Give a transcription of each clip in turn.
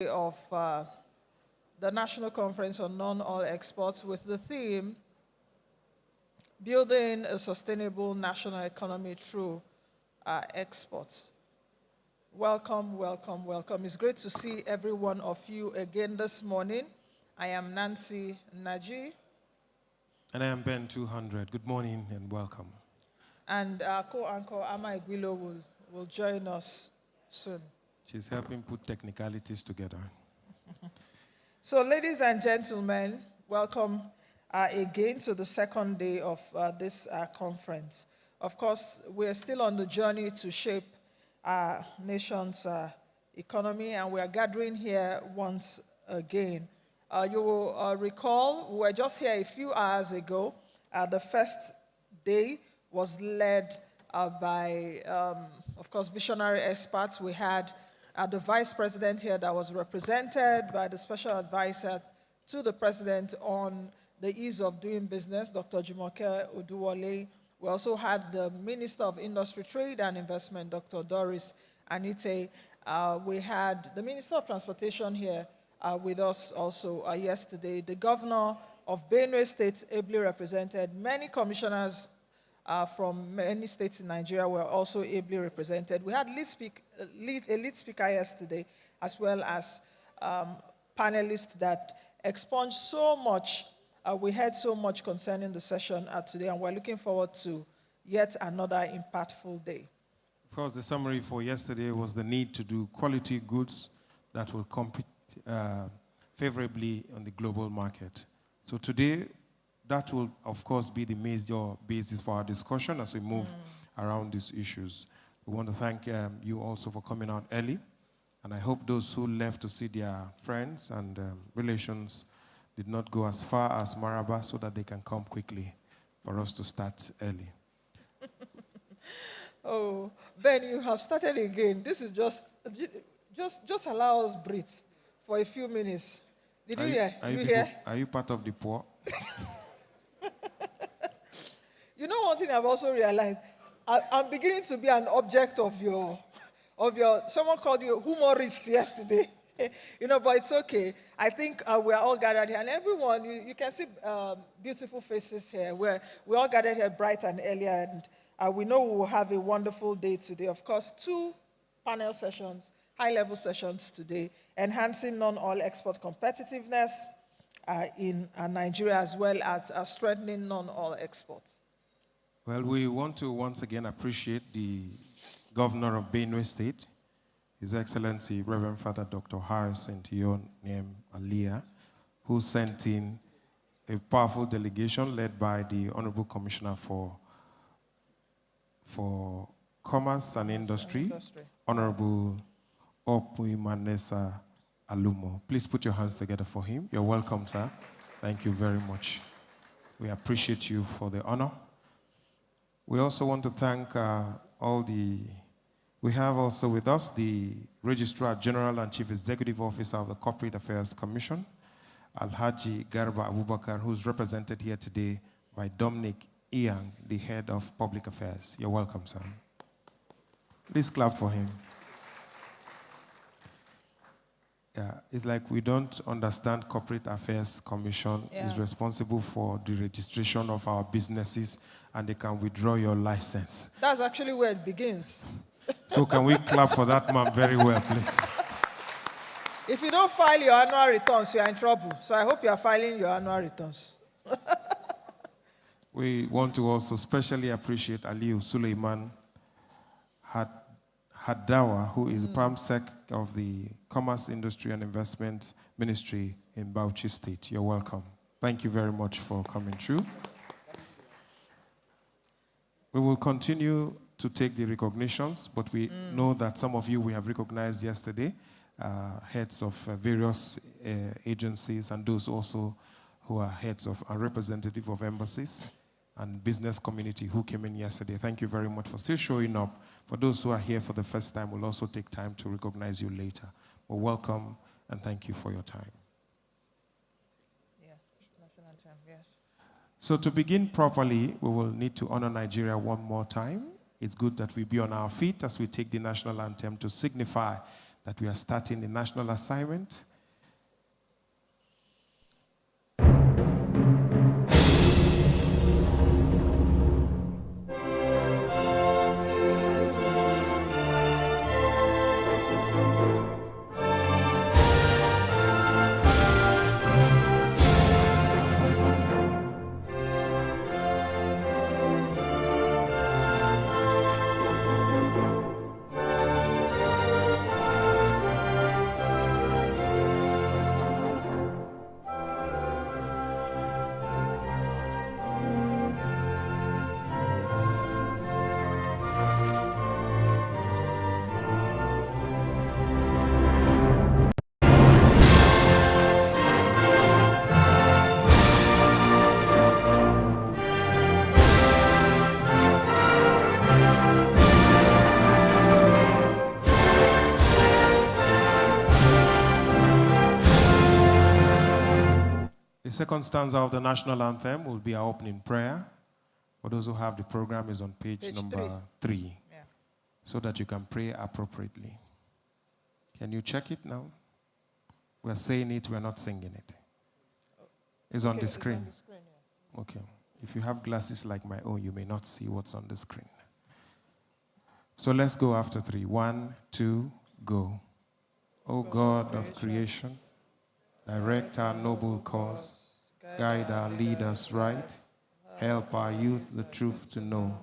of the National Conference on Non-Oil Exports with the theme, Building a Sustainable National Economy Through Exports. Welcome, welcome, welcome. It's great to see every one of you again this morning. I am Nancy Naji. And I am Ben 200. Good morning and welcome. And our co-anchor Ama Igwilo will join us soon. She's helping put technicalities together. So, ladies and gentlemen, welcome again to the second day of this conference. Of course, we're still on the journey to shape our nation's economy, and we are gathering here once again. You will recall we were just here a few hours ago. The first day was led by, of course, visionary experts. We had the vice president here that was represented by the special advisor to the president on the ease of doing business, Dr. Jumoke Oduwole. We also had the Minister of Industry, Trade and Investment, Dr. Doris Anite. We had the Minister of Transportation here with us also yesterday. The Governor of Benue State, ably represented. Many commissioners from many states in Nigeria were also ably represented. We had a lead speaker yesterday, as well as panelists that expunged so much. We heard so much concerning the session today, and we're looking forward to yet another impactful day. Of course, the summary for yesterday was the need to do quality goods that will compete favorably on the global market. So today, that will, of course, be the major basis for our discussion as we move around these issues. We want to thank you also for coming out early, and I hope those who left to see their friends and relations did not go as far as Maraba so that they can come quickly for us to start early. Oh, Ben, you have started again. This is just allow us breathe for a few minutes. Did you hear? Are you part of the poor? You know, one thing I've also realized, I'm beginning to be an object of your, someone called you humorist yesterday. But it's okay. I think we're all gathered here, and everyone, you can see beautiful faces here. We're all gathered here bright and early, and we know we will have a wonderful day today. Of course, 2 panel sessions, high-level sessions today, enhancing non-oil export competitiveness in Nigeria, as well as strengthening non-oil exports. Well, we want to once again appreciate the Governor of Benue State, His Excellency Reverend Father Dr. Harris Niem Aliyah, who sent in a powerful delegation led by the Honorable Commissioner for Commerce and Industry, Honorable Opui Manesa Alumo. Please put your hands together for him. You're welcome, sir. Thank you very much. We appreciate you for the honor. We also want to thank we have also with us the Registrar General and Chief Executive Officer of the Corporate Affairs Commission, Alhaji Garba Abubakar, who's represented here today by Dominic Iang, the Head of Public Affairs. You're welcome, sir. Please clap for him. Yeah, it's like we don't understand Corporate Affairs Commission is responsible for the registration of our businesses, and they can withdraw your license. That's actually where it begins. So can we clap for that man very well, please? If you don't file your annual returns, you are in trouble. So I hope you are filing your annual returns. We want to also specially appreciate Aliu Suleiman Hadawa, who is the PAMSEC of the Commerce, Industry and Investment Ministry in Bauchi State. You're welcome. Thank you very much for coming through. We will continue to take the recognitions, but we know that some of you we have recognized yesterday, heads of various agencies, and those also who are heads of and representative of embassies and business community who came in yesterday. Thank you very much for still showing up. For those who are here for the first time, we'll also take time to recognize you later. Well, welcome and thank you for your time. Yeah, national anthem, yes. So to begin properly, we will need to honor Nigeria one more time. It's good that we be on our feet as we take the national anthem to signify that we are starting the national assignment. The second stanza of the national anthem will be our opening prayer. For those who have the program, is on page number 3, Yeah. so that you can pray appropriately. Can you check it now? We're saying it, we're not singing it. It's on the screen. It's on the screen, yes. Okay. If you have glasses like my own, you may not see what's on the screen. So let's go after 3. 1, 2, go. O God of creation, direct our noble cause, guide our leaders right, help our youth the truth to know,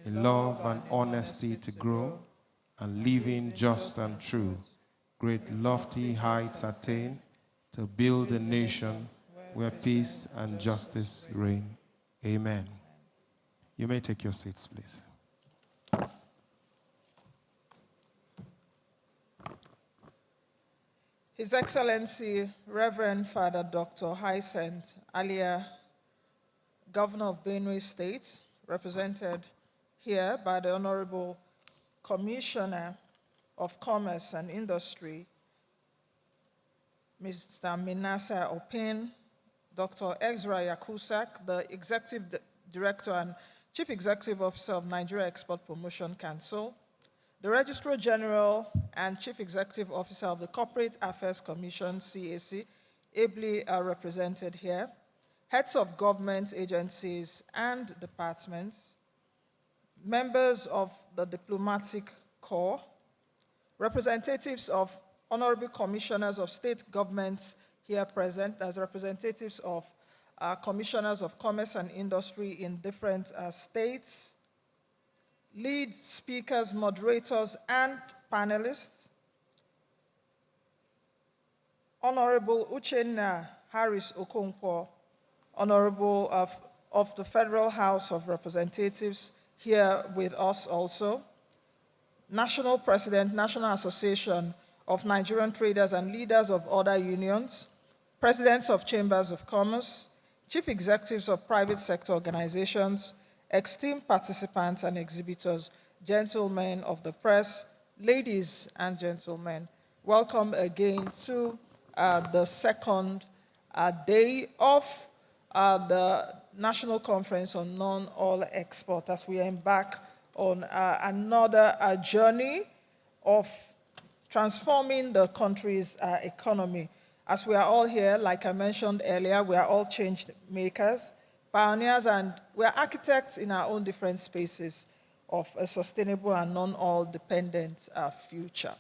in love and honesty to grow, and living just and true, great lofty heights attain, to build a nation where peace and justice reign. Amen. You may take your seats, please. His Excellency, Reverend Father Dr. Hyacinth Alia, Governor of Benue State, represented here by the Honorable Commissioner of Commerce and Industry, Mr. Minasa Opin, Dr. Ezra Yakusak, the Executive Director and Chief Executive Officer of Nigeria Export Promotion Council, the Registrar General and Chief Executive Officer of the Corporate Affairs Commission, CAC, ably represented here, heads of government agencies and departments, members of the Diplomatic Corps, representatives of honorable commissioners of state governments here present as representatives of commissioners of commerce and industry in different states, lead speakers, moderators, and panelists, Honorable Uchenna Harris Okonkwo, Honorable of the Federal House of Representatives here with us also, National President, National Association of Nigerian Traders and leaders of other unions, presidents of chambers of commerce, chief executives of private sector organizations, esteemed participants and exhibitors, gentlemen of the press, ladies and gentlemen, welcome again to the second day of the National Conference on Non-Oil Export as we embark on another journey of transforming the country's economy. As we are all here, like I mentioned earlier, we are all change makers, pioneers, and we are architects in our own different spaces of a sustainable and non-oil dependent future.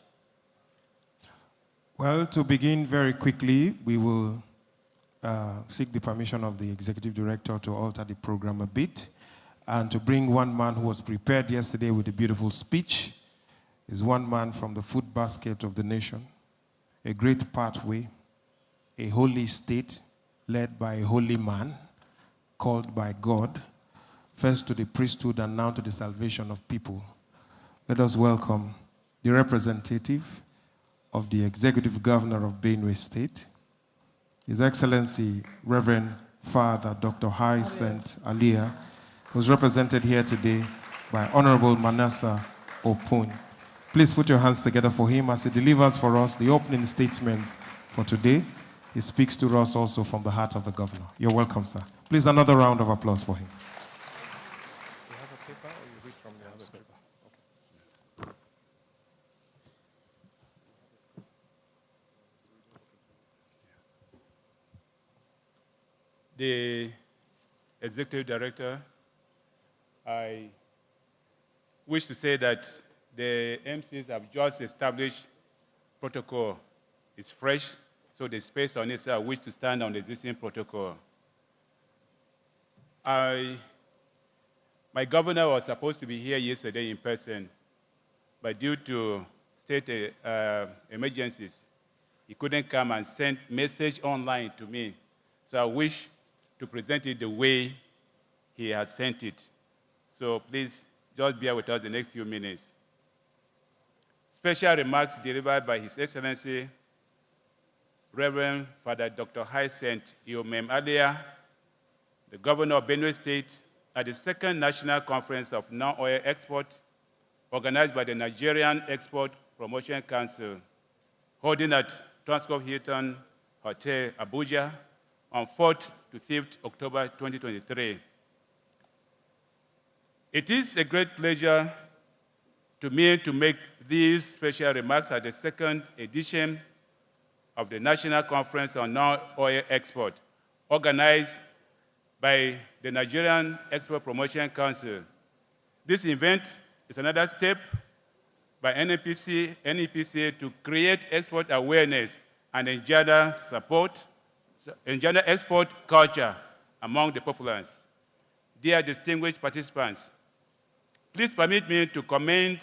Well, to begin very quickly, we will seek the permission of the Executive Director to alter the program a bit and to bring one man who was prepared yesterday with a beautiful speech. Is one man from the food basket of the nation, a great pathway, a holy state led by a holy man called by God, first to the priesthood and now to the salvation of people. Let us welcome the representative of the Executive Governor of Benue State, His Excellency Reverend Father Dr. Hyacinth Alia, who's represented here today by Honorable Manasa Opun. Please put your hands together for him as he delivers for us the opening statements for today. He speaks to us also from the heart of the governor. You're welcome, sir. Please, another round of applause for him. You have a paper or you read from the other paper? Okay. the Executive Director, I wish to say that the MCs have just established protocol. It's fresh, so the space on it, so I wish to stand on the existing protocol. My governor was supposed to be here yesterday in person, but due to state emergencies, he couldn't come and send message online to me. So I wish to present it the way he has sent it. So please, just bear with us the next few minutes. Special remarks delivered by His Excellency, Reverend Father Dr. Hyacinth Iomem Alia, the Governor of Benue State, at the second National Conference of Non-Oil Export, organized by the Nigerian Export Promotion Council, holding at Transcorp Hilton Hotel, Abuja, on 4th to 5th October 2023. It is a great pleasure to me to make these special remarks at the second edition of the National Conference on Non-Oil Export, organized by the Nigerian Export Promotion Council. This event is another step by NEPC to create export awareness and engender export culture among the populace. Dear distinguished participants, please permit me to commend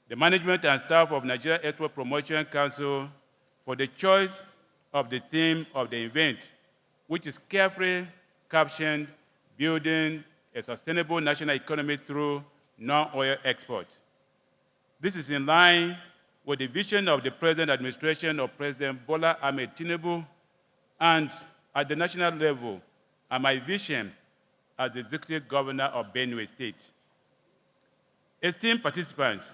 the management and staff of Nigeria Export Promotion Council for the choice of the theme of the event, which is carefully captioned, building a sustainable national economy through non-oil export. This is in line with the vision of the present administration of President Bola Ahmed Tinubu, and at the national level, and my vision as the Executive Governor of Benue State. Esteemed participants,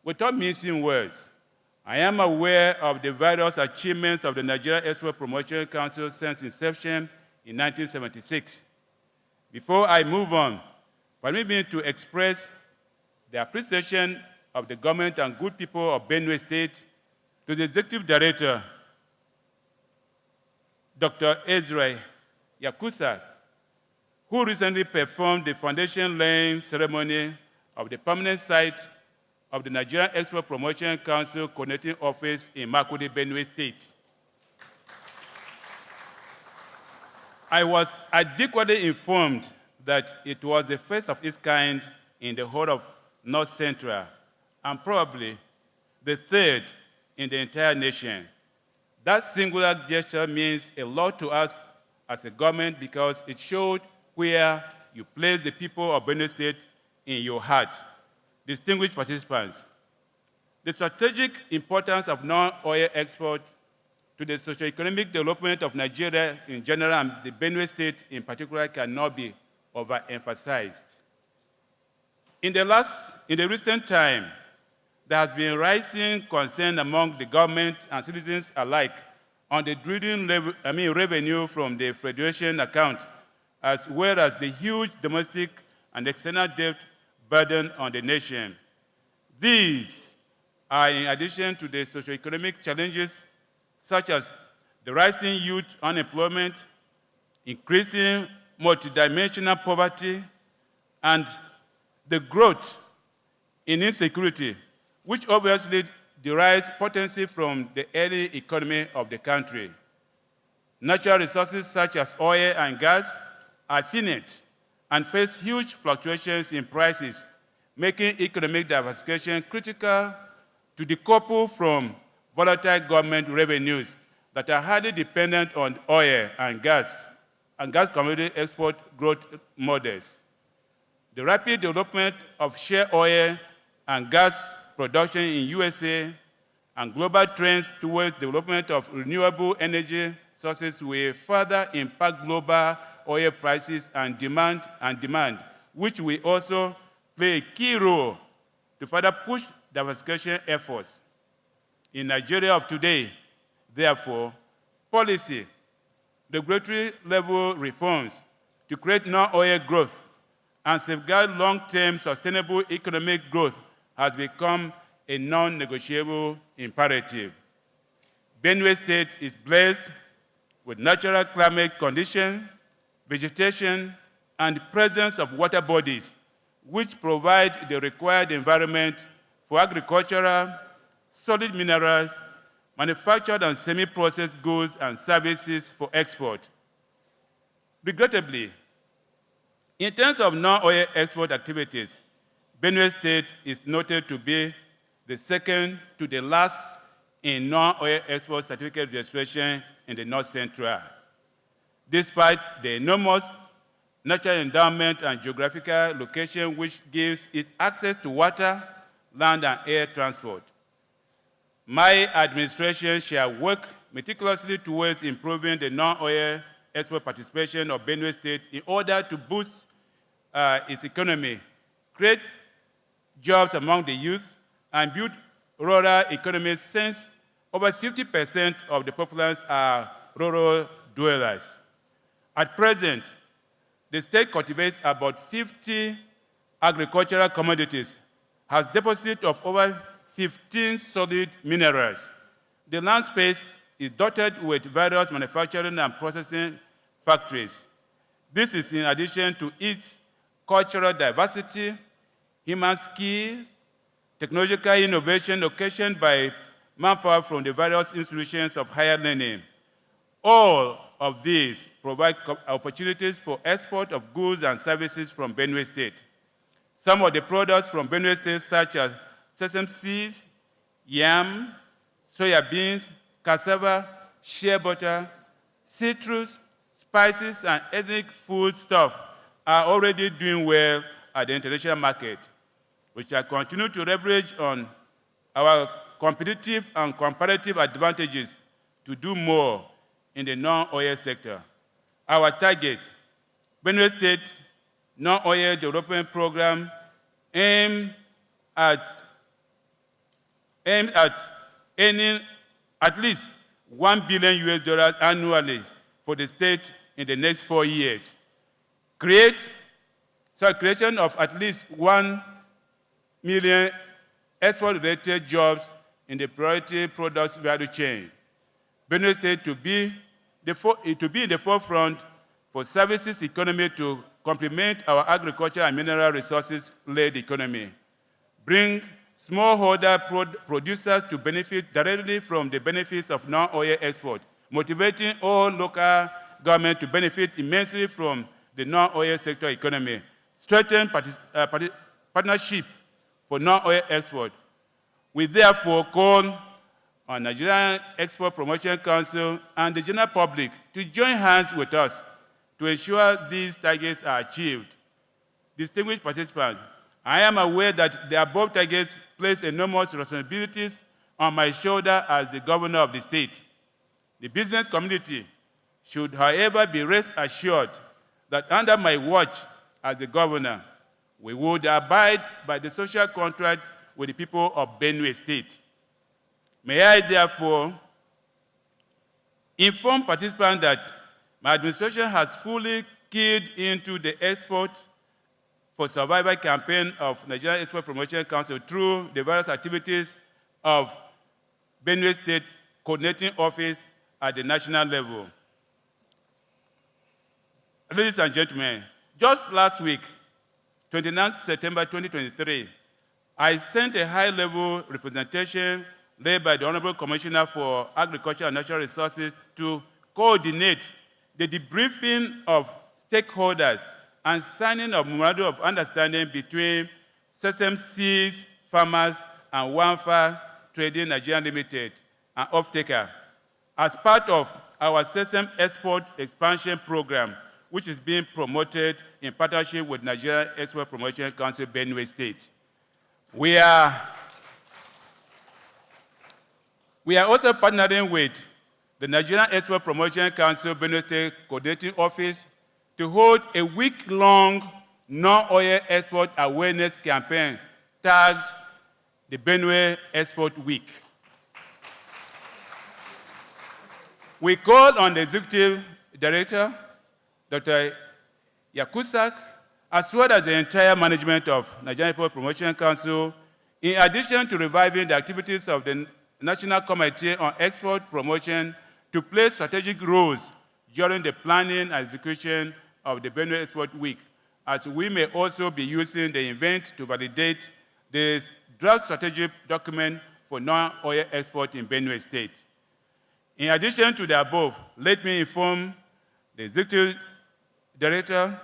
without mincing words, I am aware of the various achievements of the Nigeria Export Promotion Council since inception in 1976. Before I move on, permit me to express the appreciation of the government and good people of Benue State to the Executive Director, Dr. Ezra Yakusa, who recently performed the foundation laying ceremony of the permanent site of the Nigerian Export Promotion Council Coordinating Office in Makurdi, Benue State. I was adequately informed that it was the first of its kind in the whole of North Central, and probably the third in the entire nation. That singular gesture means a lot to us as a government because it showed where you place the people of Benue State in your heart. Distinguished participants, the strategic importance of non-oil export to the socio-economic development of Nigeria in general and the Benue State in particular cannot be overemphasized. In the recent time, there has been rising concern among the government and citizens alike on the dwindling revenue from the Federation account, as well as the huge domestic and external debt burden on the nation. These are in addition to the socio-economic challenges such as the rising youth unemployment, increasing multidimensional poverty, and the growth in insecurity, which obviously derives potency from the early economy of the country. Natural resources such as oil and gas are finite and face huge fluctuations in prices, making economic diversification critical to decouple from volatile government revenues that are highly dependent on oil and gas commodity export growth models. The rapid development of shale oil and gas production in USA and global trends towards development of renewable energy sources will further impact global oil prices and demand, which will also play a key role to further push diversification efforts. In Nigeria of today, therefore, policy, regulatory level reforms to create non-oil growth and safeguard long-term sustainable economic growth has become a non-negotiable imperative. Benue State is blessed with natural climate conditions vegetation, and presence of water bodies, which provide the required environment for agricultural, solid minerals, manufactured and semi-processed goods and services for export. Regrettably, in terms of non-oil export activities, Benue State is noted to be the second to the last in non-oil export certificate registration in the North Central, despite the enormous natural endowment and geographical location which gives it access to water, land, and air transport. My administration shall work meticulously towards improving the non-oil export participation of Benue State in order to boost its economy, create jobs among the youth, and build rural economies since over 50% of the populace are rural dwellers. At present, the state cultivates about 50 agricultural commodities, has deposits of over 15 solid minerals. The land space is dotted with various manufacturing and processing factories. This is in addition to its cultural diversity, human skills, technological innovation occasioned by manpower from the various institutions of higher learning. All of these provide opportunities for export of goods and services from Benue State. Some of the products from Benue State, such as sesame seeds, yam, soya beans, cassava, shea butter, citrus, spices, and ethnic foodstuff, are already doing well at the international market. We shall continue to leverage on our competitive and comparative advantages to do more in the non-oil sector. Our targets: Benue State non-oil development program aimed at earning at least $1 billion annually for the state in the next 4 years. Creation of at least 1 million export-related jobs in the priority products value chain. Benue State to be in the forefront for services economy to complement our agriculture and mineral resources-led economy. Bring smallholder producers to benefit directly from the benefits of non-oil export, motivating all local government to benefit immensely from the non-oil sector economy. Strengthen partnership for non-oil export. We therefore call on Nigerian Export Promotion Council and the general public to join hands with us to ensure these targets are achieved. Distinguished participants, I am aware that the above targets place enormous responsibilities on my shoulder as the governor of the state. The business community should, however, be rest assured that under my watch as the governor, we would abide by the social contract with the people of Benue State. May I therefore inform participants that my administration has fully keyed into the Export for Survival campaign of Nigerian Export Promotion Council through the various activities of Benue State Coordinating Office at the national level. Ladies and gentlemen, just last week, 29 September 2023, I sent a high-level representation led by the Honorable Commissioner for Agriculture and Natural Resources to coordinate the debriefing of stakeholders and signing of memorandum of understanding between Sesame Seeds farmers and Wanfa Trading Nigeria Limited, an off-taker, as part of our Sesame Export Expansion Program, which is being promoted in partnership with Nigerian Export Promotion Council, Benue State. We are also partnering with the Nigerian Export Promotion Council, Benue State Coordinating Office to hold a week-long non-oil export awareness campaign tagged the Benue Export Week. We called on the Executive Director, Dr. Yakusak, as well as the entire management of Nigerian Export Promotion Council, in addition to reviving the activities of the National Committee on Export Promotion, to play strategic roles during the planning and execution of the Benue Export Week, as we may also be using the event to validate the draft strategic document for non-oil export in Benue State. In addition to the above, let me inform the Executive Director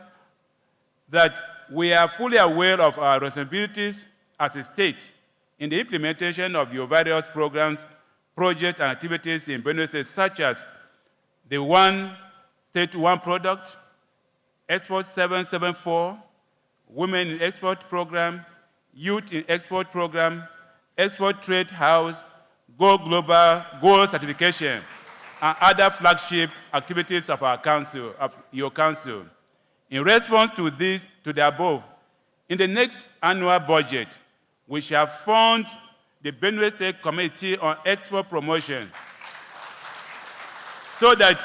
that we are fully aware of our responsibilities as a state in the implementation of your various programs, projects, and activities in Benue State, such as the One State, One Product, Export 774, Women in Export Program, Youth in Export Program, Export Trade House, Go Global, Gold Certification, and other flagship activities of our council, of your council. In response to the above, in the next annual budget, we shall fund the Benue State Committee on Export Promotion so that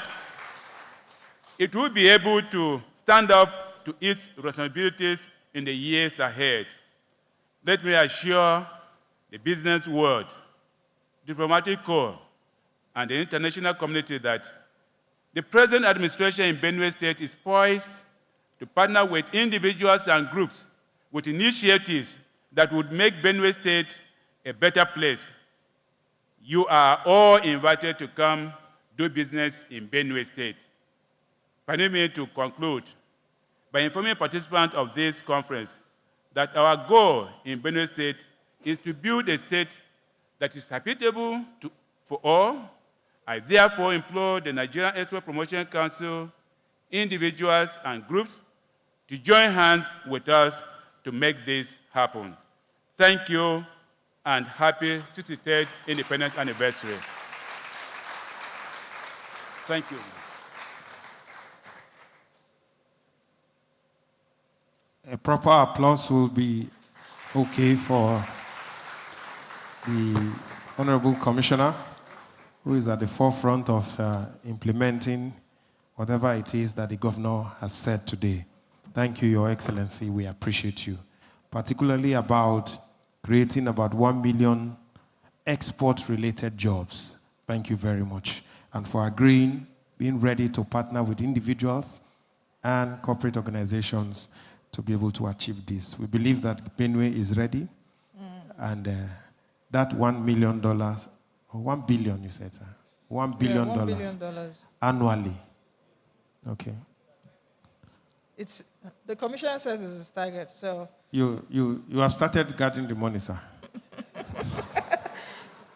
it will be able to stand up to its responsibilities in the years ahead. Let me assure the business world, diplomatic corps, and the international community that the present administration in Benue State is poised to partner with individuals and groups with initiatives that would make Benue State a better place. You are all invited to come do business in Benue State. Permit me to conclude by informing participants of this conference that our goal in Benue State is to build a state that is habitable for all. I therefore implore the Nigerian Export Promotion Council, individuals and groups to join hands with us to make this happen. Thank you and happy 63rd Independence Anniversary. Thank you. A proper applause will be okay for the Honorable Commissioner, who is at the forefront of implementing whatever it is that the governor has said today. Thank you, Your Excellency. We appreciate you, particularly about creating about 1 million export-related jobs. Thank you very much. And for agreeing, being ready to partner with individuals and corporate organizations to be able to achieve this. We believe that Benue is ready, and that $1 million, or 1 billion, you said, sir? $1 billion, $1 billion annually. Okay. It's the commissioner says it's a target, so You have started getting the money, sir.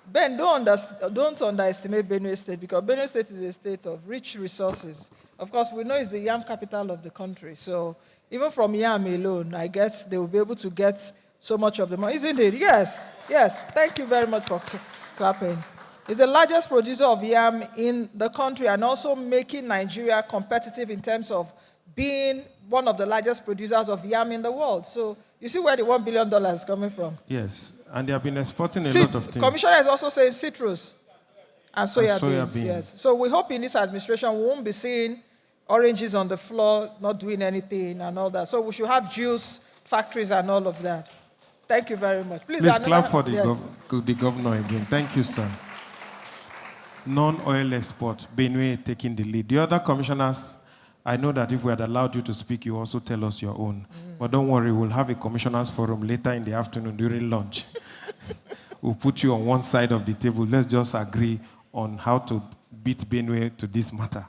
Ben, don't underestimate Benue State, because Benue State is a state of rich resources. Of course, we know it's the yam capital of the country, so even from yam alone, I guess they will be able to get so much of the money. Isn't it? Yes, yes. Thank you very much for clapping. It's the largest producer of yam in the country and also making Nigeria competitive in terms of being one of the largest producers of yam in the world. So you see where the $1 billion is coming from. Yes, and they have been exporting a lot of things. Commissioner is also saying citrus and soya beans. beans. Yes. So we hope in this administration we won't be seeing oranges on the floor, not doing anything and all that. So we should have juice factories and all of that. Thank you very much. Please clap for the governor again. Thank you, sir. Non-oil export, Benue taking the lead. The other commissioners, I know that if we had allowed you to speak, you also tell us your own. But don't worry, we'll have a commissioners forum later in the afternoon during lunch. We'll put you on one side of the table. Let's just agree on how to beat Benue to this matter.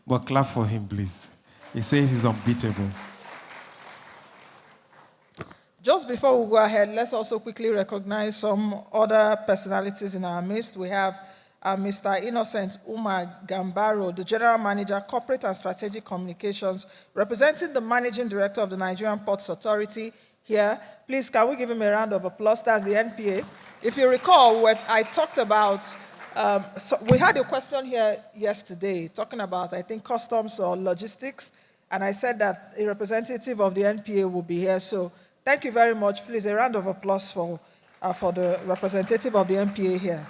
But clap for him, please. He says he's unbeatable. Just before we go ahead, let's also quickly recognize some other personalities in our midst. We have Mr. Innocent Umar Gambaro, the General Manager, Corporate and Strategic Communications, representing the Managing Director of the Nigerian Ports Authority here. Please, can we give him a round of applause? That's the NPA. If you recall, what I talked about, so we had a question here yesterday talking about, I think, customs or logistics, and I said that a representative of the NPA will be here. So thank you very much. Please, a round of applause for the representative of the NPA here.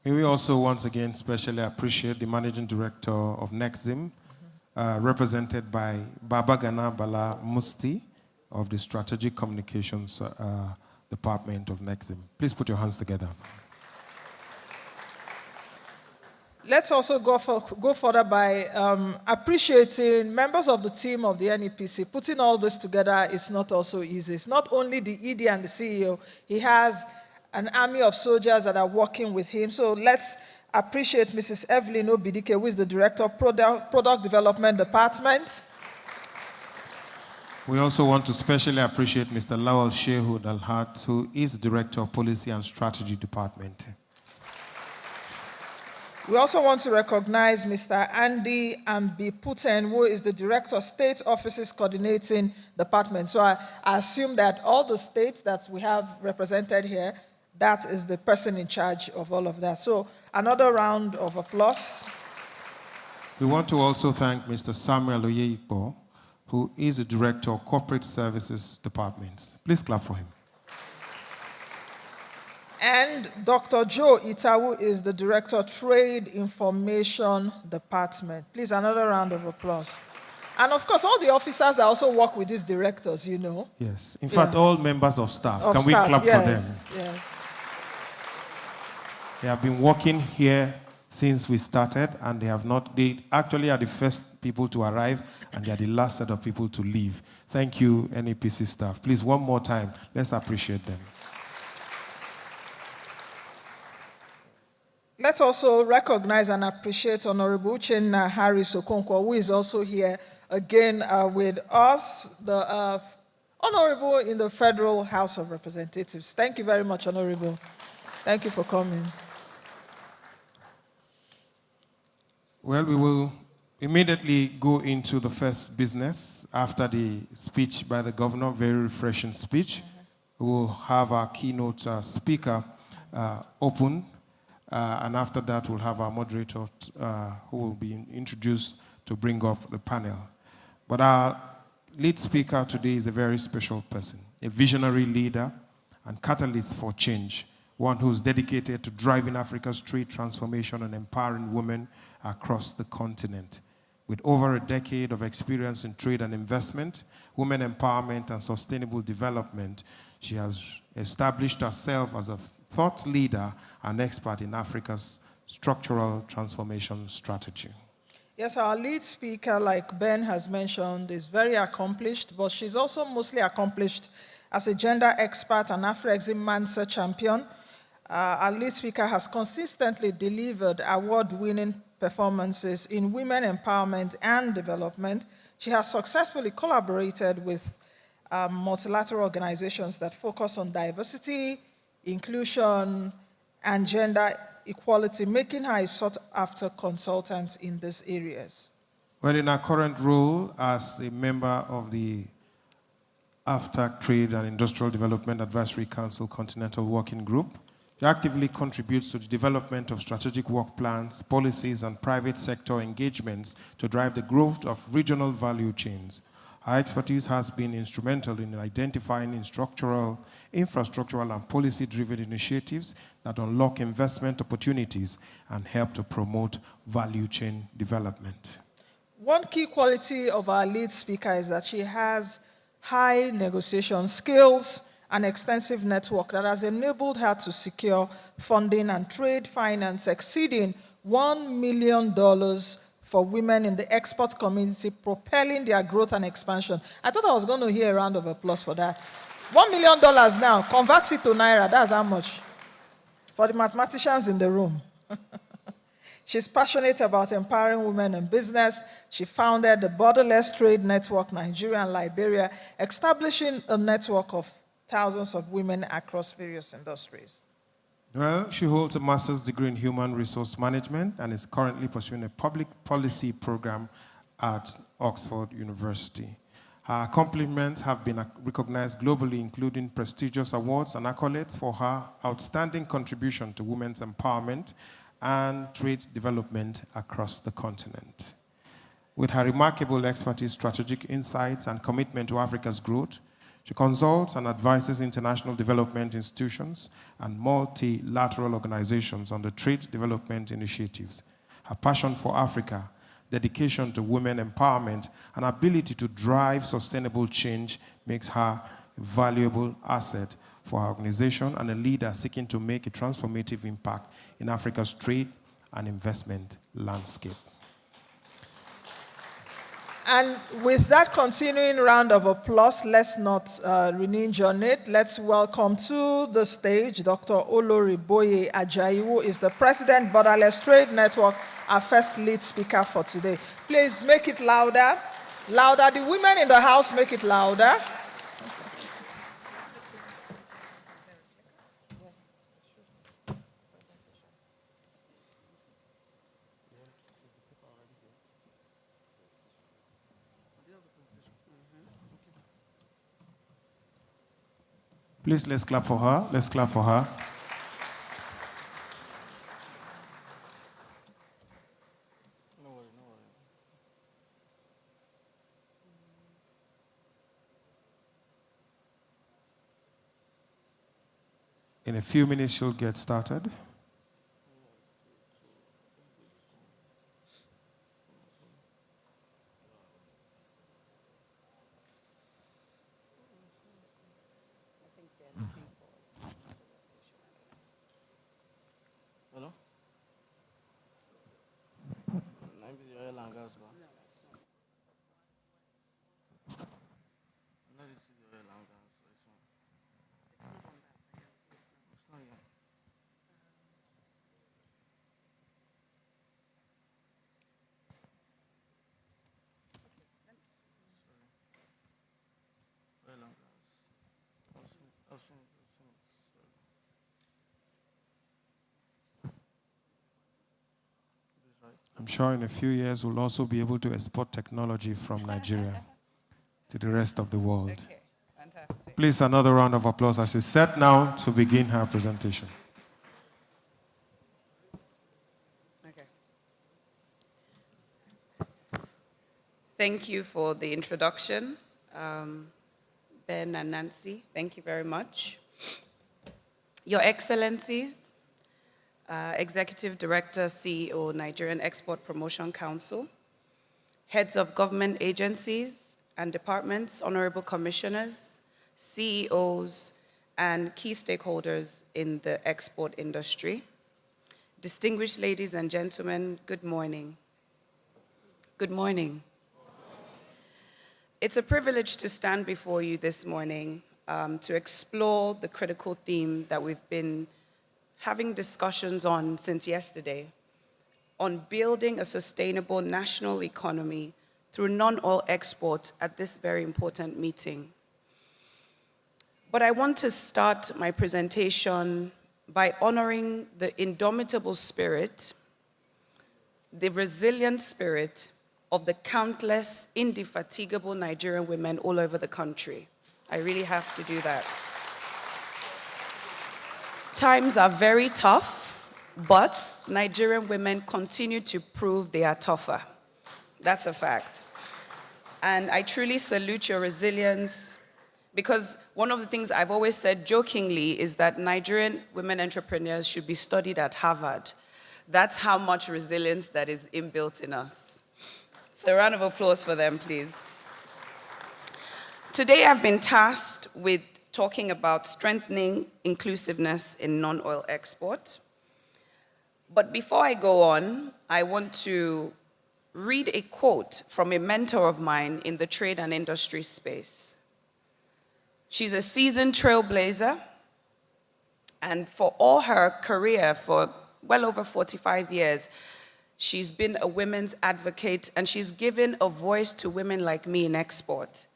May we also once again specially appreciate the Managing Director of NEXIM, represented by Babagana Bala Musti of the Strategic Communications Department of NEXIM. Please put your hands together. Let's also go further by appreciating members of the team of the NEPC. Putting all this together is not also easy. It's not only the ED and the CEO. He has an army of soldiers that are working with him. So let's appreciate Mrs. Evelyn Obidike, who is the Director of Product Development Department. We also want to specially appreciate Mr. Lawal Shehu Dalhat, who is Director of Policy and Strategy Department. We also want to recognize Mr. Andy Ambiputen, who is the Director of State Offices Coordinating Department. So I assume that all the states that we have represented here, that is the person in charge of all of that. So another round of applause. We want to also thank Mr. Samuel Oyeikpo, who is the Director of Corporate Services Department. Please clap for him. And Dr. Joe Itawu is the Director of Trade Information Department. Please, another round of applause. And of course, all the officers that also work with these directors, you know. Yes. In fact, all members of staff. Can we clap for them? Yes. They have been working here since we started, and they actually are the first people to arrive, and they are the last set of people to leave. Thank you, NEPC staff. Please, one more time, let's appreciate them. Let's also recognize and appreciate Honorable Uchenna Harris Okonkwo, who is also here again with us, the Honorable in the Federal House of Representatives. Thank you very much, Honorable. Thank you for coming. Well, we will immediately go into the first business after the speech by the governor, very refreshing speech. We will have our keynote speaker open. And after that, we'll have our moderator who will be introduced to bring up the panel. But our lead speaker today is a very special person, a visionary leader and catalyst for change, one who's dedicated to driving Africa's trade transformation and empowering women across the continent. With over a decade of experience in trade and investment, women empowerment, and sustainable development, she has established herself as a thought leader and expert in Africa's structural transformation strategy. Yes, our lead speaker, like Ben has mentioned, is very accomplished, but she's also mostly accomplished as a gender expert and Afro-Exim Mansa champion. Our lead speaker has consistently delivered award-winning performances in women empowerment and development. She has successfully collaborated with multilateral organizations that focus on diversity, inclusion, and gender equality, making her a sought-after consultant in these areas. Well, in her current role as a member of the AFTAC Trade and Industrial Development Advisory Council Continental Working Group, she actively contributes to the development of strategic work plans, policies, and private sector engagements to drive the growth of regional value chains. Her expertise has been instrumental in identifying infrastructural and policy-driven initiatives that unlock investment opportunities and help to promote value chain development. One key quality of our lead speaker is that she has high negotiation skills and extensive network that has enabled her to secure funding and trade finance exceeding $1 million for women in the export community, propelling their growth and expansion. I thought I was going to hear a round of applause for that. $1 million now, convert it to Naira, that's how much? For the mathematicians in the room. She's passionate about empowering women in business. She founded the Borderless Trade Network, Nigeria and Liberia, establishing a network of thousands of women across various industries. Well, she holds a master's degree in human resource management and is currently pursuing a public policy program at Oxford University. Her accomplishments have been recognized globally, including prestigious awards and accolades for her outstanding contribution to women's empowerment and trade development across the continent. With her remarkable expertise, strategic insights, and commitment to Africa's growth, she consults and advises international development institutions and multilateral organizations on the trade development initiatives. Her passion for Africa, dedication to women empowerment, and ability to drive sustainable change makes her a valuable asset for our organization and a leader seeking to make a transformative impact in Africa's trade and investment landscape. And with that continuing round of applause, let's not renew journey. Let's welcome to the stage Dr. Oloriboye Ajayi, who is the President, Borderless Trade Network, our first lead speaker for today. Please make it louder. Louder. The women in the house, make it louder. Please, let's clap for her. Let's clap for her. In a few minutes, she'll get started. I'm sure in a few years we'll also be able to export technology from Nigeria to the rest of the world. Okay, fantastic. Please, another round of applause as she's set now to begin her presentation. Okay. Thank you for the introduction, Ben and Nancy. Thank you very much. Your Excellencies, Executive Director, CEO, Nigerian Export Promotion Council, heads of government agencies and departments, honorable commissioners, CEOs, and key stakeholders in the export industry. Distinguished ladies and gentlemen, good morning. Good morning. It's a privilege to stand before you this morning to explore the critical theme that we've been having discussions on since yesterday, on building a sustainable national economy through non-oil export at this very important meeting. But I want to start my presentation by honoring the indomitable spirit, the resilient spirit of the countless, indefatigable Nigerian women all over the country. I really have to do that. Times are very tough, but Nigerian women continue to prove they are tougher. That's a fact. And I truly salute your resilience, because one of the things I've always said jokingly is that Nigerian women entrepreneurs should be studied at Harvard. That's how much resilience that is inbuilt in us. So a round of applause for them, please. Today I've been tasked with talking about strengthening inclusiveness in non-oil export. But before I go on, I want to read a quote from a mentor of mine in the trade and industry space. She's a seasoned trailblazer, and for all her career, for well over 45 years, she's been a women's advocate, and she's given a voice to women like me in export.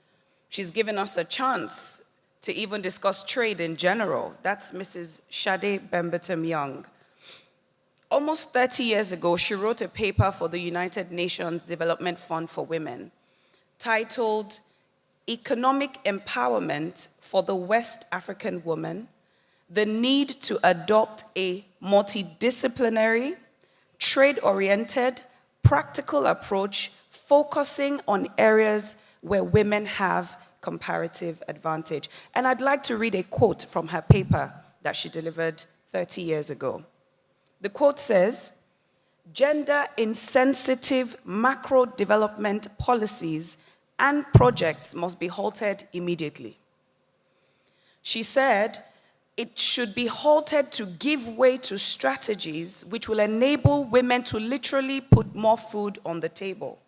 She's given us a chance to even discuss trade in general. That's Mrs. Shade Bemberton-Young. Almost 30 years ago, she wrote a paper for the United Nations Development Fund for Women titled Economic Empowerment for the West African Woman, the Need to Adopt a Multidisciplinary, Trade-Oriented, Practical Approach focusing on areas where women have comparative advantage. And I'd like to read a quote from her paper that she delivered 30 years ago. The quote says, "Gender-insensitive macro development policies and projects must be halted immediately." She said, it should be halted to give way to strategies which will enable women to literally put more food on the table.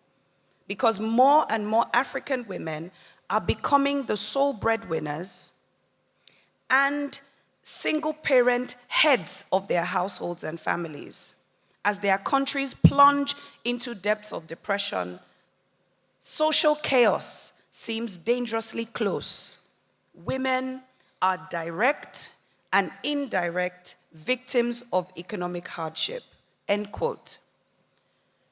Because more and more African women are becoming the sole breadwinners and single-parent heads of their households and families. As their countries plunge into depths of depression, social chaos seems dangerously close. Women are direct and indirect victims of economic hardship, end quote.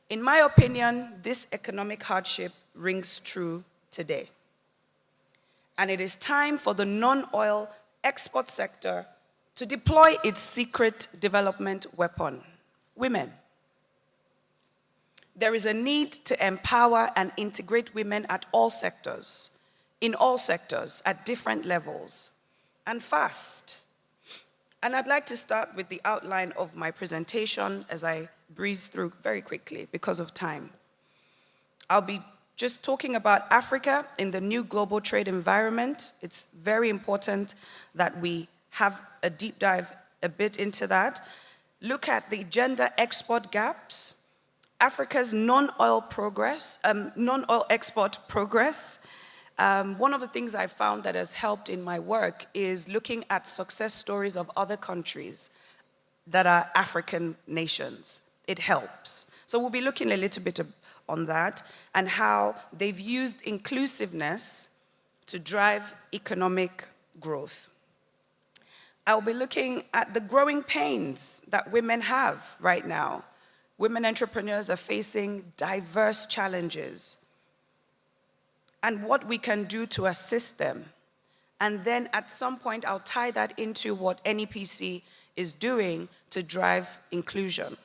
In my opinion, this economic hardship rings true today. And it is time for the non-oil export sector to deploy its secret development weapon, women. There is a need to empower and integrate women at all sectors, in all sectors, at different levels, and fast. And I'd like to start with the outline of my presentation as I breeze through very quickly because of time. I'll be just talking about Africa in the new global trade environment. It's very important that we have a deep dive a bit into that. Look at the gender export gaps, Africa's non-oil export progress. One of the things I found that has helped in my work is looking at success stories of other countries that are African nations. It helps. So we'll be looking a little bit on that and how they've used inclusiveness to drive economic growth. I'll be looking at the growing pains that women have right now. Women entrepreneurs are facing diverse challenges and what we can do to assist them. And then at some point, I'll tie that into what NEPC is doing to drive inclusion.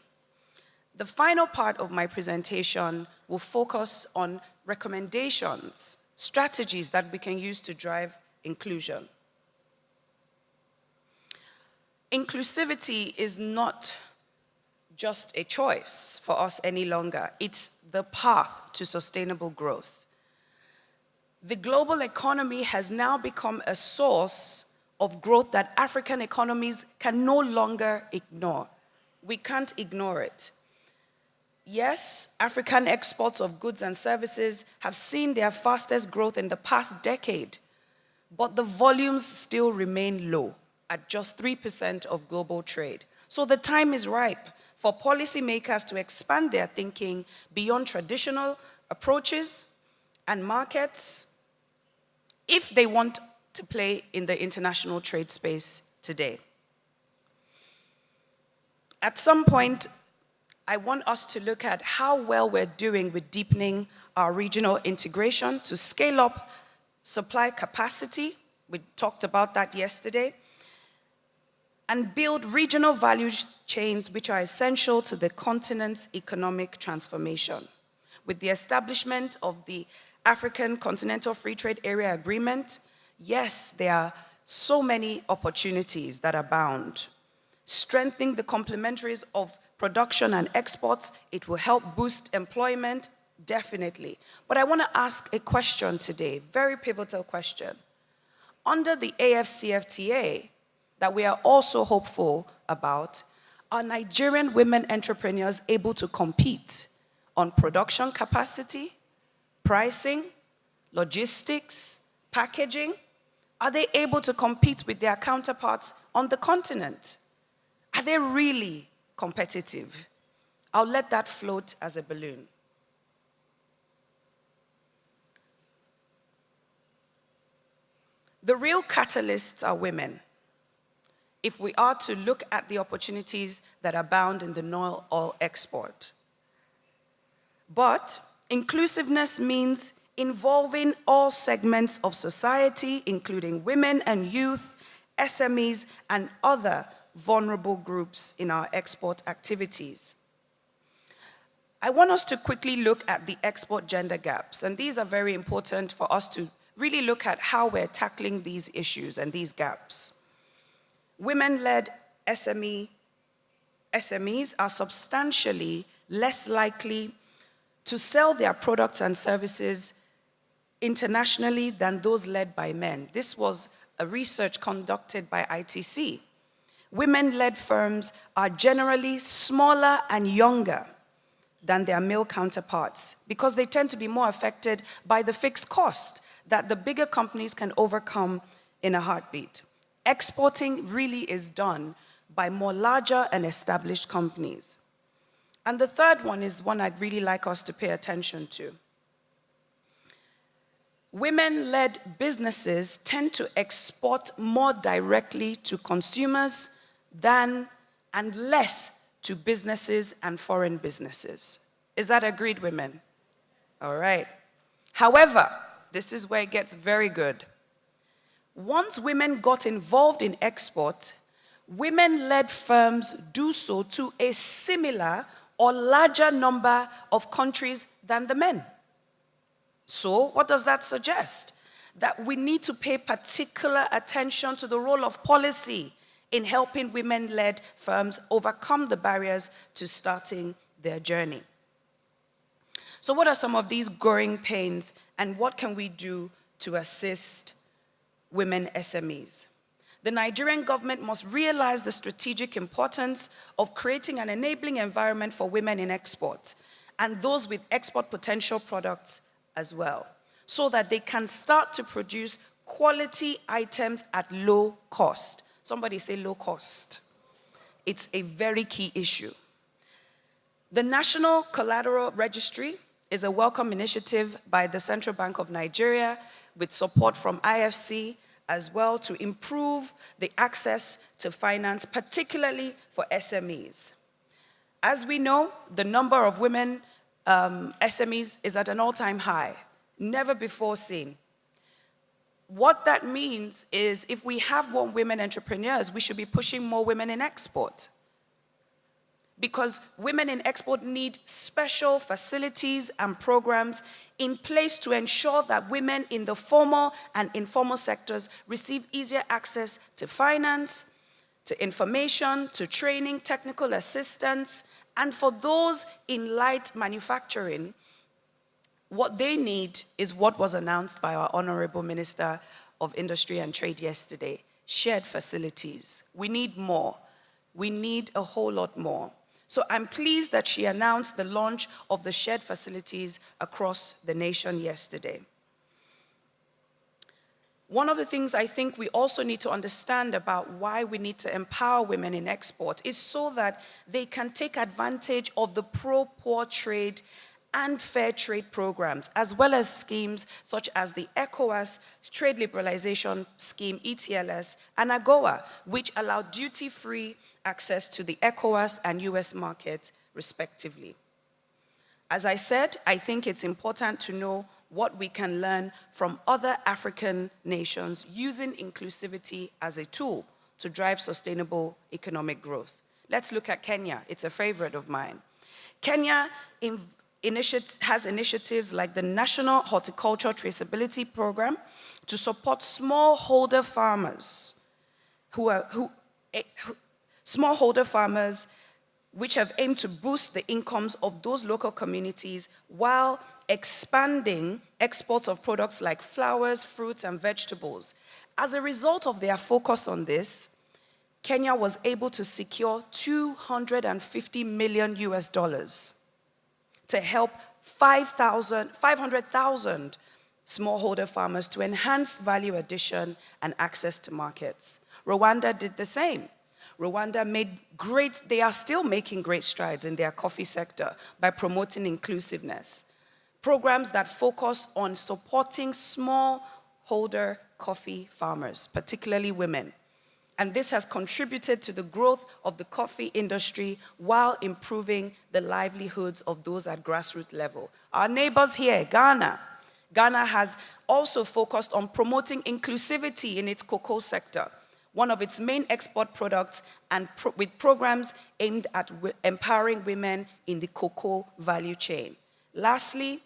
The final part of my presentation will focus on recommendations, strategies that we can use to drive inclusion. Inclusivity is not just a choice for us any longer. It's the path to sustainable growth. The global economy has now become a source of growth that African economies can no longer ignore. We can't ignore it. Yes, African exports of goods and services have seen their fastest growth in the past decade, but the volumes still remain low at just 3% of global trade. So the time is ripe for policymakers to expand their thinking beyond traditional approaches and markets if they want to play in the international trade space today. At some point, I want us to look at how well we're doing with deepening our regional integration to scale up supply capacity. We talked about that yesterday. And build regional value chains which are essential to the continent's economic transformation. With the establishment of the African Continental Free Trade Area Agreement, yes, there are so many opportunities that abound. Strengthening the complementaries of production and exports, it will help boost employment, definitely. But I want to ask a question today, very pivotal question. Under the AFCFTA, that we are also hopeful about, are Nigerian women entrepreneurs able to compete on production capacity, pricing, logistics, packaging? Are they able to compete with their counterparts on the continent? Are they really competitive? I'll let that float as a balloon. The real catalysts are women, if we are to look at the opportunities that abound in the non-oil export. But inclusiveness means involving all segments of society, including women and youth, SMEs, and other vulnerable groups in our export activities. I want us to quickly look at the export gender gaps, and these are very important for us to really look at how we're tackling these issues and these gaps. Women-led SMEs are substantially less likely to sell their products and services internationally than those led by men. This was a research conducted by ITC. Women-led firms are generally smaller and younger than their male counterparts because they tend to be more affected by the fixed cost that the bigger companies can overcome in a heartbeat. Exporting really is done by more larger and established companies. And the third one is one I'd really like us to pay attention to. Women-led businesses tend to export more directly to consumers than and less to businesses and foreign businesses. Is that agreed, women? All right. However, this is where it gets very good. Once women got involved in export, women-led firms do so to a similar or larger number of countries than the men. So, what does that suggest? That we need to pay particular attention to the role of policy in helping women-led firms overcome the barriers to starting their journey. So what are some of these growing pains, and what can we do to assist women SMEs? The Nigerian government must realize the strategic importance of creating an enabling environment for women in export and those with export potential products as well, so that they can start to produce quality items at low cost. Somebody say low cost. It's a very key issue. The National Collateral Registry is a welcome initiative by the Central Bank of Nigeria with support from IFC as well to improve the access to finance, particularly for SMEs. As we know, the number of women SMEs is at an all-time high, never before seen. What that means is if we have more women entrepreneurs, we should be pushing more women in export. Because women in export need special facilities and programs in place to ensure that women in the formal and informal sectors receive easier access to finance, to information, to training, technical assistance, and for those in light manufacturing, what they need is what was announced by our Honorable Minister of Industry and Trade yesterday, shared facilities. We need more. We need a whole lot more. So I'm pleased that she announced the launch of the shared facilities across the nation yesterday. One of the things I think we also need to understand about why we need to empower women in export is so that they can take advantage of the pro-poor trade and fair trade programs, as well as schemes such as the ECOWAS Trade Liberalization Scheme, ETLS, and AGOA, which allow duty-free access to the ECOWAS and US markets, respectively. As I said, I think it's important to know what we can learn from other African nations using inclusivity as a tool to drive sustainable economic growth. Let's look at Kenya. It's a favorite of mine. Kenya has initiatives like the National Horticulture Traceability Program to support smallholder farmers smallholder farmers which have aimed to boost the incomes of those local communities while expanding exports of products like flowers, fruits, and vegetables. As a result of their focus on this, Kenya was able to secure $250 million to help 500,000 smallholder farmers to enhance value addition and access to markets. Rwanda did the same. Rwanda they are still making great strides in their coffee sector by promoting inclusiveness. Programs that focus on supporting smallholder coffee farmers, particularly women. And this has contributed to the growth of the coffee industry while improving the livelihoods of those at grassroots level. Our neighbors here, Ghana. Ghana has also focused on promoting inclusivity in its cocoa sector, one of its main export products, and with programs aimed at empowering women in the cocoa value chain. Lastly,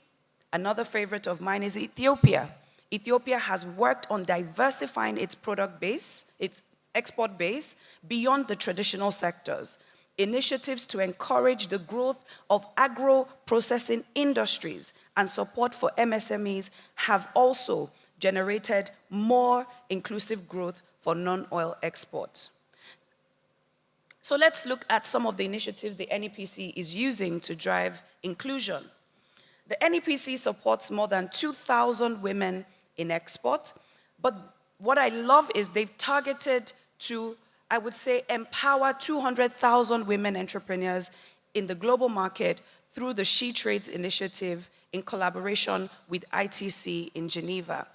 another favorite of mine is Ethiopia. Ethiopia has worked on diversifying its product base, its export base, beyond the traditional sectors. Initiatives to encourage the growth of agro-processing industries and support for MSMEs have also generated more inclusive growth for non-oil exports. So let's look at some of the initiatives the NEPC is using to drive inclusion. The NEPC supports more than 2,000 women in export, but what I love is they've targeted to, I would say, empower 200,000 women entrepreneurs in the global market through the She Trades initiative in collaboration with ITC in Geneva.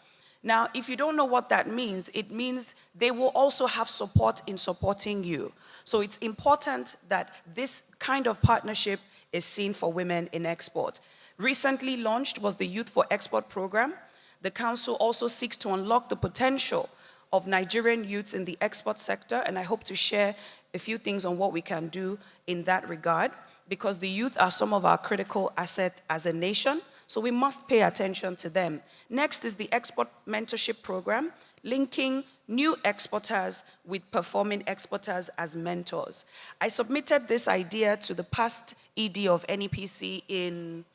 Now, if you don't know what that means, it means they will also have support in supporting you. So it's important that this kind of partnership is seen for women in export. Recently launched was the Youth for Export program. The Council also seeks to unlock the potential of Nigerian youths in the export sector, and I hope to share a few things on what we can do in that regard, because the youth are some of our critical assets as a nation, so we must pay attention to them. Next is the Export Mentorship Program, linking new exporters with performing exporters as mentors. I submitted this idea to the past ED of NEPC in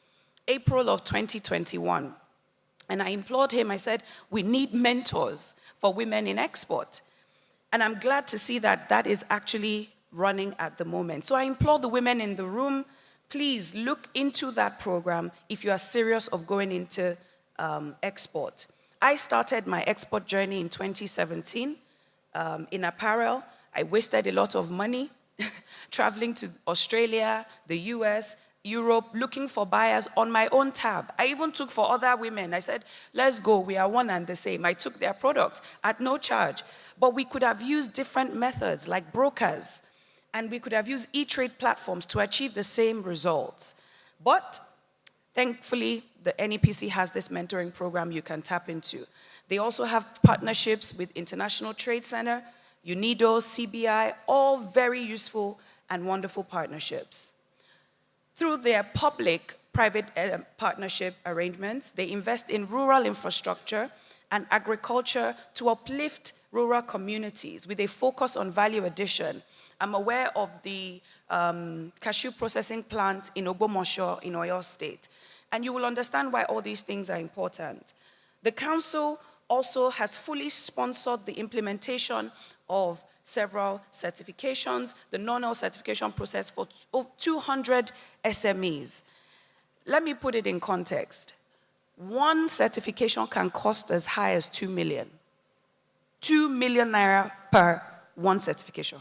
April of 2021. And I implored him, I said, we need mentors for women in export. And I'm glad to see that that is actually running at the moment. So I implore the women in the room, please look into that program if you are serious of going into export. I started my export journey in 2017 in apparel. I wasted a lot of money traveling to Australia, the US, Europe, looking for buyers on my own tab. I even took for other women. I said, let's go, we are one and the same. I took their product at no charge. But we could have used different methods like brokers, and we could have used e-trade platforms to achieve the same results. But thankfully, the NEPC has this mentoring program you can tap into. They also have partnerships with International Trade Center, UNIDO, CBI, all very useful and wonderful partnerships. Through their public-private partnership arrangements, they invest in rural infrastructure and agriculture to uplift rural communities with a focus on value addition. I'm aware of the cashew processing plant in Ogbomoso in Oyo State, and you will understand why all these things are important. The Council also has fully sponsored the implementation of several certifications, the non-oil certification process for 200 SMEs. Let me put it in context. One certification can cost as high as 2 million. 2 million naira per one certification.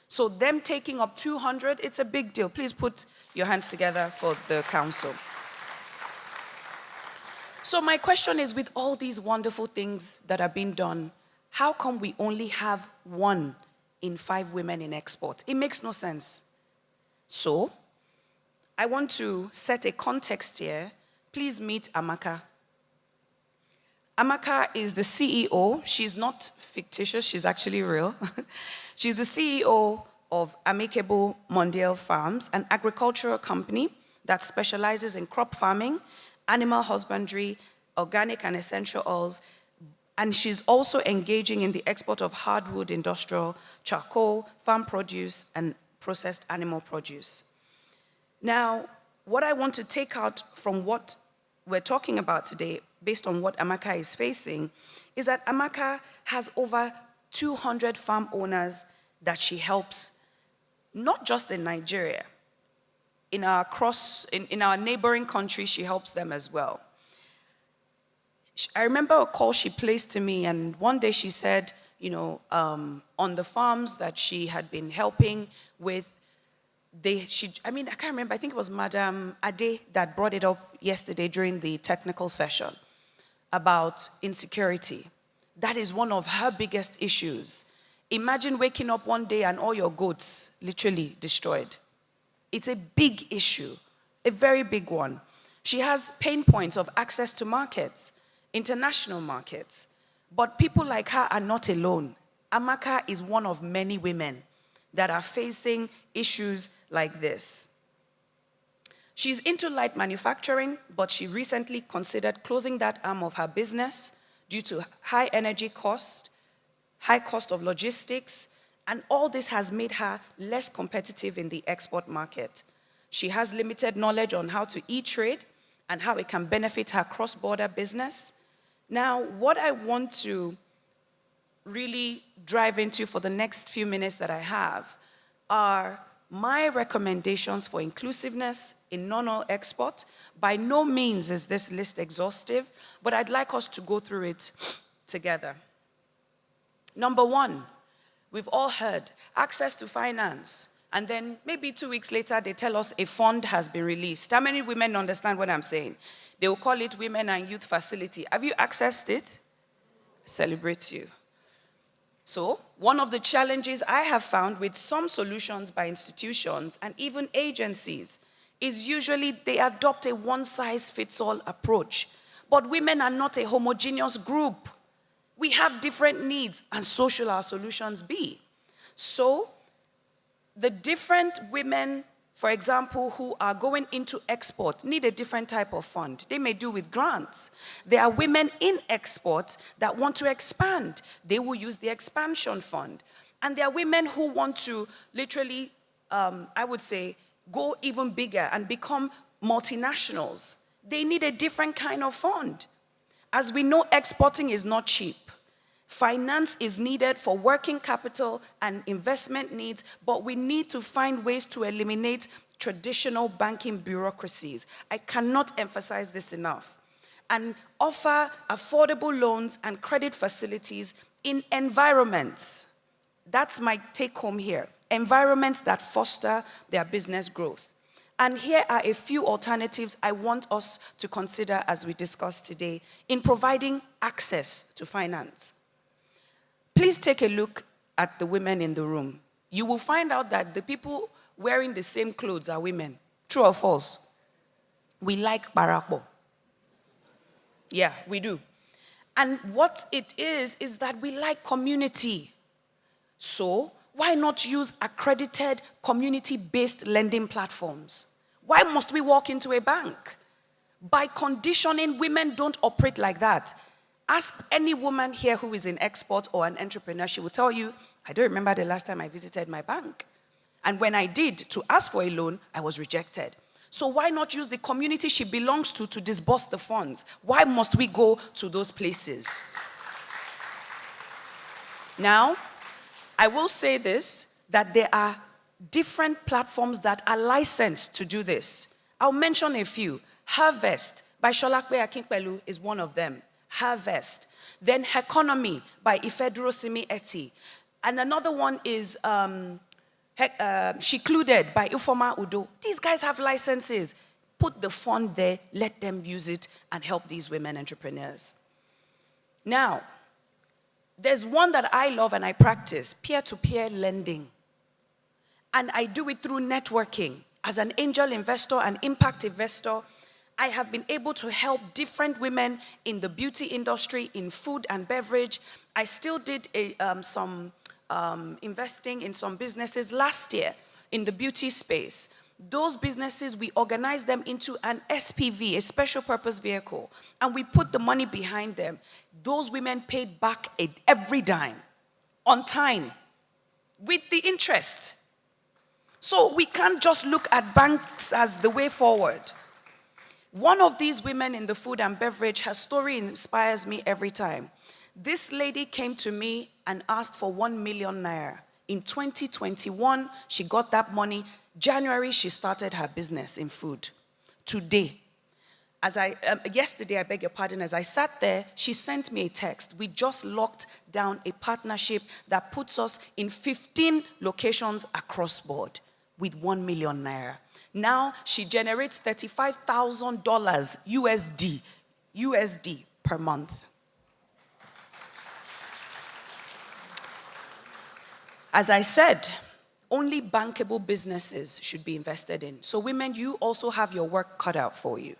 So them taking up 200, it's a big deal. Please put your hands together for the Council. So my question is, with all these wonderful things that are being done, how come we only have 1 in 5 women in export? It makes no sense. So, I want to set a context here. Please meet Amaka. Amaka is the CEO. She's not fictitious, she's actually real. She's the CEO of Amicable Mondial Farms, an agricultural company that specializes in crop farming, animal husbandry, organic and essential oils, and she's also engaging in the export of hardwood, industrial charcoal, farm produce, and processed animal produce. Now, what I want to take out from what we're talking about today, based on what Amaka is facing, is that Amaka has over 200 farm owners that she helps, not just in Nigeria. In our neighboring countries, she helps them as well. I remember a call she placed to me, and one day she said, on the farms that she had been helping with, I can't remember, I think it was Madam Ade that brought it up yesterday during the technical session about insecurity. That is one of her biggest issues. Imagine waking up one day and all your goats literally destroyed. It's a big issue, a very big one. She has pain points of access to markets, international markets, but people like her are not alone. Amaka is one of many women that are facing issues like this. She's into light manufacturing, but she recently considered closing that arm of her business due to high energy cost, high cost of logistics, and all this has made her less competitive in the export market. She has limited knowledge on how to e-trade and how it can benefit her cross-border business. Now, what I want to really drive into for the next few minutes that I have are my recommendations for inclusiveness in non-oil export. By no means is this list exhaustive, but I'd like us to go through it together. Number one, we've all heard access to finance, and then maybe 2 weeks later they tell us a fund has been released. How many women understand what I'm saying? They will call it Women and Youth Facility. Have you accessed it? Celebrate you. So, one of the challenges I have found with some solutions by institutions and even agencies is usually they adopt a one-size-fits-all approach. But women are not a homogeneous group. We have different needs, and so should our solutions be. So, the different women, for example, who are going into export need a different type of fund. They may do with grants. There are women in export that want to expand. They will use the expansion fund. And there are women who want to literally, I would say, go even bigger and become multinationals. They need a different kind of fund. As we know, exporting is not cheap. Finance is needed for working capital and investment needs, but we need to find ways to eliminate traditional banking bureaucracies. I cannot emphasize this enough. And offer affordable loans and credit facilities in environments. That's my take home here. Environments that foster their business growth. And here are a few alternatives I want us to consider as we discuss today in providing access to finance. Please take a look at the women in the room. You will find out that the people wearing the same clothes are women. True or false? We like barakbo. Yeah, we do. And what it is that we like community. So, why not use accredited community-based lending platforms? Why must we walk into a bank? By conditioning, women don't operate like that. Ask any woman here who is in export or an entrepreneur, she will tell you, I don't remember the last time I visited my bank. And when I did to ask for a loan, I was rejected. So why not use the community she belongs to disburse the funds? Why must we go to those places? Now, I will say this, that there are different platforms that are licensed to do this. I'll mention a few. Harvest by Sholakwe Akinpelu is one of them. Harvest. Then Economy by Ifedurosimi Eti. And another one is Shicluded by Ifoma Udo. These guys have licenses. Put the fund there, let them use it, and help these women entrepreneurs. Now, there's one that I love and I practice, peer-to-peer lending. And I do it through networking. As an angel investor, an impact investor, I have been able to help different women in the beauty industry, in food and beverage. I still did some investing in some businesses last year in the beauty space. Those businesses, we organized them into an SPV, a special purpose vehicle, and we put the money behind them. Those women paid back every dime, on time, with the interest. So we can't just look at banks as the way forward. One of these women in the food and beverage, her story inspires me every time. This lady came to me and asked for 1 million naira. In 2021, she got that money. January, she started her business in food. Today, yesterday, I beg your pardon, as I sat there, she sent me a text. We just locked down a partnership that puts us in 15 locations across board with 1 million naira. Now she generates $35,000 USD per month. As I said, only bankable businesses should be invested in. So women, you also have your work cut out for you.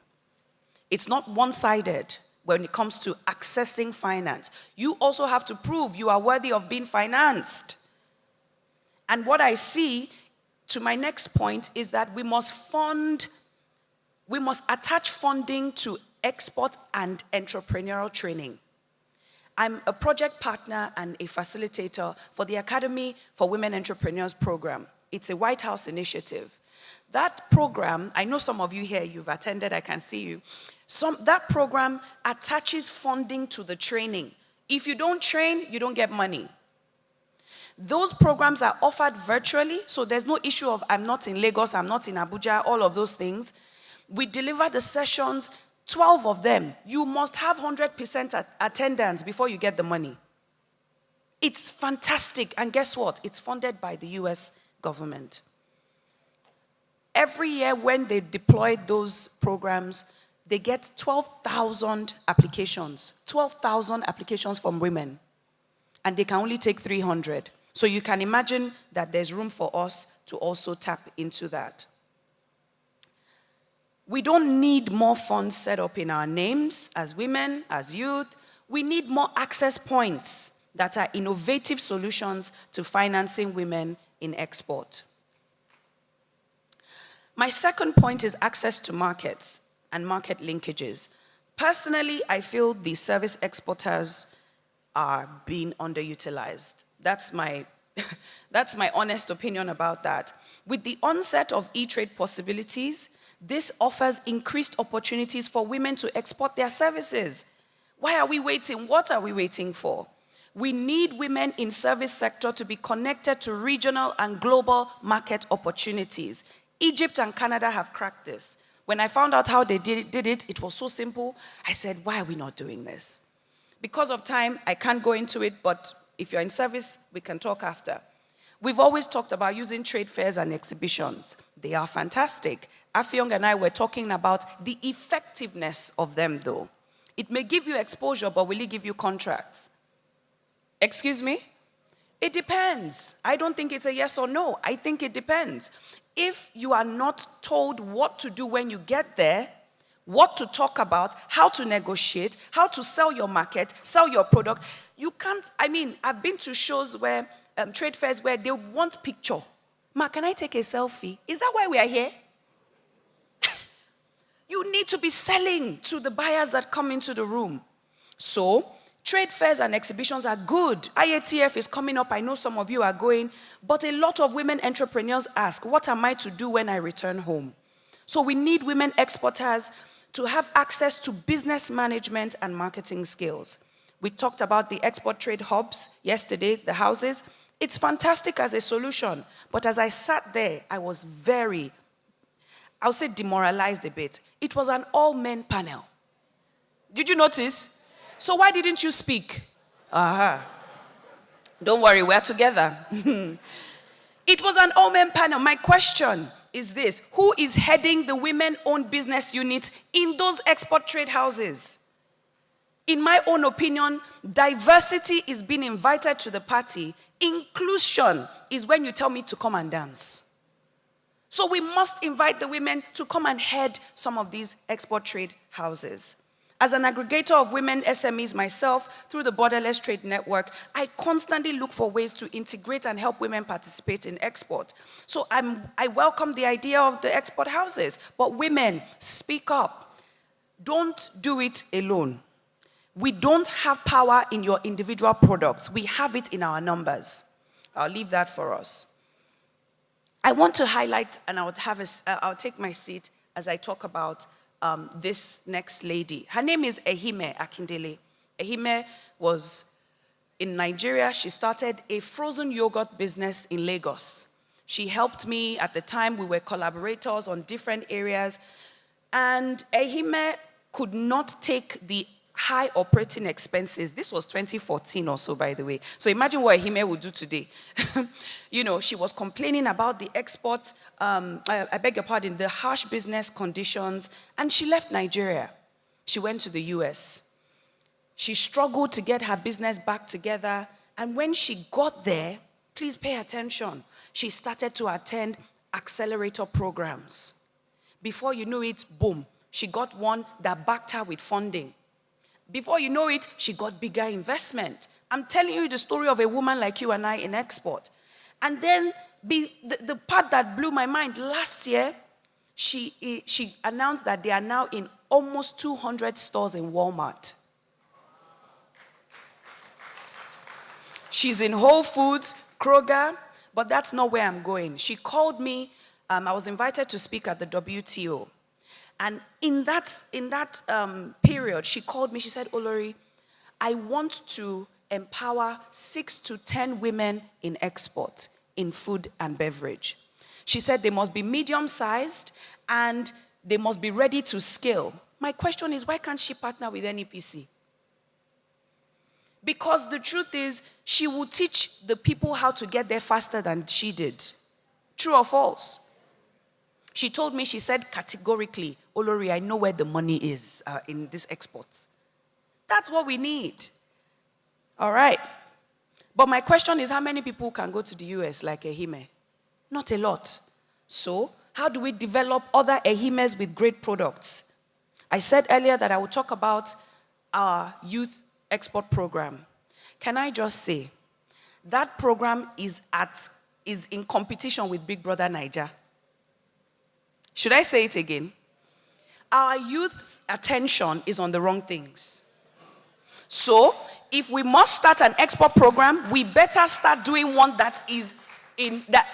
It's not one-sided when it comes to accessing finance. You also have to prove you are worthy of being financed. And what I see to my next point is that we must attach funding to export and entrepreneurial training. I'm a project partner and a facilitator for the Academy for Women Entrepreneurs program. It's a White House initiative. That program, I know some of you here, you've attended, I can see you. That program attaches funding to the training. If you don't train, you don't get money. Those programs are offered virtually, so there's no issue of I'm not in Lagos, I'm not in Abuja, all of those things. We deliver the sessions, 12 of them. You must have 100% attendance before you get the money. It's fantastic, and guess what? It's funded by the US government. Every year when they deploy those programs, they get 12,000 applications. 12,000 applications from women. And they can only take 300. So you can imagine that there's room for us to also tap into that. We don't need more funds set up in our names as women, as youth. We need more access points that are innovative solutions to financing women in export. My second point is access to markets and market linkages. Personally, I feel the service exporters are being underutilized. That's my honest opinion about that. With the onset of e-trade possibilities, this offers increased opportunities for women to export their services. Why are we waiting? What are we waiting for? We need women in service sector to be connected to regional and global market opportunities. Egypt and Canada have cracked this. When I found out how they did it, it was so simple. I said, why are we not doing this? Because of time, I can't go into it, but if you're in service, we can talk after. We've always talked about using trade fairs and exhibitions. They are fantastic. Afyong and I were talking about the effectiveness of them, though. It may give you exposure, but will it give you contracts? Excuse me? It depends. I don't think it's a yes or no. I think it depends. If you are not told what to do when you get there, what to talk about, how to negotiate, how to sell your market, sell your product, you can't, I've been to shows where, trade fairs where they want picture. Ma, can I take a selfie? Is that why we are here? You need to be selling to the buyers that come into the room. So, trade fairs and exhibitions are good. IATF is coming up. I know some of you are going. But a lot of women entrepreneurs ask, what am I to do when I return home? So we need women exporters to have access to business management and marketing skills. We talked about the export trade hubs yesterday, the houses. It's fantastic as a solution. But as I sat there, I was I'll say demoralized a bit. It was an all-men panel. Did you notice? So why didn't you speak? Don't worry, we're together. It was an all-men panel. My question is this: who is heading the women-owned business unit in those export trade houses? In my own opinion, diversity is being invited to the party. Inclusion is when you tell me to come and dance. So we must invite the women to come and head some of these export trade houses. As an aggregator of women SMEs myself, through the Borderless Trade Network, I constantly look for ways to integrate and help women participate in export. So I welcome the idea of the export houses, but women, speak up. Don't do it alone. We don't have power in your individual products. We have it in our numbers. I'll leave that for us. I want to highlight, and I'll take my seat as I talk about this next lady. Her name is Ehime Akindele. Ehime was in Nigeria. She started a frozen yogurt business in Lagos. She helped me at the time. We were collaborators on different areas. And Ehime could not take the high operating expenses. This was 2014 or so, by the way. So imagine what Ehime would do today. You know, she was complaining about the export, I beg your pardon, the harsh business conditions, and she left Nigeria. She went to the US. She struggled to get her business back together, and when she got there, please pay attention, she started to attend accelerator programs. Before you knew it, boom, she got one that backed her with funding. Before you know it, she got bigger investment. I'm telling you the story of a woman like you and I in export. And then the part that blew my mind, last year, she announced that they are now in almost 200 stores in Walmart. She's in Whole Foods, Kroger, but that's not where I'm going. She called me I was invited to speak at the WTO. And in that period, she called me, she said, Olori, I want to empower 6 to 10 women in export, in food and beverage. She said they must be medium-sized and they must be ready to scale. My question is, why can't she partner with NEPC? Because the truth is, she will teach the people how to get there faster than she did. True or false? She told me, she said categorically, Olori, I know where the money is in this export. That's what we need. All right. But my question is, how many people can go to the US like Ehime? Not a lot. So, how do we develop other Ehimes with great products? I said earlier that I would talk about our youth export program. Can I just say, that program is in competition with Big Brother Niger. Should I say it again? Our youth's attention is on the wrong things. So, if we must start an export program, we better start doing one that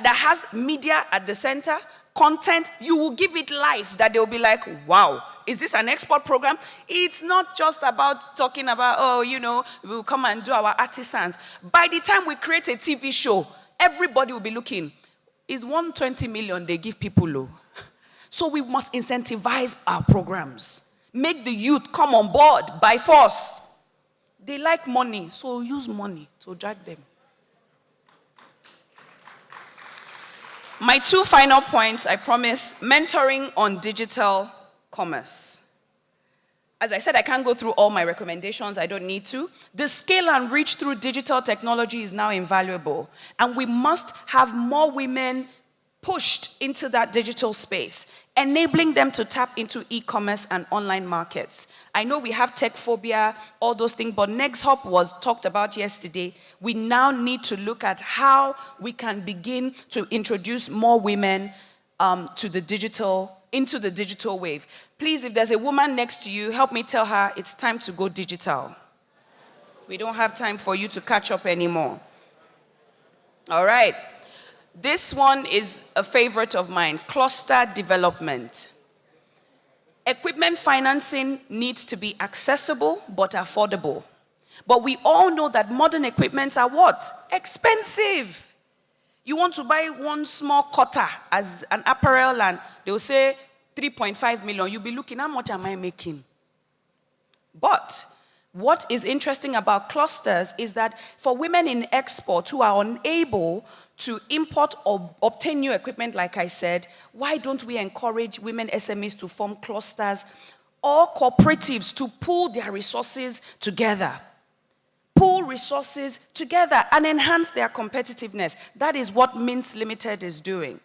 has media at the center, content. You will give it life that they'll be like, wow, is this an export program? It's not just about talking about, we'll come and do our artisans. By the time we create a TV show, everybody will be looking. It's 120 million they give people low. So we must incentivize our programs. Make the youth come on board by force. They like money, so use money to drag them. My 2 final points, I promise, mentoring on digital commerce. As I said, I can't go through all my recommendations, I don't need to. The scale and reach through digital technology is now invaluable, and we must have more women pushed into that digital space, enabling them to tap into e-commerce and online markets. I know we have tech phobia, all those things, but Next Hub was talked about yesterday. We now need to look at how we can begin to introduce more women into the digital wave. Please, if there's a woman next to you, help me tell her it's time to go digital. We don't have time for you to catch up anymore. All right. This one is a favorite of mine, cluster development. Equipment financing needs to be accessible but affordable. But we all know that modern equipments are what? Expensive. You want to buy one small cutter as an apparel and they'll say 3.5 million. You'll be looking, how much am I making? But what is interesting about clusters is that for women in export who are unable to import or obtain new equipment, like I said, why don't we encourage women SMEs to form clusters or cooperatives to pool their resources together? Pool resources together and enhance their competitiveness. That is what Mints Limited is doing.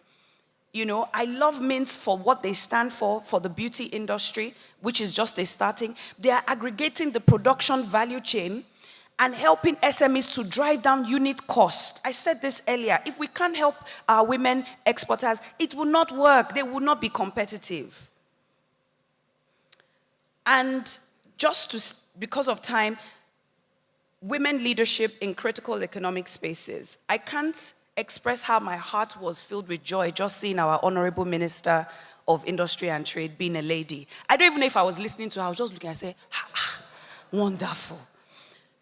You know, I love Mints for what they stand for the beauty industry, which is just a starting. They are aggregating the production value chain and helping SMEs to drive down unit cost. I said this earlier. If we can't help our women exporters, it will not work. They will not be competitive. And because of time, women leadership in critical economic spaces. I can't express how my heart was filled with joy just seeing our Honorable Minister of Industry and Trade being a lady. I don't even know if I was listening to her. I was just looking and say, wonderful.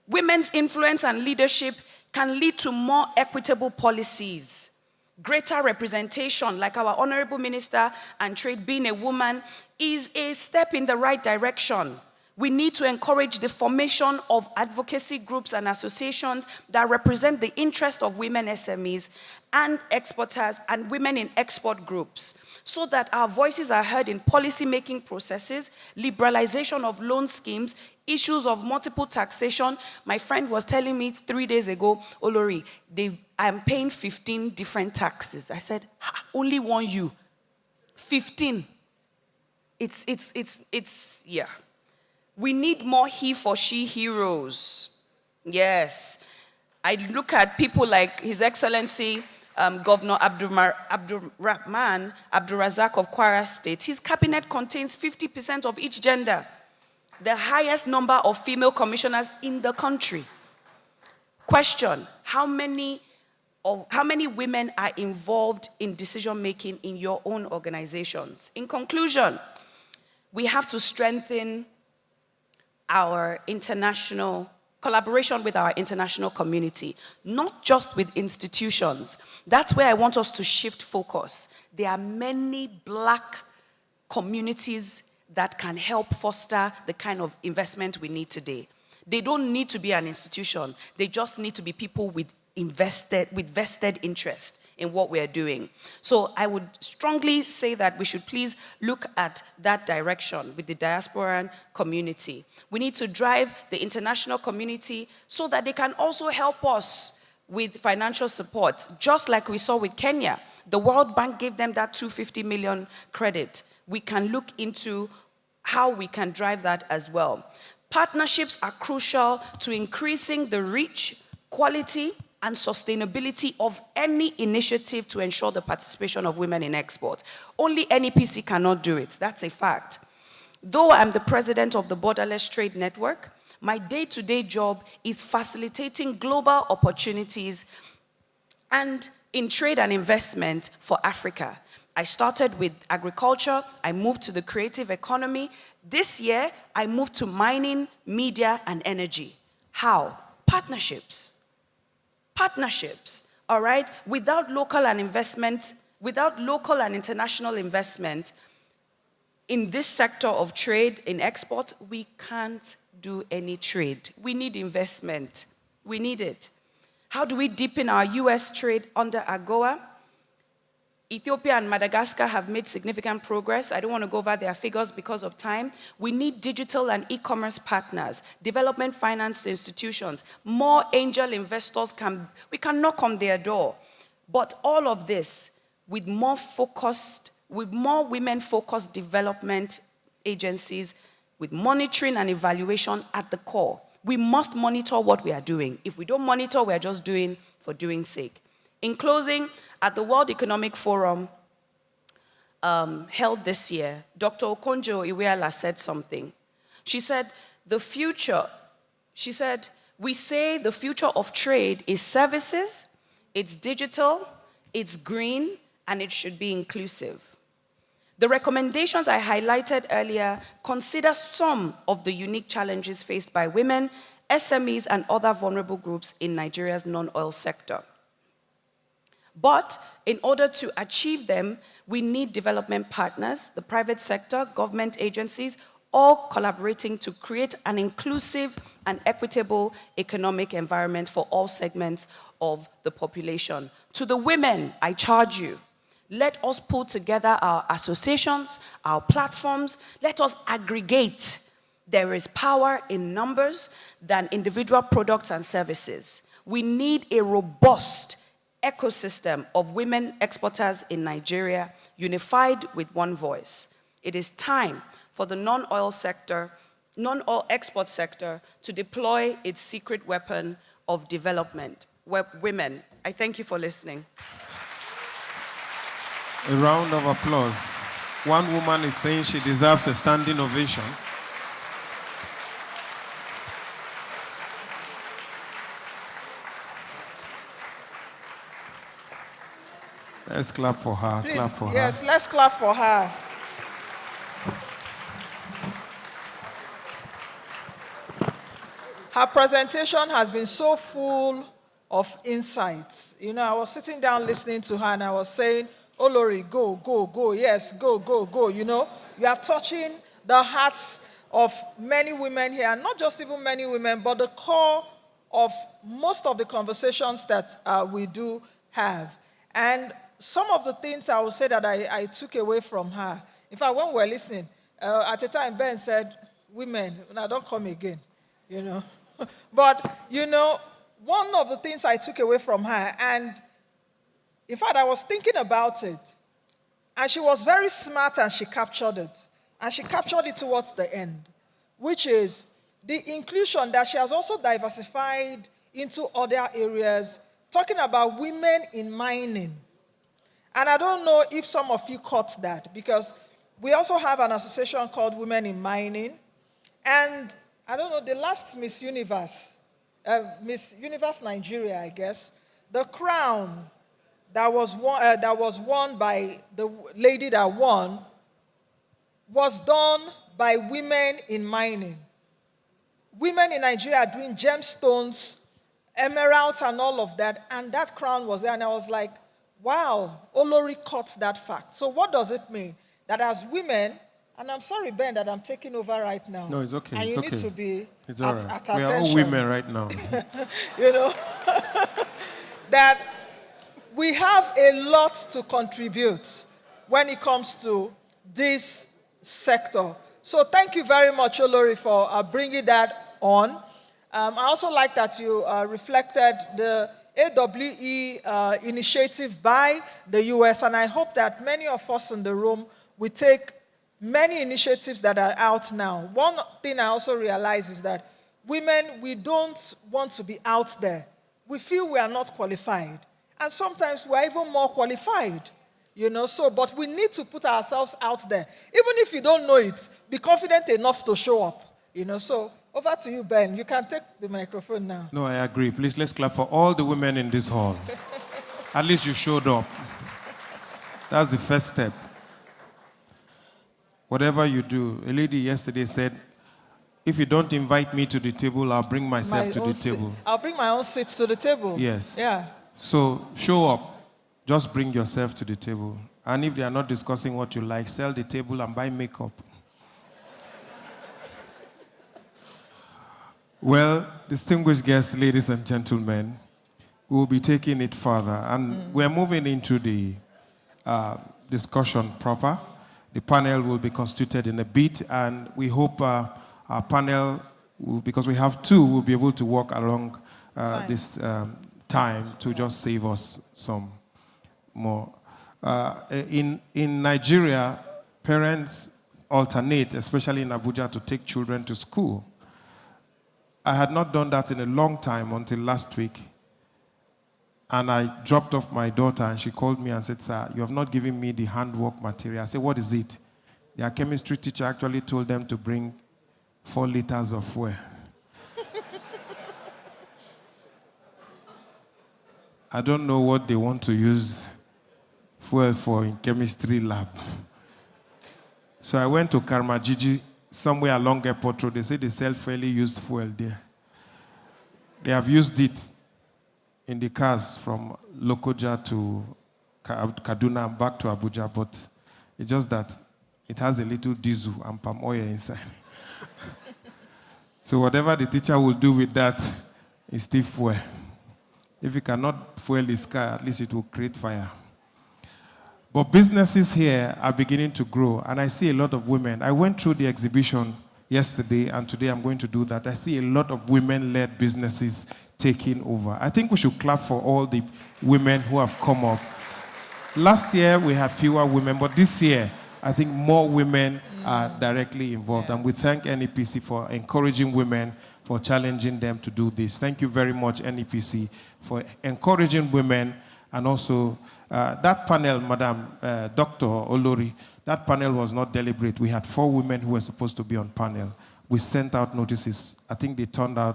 Women's influence and leadership can lead to more equitable policies, greater representation, like our Honorable Minister and Trade being a woman is a step in the right direction. We need to encourage the formation of advocacy groups and associations that represent the interest of women SMEs and exporters and women in export groups so that our voices are heard in policy-making processes, liberalization of loan schemes, issues of multiple taxation. My friend was telling me 3 days ago, Olori, I'm paying 15 different taxes. I said, only one you. 15. Yeah. We need more he for she heroes. Yes. I look at people like His Excellency Governor Abdurrahman Abdurazak of Kwara State. His cabinet contains 50% of each gender, the highest number of female commissioners in the country. Question, how many of how many women are involved in decision-making in your own organizations? In conclusion, we have to strengthen our international collaboration with our international community, not just with institutions. That's where I want us to shift focus. There are many Black communities that can help foster the kind of investment we need today. They don't need to be an institution. They just need to be people with vested interest in what we're doing. So I would strongly say that we should please look at that direction with the diasporan community. We need to drive the international community so that they can also help us with financial support, just like we saw with Kenya. The World Bank gave them that $250 million credit. We can look into how we can drive that as well. Partnerships are crucial to increasing the reach, quality, and sustainability of any initiative to ensure the participation of women in export. Only NEPC cannot do it. That's a fact. Though I'm the president of the Borderless Trade Network, my day-to-day job is facilitating global opportunities and in trade and investment for Africa. I started with agriculture, I moved to the creative economy. This year, I moved to mining, media, and energy. How? Partnerships. Partnerships, all right? Without local and international investment in this sector of trade, in export, we can't do any trade. We need investment. We need it. How do we deepen our US trade under AGOA? Ethiopia and Madagascar have made significant progress. I don't want to go over their figures because of time. We need digital and e-commerce partners, development finance institutions, more angel investors. We can knock on their door. But all of this with more women-focused development agencies, with monitoring and evaluation at the core. We must monitor what we are doing. If we don't monitor, we are just doing for doing's sake. In closing, at the World Economic Forum held this year, Dr. Okonjo-Iweala said something. She said, we say the future of trade is services, it's digital, it's green, and it should be inclusive. The recommendations I highlighted earlier consider some of the unique challenges faced by women, SMEs, and other vulnerable groups in Nigeria's non-oil sector. But in order to achieve them, we need development partners, the private sector, government agencies, all collaborating to create an inclusive and equitable economic environment for all segments of the population. To the women, I charge you, let us pull together our associations, our platforms, let us aggregate. There is power in numbers than individual products and services. We need a robust ecosystem of women exporters in Nigeria, unified with one voice. It is time for the non-oil export sector to deploy its secret weapon of development. Women. I thank you for listening. A round of applause. One woman is saying she deserves a standing ovation. Let's clap for her. Please, clap for yes, her. let's clap for her. Her presentation has been so full of insights. You know, I was sitting down listening to her and I was saying, oh, Lori, go, go, go. Yes, go, go, go. You know, you are touching the hearts of many women here, not just even many women, but the core of most of the conversations that we do have. And some of the things I would say that I took away from her, in fact, when we were listening, at the time, Ben said, women, now don't come again, you know. But, you know, one of the things I took away from her, and in fact, I was thinking about it, and she was very smart and she captured it. And she captured it towards the end, which is the inclusion that she has also diversified into other areas, talking about women in mining. And I don't know if some of you caught that, because we also have an association called Women in Mining. And I don't know, the last Miss Universe Nigeria, I guess, the crown that was won by the lady that won was done by women in mining. Women in Nigeria are doing gemstones, emeralds, and all of that, and that crown was there, and I was like, wow, Olori caught that fact. So what does it mean? That as women, and I'm sorry, Ben, that I'm taking over right now. No, it's okay. And it's you okay. need to be it's all right. at We attention. are all women right now. You know, that we have a lot to contribute when it comes to this sector. So thank you very much, Olori, for bringing that on. I also like that you reflected the AWE initiative by the US, and I hope that many of us in the room will take many initiatives that are out now. One thing I also realize is that women, we don't want to be out there. We feel we are not qualified. And sometimes we're even more qualified. You know, so, but we need to put ourselves out there. Even if you don't know it, be confident enough to show up. You know, so over to you, Ben. You can take the microphone now. No, I agree. Please, let's clap for all the women in this hall. At least you showed up. That's the first step. Whatever you do, a lady yesterday said, if you don't invite me to the table, I'll bring myself to the table. I'll bring my own seats to the table. Yes. Yeah. So show up. Just bring yourself to the table. And if they are not discussing what you like, sell the table and buy makeup. Well, distinguished guests, ladies and gentlemen, we will be taking it further. And we're moving into the discussion proper. The panel will be constituted in a bit, and we hope our panel, because we have two, will be able to walk along this time to just save us some more. In Nigeria, parents alternate, especially in Abuja, to take children to school. I had not done that in a long time until last week. And I dropped off my daughter, and she called me and said, sir, you have not given me the handwork material. I said, what is it? Their chemistry teacher actually told them to bring 4 liters of fuel. I don't know what they want to use fuel for in chemistry lab. So I went to Karmajiji, somewhere along Airport Road. They say they sell fairly used fuel there. They have used it in the cars from Lokoja to Kaduna and back to Abuja, but it's just that it has a little diesel and palm oil inside. So whatever the teacher will do with that is still fuel. If you cannot fuel this car, at least it will create fire. But businesses here are beginning to grow, and I see a lot of women. I went through the exhibition yesterday, and today I'm going to do that. I see a lot of women-led businesses taking over. I think we should clap for all the women who have come up. Last year, we had fewer women, but this year, I think more women are directly involved. Yeah. And we thank NEPC for encouraging women, for challenging them to do this. Thank you very much, NEPC, for encouraging women. And also, that panel, Madam Dr. Olori, that panel was not deliberate. We had 4 women who were supposed to be on panel. We sent out notices. I think they turned down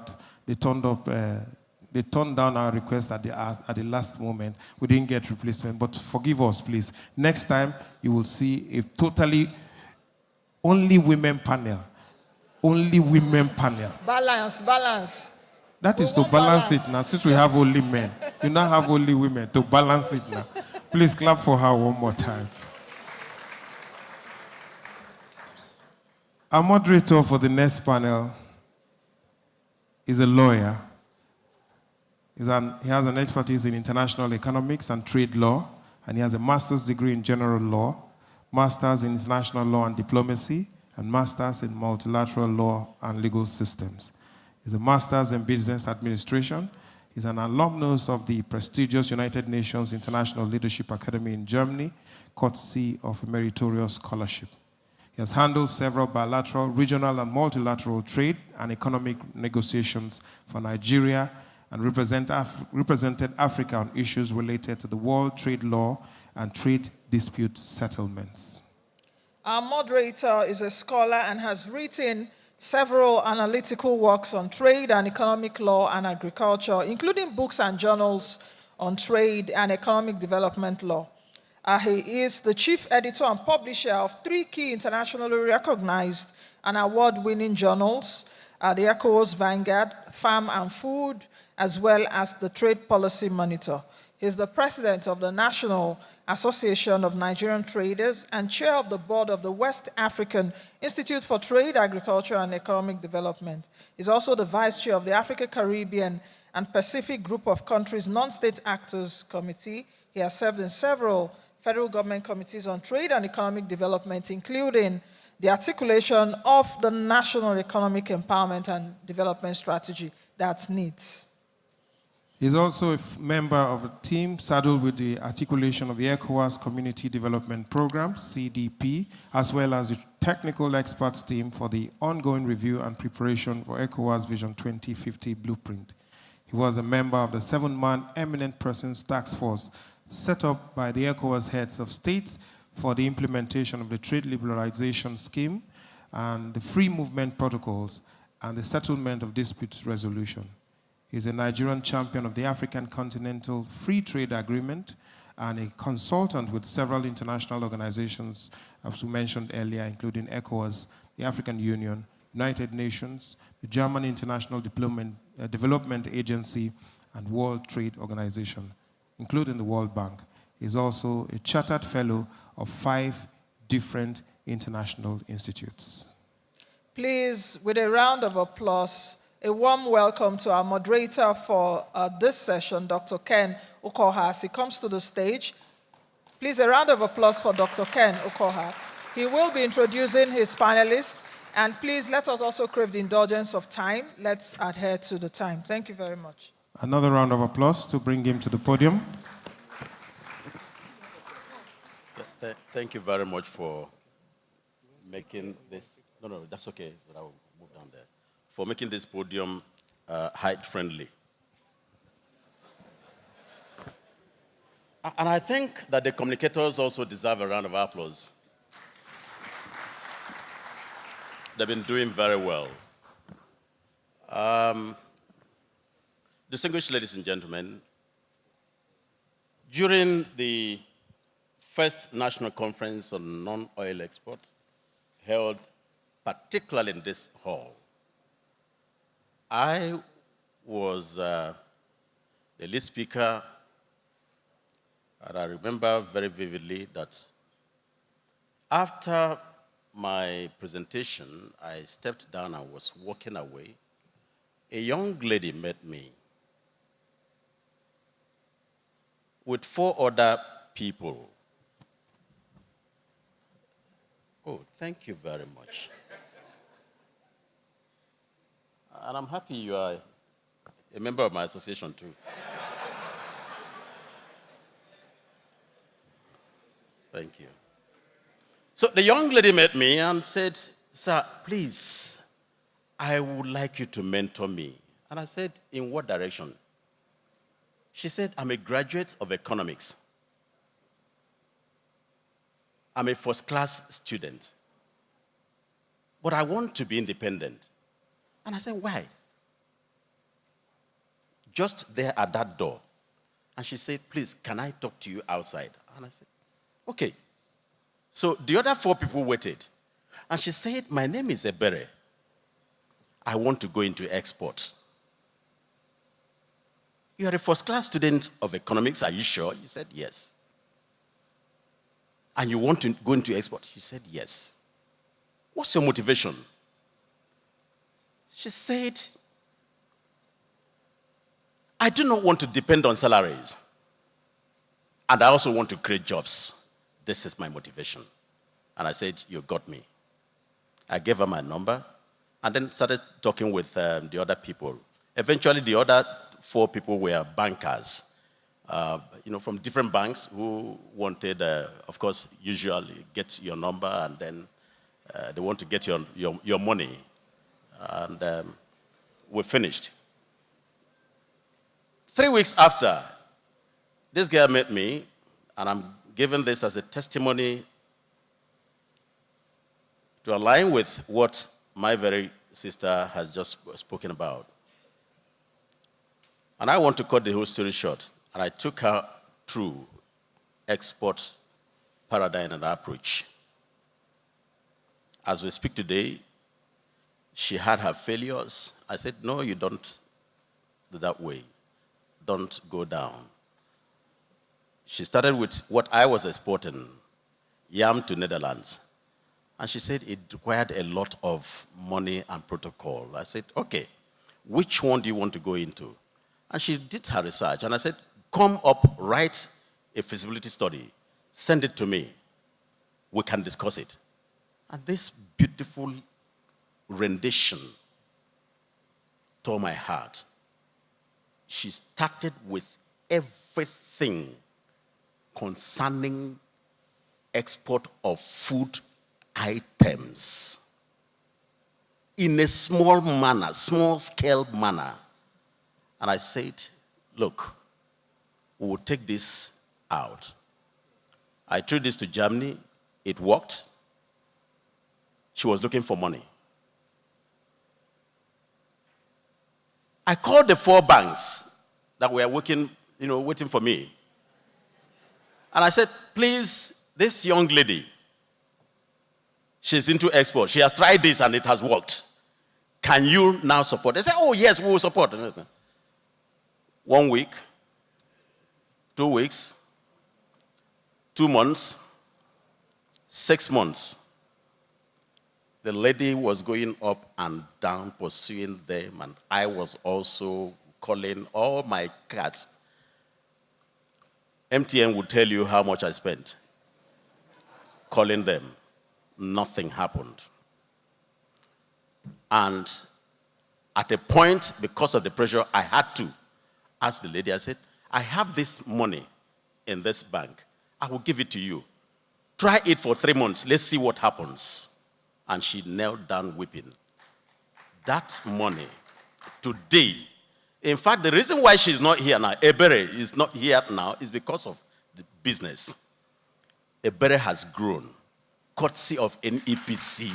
our request at the last moment. We didn't get replacement, but forgive us, please. Next time, you will see a totally only women panel. Only women panel. Balance. That is to balance it now. Since we have only men, you now have only women to balance it now. Please clap for her one more time. Our moderator for the next panel is a lawyer. He has an expertise in international economics and trade law, and he has a master's degree in general law, master's in international law and diplomacy, and master's in multilateral law and legal systems. He's a master's in business administration. He's an alumnus of the prestigious United Nations International Leadership Academy in Germany, courtesy of a meritorious scholarship. He has handled several bilateral, regional, and multilateral trade and economic negotiations for Nigeria and represented Africa on issues related to the world trade law and trade dispute settlements. Our moderator is a scholar and has written several analytical works on trade and economic law and agriculture, including books and journals on Trade and Economic Development Law. He is the chief editor and publisher of 3 key internationally recognized and award-winning journals, the ECOWAS Vanguard, Farm and Food, as well as the Trade Policy Monitor. He is the president of the National Association of Nigerian Traders and chair of the board of the West African Institute for Trade, Agriculture, and Economic Development. He's also the vice chair of the Africa, Caribbean, and Pacific Group of Countries Non-State Actors Committee. He has served in several federal government committees on trade and economic development, including the articulation of the National Economic Empowerment and Development Strategy, that's NEEDS. He's also a member of a team saddled with the articulation of the ECOWAS Community Development Program, CDP, as well as the technical experts team for the ongoing review and preparation for ECOWAS Vision 2050 Blueprint. He was a member of the 7-man Eminent Persons Task Force set up by the ECOWAS heads of states for the implementation of the trade liberalization scheme and the free movement protocols and the settlement of dispute resolution. He's a Nigerian champion of the African Continental Free Trade Agreement and a consultant with several international organizations, as we mentioned earlier, including ECOWAS, the African Union, United Nations, the German International Development Agency, and World Trade Organization, including the World Bank. He's also a chartered fellow of 5 different international institutes. Please, with a round of applause, a warm welcome to our moderator for this session, Dr. Ken Okoha, as he comes to the stage. Please, a round of applause for Dr. Ken Okoha. He will be introducing his panelists, and please let us also crave the indulgence of time. Let's adhere to the time. Thank you very much. Another round of applause to bring him to the podium. Thank you very much for making this. No, that's okay. I will move down there. For making this podium height-friendly. And I think that the communicators also deserve a round of applause. They've been doing very well. Distinguished ladies and gentlemen, during the first national conference on non-oil export, held particularly in this hall, I was the lead speaker, and I remember very vividly that after my presentation, I stepped down and was walking away. A young lady met me with 4 other people. Oh, thank you very much. And I'm happy you are a member of my association too. Thank you. So the young lady met me and said, "Sir, please, I would like you to mentor me." And I said, "In what direction?" She said, "I'm a graduate of economics. I'm a first-class student, but I want to be independent." And I said, "Why?" Just there at that door. And she said, "Please, can I talk to you outside?" And I said, "Okay." So the other 4 people waited. And she said, "My name is Ebere. I want to go into export." "You are a first-class student of economics, are you sure?" He said, "Yes." "And you want to go into export?" She said, "Yes." "What's your motivation?" She said, "I do not want to depend on salaries. And I also want to create jobs. This is my motivation." And I said, "You got me." I gave her my number and then started talking with the other people. Eventually, the other 4 people were bankers, from different banks who wanted, of course, usually get your number and then they want to get your money. And we finished. 3 weeks after, this girl met me, and I'm giving this as a testimony to align with what my very sister has just spoken about. And I want to cut the whole story short. And I took her through export paradigm and approach. As we speak today, she had her failures. I said, no, you don't do that way. Don't go down. She started with what I was exporting, yam to Netherlands. And she said it required a lot of money and protocol. I said, okay, which one do you want to go into? And she did her research. And I said, come up, write a feasibility study, send it to me. We can discuss it. And this beautiful rendition tore my heart. She started with everything concerning export of food items in a small manner, small-scale manner. And I said, look, we will take this out. I threw this to Germany. It worked. She was looking for money. I called the 4 banks that were working, waiting for me. And I said, please, this young lady, she's into export. She has tried this and it has worked. Can you now support? They said, oh, yes, we will support. 1 week, 2 weeks, 2 months, 6 months. The lady was going up and down pursuing them, and I was also calling all my cards. MTN would tell you how much I spent calling them. Nothing happened. And at a point, because of the pressure, I had to ask the lady, I said, I have this money in this bank. I will give it to you. Try it for 3 months. Let's see what happens. And she knelt down weeping. That money, today, in fact, the reason why she's not here now, Ebere is not here now, is because of the business. Ebere has grown, courtesy of NEPC.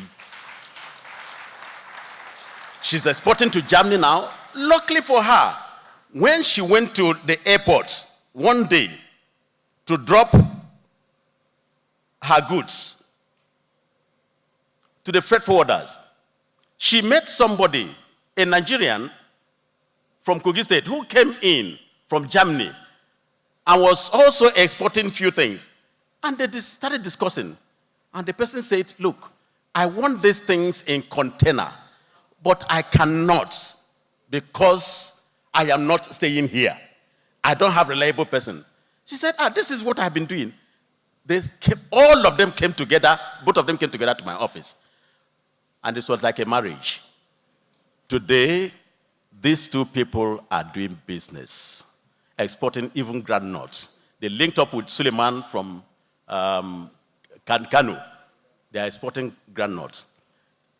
She's exporting to Germany now. Luckily for her, when she went to the airport one day to drop her goods to the freight forwarders, she met somebody, a Nigerian from Kogi State, who came in from Germany and was also exporting few things. And they started discussing. And the person said, look, I want these things in container, but I cannot because I am not staying here. I don't have a reliable person. She said, this is what I've been doing. All of them came together, both of them came together to my office. And it was like a marriage. Today, these 2 people are doing business, exporting even groundnuts. They linked up with Suleiman from Kanu. They are exporting groundnuts.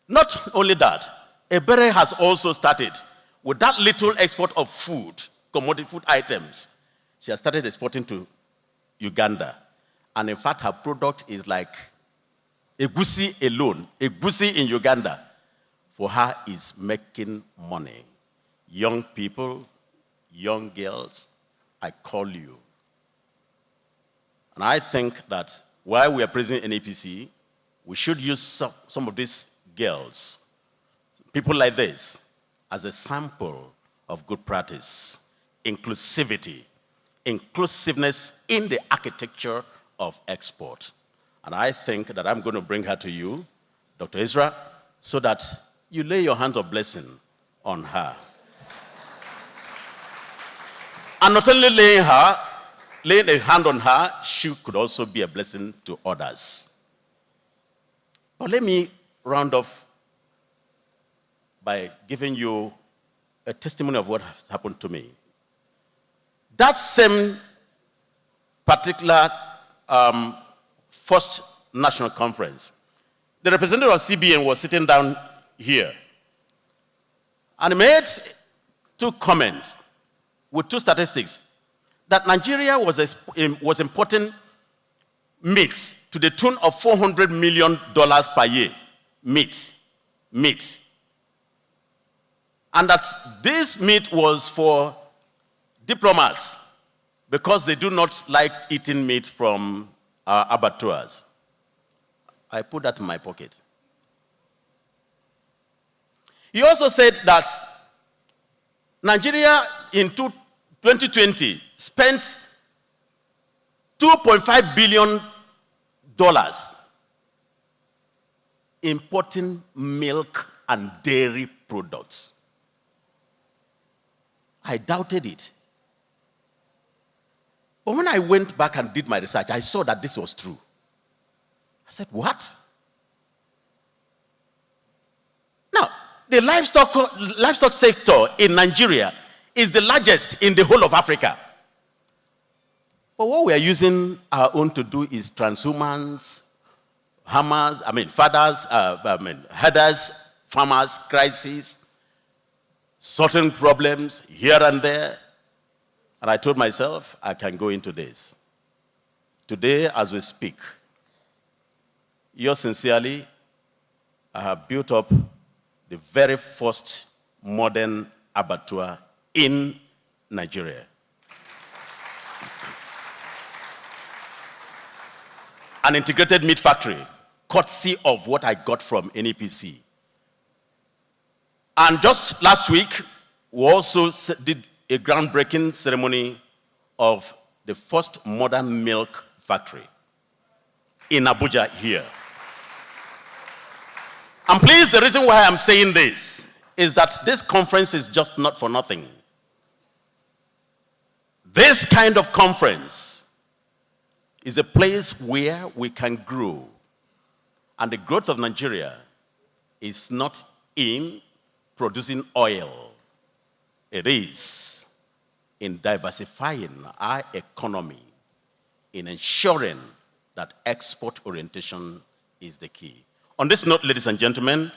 Not only that, Ebere has also started with that little export of food, commodity food items. She has started exporting to Uganda. And in fact, her product is like egusi alone. Egusi in Uganda, for her, is making money. Young people, young girls, I call you. And I think that while we are praising NEPC, we should use some of these girls, people like this, as a sample of good practice, inclusivity, inclusiveness in the architecture of export. And I think that I'm going to bring her to you, Dr. Ezra, so that you lay your hands of blessing on her. And not only laying a hand on her, she could also be a blessing to others. But let me round off by giving you a testimony of what has happened to me. That same particular first national conference, the representative of CBN was sitting down here, and he made 2 comments with 2 statistics, that Nigeria was importing meat to the tune of $400 million per year. Meat. And that this meat was for diplomats, because they do not like eating meat from our abattoirs. I put that in my pocket. He also said that Nigeria in 2020 spent $2.5 billion importing milk and dairy products. I doubted it. But when I went back and did my research, I saw that this was true. I said, what? Now, the livestock sector in Nigeria is the largest in the whole of Africa. But what we are using our own to do is transhumance, headers, farmers, crises, certain problems here and there. And I told myself, I can go into this. Today, as we speak, yours sincerely, I have built up the very first modern abattoir in Nigeria. An integrated meat factory, courtesy of what I got from NEPC. And just last week, we also did a groundbreaking ceremony of the first modern milk factory in Abuja here. And please, the reason why I'm saying this is that this conference is just not for nothing. This kind of conference is a place where we can grow. And the growth of Nigeria is not in producing oil. It is in diversifying our economy, in ensuring that export orientation is the key. On this note, ladies and gentlemen,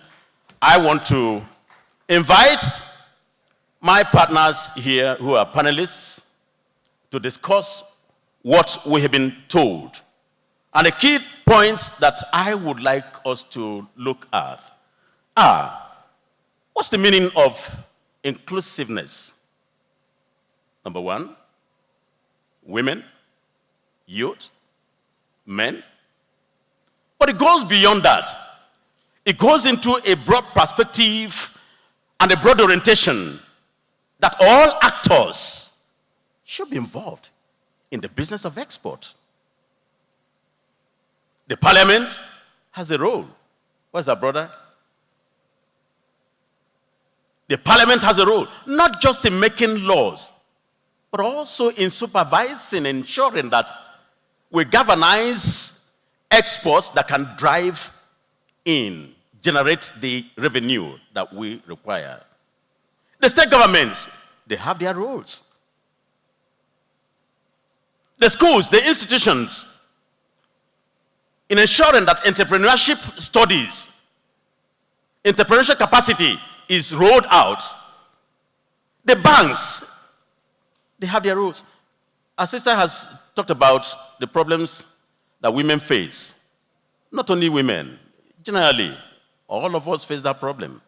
I want to invite my partners here who are panelists to discuss what we have been told. And the key points that I would like us to look at are, what's the meaning of inclusiveness? Number one, women, youth, men. But it goes beyond that. It goes into a broad perspective and a broad orientation that all actors should be involved in the business of export. The parliament has a role. Where's our brother? The parliament has a role, not just in making laws, but also in supervising, ensuring that we galvanize exports that can drive in, generate the revenue that we require. The state governments, they have their roles. The schools, the institutions, in ensuring that entrepreneurship studies, entrepreneurship capacity is rolled out. The banks, they have their roles. Our sister has talked about the problems that women face. Not only women, generally, all of us face that problem.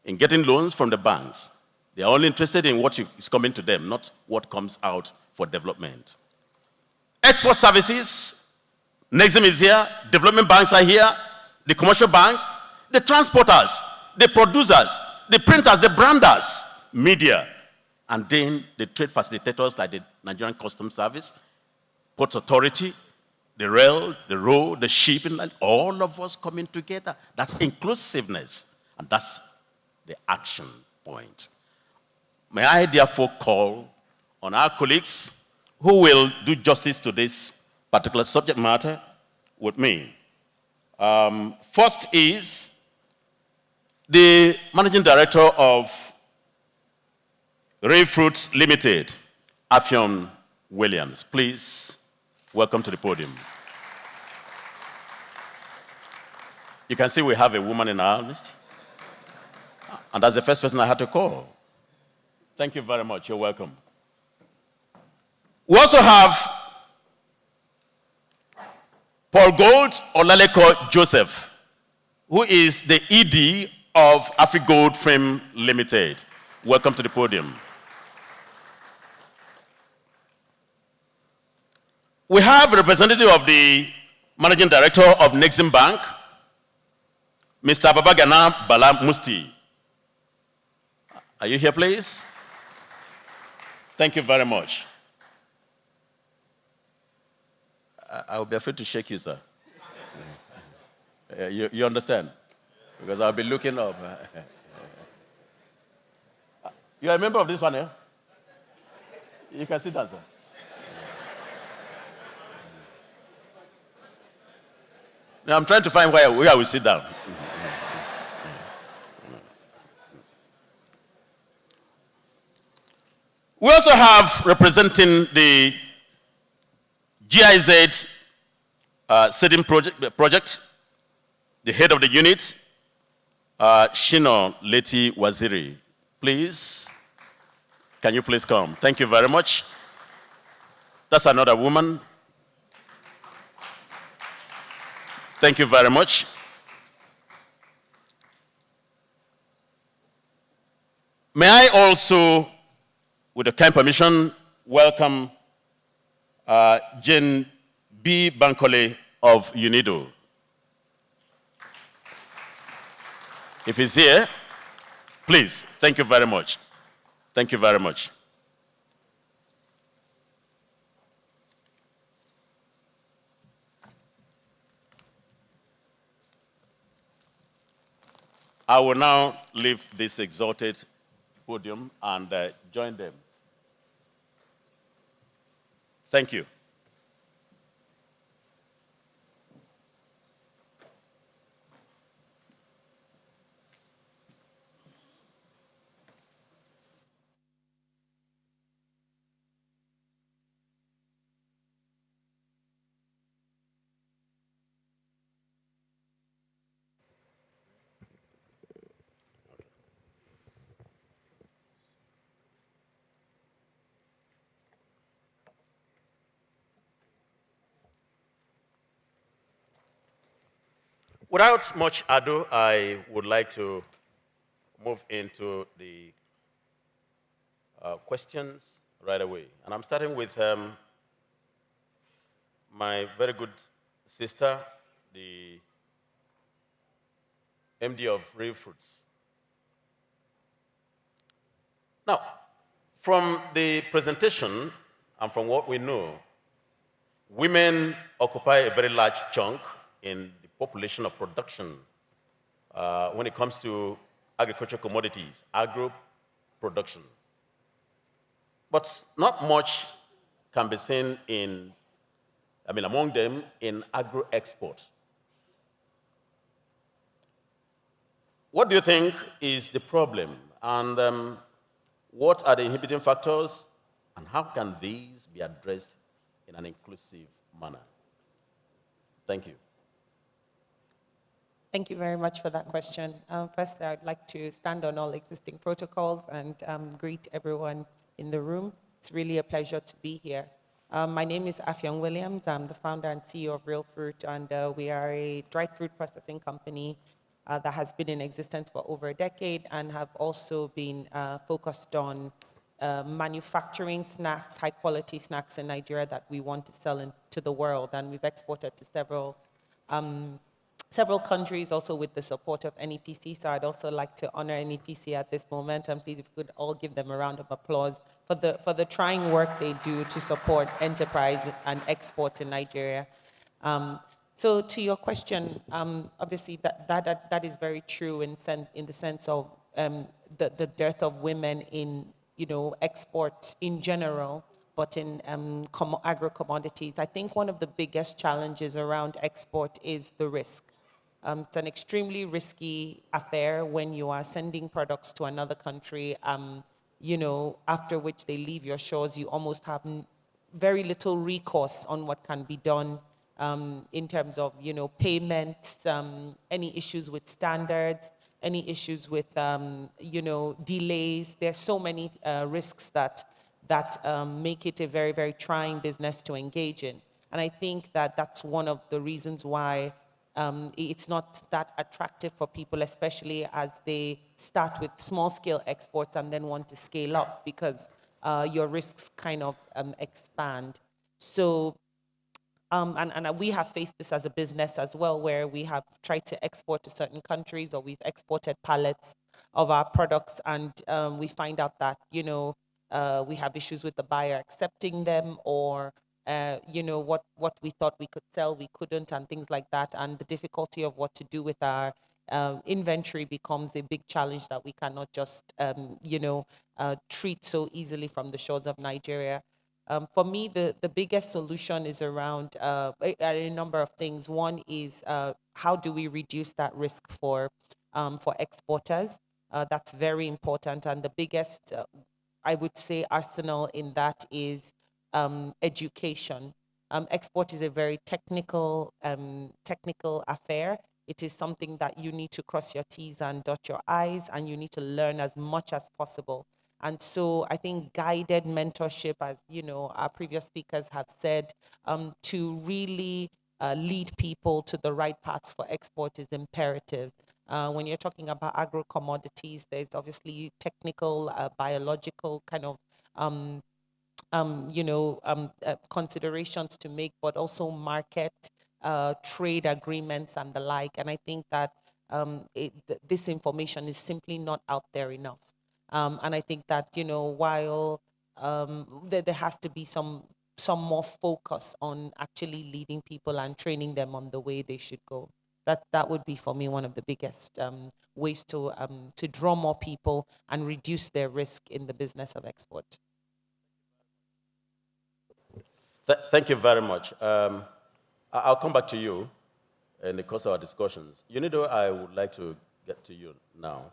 In getting loans from the banks, they are only interested in what is coming to them, not what comes out for development. Export services, NEXIM is here, development banks are here, the commercial banks, the transporters, the producers, the printers, the branders, media, and then the trade facilitators like the Nigerian Customs Service, Ports Authority, the rail, the road, the shipping, all of us coming together. That's inclusiveness, and that's the action point. May I therefore call on our colleagues who will do justice to this particular subject matter with me. First is the Managing Director of Ray Fruits Limited, Affion Williams. Please welcome to the podium. You can see we have a woman in our midst. And that's the first person I had to call. Thank you very much. You're welcome. We also have Paul Gold Olaleko Joseph, who is the ED of AfriGold Frame Limited. Welcome to the podium. We have a representative of the Managing Director of Nexim Bank, Mr. Babagana Bala Musti. Are you here, please? Thank you very much. I will be afraid to shake you, sir. You understand? Because I'll be looking up. You're a member of this panel? You can sit down, sir. Now, I'm trying to find where I will sit down. We also have representing the GIZ setting project, the head of the unit, Shino Leti Waziri. Please, can you please come? Thank you very much. That's another woman. Thank you very much. May I also, with the kind permission, welcome Jane B. Bankole of UNIDO. If he's here, please, thank you very much. Thank you very much. I will now leave this exalted podium and join them. Thank you. Without much ado, I would like to move into the questions right away. And I'm starting with my very good sister, the MD of Real Fruits. Now, from the presentation and from what we know, women occupy a very large chunk in the population of production when it comes to agricultural commodities, agro production. But not much can be seen among them in agro export. What do you think is the problem? And what are the inhibiting factors? And how can these be addressed in an inclusive manner? Thank you. Thank you very much for that question. First, I'd like to stand on all existing protocols and greet everyone in the room. It's really a pleasure to be here. My name is Afyong Williams. I'm the founder and CEO of Real Fruit, and we are a dried fruit processing company that has been in existence for over a decade and have also been focused on manufacturing snacks, high-quality snacks in Nigeria that we want to sell into the world. And we've exported to several countries, also with the support of NEPC. So I'd also like to honor NEPC at this moment, and please, if we could all give them a round of applause for the trying work they do to support enterprise and export in Nigeria. So to your question, obviously that is very true in the sense of the dearth of women in export in general, but in agro-commodities. I think one of the biggest challenges around export is the risk. It's an extremely risky affair when you are sending products to another country, after which they leave your shores. You almost have very little recourse on what can be done in terms of, payments, any issues with standards, any issues with, delays. There's so many risks that make it a very, very trying business to engage in. And I think that that's one of the reasons why it's not that attractive for people, especially as they start with small-scale exports and then want to scale up, because your risks kind of expand. So And we have faced this as a business as well, where we have tried to export to certain countries, or we've exported pallets of our products, and we find out that, we have issues with the buyer accepting them, or, what we thought we could sell, we couldn't, and things like that. And the difficulty of what to do with our inventory becomes a big challenge that we cannot just, treat so easily from the shores of Nigeria. For me, the biggest solution is around a number of things. One is how do we reduce that risk for exporters? That's very important. And the biggest, I would say, arsenal in that is education. Export is a very technical affair. It is something that you need to cross your T's and dot your I's, and you need to learn as much as possible. And so I think guided mentorship, as our previous speakers have said, to really lead people to the right paths for export is imperative. When you're talking about agro commodities, there's obviously technical, biological kind of considerations to make, but also market, trade agreements and the like. And I think that this information is simply not out there enough. And I think that, while there has to be some more focus on actually leading people and training them on the way they should go. That would be, for me, one of the biggest ways to draw more people and reduce their risk in the business of export. Thank you very much. I'll come back to you in the course of our discussions. I would like to get to you now.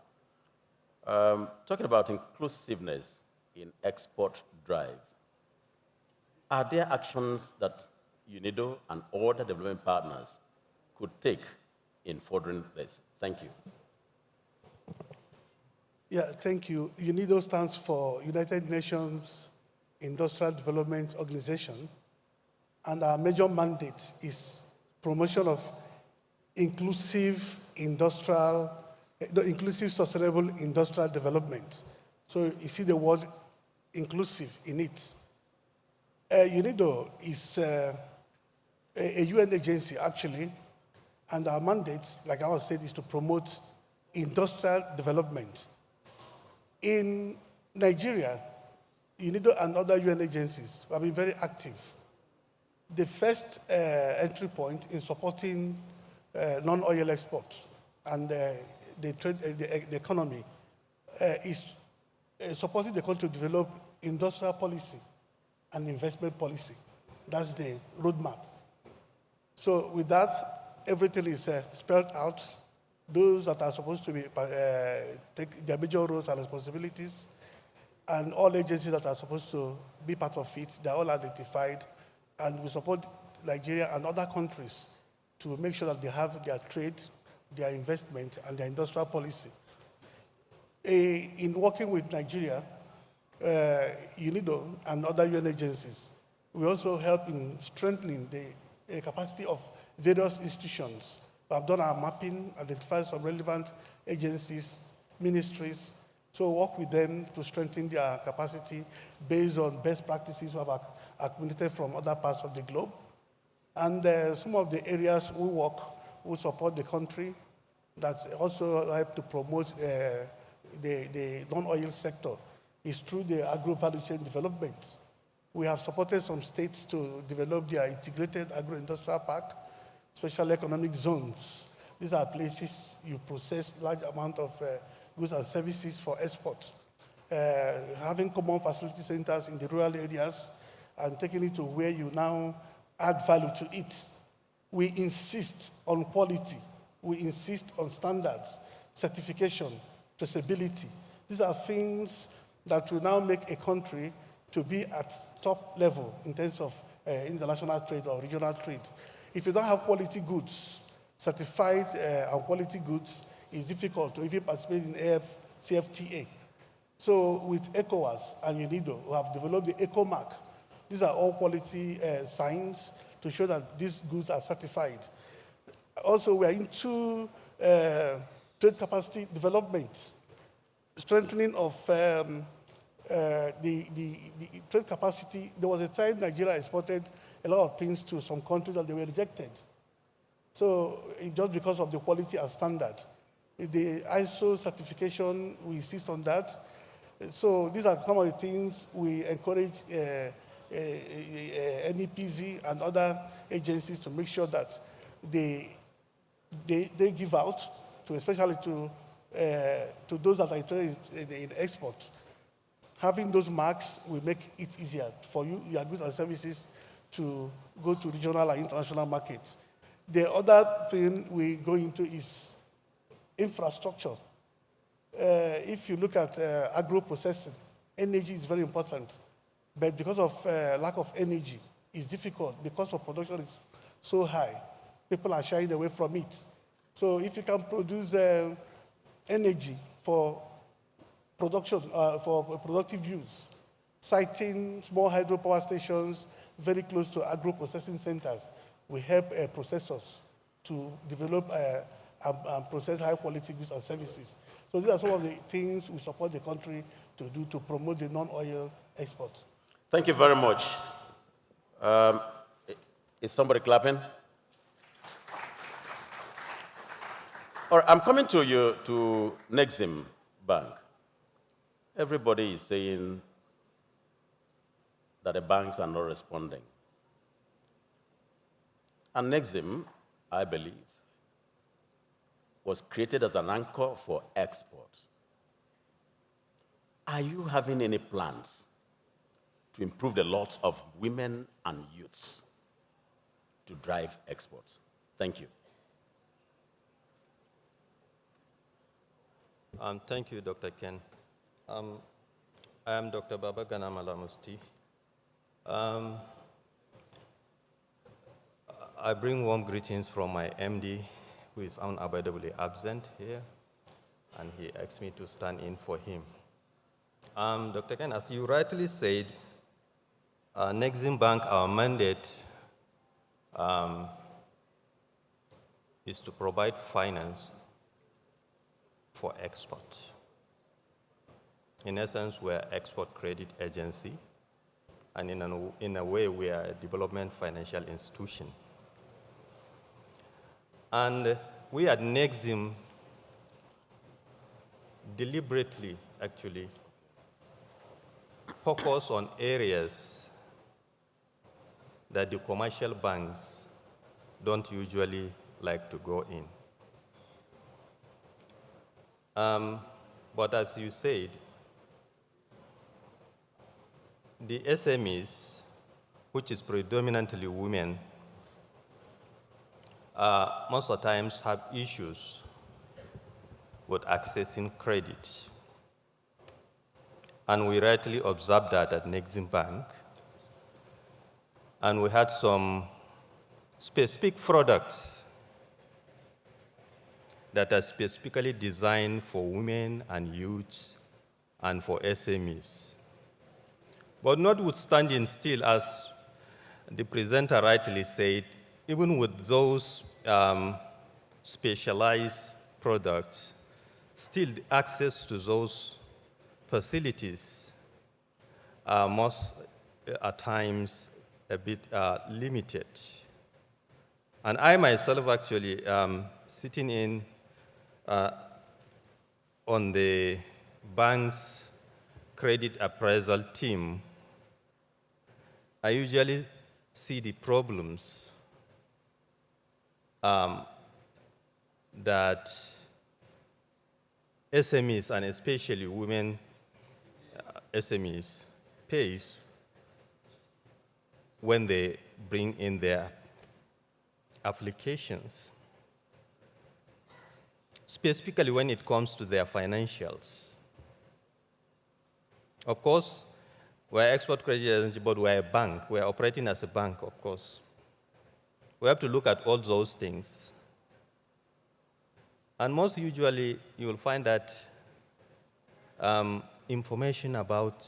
Talking about inclusiveness in export drive, are there actions that UNIDO and other development partners could take in furthering this? Thank you. Yeah, thank you. UNIDO stands for United Nations Industrial Development Organization, and our major mandate is promotion of inclusive sustainable industrial development. So you see the word inclusive in it. UNIDO is a UN agency, actually, and our mandate, like I was saying, is to promote industrial development. In Nigeria, UNIDO and other UN agencies have been very active. The first entry point in supporting non-oil exports and the economy is supporting the country to develop industrial policy and investment policy. That's the roadmap. So with that, everything is spelled out. Those that are supposed to be take their major roles and responsibilities, and all agencies that are supposed to be part of it, they're all identified, and we support Nigeria and other countries to make sure that they have their trade, their investment, and their industrial policy. In working with Nigeria, UNIDO and other UN agencies, we also help in strengthening the capacity of various institutions. We have done our mapping, identified some relevant agencies, ministries, so work with them to strengthen their capacity based on best practices we have accumulated from other parts of the globe. And some of the areas we support the country that also help to promote the non-oil sector is through the agro-value chain development. We have supported some states to develop their integrated agro-industrial park, special economic zones. These are places you process large amount of goods and services for export. Having common facility centers in the rural areas and taking it to where you now add value to it. We insist on quality. We insist on standards, certification, traceability. These are things that will now make a country to be at top level in terms of international trade or regional trade. If you don't have quality goods, certified and quality goods, it's difficult to even participate in CFTA. So with ECOWAS and UNIDO, we have developed the ECO mark. These are all quality signs to show that these goods are certified. Also, we are into trade capacity development, strengthening of the trade capacity. There was a time Nigeria exported a lot of things to some countries that they were rejected. So just because of the quality and standard. The ISO certification, we insist on that. So these are some of the things we encourage NEPC and other agencies to make sure that they give out, especially to those that are interested in export. Having those marks will make it easier for your goods and services to go to regional and international markets. The other thing we go into is infrastructure. If you look at agro-processing, energy is very important. But because of lack of energy, it's difficult. The cost of production is so high. People are shying away from it. So if you can produce energy for production, for productive use, citing small hydropower stations very close to agro-processing centers will help processors to develop and process high-quality goods and services. So these are some of the things we support the country to do to promote the non-oil export. Thank you very much. Is somebody clapping? All right, I'm coming to you, to Nexim Bank. Everybody is saying that the banks are not responding. And Nexim, I believe, was created as an anchor for export. Are you having any plans to improve the lots of women and youths to drive exports? Thank you. Thank you, Dr. Ken. I am Dr. Baba Gana Malamusti. I bring warm greetings from my MD, who is unavoidably absent here, and he asked me to stand in for him. Dr. Ken, as you rightly said, Nexim Bank, our mandate is to provide finance for export. In essence, we're an export credit agency, and in a way, we are a development financial institution. And we at Nexim deliberately, actually, focus on areas that the commercial banks don't usually like to go in. But as you said, the SMEs, which is predominantly women, most of the times have issues with accessing credit. And we rightly observed that at Nexim Bank. And we had some specific products that are specifically designed for women and youths and for SMEs. But notwithstanding still, as the presenter rightly said, even with those specialized products, still the access to those facilities are most at times a bit limited. And I myself actually sitting in on the bank's credit appraisal team, I usually see the problems that SMEs, and especially women SMEs, face when they bring in their applications, specifically when it comes to their financials. Of course, we're export credit agency, but we're a bank. We're operating as a bank, of course. We have to look at all those things. And most usually, you will find that information about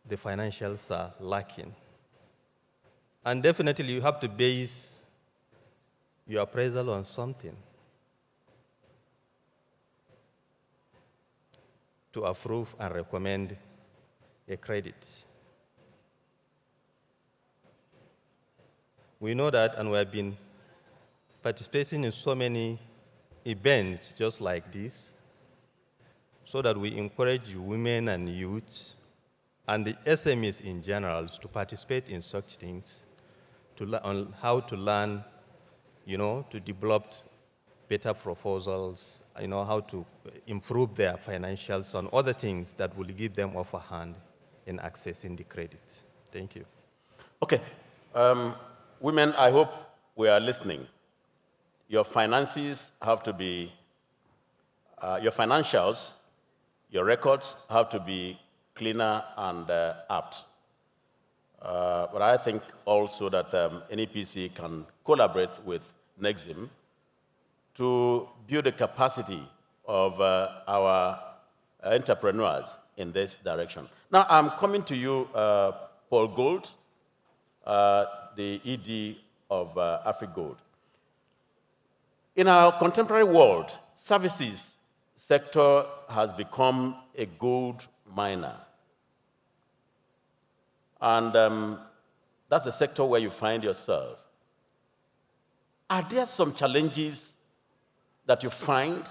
the financials are lacking. And definitely, you have to base your appraisal on something to approve and recommend a credit. We know that, and we have been participating in so many events just like this, so that we encourage women and youth and the SMEs in general to participate in such things, to learn how to learn, to develop better proposals, how to improve their financials and other things that will give them upper hand in accessing the credit. Thank you. Okay. Women, I hope we are listening. Your finances have to be, your financials, your records have to be cleaner and apt. But I think also that NEPC can collaborate with NEXIM to build the capacity of our entrepreneurs in this direction. Now, I'm coming to you, Paul Gold, the ED of AfriGold. In our contemporary world, services sector has become a gold miner. And that's the sector where you find yourself. Are there some challenges that you find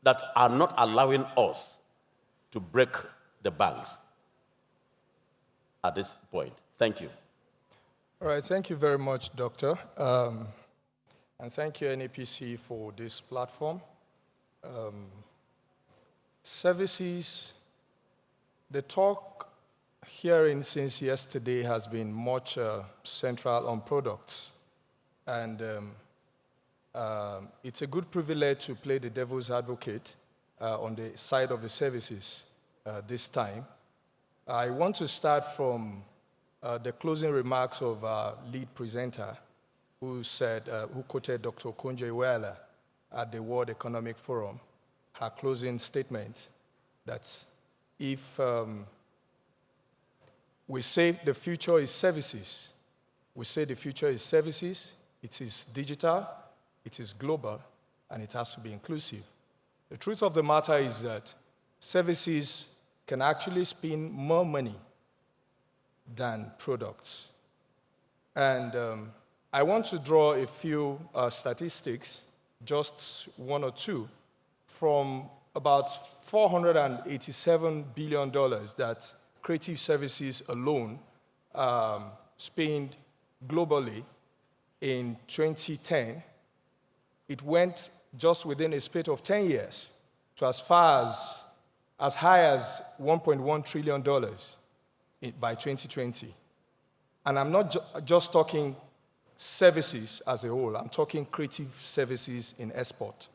that are not allowing us to break the banks at this point? Thank you. All right, thank you very much, Doctor. And thank you, NEPC, for this platform. Services, the talk hearing since yesterday has been much central on products. And it's a good privilege to play the devil's advocate on the side of the services this time. I want to start from the closing remarks of our lead presenter, who quoted Dr. Okonjo-Iweala at the World Economic Forum, her closing statement that if we say the future is services, it is digital, it is global, and it has to be inclusive. The truth of the matter is that services can actually spend more money than products. And I want to draw a few statistics, just one or two, from about $487 billion that creative services alone spent globally in 2010. It went just within a space of 10 years to as high as $1.1 trillion by 2020. And I'm not just talking services as a whole. I'm talking creative services in export.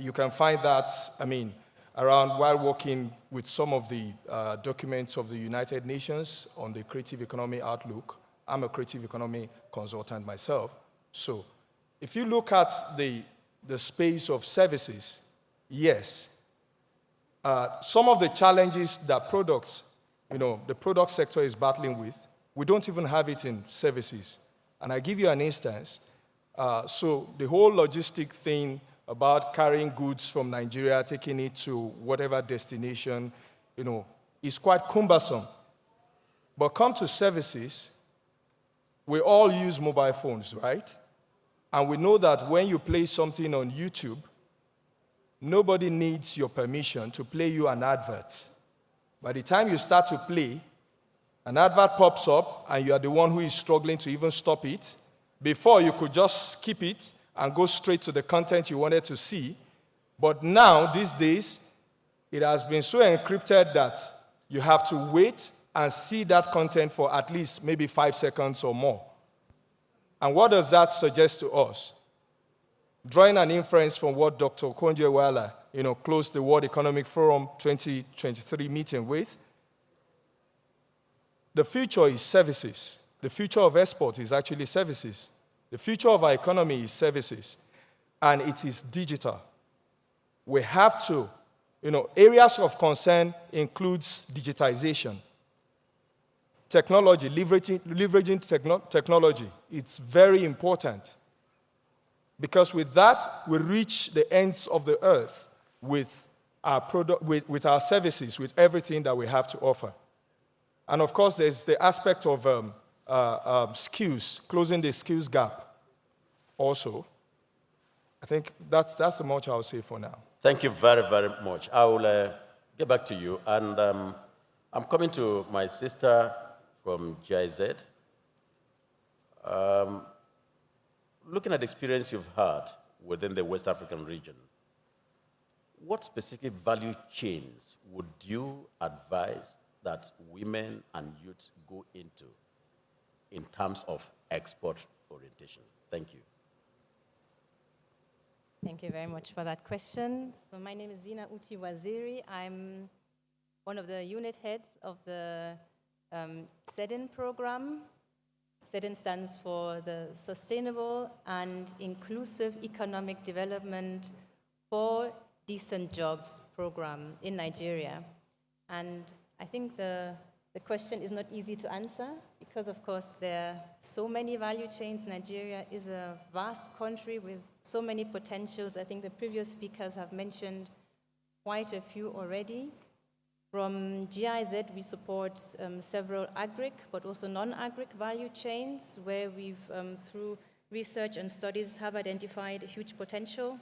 You can find that, around while working with some of the documents of the United Nations on the creative economy outlook. I'm a creative economy consultant myself. So if you look at the space of services, yes, some of the challenges that the product sector is battling with, we don't even have it in services. And I give you an instance. So the whole logistic thing about carrying goods from Nigeria, taking it to whatever destination, is quite cumbersome. But come to services, we all use mobile phones, right? And we know that when you play something on YouTube, nobody needs your permission to play you an advert. By the time you start to play, an advert pops up, and you are the one who is struggling to even stop it. Before, you could just skip it and go straight to the content you wanted to see. But now, these days, it has been so encrypted that you have to wait and see that content for at least maybe 5 seconds or more. And what does that suggest to us? Drawing an inference from what Dr. Okonjo-Iweala, closed the World Economic Forum 2023 meeting with, the future is services. The future of export is actually services. The future of our economy is services, and it is digital. We have to, areas of concern includes digitization, technology, leveraging technology. It's very important, because with that, we reach the ends of the earth with our product, with our services, with everything that we have to offer. And of course, there's the aspect of skills, closing the skills gap also. I think that's the much I'll say for now. Thank you very, very much. I will get back to you. And I'm coming to my sister from GIZ. Looking at the experience you've had within the West African region, what specific value chains would you advise that women and youth go into in terms of export orientation? Thank you. Thank you very much for that question. So my name is Zina Uti Waziri. I'm one of the unit heads of the SEDIN program. SEDIN stands for the Sustainable and Inclusive Economic Development for Decent Jobs program in Nigeria. And I think the question is not easy to answer because, of course, there are so many value chains. Nigeria is a vast country with so many potentials. I think the previous speakers have mentioned quite a few already. From GIZ, we support several agric, but also non-agric value chains where we've, through research and studies, have identified a huge potential.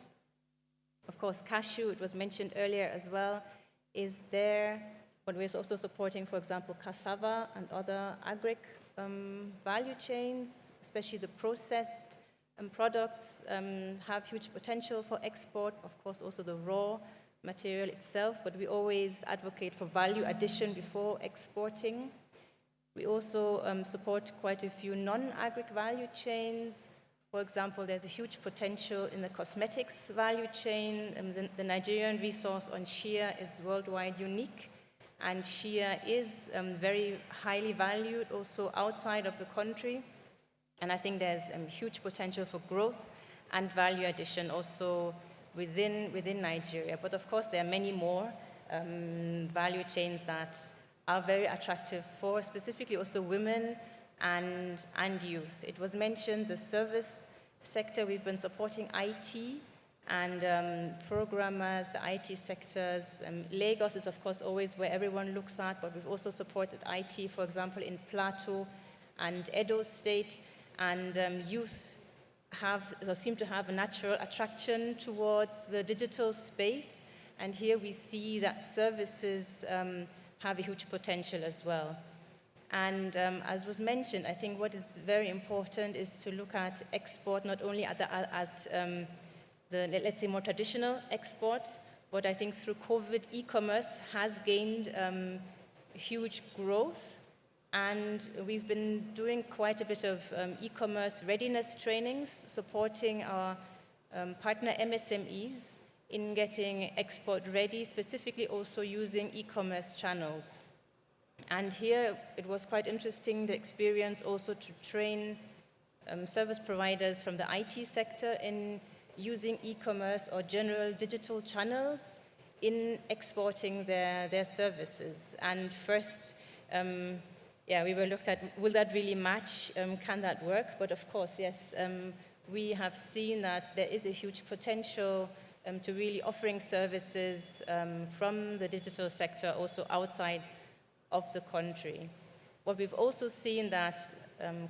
Of course, cashew, it was mentioned earlier as well, is there, but we're also supporting, for example, cassava and other agric value chains, especially the processed products have huge potential for export, of course, also the raw material itself, but we always advocate for value addition before exporting. We also support quite a few non-agric value chains. For example, there's a huge potential in the cosmetics value chain. The Nigerian resource on shea is worldwide unique, and shea is very highly valued also outside of the country. And I think there's huge potential for growth and value addition also within Nigeria. But of course, there are many more value chains that are very attractive for specifically also women and youth. It was mentioned the service sector. We've been supporting IT and programmers, the IT sectors. Lagos is, of course, always where everyone looks at, but we've also supported IT, for example, in Plateau and Edo State. And youth seem to have a natural attraction towards the digital space. And here we see that services have a huge potential as well. And as was mentioned, I think what is very important is to look at export not only at the let's say, more traditional export, but I think through COVID, e-commerce has gained huge growth. And we've been doing quite a bit of e-commerce readiness trainings, supporting our partner MSMEs in getting export ready, specifically also using e-commerce channels. And here it was quite interesting, the experience also to train service providers from the IT sector in using e-commerce or general digital channels in exporting their services. And first, we were looked at, will that really match? Can that work? But of course, yes, we have seen that there is a huge potential to really offering services from the digital sector also outside of the country. What we've also seen that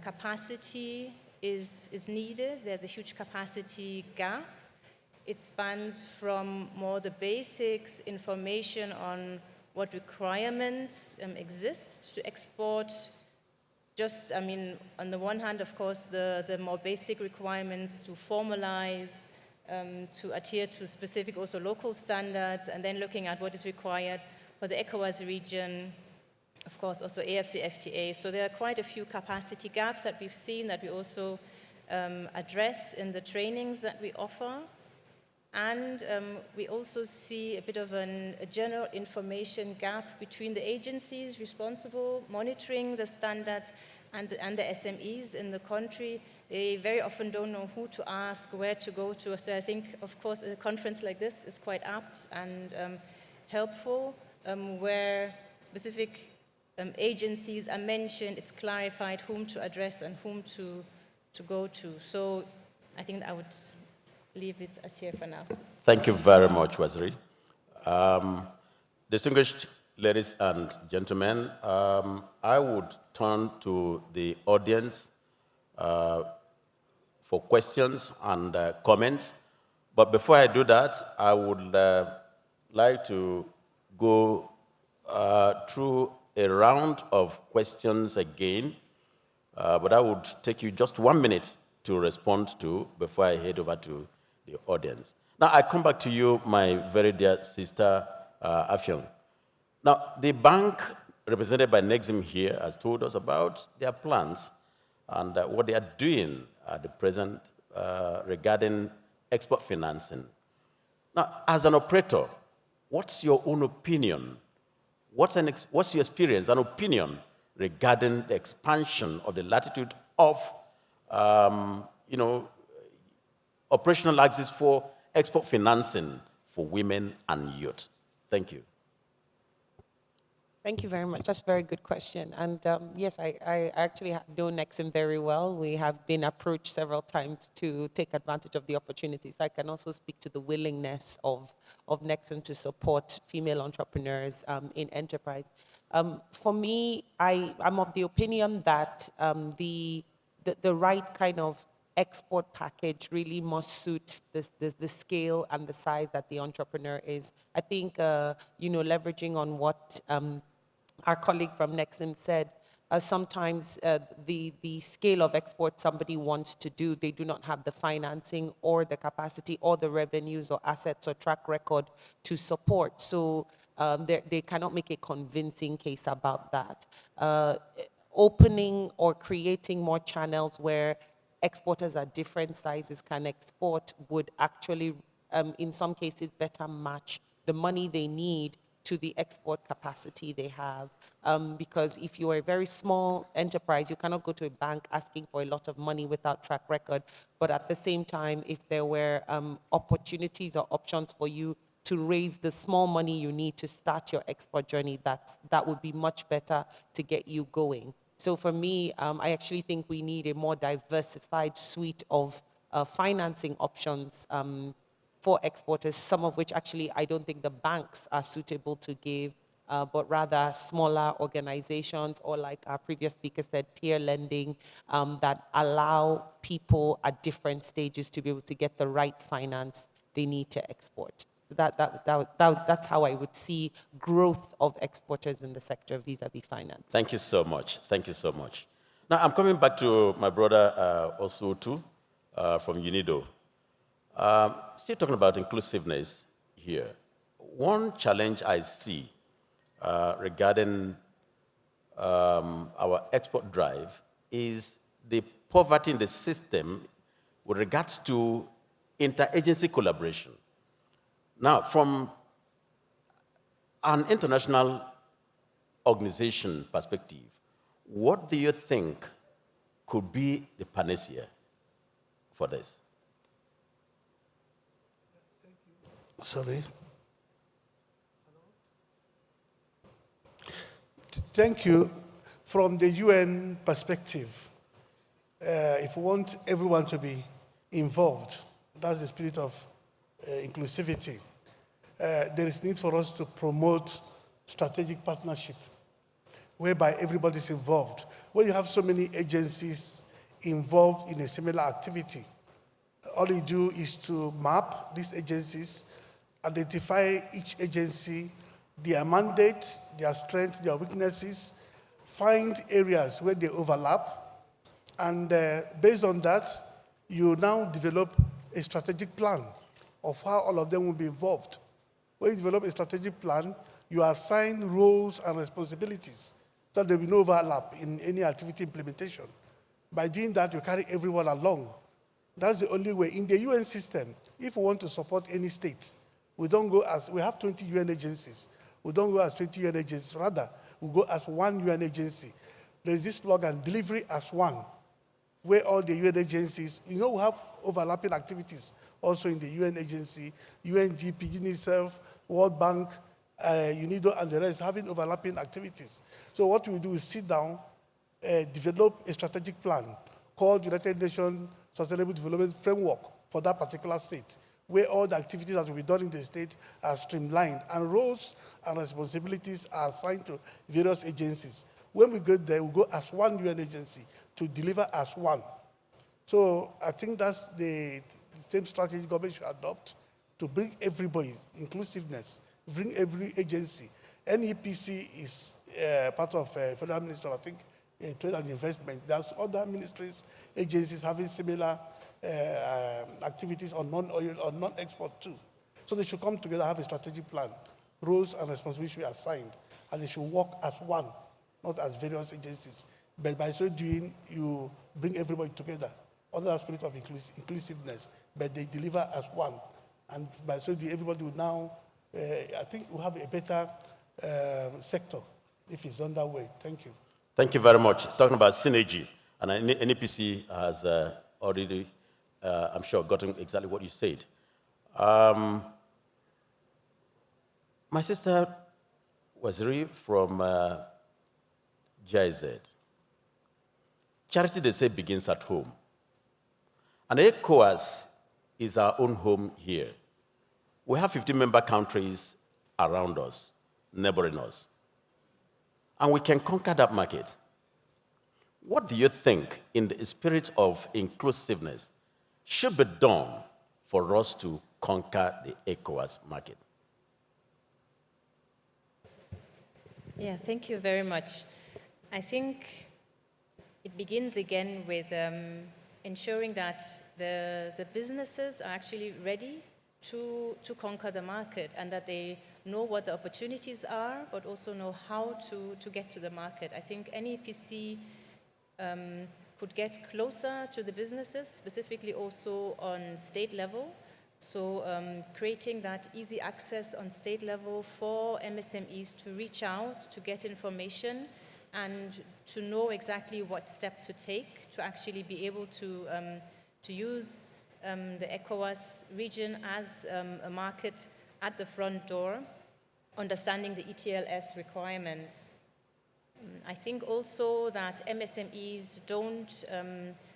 capacity is needed. There's a huge capacity gap. It spans from more the basics, information on what requirements exist to export. Just, I mean, on the one hand, of course, the more basic requirements to formalize, to adhere to specific also local standards, and then looking at what is required for the ECOWAS region, of course, also AFCFTA. So there are quite a few capacity gaps that we've seen that we also address in the trainings that we offer. And we also see a bit of a general information gap between the agencies responsible monitoring the standards and the SMEs in the country. They very often don't know who to ask, where to go to. So I think, of course, a conference like this is quite apt and helpful, where specific agencies are mentioned, it's clarified whom to address and whom to go to. So I think I would leave it at here for now. Thank you very much, Waziri. Distinguished ladies and gentlemen. I would turn to the audience for questions and comments. But before I do that, I would like to go through a round of questions again. But I would take you just 1 minute to respond to before I head over to the audience. Now, I come back to you, my very dear sister, Afyon. Now, the bank represented by Nexim here has told us about their plans and what they are doing at the present regarding export financing. Now, as an operator, what's your own opinion? What's your experience and opinion regarding the expansion of the latitude of, operational access for export financing for women and youth? Thank you. Thank you very much. That's a very good question. And yes, I actually know Nexim very well. We have been approached several times to take advantage of the opportunities. I can also speak to the willingness of Nexim to support female entrepreneurs in enterprise. For me, I'm of the opinion that the right kind of export package really must suit the scale and the size that the entrepreneur is. I think, leveraging on what our colleague from Nexim said, sometimes the scale of export somebody wants to do, they do not have the financing or the capacity or the revenues or assets or track record to support. So they cannot make a convincing case about that. Opening or creating more channels where exporters at different sizes can export would actually, in some cases, better match the money they need to the export capacity they have. Because if you are a very small enterprise, you cannot go to a bank asking for a lot of money without track record. But at the same time, if there were opportunities or options for you to raise the small money you need to start your export journey, that would be much better to get you going. So for me, I actually think we need a more diversified suite of financing options for exporters, some of which actually I don't think the banks are suitable to give, but rather smaller organizations or, like our previous speaker said, peer lending that allow people at different stages to be able to get the right finance they need to export. That's how I would see growth of exporters in the sector vis-a-vis finance. Thank you so much. Thank you so much. Now, I'm coming back to my brother Osutu from UNIDO. Still talking about inclusiveness here. One challenge I see regarding our export drive is the poverty in the system with regards to interagency collaboration. Now, from an international organization perspective, what do you think could be the panacea for this? Sorry. Thank you. From the UN perspective, if we want everyone to be involved, that's the spirit of inclusivity. There is need for us to promote strategic partnership, whereby everybody's involved. When you have so many agencies involved in a similar activity, all you do is to map these agencies, identify each agency, their mandate, their strengths, their weaknesses, find areas where they overlap, and based on that, you now develop a strategic plan of how all of them will be involved. When you develop a strategic plan, you assign roles and responsibilities so that there will be no overlap in any activity implementation. By doing that, you carry everyone along. That's the only way. In the UN system, if we want to support any state, we don't go as, we have 20 UN agencies. We don't go as 20 UN agencies. Rather, we go as one UN agency. There's this slogan, delivery as one, where all the UN agencies, we have overlapping activities also in the UN agency, UNDP, UNICEF, World Bank, UNIDO, and the rest, having overlapping activities. So what we do is sit down, develop a strategic plan called United Nations Sustainable Development Framework for that particular state. where all the activities that will be done in the state are streamlined, and roles and responsibilities are assigned to various agencies. When we go there, we go as one UN agency to deliver as one. So I think that's the same strategy government should adopt to bring everybody, inclusiveness, bring every agency. NEPC is part of Federal Ministry of, I think, Trade and Investment. There's other ministries, agencies having similar activities on non-oil or non-export too. So they should come together, have a strategic plan. Roles and responsibilities should be assigned, and they should work as one, not as various agencies. But by so doing, you bring everybody together under the spirit of inclusiveness, but they deliver as one. And by so doing, everybody will now, I think we'll have a better sector if it's done that way. Thank you. Thank you very much. Talking about synergy, and NEPC has already, I'm sure, gotten exactly what you said. My sister Waziri from GIZ. Charity, they say, begins at home. And ECOWAS is our own home here. We have 15 member countries around us, neighboring us. And we can conquer that market. What do you think, in the spirit of inclusiveness, should be done for us to conquer the ECOWAS market? Yeah, thank you very much. I think it begins again with ensuring that the businesses are actually ready to conquer the market, and that they know what the opportunities are, but also know how to get to the market. I think NEPC could get closer to the businesses, specifically also on state level. So creating that easy access on state level for MSMEs to reach out, to get information, and to know exactly what step to take to actually be able to use the ECOWAS region as a market at the front door, understanding the ETLS requirements. I think also that MSMEs don't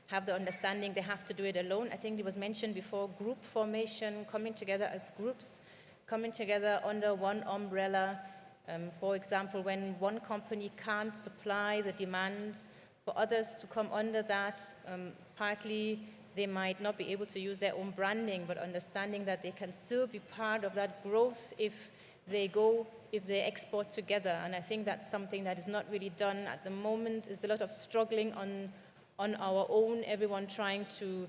have the understanding they have to do it alone. I think it was mentioned before, group formation, coming together as groups, coming together under one umbrella. For example, when one company can't supply the demands for others to come under that, partly they might not be able to use their own branding, but understanding that they can still be part of that growth if they export together. And I think that's something that is not really done at the moment. There's a lot of struggling on our own, everyone trying to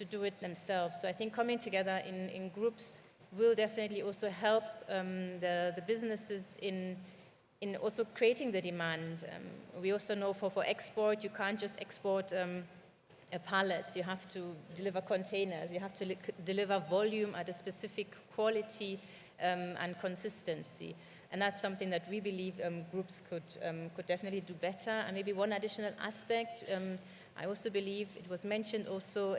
do it themselves. So I think coming together in groups will definitely also help the businesses in also creating the demand. We also know for export, you can't just export a pallet. You have to deliver containers. You have to deliver volume at a specific quality and consistency. And that's something that we believe groups could definitely do better. And maybe one additional aspect, I also believe it was mentioned also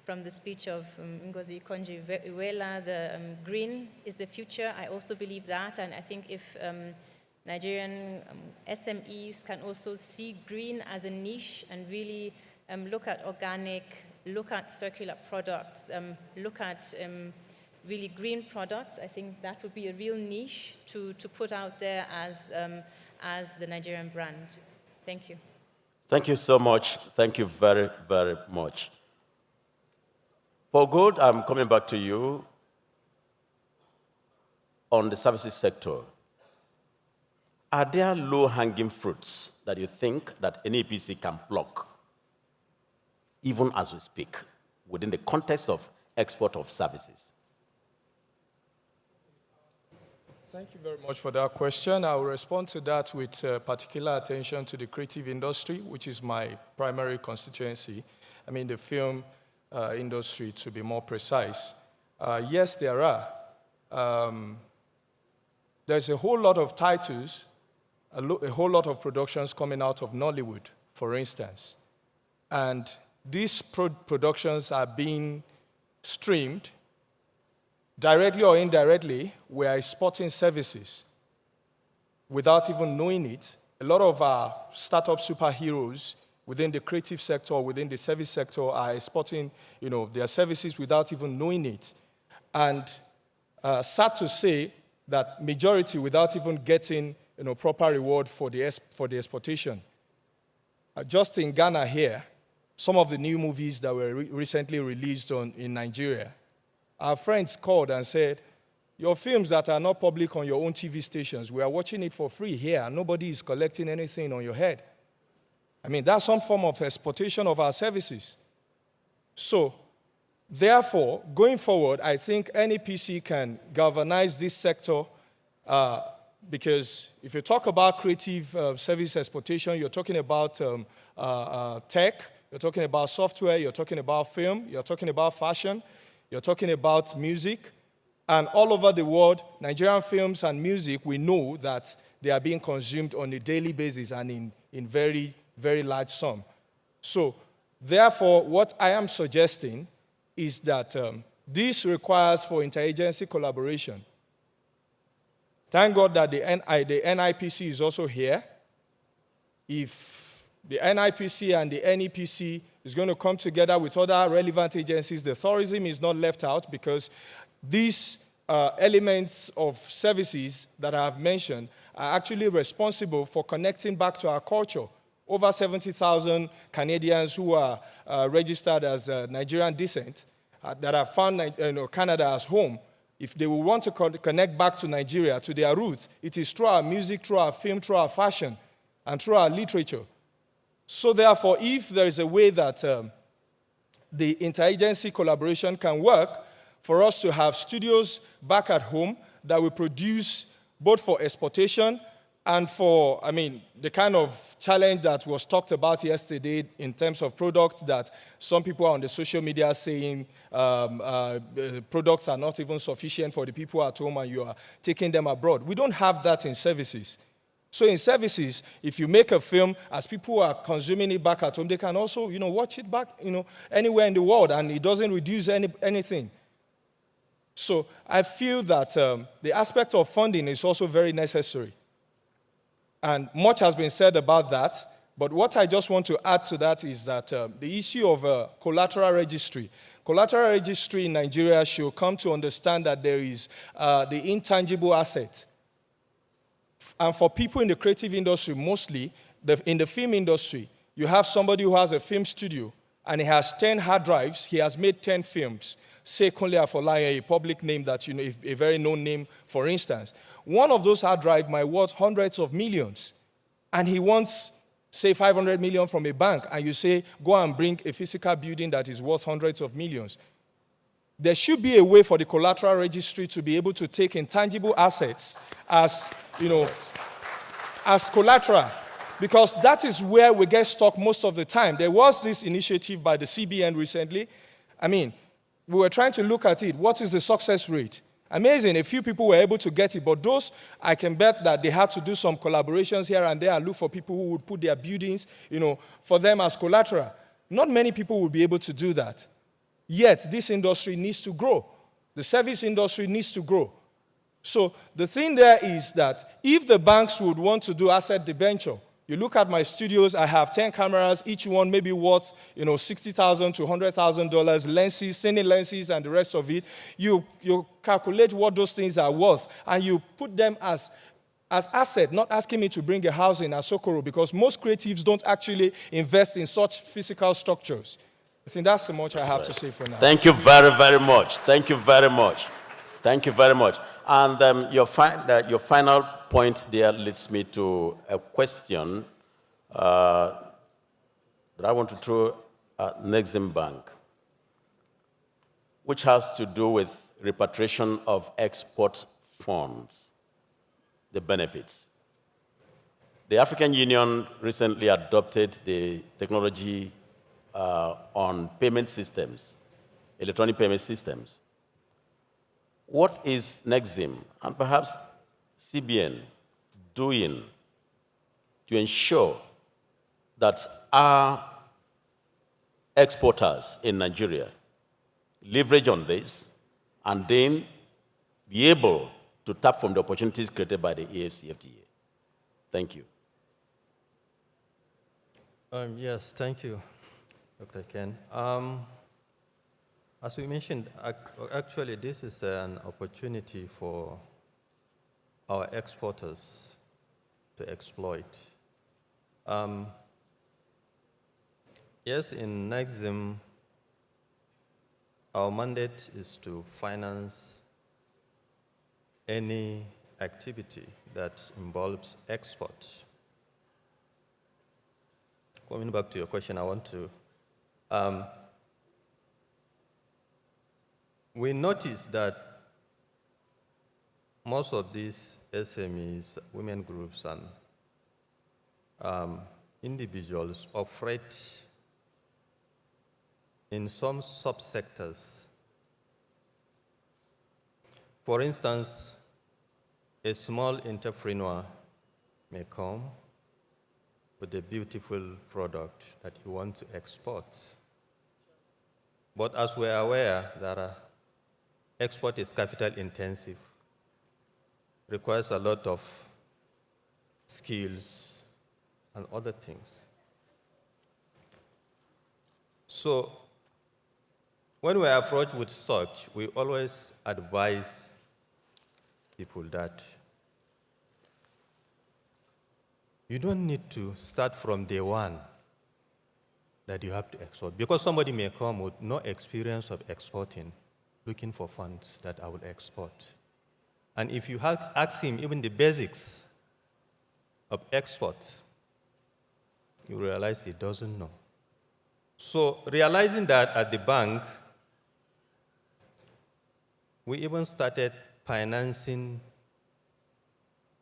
from the speech of Ngozi Konji-Iweala, the green is the future. I also believe that, and I think if Nigerian SMEs can also see green as a niche and really look at organic, look at circular products, look at really green products, I think that would be a real niche to put out there as the Nigerian brand. Thank you. Thank you so much. Thank you very, very much. Paul Gold, I'm coming back to you on the services sector. Are there low-hanging fruits that you think that NEPC can pluck, even as we speak, within the context of export of services? Thank you very much for that question. I will respond to that with particular attention to the creative industry, which is my primary constituency. I mean, the film industry, to be more precise. Yes, there are. There's a whole lot of titles, a whole lot of productions coming out of Nollywood, for instance. And these productions are being streamed directly or indirectly. We are exporting services without even knowing it. A lot of our startup superheroes within the creative sector, within the service sector, are exporting, their services without even knowing it. And sad to say that majority without even getting proper reward for the exportation. Just in Ghana here, some of the new movies that were recently released in Nigeria, our friends called and said, your films that are not public on your own TV stations, we are watching it for free here, and nobody is collecting anything on your head. I mean, that's some form of exploitation of our services. So, therefore, going forward, I think NEPC can galvanize this sector because if you talk about creative service exploitation, you're talking about tech, you're talking about software, you're talking about film, you're talking about fashion, you're talking about music. And all over the world, Nigerian films and music, we know that they are being consumed on a daily basis and in very, very large sum. So, therefore, what I am suggesting is that this requires for interagency collaboration. Thank God that the NIPC is also here. If the NIPC and the NEPC is going to come together with other relevant agencies, the tourism is not left out because these elements of services that I have mentioned are actually responsible for connecting back to our culture. Over 70,000 Canadians who are registered as Nigerian descent that have found Canada as home, if they will want to connect back to Nigeria, to their roots, it is through our music, through our film, through our fashion, and through our literature. So therefore, if there is a way that the interagency collaboration can work, for us to have studios back at home that will produce both for exportation and for, the kind of challenge that was talked about yesterday in terms of products that some people are on the social media saying products are not even sufficient for the people at home and you are taking them abroad. We don't have that in services. So in services, if you make a film, as people are consuming it back at home, they can also, watch it back, anywhere in the world, and it doesn't reduce anything. So I feel that the aspect of funding is also very necessary. And much has been said about that, but what I just want to add to that is that the issue of collateral registry. Collateral registry in Nigeria should come to understand that there is the intangible asset. And for people in the creative industry, mostly, in the film industry, you have somebody who has a film studio, and he has 10 hard drives, he has made 10 films. Say Kunle Afolayan, a public name that, a very known name, for instance. One of those hard drives might worth hundreds of millions, and he wants, say, 500 million from a bank, and you say, go and bring a physical building that is worth hundreds of millions. There should be a way for the collateral registry to be able to take intangible assets as, as collateral, because that is where we get stuck most of the time. There was this initiative by the CBN recently. We were trying to look at it. What is the success rate? Amazing. A few people were able to get it, but those, I can bet that they had to do some collaborations here and there and look for people who would put their buildings, for them as collateral. Not many people would be able to do that. Yet, this industry needs to grow. The service industry needs to grow. So the thing there is that if the banks would want to do asset debenture, you look at my studios, I have 10 cameras, each one maybe worth, $60,000 to $100,000, lenses, cine lenses, and the rest of it. You calculate what those things are worth, and you put them as asset, not asking me to bring a house in Asokoro, because most creatives don't actually invest in such physical structures. I think that's so much I have to say for now. Thank you very, very much. Thank you very much. Thank you very much. And your final point there leads me to a question that I want to throw at Nexim Bank, which has to do with repatriation of export funds, the benefits. The African Union recently adopted the technology on payment systems, electronic payment systems. What is Nexim and perhaps CBN doing to ensure that our exporters in Nigeria leverage on this and then be able to tap from the opportunities created by the AFCFTA? Thank you. Yes, thank you, Dr. Ken. As we mentioned, actually, this is an opportunity for our exporters to exploit. Yes, in NEXIM, our mandate is to finance any activity that involves export. Coming back to your question, I want to, we noticed that most of these SMEs, women groups, and individuals operate in some subsectors. For instance, a small entrepreneur may come with a beautiful product that he wants to export. But as we are aware that export is capital intensive, requires a lot of skills and other things. So when we are approached with such, we always advise people that you don't need to start from day one that you have to export, because somebody may come with no experience of exporting, looking for funds that I will export. And if you ask him even the basics of export, you realize he doesn't know. So realizing that at the bank, we even started financing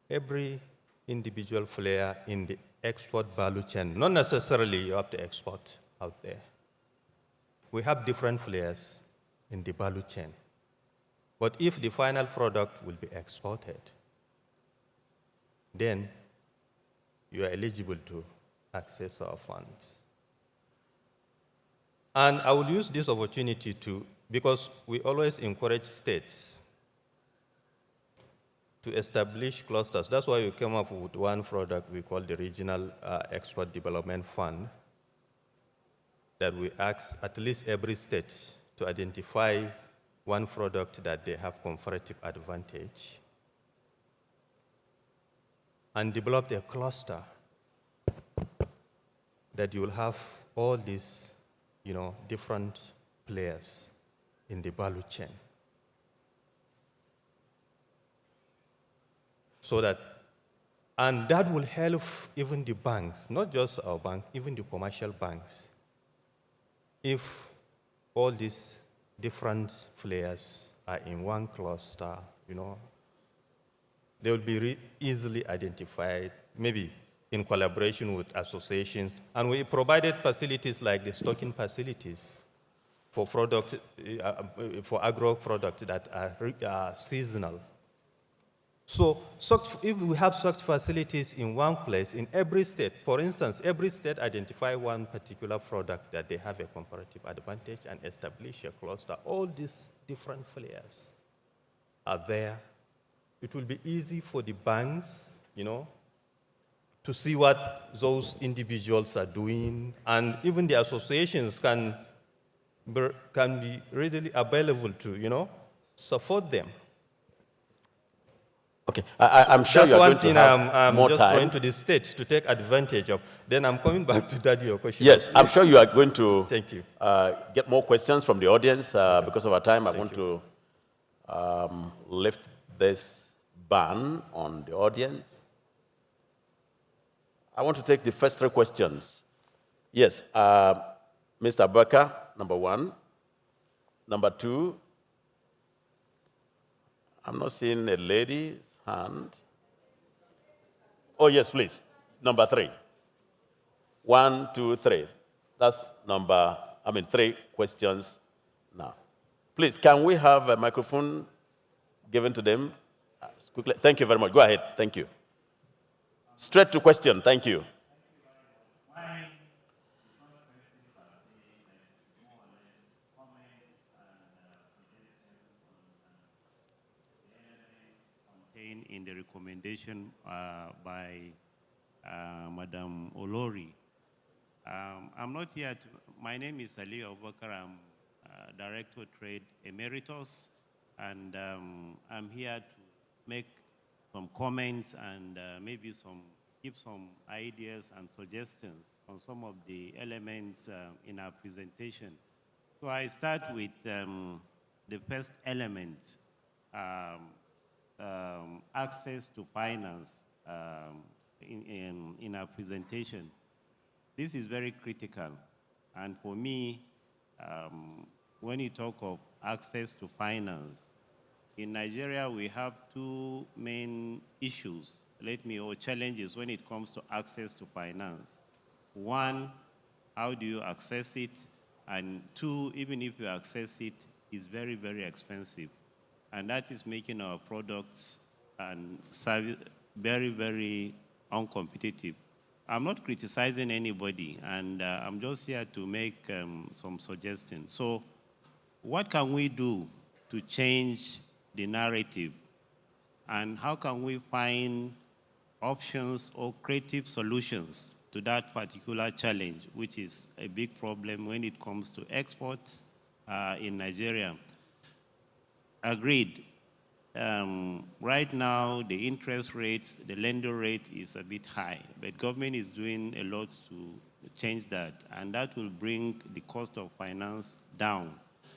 every individual player in the export value chain. Not necessarily you have to export out there. We have different players in the value chain. But if the final product will be exported, then you are eligible to access our funds. And I will use this opportunity to, because we always encourage states to establish clusters. That's why we came up with one product we call the Regional Export Development Fund, that we ask at least every state to identify one product that they have comparative advantage and develop a cluster that you will have all these, different players in the value chain. So that, and that will help even the banks, not just our bank, even the commercial banks. If all these different players are in one cluster, they will be easily identified, maybe in collaboration with associations. And we provided facilities like the stocking facilities for for agro products that are seasonal. So if we have such facilities in one place, in every state, for instance, every state identify one particular product that they have a comparative advantage and establish a cluster. All these different players are there. It will be easy for the banks, to see what those individuals are doing, and even the associations can be readily available to, support them. Okay, I'm sure you're going to have more time. I'm just going to the state to take advantage of. Then I'm coming back to that, your question. Yes, I'm sure you are going to Thank you. Get more questions from the audience. Because of our time, I want to lift this ban on the audience. I want to take the first three questions. Yes, Mr. Abubakar, number one. Number two, I'm not seeing a lady's hand. Oh, yes, please. Number three. 1, 2, 3. That's three questions now. Please, can we have a microphone given to them? Quickly. Thank you very much. Go ahead. Thank you. Straight to question. Thank you. In the recommendation by Madam Olori. I'm not here my name is Ali Abubakar. I'm Director Trade Emeritus, and I'm here to make some comments and maybe give some ideas and suggestions on some of the elements in our presentation. So I start with the first element, access to finance in our presentation. This is very critical, and for me, when you talk of access to finance, in Nigeria we have two main issues, or challenges when it comes to access to finance. One, how do you access it? And two, even if you access it, it's very, very expensive. And that is making our products and service very, very uncompetitive. I'm not criticizing anybody, and I'm just here to make some suggestions. So what can we do to change the narrative? And how can we find options or creative solutions to that particular challenge, which is a big problem when it comes to exports in Nigeria? Agreed. Right now, the interest rates, the lender rate is a bit high, but government is doing a lot to change that, and that will bring the cost of finance down.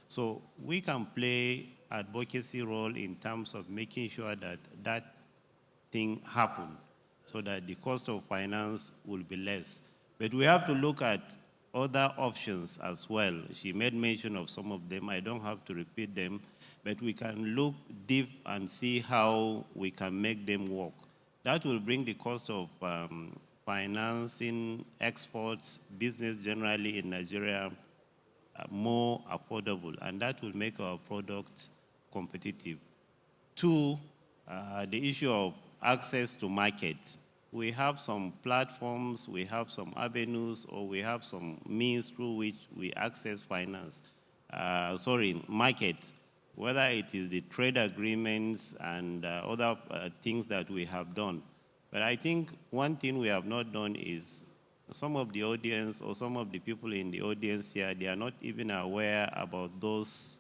So we can play advocacy role in terms of making sure that that thing happens, so that the cost of finance will be less. But we have to look at other options as well. She made mention of some of them. I don't have to repeat them, but we can look deep and see how we can make them work. That will bring the cost of financing, exports, business generally in Nigeria more affordable, and that will make our products competitive. Two, the issue of access to markets. We have some platforms, we have some avenues, or we have some means through which we access markets, whether it is the trade agreements and other things that we have done. But I think one thing we have not done is some of the audience or some of the people in the audience here, they are not even aware about those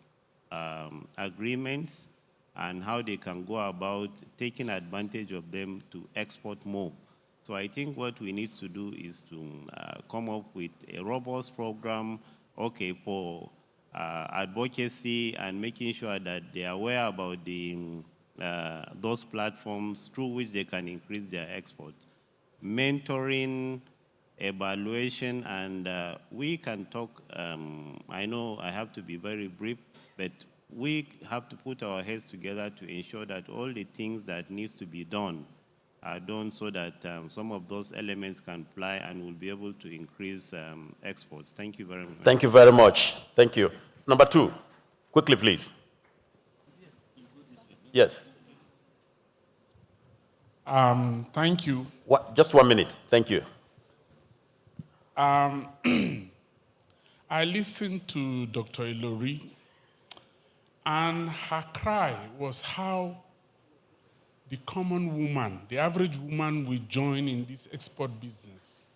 agreements and how they can go about taking advantage of them to export more. So I think what we need to do is to come up with a robust program, for advocacy and making sure that they are aware about those platforms through which they can increase their export. Mentoring, evaluation, and we can talk, I know I have to be very brief, but we have to put our heads together to ensure that all the things that needs to be done are done so that some of those elements can fly and will be able to increase exports. Thank you very much. Thank you very much. Thank you. Number two, quickly, please. Yes. Thank you. Just 1 minute. Thank you. I listened to Dr. Ilori, and her cry was how the common woman, the average woman, will join in this export business.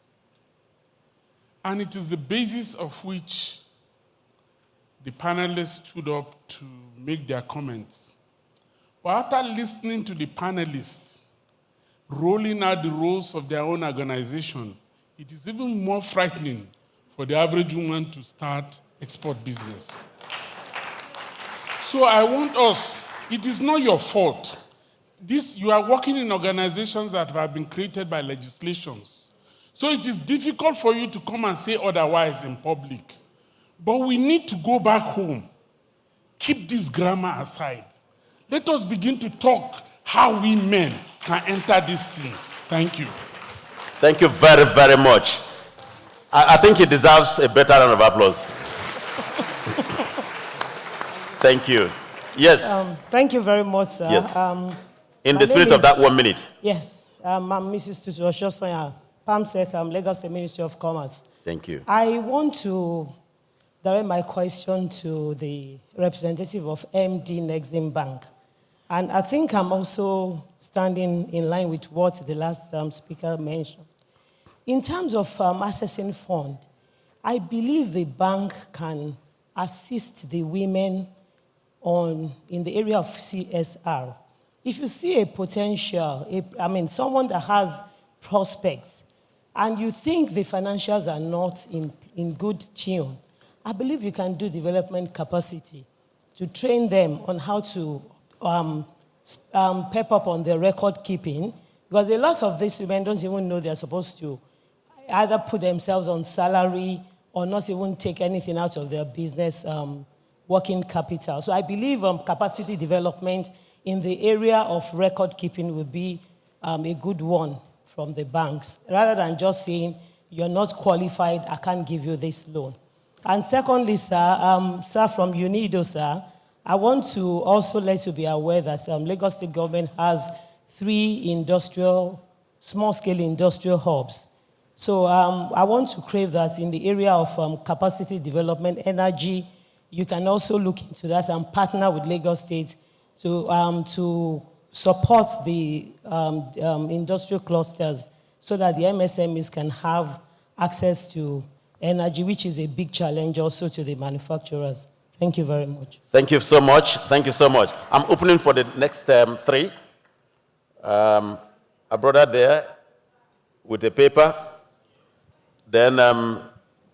And it is the basis of which the panelists stood up to make their comments. But after listening to the panelists rolling out the roles of their own organization, it is even more frightening for the average woman to start export business. So I want us, it is not your fault. You are working in organizations that have been created by legislations. So it is difficult for you to come and say otherwise in public. But we need to go back home. Keep this grammar aside. Let us begin to talk how we men can enter this thing. Thank you. Thank you very, very much. I think he deserves a better round of applause. Thank you. Yes. Thank you very much, sir. Yes. In the spirit of that 1 minute. Yes. I'm Mrs. Tutu Oshosoya, PAMSEC, Lagos State Ministry of Commerce. Thank you. I want to direct my question to the representative of MD Nexim Bank. And I think I'm also standing in line with what the last speaker mentioned. In terms of accessing fund, I believe the bank can assist the women in the area of CSR. If you see a potential, someone that has prospects, and you think the financials are not in good tune, I believe you can do development capacity to train them on how to pep up on their record keeping, because a lot of these women don't even know they're supposed to either put themselves on salary or not even take anything out of their business working capital. So I believe capacity development in the area of record keeping will be a good one from the banks, rather than just saying, you're not qualified, I can't give you this loan. And secondly, sir, from UNIDO, sir, I want to also let you be aware that Lagos State government has 3 small-scale industrial hubs. So I want to crave that in the area of capacity development, energy, you can also look into that and partner with Lagos State to support the industrial clusters so that the MSMEs can have access to energy, which is a big challenge also to the manufacturers. Thank you very much. Thank you so much. Thank you so much. I'm opening for the next 3. A brother there with a paper. Then a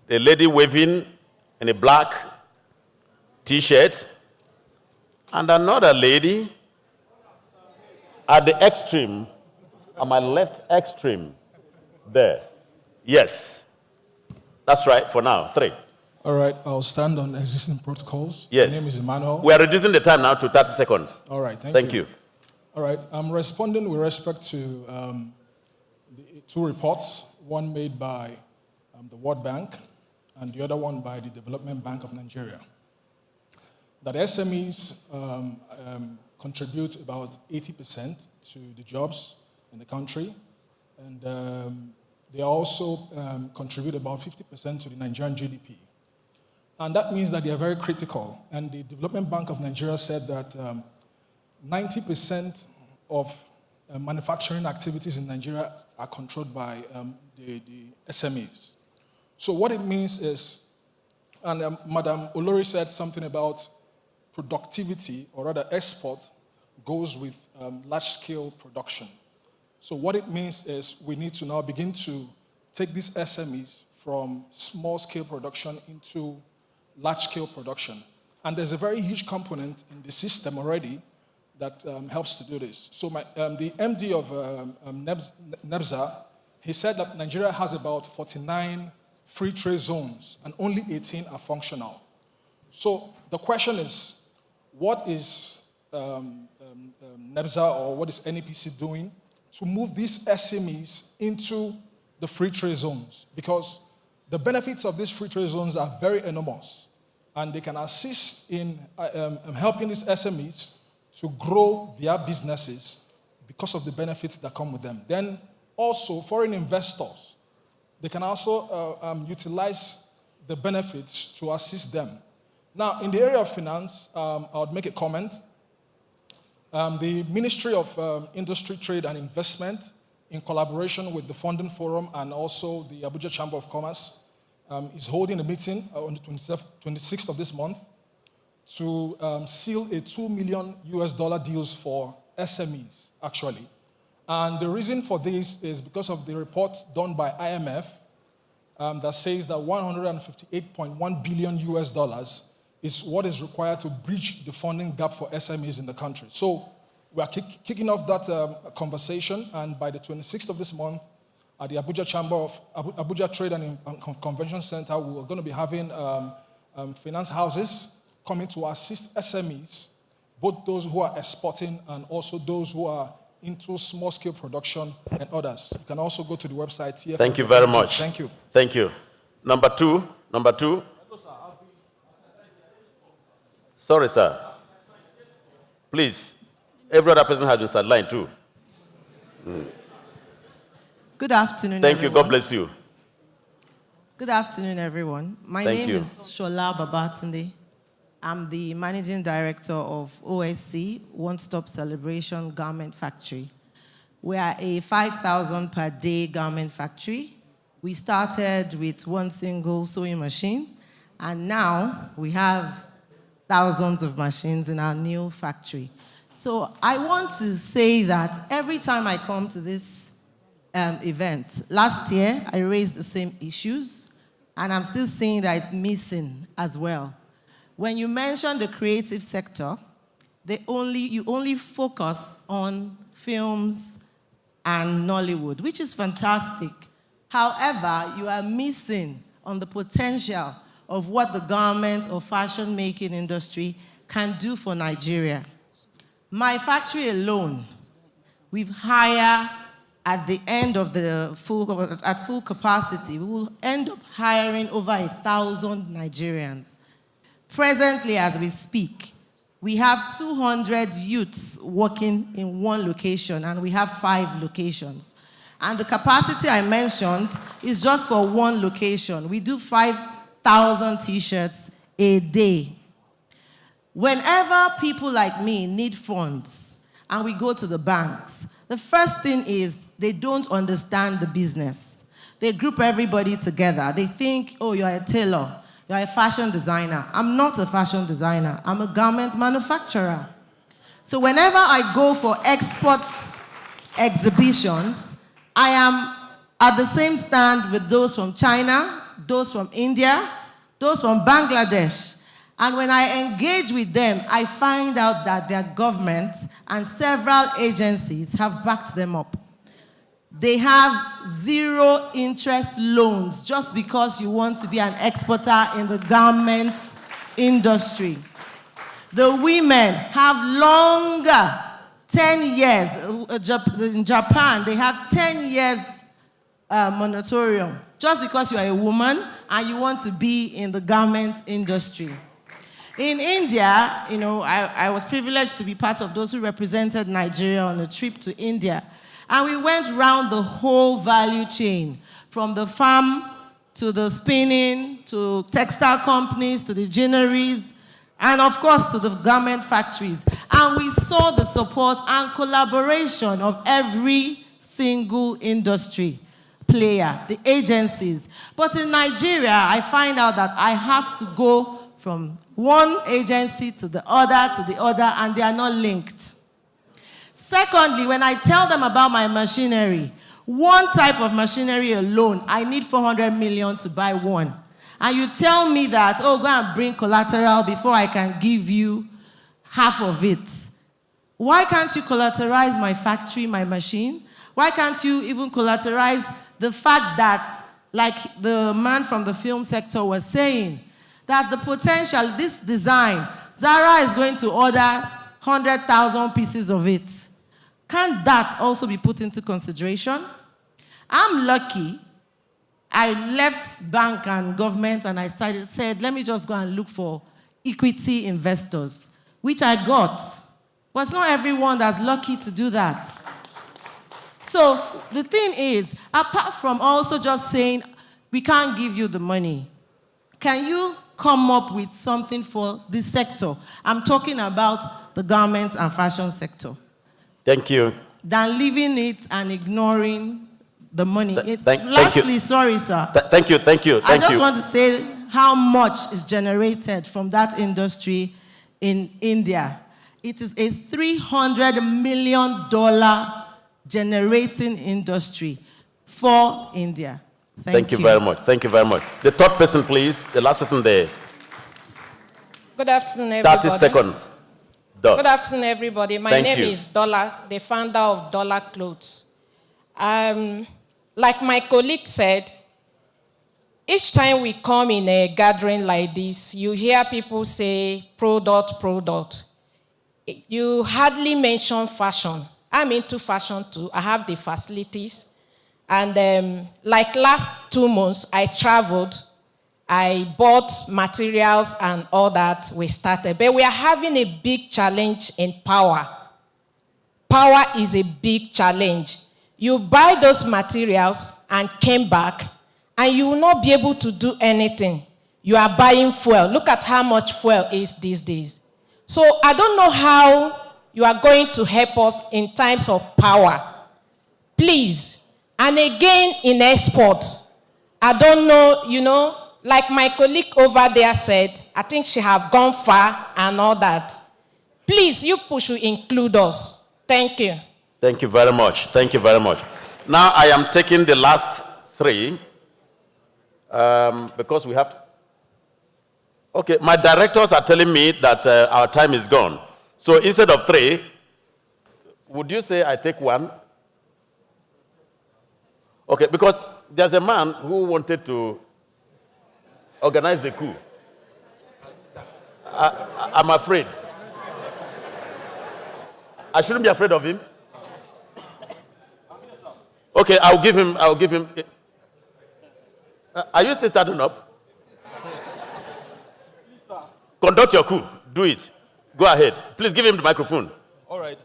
lady waving in a black T-shirt. And another lady at the extreme, at my left extreme there. Yes. That's right for now. 3. All right, I'll stand on existing protocols. Yes. My name is Emmanuel. We are reducing the time now to 30 seconds. All right, thank you. All right, I'm responding with respect to the 2 reports, one made by the World Bank and the other one by the Development Bank of Nigeria. That SMEs contribute about 80% to the jobs in the country, and they also contribute about 50% to the Nigerian GDP. And that means that they are very critical. And the Development Bank of Nigeria said that 90% of manufacturing activities in Nigeria are controlled by the SMEs. So what it means is, and Madam Olori said something about productivity, or rather export, goes with large-scale production. So what it means is we need to now begin to take these SMEs from small-scale production into large-scale production. And there's a very huge component in the system already that helps to do this. So the MD of NEPC, he said that Nigeria has about 49 free trade zones and only 18 are functional. So the question is, what is NEPC or what is NEPC doing to move these SMEs into the free trade zones? Because the benefits of these free trade zones are very enormous, and they can assist in helping these SMEs to grow their businesses because of the benefits that come with them. Then also, foreign investors, they can also utilize the benefits to assist them. Now, in the area of finance, I would make a comment. The Ministry of Industry, Trade and Investment, in collaboration with the Funding Forum and also the Abuja Chamber of Commerce, is holding a meeting on the 26th of this month to seal a $2 million deals for SMEs, actually. And the reason for this is because of the report done by IMF that says that $158.1 billion is what is required to bridge the funding gap for SMEs in the country. So we are kicking off that conversation, and by the 26th of this month, at the Abuja Chamber of Abuja Trade and Convention Center, we're going to be having finance houses coming to assist SMEs, both those who are exporting and also those who are into small-scale production and others. You can also go to the website. TFL. Thank you very much. Thank you. Thank you. Number two. Sorry, sir. Please, every other person has been sidelined too. Good afternoon, Thank everyone. you. God bless you. Good afternoon, everyone. My Thank name you. is Shola Babatunde. I'm the Managing Director of OSC, One Stop Celebration Garment Factory. We are a 5,000 per day garment factory. We started with one single sewing machine, And now we have thousands of machines in our new factory. So I want to say that every time I come to this event, last year I raised the same issues, and I'm still seeing that it's missing as well. When you mention the creative sector, you only focus on films and Nollywood, which is fantastic. However, you are missing on the potential of what the garment or fashion making industry can do for Nigeria. My factory alone, we've hired at the end of the full capacity, we will end up hiring over 1,000 Nigerians. Presently, as we speak, we have 200 youths working in one location, and we have 5 locations. And the capacity I mentioned is just for one location. We do 5,000 t-shirts a day. Whenever people like me need funds and we go to the banks, the first thing is they don't understand the business. They group everybody together. They think, oh, you're a tailor, you're a fashion designer. I'm not a fashion designer. I'm a garment manufacturer. So whenever I go for export exhibitions, I am at the same stand with those from China, those from India, those from Bangladesh. And when I engage with them, I find out that their government and several agencies have backed them up. They have 0 interest loans just because you want to be an exporter in the garment industry. The women have longer, 10 years. In Japan, they have 10 years moratorium just because you are a woman and you want to be in the garment industry. In India, you know, I was privileged to be part of those who represented Nigeria on a trip to India. And we went around the whole value chain, from the farm to the spinning, to textile companies, to the ginneries, and of course to the garment factories. And we saw the support and collaboration of every single industry player, the agencies. But in Nigeria, I find out that I have to go from one agency to the other, and they are not linked. Secondly, when I tell them about my machinery, one type of machinery alone, I need 400 million to buy one. And you tell me that, oh, go and bring collateral before I can give you half of it. Why can't you collateralize my factory, my machine? Why can't you even collateralize the fact that, like the man from the film sector was saying, that the potential, this design, Zara is going to order 100,000 pieces of it. Can't that also be put into consideration? I'm lucky. I left bank and government and I said, let me just go and look for equity investors, which I got. But it's not everyone that's lucky to do that. So the thing is, apart from also just saying, we can't give you the money, can you come up with something for this sector? I'm talking about the garment and fashion sector. Thank you. Than leaving it and ignoring the money. Thank you. Sorry, sir. Thank you. I just want to say how much is generated from that industry in India. It is a $300 million generating industry for India. Thank you very much. Thank you very much. The third person, please. The last person there. Good afternoon, everybody. 30 seconds. Good afternoon, everybody. My name is Dola, the founder of Dollar Clothes. Like my colleague said, each time we come in a gathering like this, you hear people say product. You hardly mention fashion. I'm into fashion too. I have the facilities. And like last 2 months, I traveled. I bought materials and all that. We started. But we are having a big challenge in power. Power is a big challenge. You buy those materials and came back, and you will not be able to do anything. You are buying fuel. Look at how much fuel is these days. So I don't know how you are going to help us in times of power. Please. And again, in export, I don't know, like my colleague over there said, I think she have gone far and all that. Please, you should include us. Thank you. Thank you very much. Thank you very much. Now I am taking the last three because we have. Okay, my directors are telling me that our time is gone. So instead of three, would you say I take one? Okay, because there's a man who wanted to organize a coup. I'm afraid. I shouldn't be afraid of him. Okay, I'll give him. Are you still starting up? Conduct your coup. Do it. Go ahead. Please give him the microphone. All right.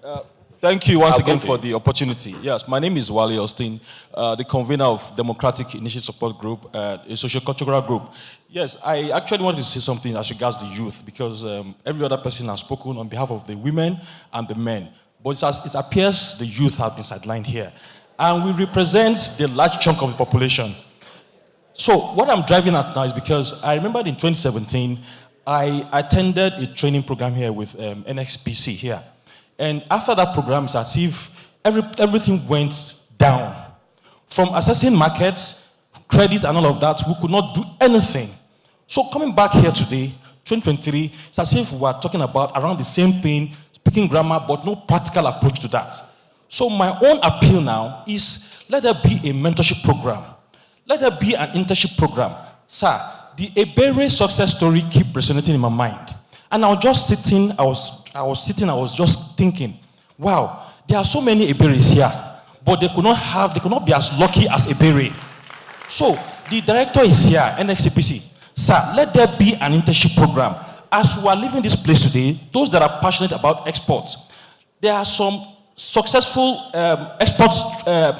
Thank you once again for the opportunity. Yes, my name is Wale Austin, the convener of Democratic Initiative Support Group, a social-cultural group. Yes, I actually wanted to say something as regards the youth because every other person has spoken on behalf of the women and the men. But it appears the youth have been sidelined here. And we represent the large chunk of the population. So what I'm driving at now is because I remember in 2017, I attended a training program here with NEPC here. And after that program, it's as if everything went down. From assessing markets, credit and all of that, we could not do anything. So coming back here today, 2023, it's as if we are talking about around the same thing, speaking grammar, but no practical approach to that. So my own appeal now is let there be a mentorship program. Let there be an internship program. Sir, the Ebere success story keep resonating in my mind. And I was just sitting, I was just thinking, wow, there are so many Eberes here, but they could not be as lucky as Ebere. So the director is here, NEPC. Sir, let there be an internship program. As we are leaving this place today, those that are passionate about exports, there are some successful exports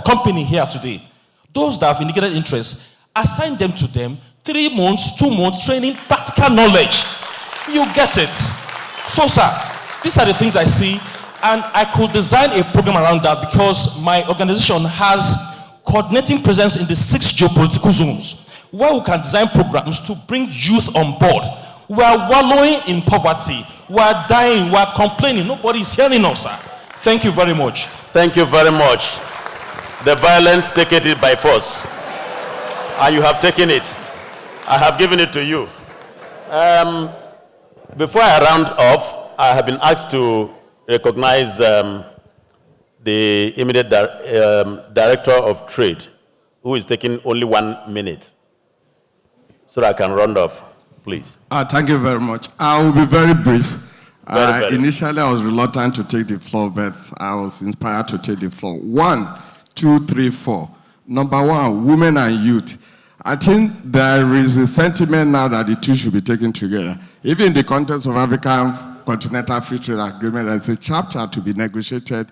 company here today. Those that have indicated interest, assign them to them, 3 months, 2 months training, practical knowledge. You get it. So, sir, these are the things I see, and I could design a program around that because my organization has coordinating presence in the 6 geopolitical zones where we can design programs to bring youth on board. We are wallowing in poverty. We are dying. We are complaining. Nobody is hearing us, sir. Thank you very much. Thank you very much. The violent take it by force. And you have taken it. I have given it to you. Before I round off, I have been asked to recognize the immediate Director of Trade, who is taking only 1 minute. So I can round off, please. Thank you very much. I will be very brief. Initially, I was reluctant to take the floor, but I was inspired to take the floor. 1, 2, 3, 4. Number 1, women and youth. I think there is a sentiment now that the two should be taken together. Even in the context of African Continental Free Trade Agreement, there's a chapter to be negotiated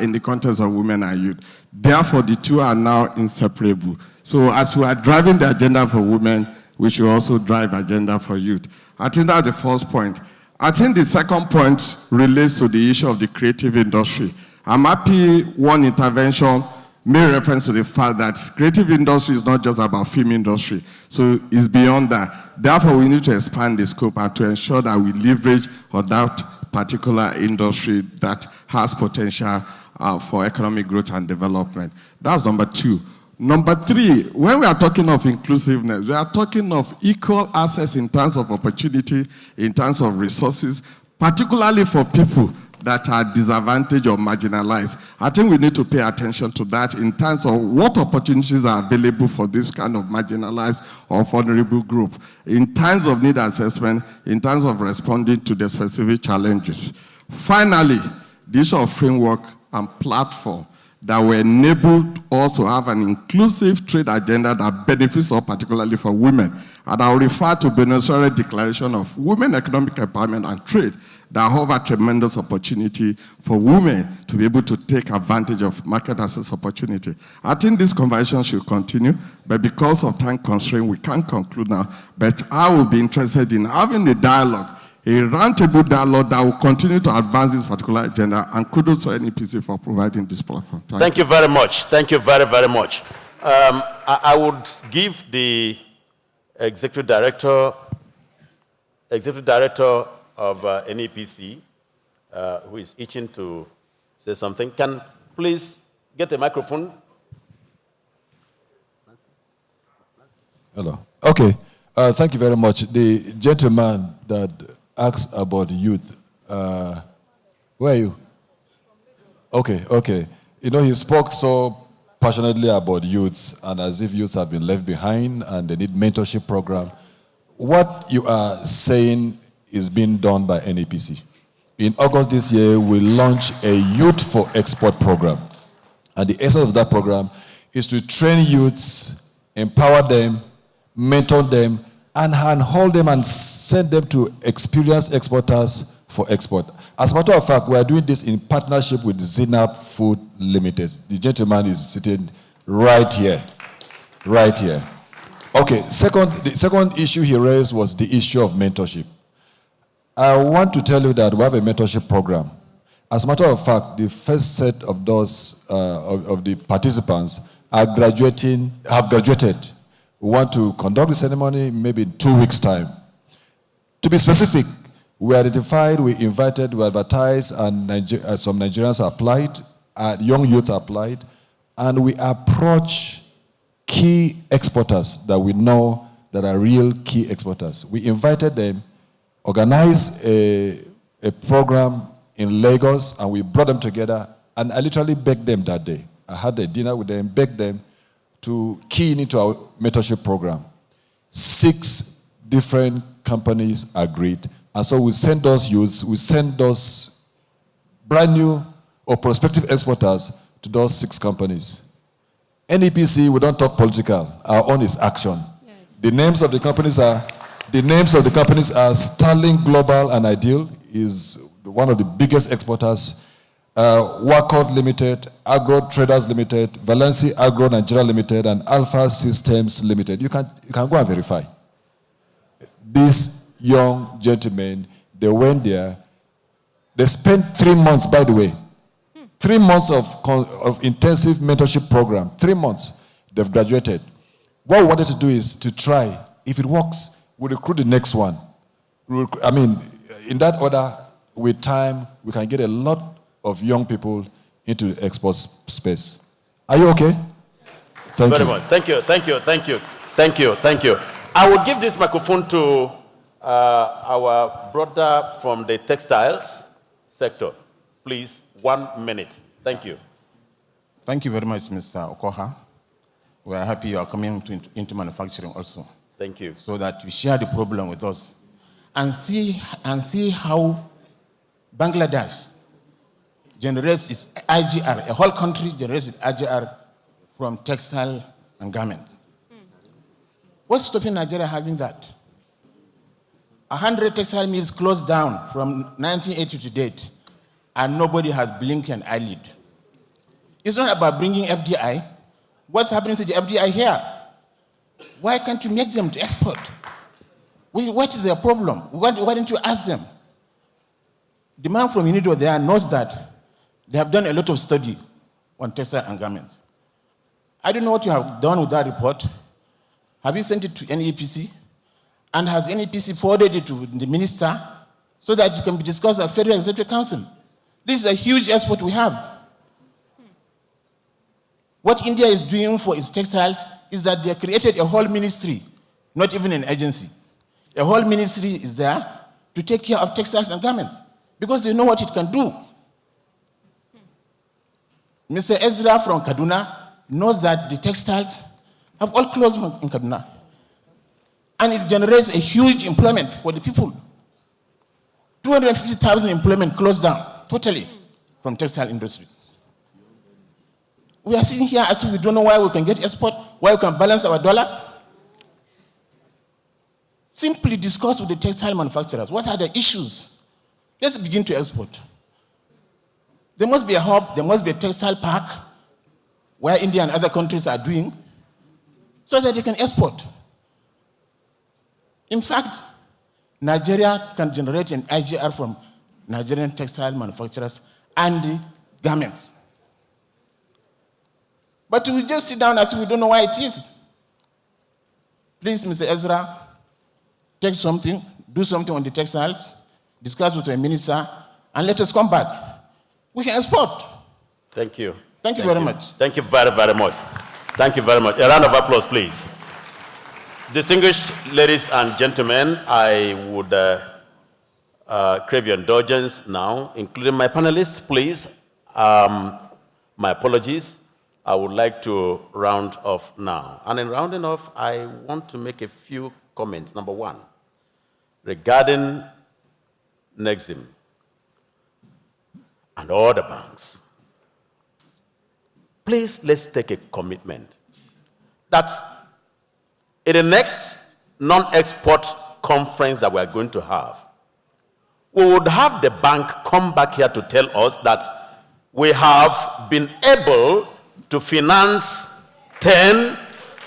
in the context of women and youth. Therefore, the two are now inseparable. So as we are driving the agenda for women, we should also drive agenda for youth. I think that's the first point. I think the second point relates to the issue of the creative industry. I'm happy one intervention made reference to the fact that creative industry is not just about film industry, so it's beyond that. Therefore, we need to expand the scope and to ensure that we leverage on that particular industry that has potential for economic growth and development. That's number 2. Number 3, when we are talking of inclusiveness, we are talking of equal access in terms of opportunity, in terms of resources, particularly for people that are disadvantaged or marginalized. I think we need to pay attention to that in terms of what opportunities are available for this kind of marginalized or vulnerable group, in terms of need assessment, in terms of responding to the specific challenges. Finally, the issue of framework and platform that will enable us to have an inclusive trade agenda that benefits us, particularly for women. And I will refer to Buenos Aires Declaration of Women Economic Empowerment and Trade that offer tremendous opportunity for women to be able to take advantage of market access opportunity. I think this conversation should continue, but because of time constraint, we can't conclude now. But I will be interested in having a dialogue, a roundtable dialogue that will continue to advance this particular agenda, and kudos to NEPC for providing this platform. Thank you very much. Thank you very, very much. I would give the Executive Director of NEPC, who is itching to say something. Can please get a microphone? Hello. Okay. Thank you very much. The gentleman that asked about youth, where are you? Okay, okay. You know, he spoke so passionately about youths and as if youths have been left behind and they need mentorship program. What you are saying is being done by NEPC. In August this year, we launched a Youth for Export program. And the essence of that program is to train youths, empower them, mentor them, and handhold them and send them to experienced exporters for export. As a matter of fact, we are doing this in partnership with Zinap Food Limited. The gentleman is sitting right here. Right here. Okay, the second issue he raised was the issue of mentorship. I want to tell you that we have a mentorship program. As a matter of fact, the first set of those, of the participants have graduated. We want to conduct the ceremony maybe in 2 weeks' time. To be specific, we identified, we invited, we advertised, and some Nigerians applied, young youths applied, and we approached key exporters that we know that are real key exporters. We invited them, organized a program in Lagos, and we brought them together, and I literally begged them that day. I had a dinner with them, begged them to key into our mentorship program. 6 different companies agreed, and so we sent those youths, we sent those brand new or prospective exporters to those 6 companies. NEPC, we don't talk political. Our own is action. Yes. The names of the companies are Sterling Global and Ideal, is one of the biggest exporters. Wakot Limited, Agro Traders Limited, Valency Agro Nigeria Limited, and Alpha Systems Limited. You can go and verify. These young gentlemen, they went there. They spent 3 months, by the way. 3 months of intensive mentorship program. 3 months. They've graduated. What we wanted to do is to try. If it works, we'll recruit the next one. I mean, in that order, with time, we can get a lot of young people into the export space. Are you okay? Thank you. Very much. Thank you, thank you, thank you, thank you, thank you. I will give this microphone to our brother from the textiles sector. Please, 1 minute. Thank you. Thank you very much, Mr. Okoha. We are happy you are coming into manufacturing also. Thank you. So that you share the problem with us and see how Bangladesh generates its IGR, a whole country generates its IGR from textile and garment. What's stopping Nigeria having that? 100 textile mills closed down from 1980 to date, and nobody has blinked an eyelid. It's not about bringing FDI. What's happening to the FDI here? Why can't you make them to export? What is their problem? Why don't you ask them? The man from UNIDO there knows that they have done a lot of study on textile and garments. I don't know what you have done with that report. Have you sent it to NEPC? And has NEPC forwarded it to the minister so that it can be discussed at Federal Executive Council? This is a huge export we have. What India is doing for its textiles is that they created a whole ministry, not even an agency. A whole ministry is there to take care of textiles and garments because they know what it can do. Mr. Ezra from Kaduna knows that the textiles have all closed in Kaduna. And it generates a huge employment for the people. 250,000 employment closed down totally from textile industry. We are sitting here as if we don't know why we can get export, why we can balance our dollars. Simply discuss with the textile manufacturers. What are the issues? Let's begin to export. There must be a hub, there must be a textile park where India and other countries are doing so that they can export. In fact, Nigeria can generate an IGR from Nigerian textile manufacturers and the garments. But we just sit down as if we don't know why it is. Please, Mr. Ezra, take something, do something on the textiles, discuss with the minister, and let us come back. We can export. Thank you. Thank you very much. Thank you very, very much. Thank you very much. A round of applause, please. Distinguished ladies and gentlemen, I would crave your indulgence now, including my panelists, please. My apologies. I would like to round off now. And in rounding off, I want to make a few comments. Number one, regarding Nexim and all the banks. Please, let's take a commitment that in the next non-export conference that we are going to have, we would have the bank come back here to tell us that we have been able to finance 10,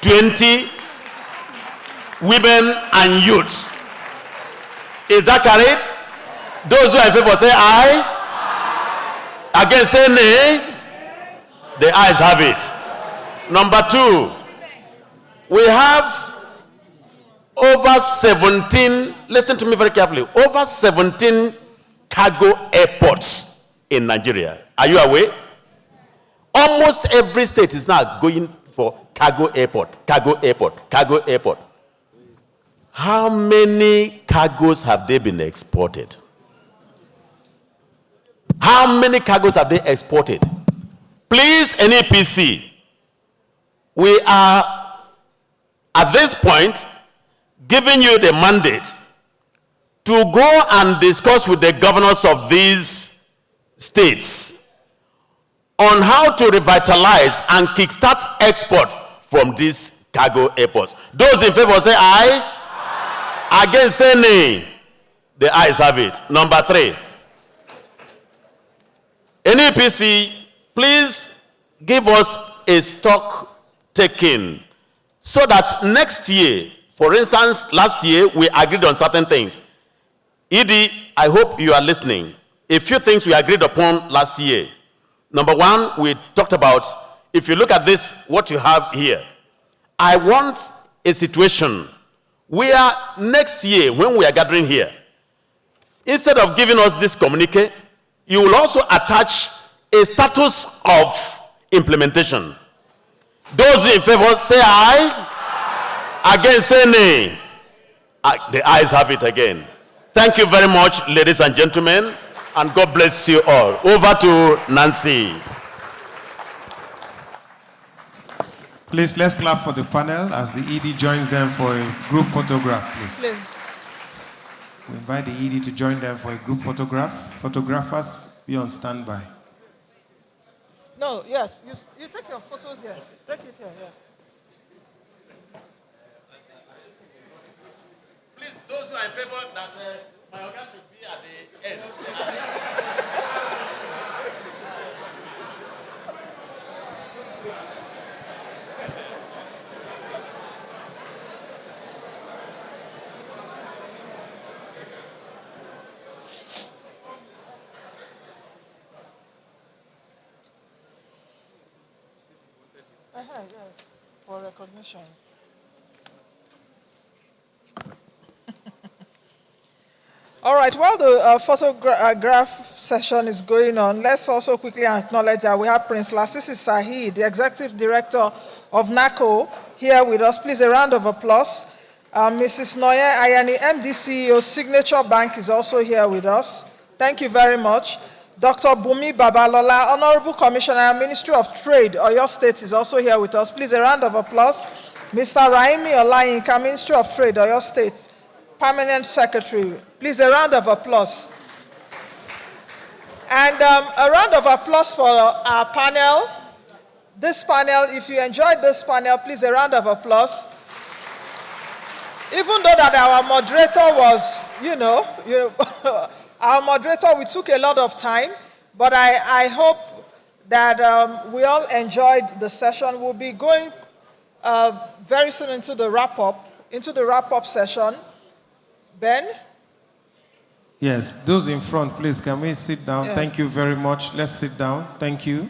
20 women and youths. Is that correct? Those who are in favor say aye. Against say nay. The ayes have it. Number two, we have over 17, listen to me very carefully, over 17 cargo airports in Nigeria. Are you aware? Almost every state is now going for cargo airport, cargo airport, cargo airport. How many cargoes have they been exported? How many cargoes have they exported? Please, NEPC, we are at this point giving you the mandate to go and discuss with the governors of these states on how to revitalize and kickstart export from these cargo airports. Those in favor say aye. Aye. Against say nay. The ayes have it. Number three, NEPC, please give us a stock taking so that next year, for instance, last year we agreed on certain things. ED, I hope you are listening. A few things we agreed upon last year. Number one, we talked about, if you look at this, what you have here, I want a situation where next year, when we are gathering here, instead of giving us this communique, you will also attach a status of implementation. Those in favor say aye. Aye. Against say nay. The ayes have it again. Thank you very much, ladies and gentlemen, and God bless you all. Over to Nancy. Please, let's clap for the panel as the ED joins them for a group photograph, please. We invite the ED to join them for a group photograph. Photographers, be on standby. No, yes, you take your photos here. Take it here, yes. Please, those who are in favor that my organ should be at the end. Yeah, for recognitions. All right, while the photograph session is going on, let's also quickly acknowledge that we have Prince Lasisi Sahi, the Executive Director of NACO, here with us. Please, a round of applause. Mrs. Noye Ayani, MD CEO, Signature Bank, is also here with us. Thank you very much. Dr. Bumi Babalola, Honorable Commissioner, Ministry of Trade, Oyo State, is also here with us. Please, a round of applause. Mr. Raimi Olayinka, Ministry of Trade, Oyo State, Permanent Secretary. Please, a round of applause. And a round of applause for our panel. This panel, if you enjoyed this panel, please, a round of applause. Even though that our moderator was, our moderator, we took a lot of time, but I hope that we all enjoyed the session. We'll be going very soon into the wrap-up session. Ben? Yes, those in front, please, can we sit down? Yeah. Thank you very much. Let's sit down. Thank you.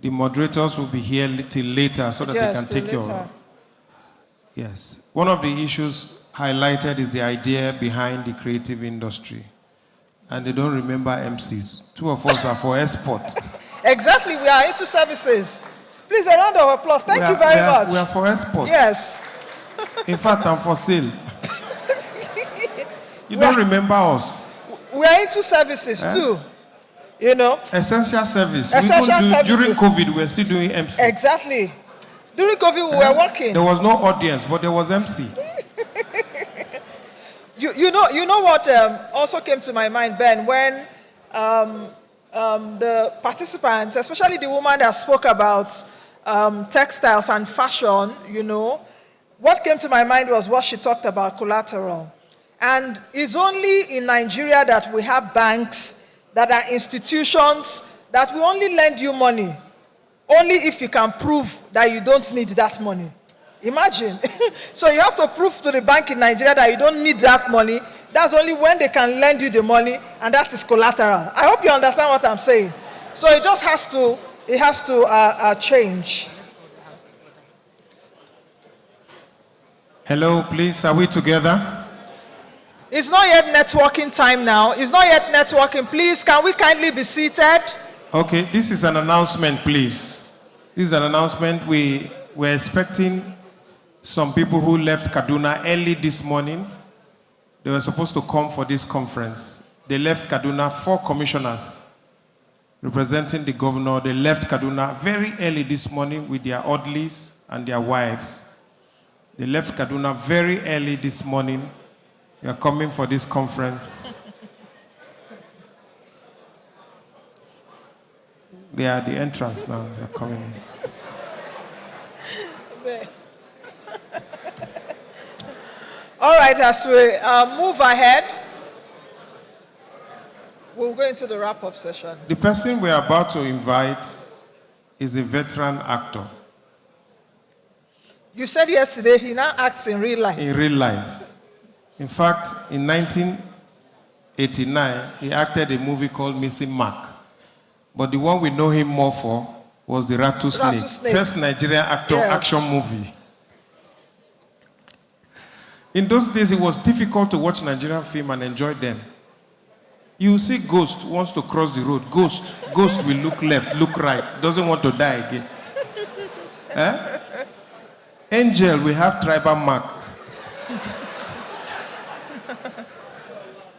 The moderators will be here till later so that they can take your Yes. One of the issues highlighted is the idea behind the creative industry. And they don't remember MCs. Two of us are for export. Exactly, we are into services. Please, a round of applause. Thank you very much. We are for export. Yes. In fact, I'm for sale. You don't remember us. We are into services too. You know? Essential service. Essential services. During COVID, we were still doing MC. Exactly. During COVID, we were working. There was no audience, but there was MC. You know what also came to my mind, Ben, when the participants, especially the woman that spoke about textiles and fashion, you know, what came to my mind was what she talked about, collateral. And it's only in Nigeria that we have banks, that are institutions, that will only lend you money, only if you can prove that you don't need that money. Imagine. So you have to prove to the bank in Nigeria that you don't need that money. That's only when they can lend you the money, and that is collateral. I hope you understand what I'm saying. So it just has to change. Hello, please, are we together? It's not yet networking time now. It's not yet networking. Please, can we kindly be seated? Okay, this is an announcement, please. This is an announcement. We were expecting some people who left Kaduna early this morning. They were supposed to come for this conference. They left Kaduna, 4 commissioners representing the governor. They left Kaduna very early this morning with their orderlies and their wives. They left Kaduna very early this morning. They are coming for this conference. They are at the entrance now. They are coming in. All right, as we move ahead, we'll go into the wrap-up session. The person we are about to invite is a veteran actor. You said yesterday he now acts in real life. In real life. In fact, in 1989, he acted a movie called Missing Mark. But the one we know him more for was the Rattlesnake. First Nigerian actor action movie. In those days, it was difficult to watch Nigerian film and enjoy them. You see Ghost wants to cross the road. Ghost will look left, look right. Doesn't want to die again. Angel will have tribal mark.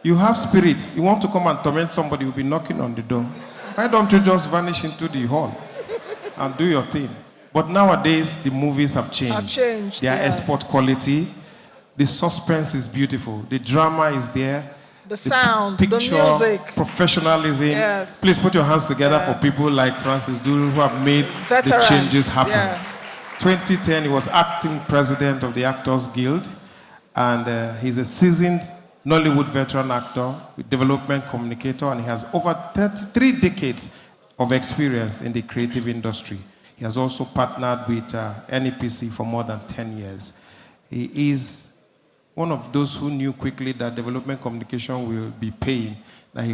You have spirit. You want to come and torment somebody, you'll be knocking on the door. Why don't you just vanish into the hall and do your thing? But nowadays, the movies have changed. They are export quality. The suspense is beautiful. The drama is there. The sound, picture, the music. Professionalism. Yes. Please put your hands together for people like Francis Duru who have made the changes happen. Yeah. 2010, he was acting president of the Actors Guild. And he's a seasoned Nollywood veteran actor, development communicator, and he has over 33 decades of experience in the creative industry. He has also partnered with NEPC for more than 10 years. He is one of those who knew quickly that development communication will be paying. That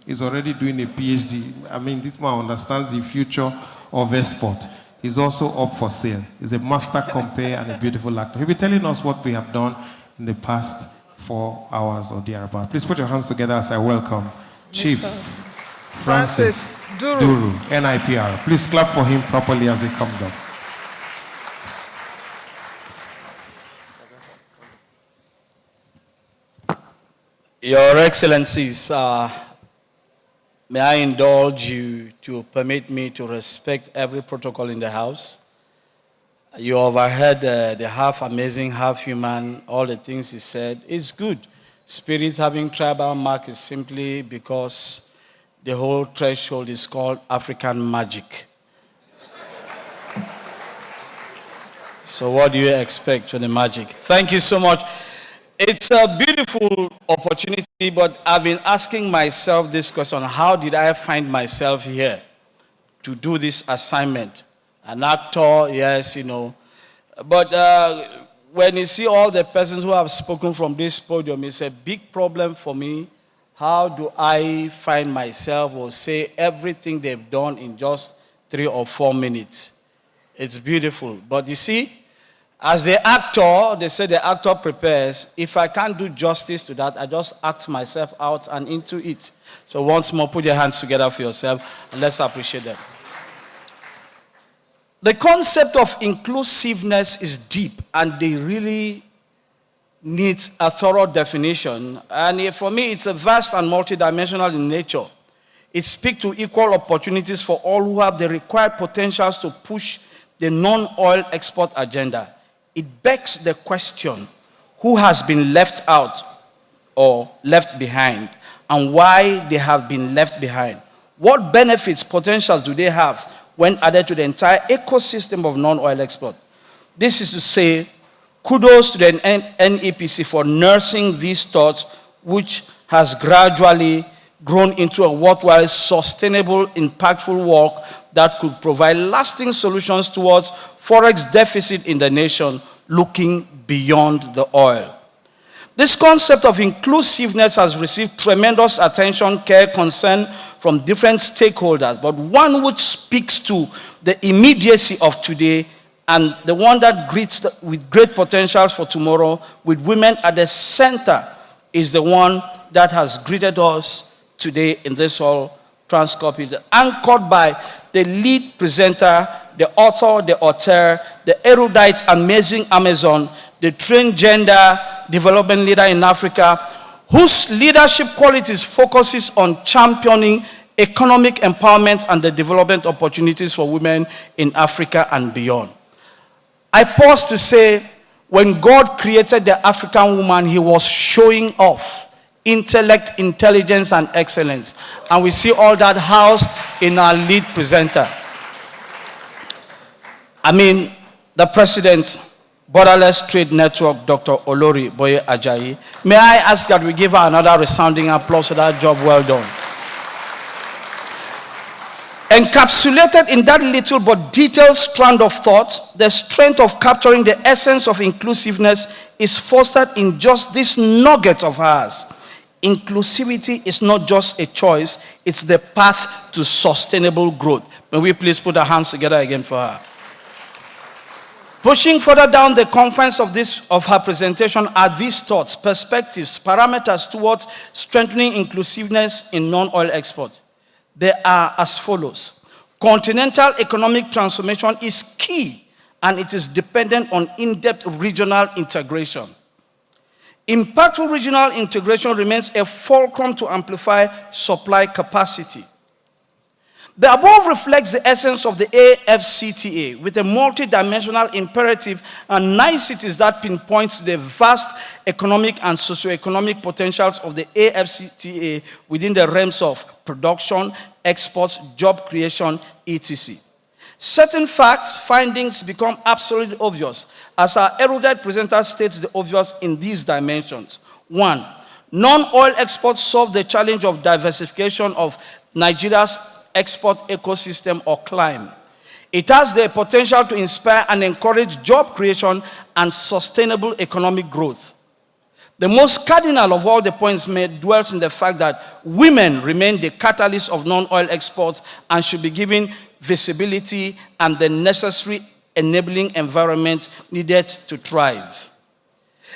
he's already doing a PhD. I mean, this man understands the future of export. He's also up for sale. He's a master compere and a beautiful actor. He'll be telling us what we have done in the past 4 hours or thereabout. Please put your hands together as I welcome Chief Francis Duru, NIPR. Please clap for him properly as he comes up. Your Excellencies, may I indulge you to permit me to respect every protocol in the House. You overheard the half amazing, half human, all the things he said. It's good. Spirit having tribal mark is simply because the whole threshold is called African magic. So what do you expect for the magic? Thank you so much. It's a beautiful opportunity, but I've been asking myself this question: how did I find myself here to do this assignment? An actor, yes, you know. But when you see all the persons who have spoken from this podium, it's a big problem for me. How do I find myself or say everything they've done in just 3 or 4 minutes? It's beautiful. But you see, As the actor, they say the actor prepares. If I can't do justice to that, I just act myself out and into it. So once more, put your hands together for yourself and let's appreciate them. The concept of inclusiveness is deep and they really need a thorough definition. And for me, it's a vast and multidimensional in nature. It speaks to equal opportunities for all who have the required potentials to push the non-oil export agenda. It begs the question, who has been left out or left behind, and why they have been left behind? What benefits, potentials do they have when added to the entire ecosystem of non-oil export? This is to say, kudos to the NEPC for nursing these thoughts, which has gradually grown into a worthwhile, sustainable, impactful work that could provide lasting solutions towards forex deficit in the nation, looking beyond the oil. This concept of inclusiveness has received tremendous attention, care, concern from different stakeholders, but one which speaks to the immediacy of today and the one that greets with great potentials for tomorrow, with women at the center, is the one that has greeted us today in this hall, Transcorp, anchored by the lead presenter, the author, the auteur, the erudite, amazing Amazon, the trained gender development leader in Africa, whose leadership qualities focuses on championing economic empowerment and the development opportunities for women in Africa and beyond. I pause to say, when God created the African woman, he was showing off intellect, intelligence, and excellence. And we see all that housed in our lead presenter. I mean, the president, Borderless Trade Network, Dr. Olori Boye Ajayi. May I ask that we give her another resounding applause for that job well done. Encapsulated in that little but detailed strand of thought, the strength of capturing the essence of inclusiveness is fostered in just this nugget of hers. Inclusivity is not just a choice, it's the path to sustainable growth. May we please put our hands together again for her. Pushing further down the conference of her presentation are these thoughts, perspectives, parameters towards strengthening inclusiveness in non-oil export. They are as follows. Continental economic transformation is key and it is dependent on in-depth regional integration. Impactful regional integration remains a fulcrum to amplify supply capacity. The above reflects the essence of the AFCTA with a multidimensional imperative and niceties that pinpoints the vast economic and socioeconomic potentials of the AFCTA within the realms of production, exports, job creation, etc. Certain facts, findings become absolutely obvious, as our erudite presenter states the obvious in these dimensions. 1. Non-oil exports solve the challenge of diversification of Nigeria's export ecosystem or climb. It has the potential to inspire and encourage job creation and sustainable economic growth. The most cardinal of all the points made dwells in the fact that women remain the catalyst of non-oil exports and should be given visibility and the necessary enabling environment needed to thrive.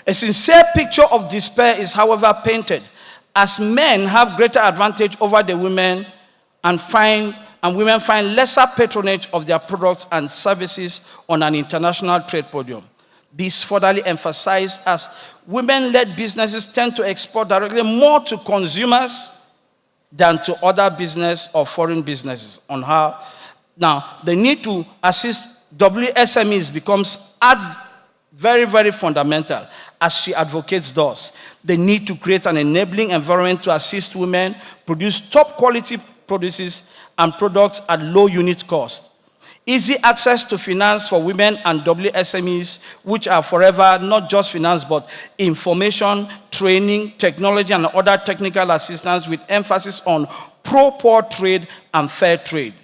A sincere picture of despair is, however, painted as men have greater advantage over the women and women find lesser patronage of their products and services on an international trade podium. This furtherly emphasized as women-led businesses tend to export directly more to consumers than to other business or foreign businesses. On how now the need to assist WSMEs becomes very, very fundamental as she advocates thus. The need to create an enabling environment to assist women produce top quality produces and products at low unit cost. Easy access to finance for women and WSMEs, which are forever not just finance, but information, training, technology, and other technical assistance with emphasis on pro-poor trade and fair trade.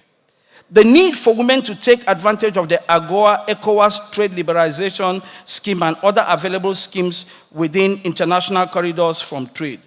The need for women to take advantage of the AGOA ECOWAS trade liberalization scheme and other available schemes within international corridors from trade.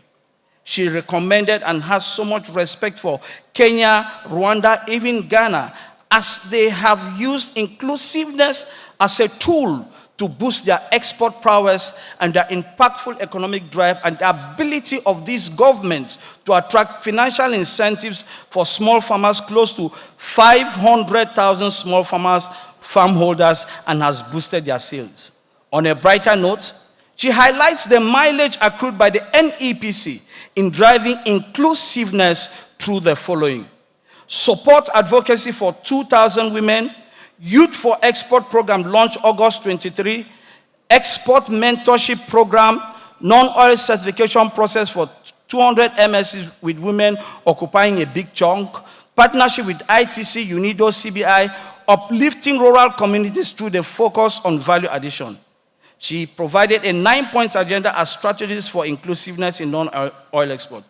She recommended and has so much respect for Kenya, Rwanda, even Ghana, as they have used inclusiveness as a tool to boost their export prowess and their impactful economic drive, and the ability of these governments to attract financial incentives for small farmers, close to 500,000 small farmers, farm holders, and has boosted their sales. On a brighter note, she highlights the mileage accrued by the NEPC in driving inclusiveness through the following: support advocacy for 2,000 women, Youth for Export program launched August 23, export mentorship program, non-oil certification process for 200 MSCs with women occupying a big chunk, partnership with ITC, UNIDO, CBI, uplifting rural communities through the focus on value addition. She provided a 9-point agenda as strategies for inclusiveness in non-oil export,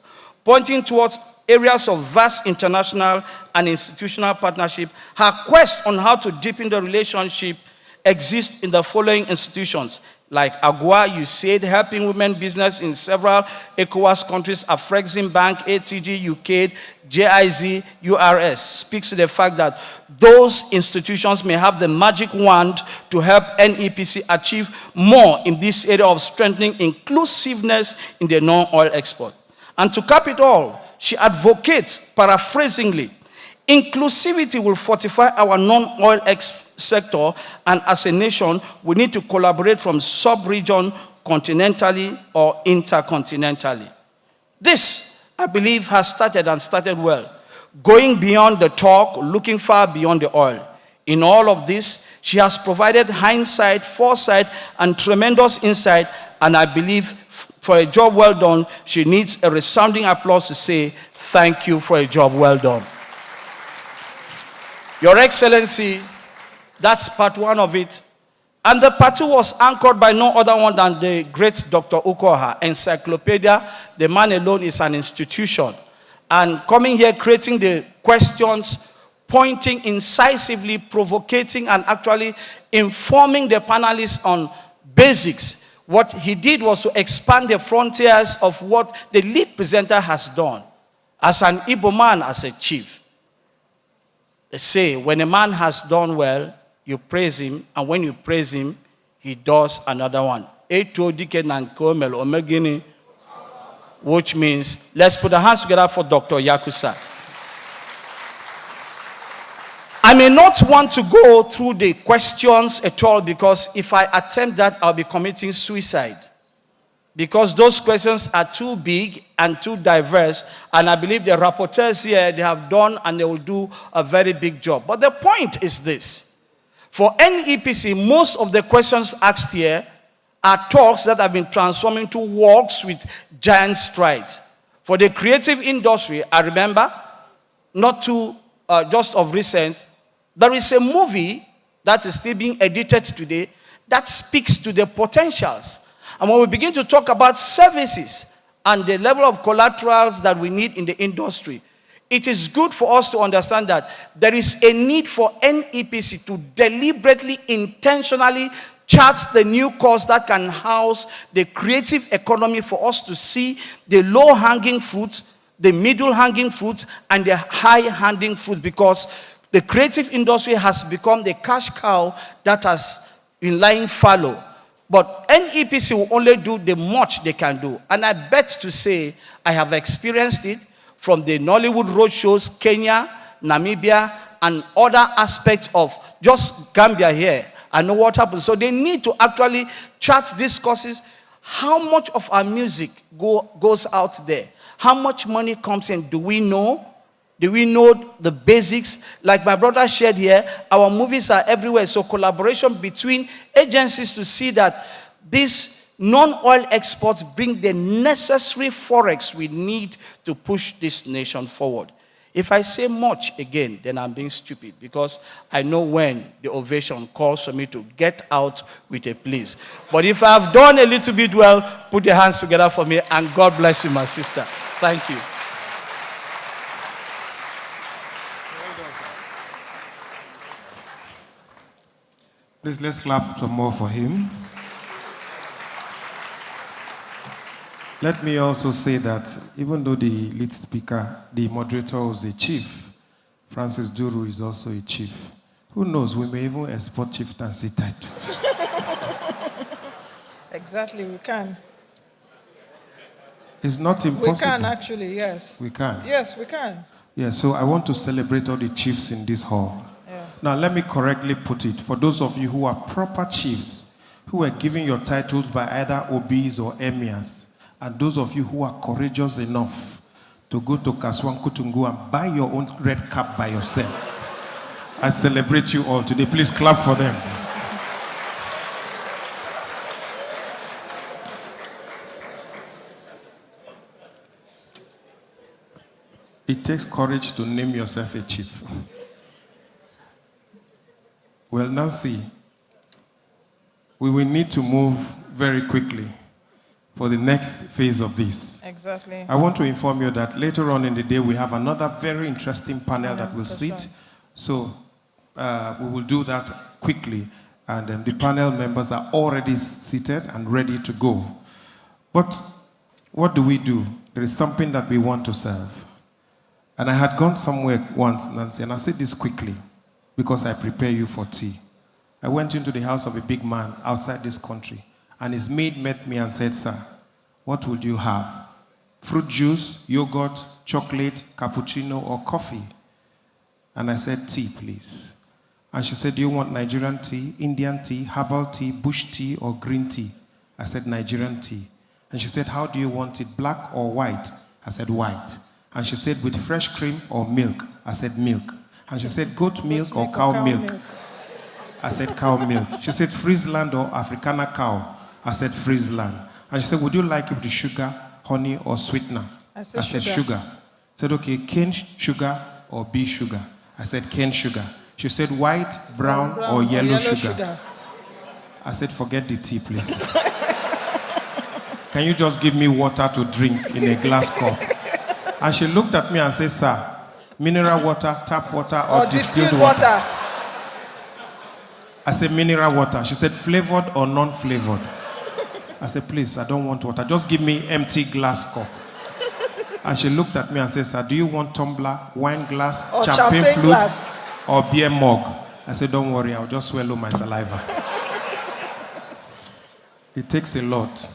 pointing towards areas of vast international and institutional partnership. Her quest on how to deepen the relationship exists in the following institutions, like AGUA, USAID, helping women business in several ECOWAS countries, Afrexim Bank, ATG, UKAID, JIZ, URS, speaks to the fact that those institutions may have the magic wand to help NEPC achieve more in this area of strengthening inclusiveness in the non-oil export. And to cap it all, she advocates, paraphrasingly, inclusivity will fortify our non-oil sector, and as a nation, we need to collaborate from sub-region, continentally or intercontinentally. This, I believe, has started and started well, going beyond the talk, looking far beyond the oil. In all of this, she has provided hindsight, foresight, and tremendous insight, and I believe for a job well done, she needs a resounding applause to say, thank you for a job well done. Your Excellency, that's part one of it. And the part two was anchored by no other one than the great Dr. Ukoha. Encyclopedia, the man alone is an institution. And coming here, creating the questions, pointing incisively, provocating, and actually informing the panelists on basics. What he did was to expand the frontiers of what the lead presenter has done. As an Igbo man, as a chief, they say when a man has done well, you praise him, and when you praise him, he does another one. Which means, let's put our hands together for Dr. Yakusa. I may not want to go through the questions at all, because if I attempt that, I'll be committing suicide. Because those questions are too big and too diverse, and I believe the rapporteurs here, they have done and they will do a very big job. But the point is this. For NEPC, most of the questions asked here are talks that have been transformed into walks with giant strides. For the creative industry, I remember, not too, just of recent, there is a movie that is still being edited today that speaks to the potentials. And when we begin to talk about services and the level of collaterals that we need in the industry, it is good for us to understand that there is a need for NEPC to deliberately, intentionally chart the new course that can house the creative economy, for us to see the low-hanging fruits, the middle-hanging fruits, and the high-hanging fruit, because the creative industry has become the cash cow that has been lying fallow. But NEPC will only do the much they can do. And I bet to say I have experienced it from the Nollywood roadshows, Kenya, Namibia, and other aspects of just Gambia here. I know what happens. So they need to actually chart these courses. How much of our music goes out there? How much money comes in? Do we know? Do we know the basics? Like my brother shared here, our movies are everywhere. So collaboration between agencies to see that these non-oil exports bring the necessary forex we need to push this nation forward. If I say much again, then I'm being stupid, because I know when the ovation calls for me to get out with a please. But if I've done a little bit well, put your hands together for me, and God bless you, my sister. Thank you. Please, let's clap some more for him. Let me also say that even though the lead speaker, the moderator, was a chief, Francis Duru is also a chief. Who knows, we may even export chieftaincy titles. Exactly, we can. It's not impossible. We can actually, yes. We can. Yes, we can. Yeah, so I want to celebrate all the chiefs in this hall. Yeah. Now, let me correctly put it. For those of you who are proper chiefs, who were given your titles by either OBs or emirs, and those of you who are courageous enough to go to Kaswan Kutungu and buy your own red cap by yourself, I celebrate you all today. Please clap for them. It takes courage to name yourself a chief. Well, Nancy, we will need to move very quickly for the next phase of this. Exactly. I want to inform you that later on in the day, we have another very interesting panel that will sit. So we will do that quickly. And the panel members are already seated and ready to go. But what do? There is something that we want to serve. And I had gone somewhere once, Nancy, and I said this quickly because I prepare you for tea. I went into the house of a big man outside this country, and his maid met me and said, "Sir, what would you have? Fruit juice, yogurt, chocolate, cappuccino, or coffee?" And I said, "Tea, please." And she said, "Do you want Nigerian tea, Indian tea, herbal tea, bush tea, or green tea?" I said, "Nigerian tea." And she said, "How do you want it, black or white?" I said, "White." And she said, "With fresh cream or milk?" I said, "Milk." And she said, "Goat milk or cow milk?" I said, "Cow milk." She said, "Friesland or Afrikaner cow?" I said, "Friesland." And she said, "Would you like it with sugar, honey, or sweetener?" I said, "Sugar." I said, "Okay, cane sugar or bee sugar?" I said, "Cane sugar." She said, "White, brown, or yellow sugar?" I said, "Forget the tea, please. Can you just give me water to drink in a glass cup?" And she looked at me and said, "Sir, mineral water, tap water, or distilled water?" I said, "Mineral water." She said, "Flavored or non-flavored?" I said, "Please, I don't want water. Just give me empty glass cup." And she looked at me and said, "Sir, do you want tumbler, wine glass, Or champagne flute, glass? or beer mug?" I said, "Don't worry, I'll just swallow my saliva." It takes a lot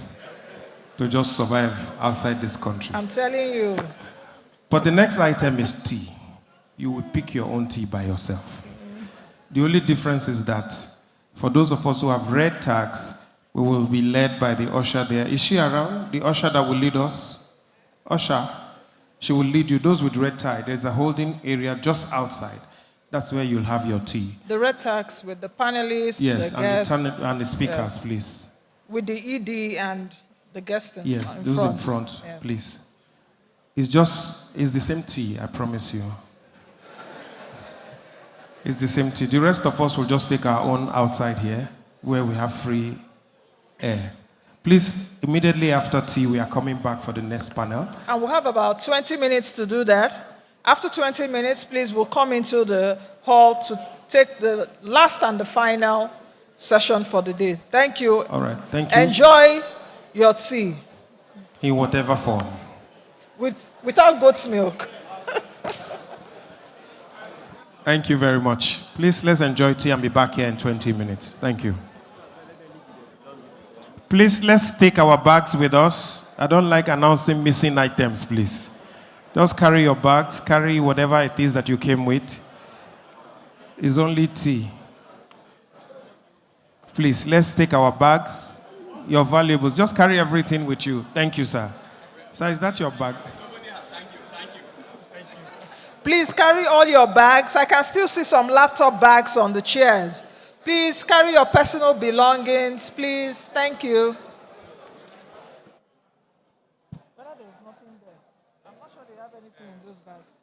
to just survive outside this country. I'm telling you. But the next item is tea. You will pick your own tea by yourself. The only difference is that for those of us who have red tags, we will be led by the usher there. Is she around? The usher that will lead us? Usher, she will lead you. Those with red tie, there's a holding area just outside. That's where you'll have your tea. The red tags with the panelists, Yes, the guests. and the speakers, Yes. please. With the ED and the guests in Yes, in those front. in front, Yeah. please. It's the same tea, I promise you. It's the same tea. The rest of us will just take our own outside here, where we have free air. Please, immediately after tea, we are coming back for the next panel. And we'll have about 20 minutes to do that. After 20 minutes, please, we'll come into the hall to take the last and the final session for the day. Thank you. All right, thank you. Enjoy your tea. In whatever form. Without goat's milk. Thank you very much. Please, let's enjoy tea and be back here in 20 minutes. Thank you. Please, let's take our bags with us. I don't like announcing missing items, please. Just carry your bags, carry whatever it is that you came with. It's only tea. Please, let's take our bags, your valuables. Just carry everything with you. Thank you, sir. Sir, is that your bag? Please carry all your bags. I can still see some laptop bags on the chairs. Please carry your personal belongings, please. Thank you. There's nothing there. I'm not sure they have anything in those bags.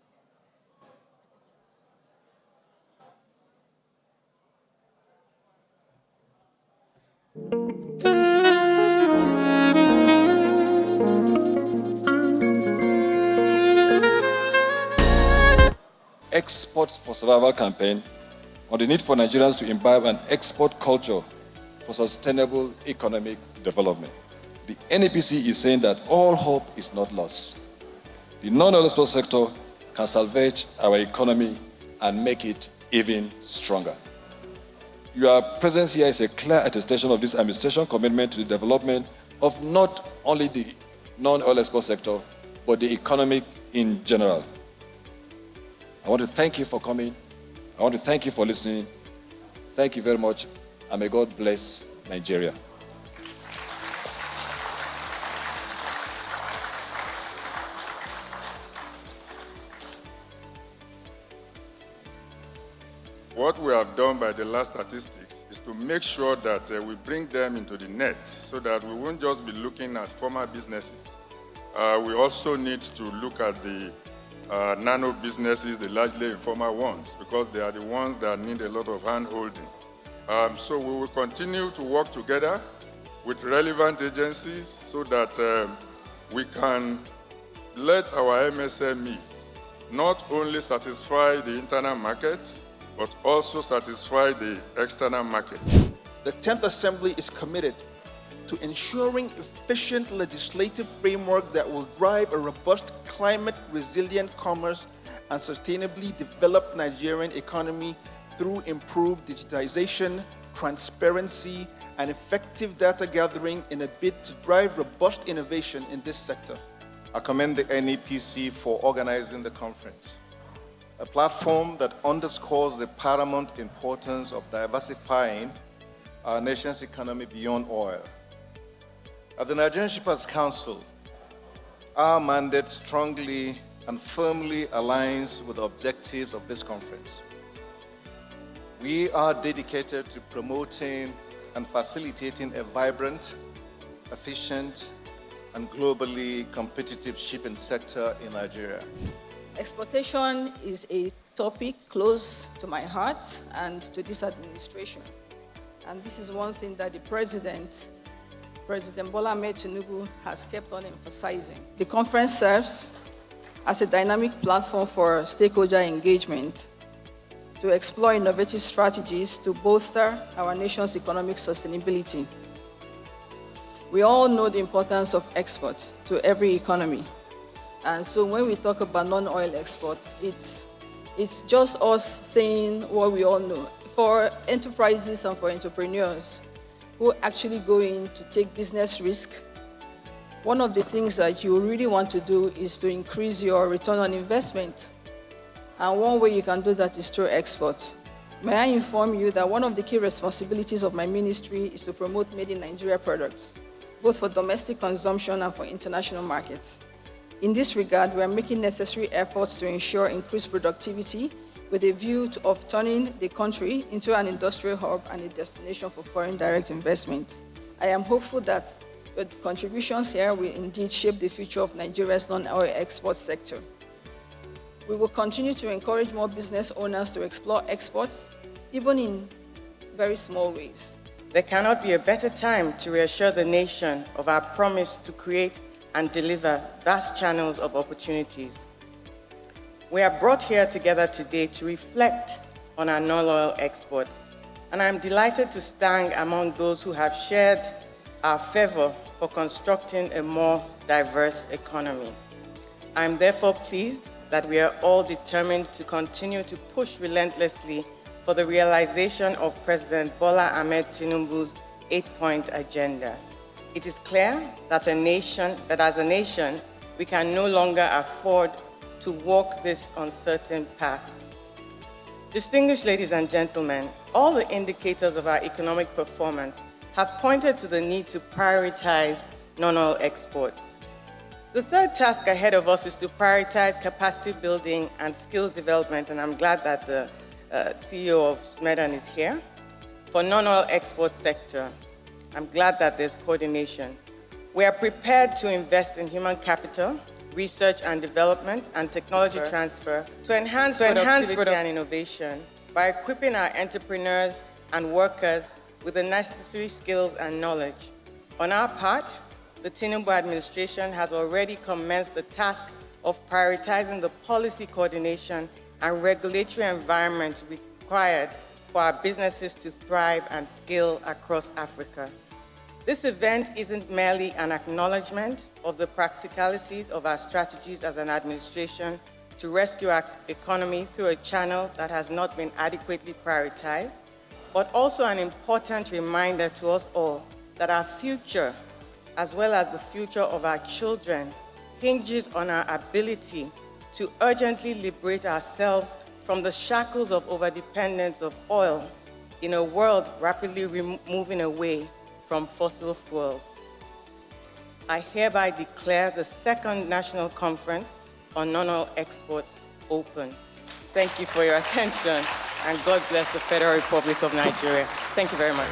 Exports for Survival campaign on the need for Nigerians to imbibe an export culture for sustainable economic development. The NEPC is saying that all hope is not lost. The non-oil export sector can salvage our economy and make it even stronger. Your presence here is a clear attestation of this administration commitment to the development of not only the non-oil export sector, but the economic in general. I want to thank you for coming. I want to thank you for listening. Thank you very much, and may God bless Nigeria. What we have done by the last statistics is to make sure that we bring them into the net so that we won't just be looking at formal businesses. We also need to look at the nano businesses, the largely informal ones, because they are the ones that need a lot of hand-holding. So we will continue to work together with relevant agencies so that we can let our MSMEs not only satisfy the internal market, but also satisfy the external market. The 10th Assembly is committed to ensuring efficient legislative framework that will drive a robust, climate-resilient commerce and sustainably develop Nigerian economy through improved digitization, transparency, and effective data gathering in a bid to drive robust innovation in this sector. I commend the NEPC for organizing the conference, a platform that underscores the paramount importance of diversifying our nation's economy beyond oil. At the Nigerian Shippers Council, our mandate strongly and firmly aligns with the objectives of this conference. We are dedicated to promoting and facilitating a vibrant, efficient, and globally competitive shipping sector in Nigeria. Exportation is a topic close to my heart and to this administration. And this is one thing that the President Bola Ahmed Tinubu has kept on emphasizing. The conference serves as a dynamic platform for stakeholder engagement to explore innovative strategies to bolster our nation's economic sustainability. We all know the importance of exports to every economy. And so when we talk about non-oil exports, it's just us saying what we all know. For enterprises and for entrepreneurs who actually go in to take business risk, one of the things that you really want to do is to increase your return on investment. And one way you can do that is through export. May I inform you that one of the key responsibilities of my ministry is to promote made in Nigeria products, both for domestic consumption and for international markets. In this regard, we are making necessary efforts to ensure increased productivity with a view of turning the country into an industrial hub and a destination for foreign direct investment. I am hopeful that your contributions here will indeed shape the future of Nigeria's non-oil export sector. We will continue to encourage more business owners to explore exports, even in very small ways. There cannot be a better time to reassure the nation of our promise to create and deliver vast channels of opportunities. We are brought here together today to reflect on our non-oil exports, and I'm delighted to stand among those who have shared our fervor for constructing a more diverse economy. I'm therefore pleased that we are all determined to continue to push relentlessly for the realization of President Bola Ahmed Tinubu's 8-point agenda. It is clear that as a nation, we can no longer afford to walk this uncertain path. Distinguished ladies and gentlemen, all the indicators of our economic performance have pointed to the need to prioritize non-oil exports. The third task ahead of us is to prioritize capacity building and skills development, and I'm glad that the CEO of Smedan is here. For non-oil export sector, I'm glad that there's coordination. We are prepared to invest in human capital, research and development, and technology transfer to enhance productivity and innovation by equipping our entrepreneurs and workers with the necessary skills and knowledge. On our part, the Tinubu administration has already commenced the task of prioritizing the policy coordination and regulatory environment required for our businesses to thrive and scale across Africa. This event isn't merely an acknowledgement of the practicalities of our strategies as an administration to rescue our economy through a channel that has not been adequately prioritized, but also an important reminder to us all that our future, as well as the future of our children, hinges on our ability to urgently liberate ourselves from the shackles of overdependence of oil in a world rapidly moving away from fossil fuels. I hereby declare the second National Conference on Non-Oil Exports open. Thank you for your attention, and God bless the Federal Republic of Nigeria. Thank you very much.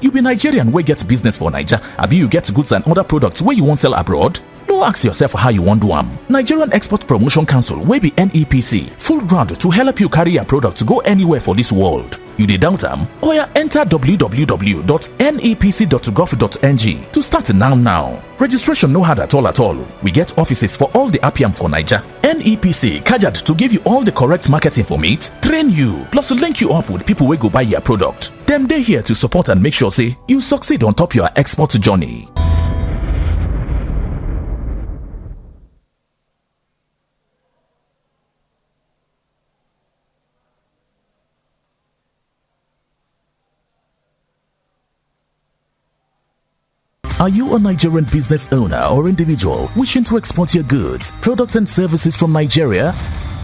You be Nigerian wey get business for Naija, abi you get goods and other products wey you wan sell abroad? No ask yourself how you wan do am. Nigerian Export Promotion Council wey be NEPC full ground to help you carry your product to go anywhere for this world. You dey doubt am? Oya enter www.nepc.gov.ng to start now. Registration no hard at all. We get offices for all the APIAM for Naija. NEPC kajad to give you all the correct market informate, train you, plus link you up with people wey go buy your product. Dem dey here to support and make sure say you succeed on top your export journey. Are you a Nigerian business owner or individual wishing to export your goods, products and services from Nigeria?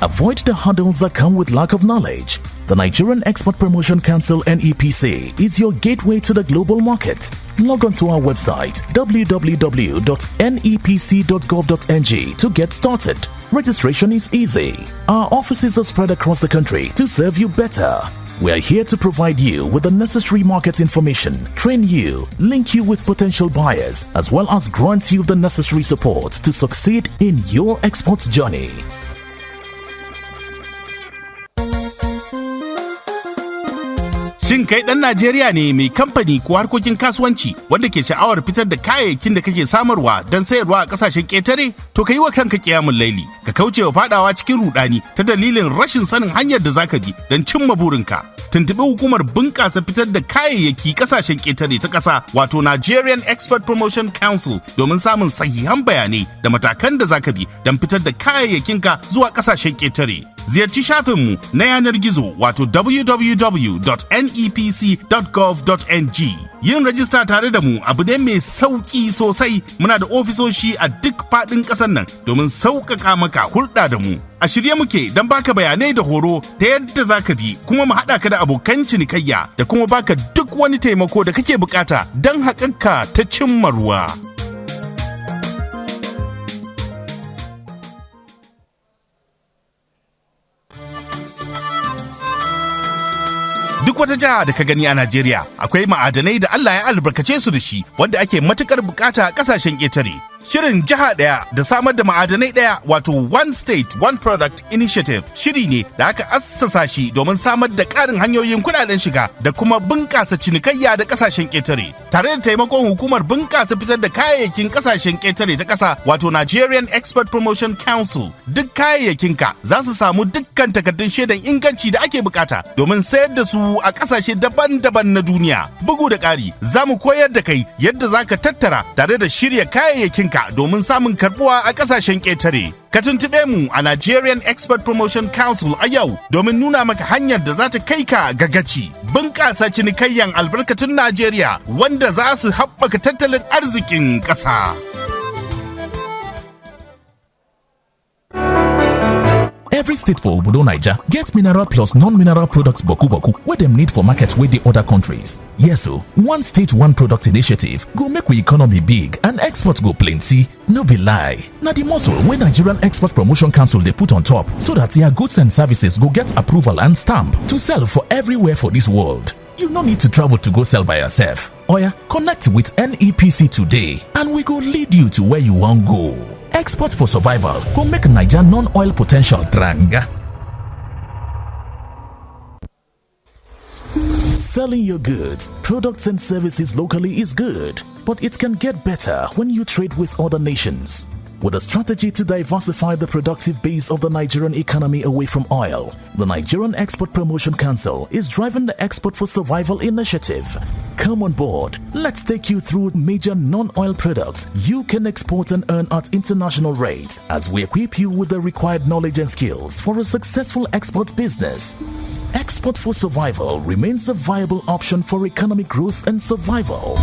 Avoid the hurdles that come with lack of knowledge. The Nigerian Export Promotion Council NEPC is your gateway to the global market. Log on to our website www.nepc.gov.ng to get started. Registration is easy. Our offices are spread across the country to serve you better. We are here to provide you with the necessary market information, train you, link you with potential buyers, as well as grant you the necessary support to succeed in your export journey. Shin kai ɗan Najeriya ne mai kamfani ko harkokin kasuwanci wanda ke sha'awar fitar da kayayyakin da kake samarwa don sayarwa a ƙasashen ƙetare? To ka yi wa kanka ƙiyamun laili, ka kauce wa faɗawa cikin rudani ta dalilin rashin sanin hanyar da zaka bi don cimma burinka. Tuntuɓi hukumar bunƙasa fitar da kayayyaki ƙasashen ƙetare ta ƙasa, wato Nigerian Export Promotion Council, domin samun sahihan bayanai da matakan da zaka bi don fitar da kayayyakinka zuwa ƙasashen ƙetare. Ziyarci shafinmu na yanar gizo wato www.nepc.gov.ng. Yin rajista tare da mu abu ne mai sauki sosai. Muna da ofisoshi a duk faɗin ƙasar nan domin sauƙaƙa maka hulɗa da mu. A shirye muke don baka bayanai da horo ta yadda za ka bi kuma mu haɗa ka da abokan cinikayya da kuma baka duk wani taimako da kake bukata don haƙanka ta cimma ruwa. Duk wata jiha da ka gani a Najeriya akwai ma'adanai da Allah ya albarkace su da shi wanda ake matukar bukata a kasashen ƙetare. Shirin jiha ɗaya da samar da ma'adanai ɗaya wato One State One Product Initiative shiri ne da aka assasa shi domin samar da ƙarin hanyoyin kuɗaɗen shiga da kuma bunƙasa cinikayya da ƙasashen ƙetare. Tare da taimakon hukumar bunƙasa fitar da kayayyakin ƙasashen ƙetare ta ƙasa wato Nigerian Export Promotion Council, duk kayayyakinka za su samu dukkan takardun shaidan inganci da ake bukata domin sayar da su a ƙasashe daban-daban na duniya. Bugu da ƙari, za mu koyar da kai yadda za ka tattara tare da shirya kayayyakinka domin samun karbuwa a kasashen ƙetare. Ka tuntuɓe mu a Nigerian Export Promotion Council a yau domin nuna maka hanyar da za ta kai ka ga gaci. Bunƙasa cinikayyan albarkatun Najeriya wanda za su haɓaka tattalin arzikin ƙasa. Every state for Obodo Naija get mineral plus non-mineral products boku wey dem need for market wey dey other countries. Yes so, One State One Product Initiative go make we economy big and export go plenty. No be lie. Na the muscle wey Nigerian Export Promotion Council dey put on top so that their goods and services go get approval and stamp to sell for everywhere for this world. You no need to travel to go sell by yourself. Oya, connect with NEPC today and we go lead you to where you wan go. Export for survival go make Naija non-oil potential tranga. Selling your goods, products and services locally is good, but it can get better when you trade with other nations. With a strategy to diversify the productive base of the Nigerian economy away from oil, the Nigerian Export Promotion Council is driving the Export for Survival initiative. Come on board. Let's take you through major non-oil products you can export and earn at international rates as we equip you with the required knowledge and skills for a successful export business. Export for Survival remains a viable option for economic growth and survival.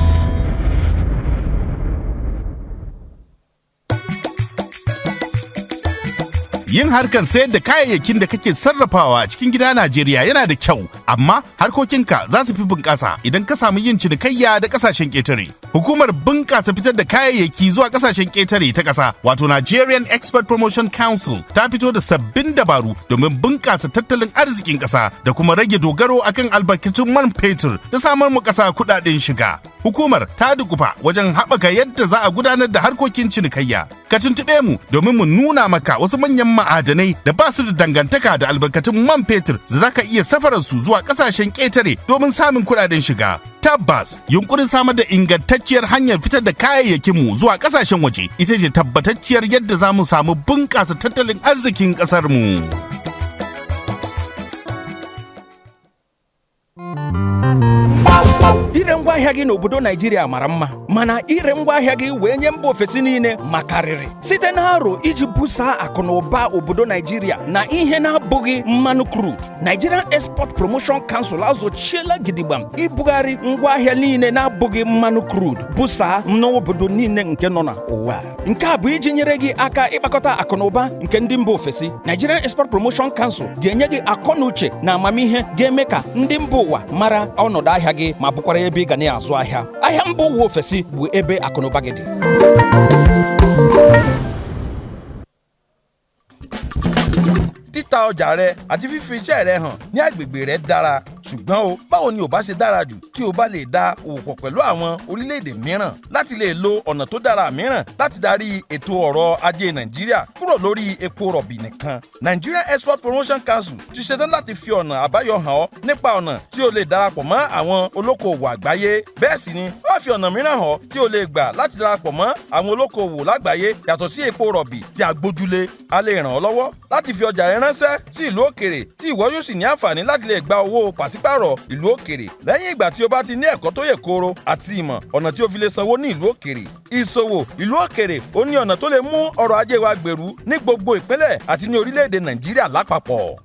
Yin harkan sayar da kayayyakin da kake sarrafawa a cikin gida Najeriya yana da kyau, amma harkokinka za su fi bunƙasa idan ka samu yin cinikayya da ƙasashen ƙetare. Hukumar bunƙasa fitar da kayayyaki zuwa ƙasashen ƙetare ta ƙasa, wato Nigerian Export Promotion Council, ta fito da sabbin dabaru domin bunƙasa tattalin arzikin ƙasa da kuma rage dogaro akan albarkatun man fetur da samar mu ƙasa kuɗaɗen shiga. Hukumar ta dukufa wajen haɓaka yadda za a gudanar da harkokin cinikayya. Ka tuntuɓe mu domin mu nuna maka wasu manyan ma'adanai da ba su da dangantaka da albarkatun man fetur da za ka iya safarar su zuwa ƙasashen ƙetare domin samun kuɗaɗen shiga. Tabbas, yunkurin samar da ingantacciyar hanyar fitar da kayayyakinmu zuwa ƙasashen waje ita ce tabbatacciyar yadda za mu samu bunƙasa tattalin arzikin ƙasarmu. ire ngwaahịa gị n'obodo Naijiria mara mma, mana ire ngwaahịa gị wee nye mba ofesi niile makarịrị site na aro iji busaa akụ na ụba obodo Naijiria na ihe na-abụghị mmanụ crude. Nigerian Export Promotion Council azochiela gidigbam ibugharị ngwaahịa niile na-abụghị mmanụ crude busaa n'obodo niile nke nọ n'ụwa. Nke a bụ iji nyere gị aka ịkpakọta akụ na ụba nke ndị mba ofesi. Nigerian Export Promotion Council ga-enye gị akọ na uche na amamihe ga-eme ka ndị mba ụwa mara ọnọdụ ahịa gị ma bụkwara ebe ị ga na-azụ ahịa. Ahịa mba ụwa ofesi bụ ebe akụ na ụba gị dị. Títa ọjà rẹ àti fífi iṣẹ́ rẹ hàn ní agbègbè rẹ dára, ṣùgbọ́n o báwo ni ò bá ṣe dára jù tí o bá lè dá òwò pọ̀ pẹ̀lú àwọn orílẹ̀-èdè mìíràn láti lè lo ọ̀nà tó dára mìíràn láti darí ètò ọrọ̀ ajé Nàìjíríà kúrò lórí epo rọ̀bì nìkan. Nigerian Export Promotion Council ti ṣetán láti fi ọ̀nà àbáyọ hàn ọ́ nípa ọ̀nà tí o lè darapọ̀ mọ́ àwọn olókoòwò àgbáyé. Bẹ́ẹ̀ sì ni fi ọ̀nà mìíràn hàn tí o lè gbà láti darapọ̀ mọ́ àwọn olókoòwò lágbàáyé yàtọ̀ sí epo rọ̀bì tí a gbójúlé. A lè ràn ọ́ lọ́wọ́ láti fi ọjà rẹ ránṣẹ́ sí ìlú òkèrè tí ìwọ yóò sì ní àǹfààní láti lè gba owó pàṣípàrọ̀ ìlú òkèrè lẹ́yìn ìgbà tí o bá ti ní ẹ̀kọ́ tó yè kooro àti ìmọ̀ ọ̀nà tí o fi lè sanwó ní ìlú òkèrè. Ìṣòwò ìlú òkèrè ó ní ọ̀nà tó lè mú ọrọ̀ ajé wa gbèrú ní gbogbo ìpínlẹ̀ àti ní orílẹ̀-èdè Nàìjíríà lápapọ̀.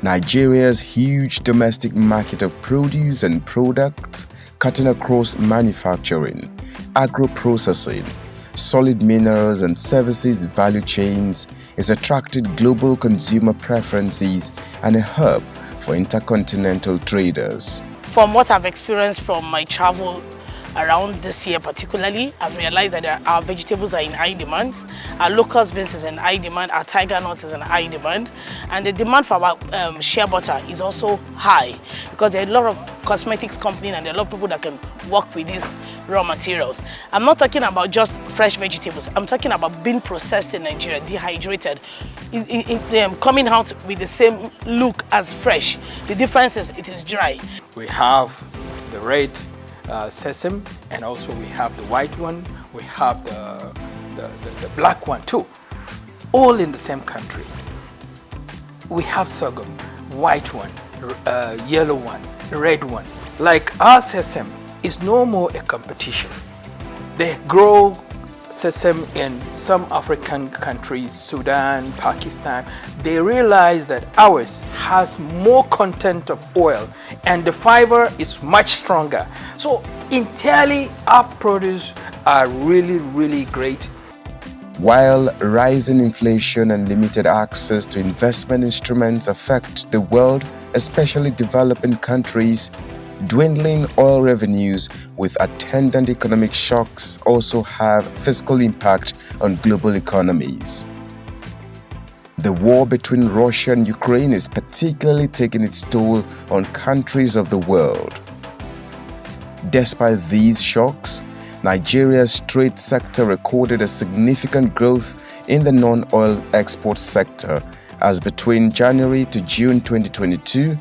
Nigeria's huge domestic market of produce and products cutting across manufacturing, agro-processing, solid minerals and services value chains is attracting global consumer preferences and a hub for intercontinental traders. From what I've experienced from my travel around this year particularly, I've realized that our vegetables are in high demand, our locust beans is in high demand, our tiger nuts is in high demand, and the demand for our shea butter is also high because there are a lot of cosmetics companies and there are a lot of people that can work with these raw materials. I'm not talking about just fresh vegetables, I'm talking about being processed in Nigeria, dehydrated, coming out with the same look as fresh. The difference is it is dry. We have the red sesame, and also we have the white one, we have the black one too, all in the same country. We have sorghum, white one, yellow one, red one. Like our sesame is no more a competition. They grow sesame in some African countries, Sudan, Pakistan. They realize that ours has more content of oil and the fiber is much stronger. So entirely our produce are really, really great. While rising inflation and limited access to investment instruments affect the world, especially developing countries, dwindling oil revenues with attendant economic shocks also have fiscal impact on global economies. The war between Russia and Ukraine is particularly taking its toll on countries of the world. Despite these shocks, Nigeria's trade sector recorded a significant growth in the non-oil export sector as between January to June 2022,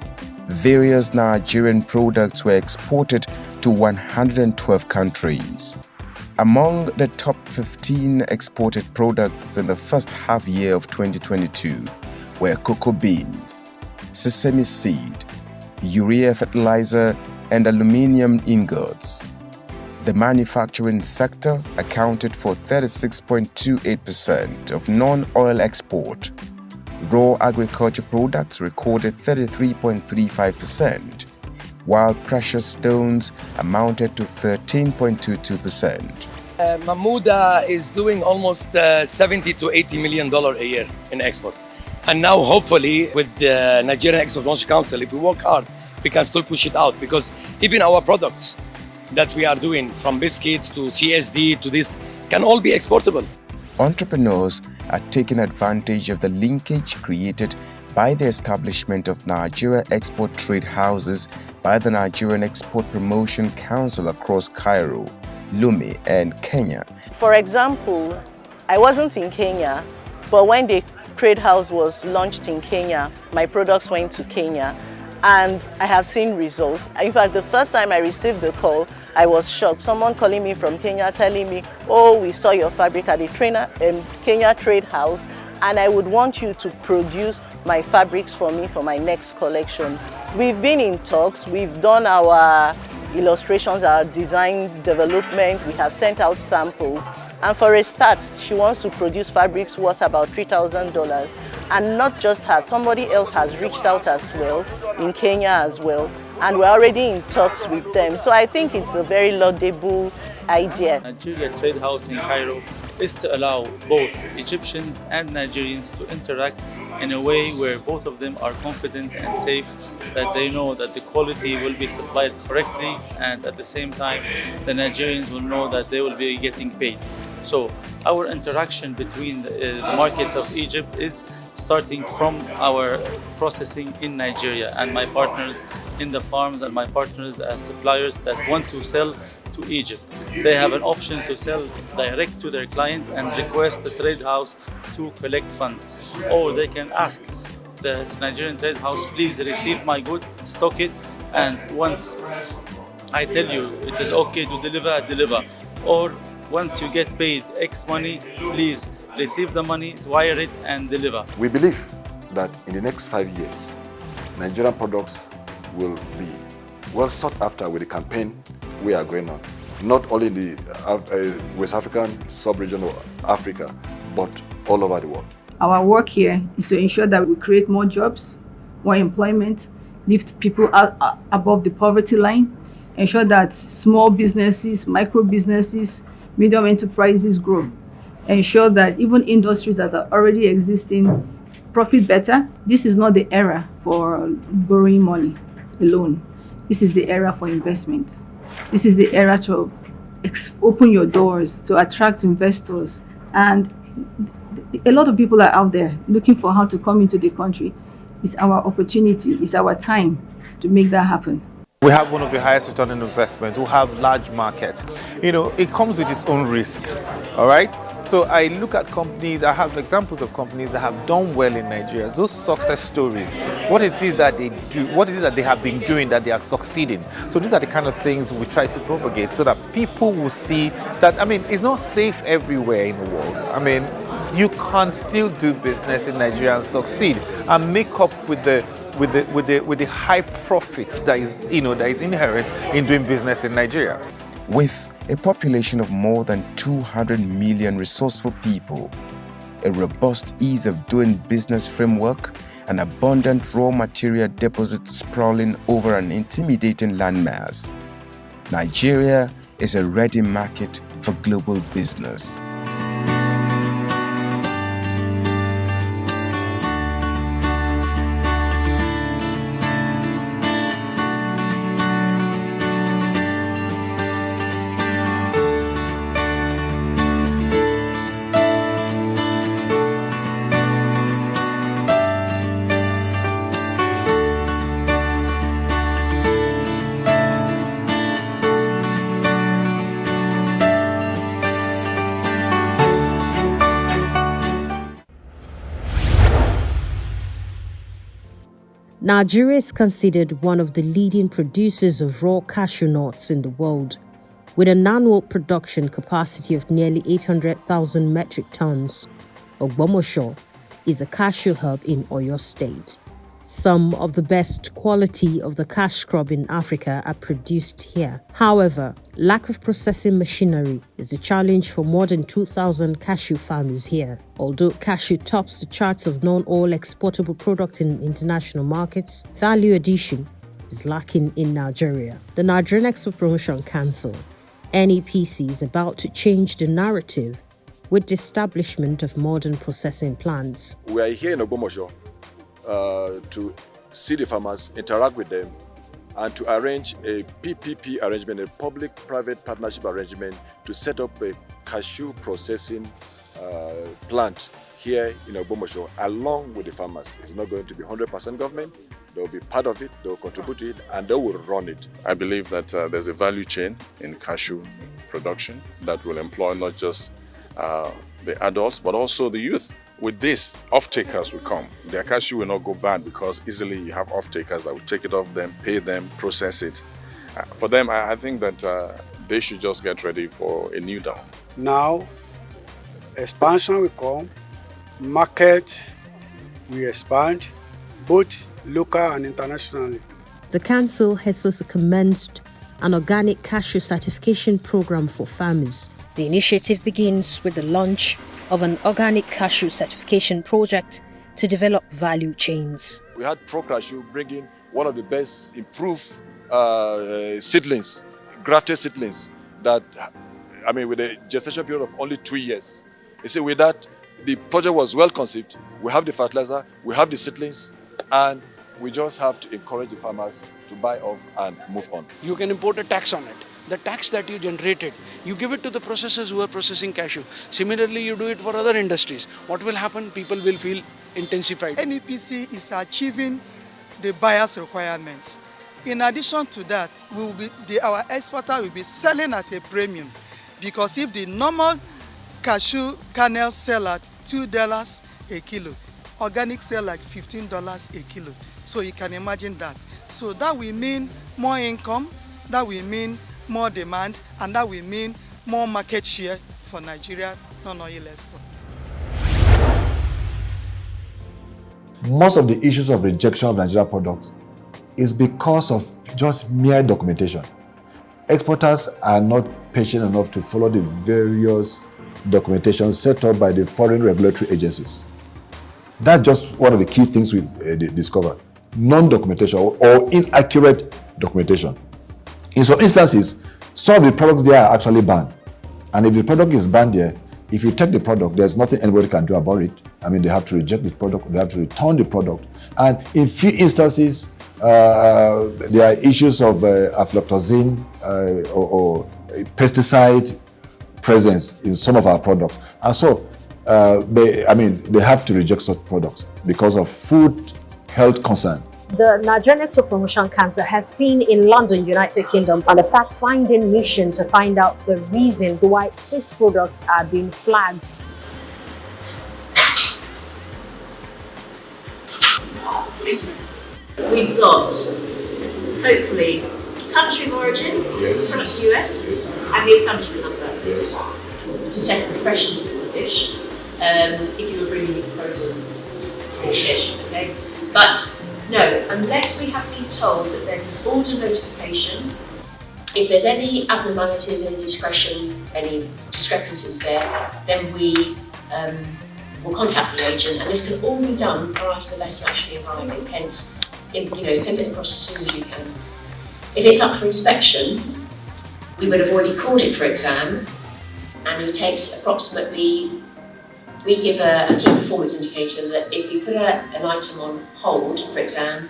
various Nigerian products were exported to 112 countries. Among the top 15 exported products in the first half year of 2022 were cocoa beans, sesame seed, urea fertilizer, and aluminium ingots. The manufacturing sector accounted for 36.28% of non-oil export. Raw agriculture products recorded 33.35%, while precious stones amounted to 13.22%. Mahmouda is doing almost $70 to $80 million a year in export. And now hopefully with the Nigerian Export Promotion Council, if we work hard, we can still push it out because even our products that we are doing from biscuits to CSD to this can all be exportable. Entrepreneurs are taking advantage of the linkage created by the establishment of Nigeria Export Trade Houses by the Nigerian Export Promotion Council across Cairo, Lome, and Kenya. For example, I wasn't in Kenya, but when the trade house was launched in Kenya, my products went to Kenya and I have seen results. In fact, the first time I received the call, I was shocked. Someone calling me from Kenya telling me, oh, we saw your fabric at the Kenya Trade House and I would want you to produce my fabrics for me for my next collection. We've been in talks, we've done our illustrations, our design development, we have sent out samples. And for a start, she wants to produce fabrics worth about $3,000. And not just her, somebody else has reached out as well, in Kenya as well, and we're already in talks with them. So I think it's a very laudable idea. Nigeria Trade House in Cairo is to allow both Egyptians and Nigerians to interact in a way where both of them are confident and safe, that they know that the quality will be supplied correctly, and at the same time the Nigerians will know that they will be getting paid. So our interaction between the markets of Egypt is starting from our processing in Nigeria, and my partners in the farms and my partners as suppliers that want to sell to Egypt. They have an option to sell direct to their client and request the trade house to collect funds. Or they can ask the Nigerian trade house, please receive my goods, stock it, and once I tell you it is okay to deliver, deliver. Or once you get paid X money, please receive the money, wire it, and deliver. We believe that in the next 5 years, Nigerian products will be well sought after with the campaign we are going on. Not only in the West African sub-region of Africa, but all over the world. Our work here is to ensure that we create more jobs, more employment, lift people out above the poverty line, ensure that small businesses, micro businesses, medium enterprises grow, ensure that even industries that are already existing profit better. This is not the era for borrowing money alone. This is the era for investments. This is the era to open your doors, to attract investors. And a lot of people are out there looking for how to come into the country. It's our opportunity, it's our time to make that happen. We have one of the highest return on investment. We have large market. You know, it comes with its own risk, all right? So I look at companies, I have examples of companies that have done well in Nigeria. Those success stories, what it is that they do, what it is that they have been doing that they are succeeding. So these are the kind of things we try to propagate so that people will see that, I mean, it's not safe everywhere in the world. I mean, you can still do business in Nigeria and succeed and make up with the high profits that is, you know, that is inherent in doing business in Nigeria. With a population of more than 200 million resourceful people, a robust ease of doing business framework, and abundant raw material deposits sprawling over an intimidating landmass, Nigeria is a ready market for global business. Nigeria is considered one of the leading producers of raw cashew nuts in the world, with an annual production capacity of nearly 800,000 metric tons. Ogbomosho is a cashew hub in Oyo State. Some of the best quality of the cash crop in Africa are produced here. However, lack of processing machinery is a challenge for more than 2,000 cashew farmers here. Although cashew tops the charts of non-oil exportable products in international markets, value addition is lacking in Nigeria. The Nigerian Export Promotion Council, NEPC, is about to change the narrative with the establishment of modern processing plants. We are here in Ogbomosho to see the farmers, interact with them, and to arrange a PPP arrangement, a public-private partnership arrangement, to set up a cashew processing plant here in Ogbomosho along with the farmers. It's not going to be 100% government. They'll be part of it, they'll contribute to it, and they will run it. I believe that there's a value chain in cashew production that will employ not just the adults, but also the youth. With this, off-takers will come. Their cashew will not go bad because easily you have off-takers that will take it off them, pay them, process it. For them, I think that they should just get ready for a new dawn. Now, expansion will come, market will expand, both local and internationally. The council has also commenced an organic cashew certification program for farmers. The initiative begins with the launch of an organic cashew certification project to develop value chains. We had Pro Cashew bringing one of the best improved seedlings, grafted seedlings that, with a gestation period of only 2 years. You see, with that, the project was well conceived. We have the fertilizer, we have the seedlings, and we just have to encourage the farmers to buy off and move on. You can import a tax on it. The tax that you generated, you give it to the processors who are processing cashew. Similarly, you do it for other industries. What will happen? People will feel intensified. NEPC is achieving the buyer's requirements. In addition to that, our exporter will be selling at a premium, because if the normal cashew kernels sell at $2 a kilo, organic sell like $15 a kilo. So you can imagine that. So that will mean more income, that will mean more demand, and that will mean more market share for Nigeria non-oil export. Most of the issues of rejection of Nigerian products is because of just mere documentation. Exporters are not patient enough to follow the various documentation set up by the foreign regulatory agencies. That's just one of the key things we discovered. Non-documentation or inaccurate documentation. In some instances, some of the products there are actually banned. And if the product is banned there, if you take the product, there's nothing anybody can do about it. They have to reject the product, they have to return the product. And in few instances, there are issues of aflatoxin or pesticide presence in some of our products. And so, they have to reject such products because of food health concern. The Nigerian Export Promotion Council has been in London, United Kingdom, on a fact-finding mission to find out the reason why its products are being flagged. We've got, hopefully, country of origin, product US, and the establishment number to test the freshness of the fish. If you were bringing in frozen fish, okay? But no, unless we have been told that there's an order notification, if there's any abnormalities, any discrepancies there, then we will contact the agent, and this can all be done prior to the vessel actually arriving, hence, send it across as soon as you can. If it's up for inspection, we would have already called it for exam, and it takes approximately, we give a key performance indicator that if we put an item on hold for exam,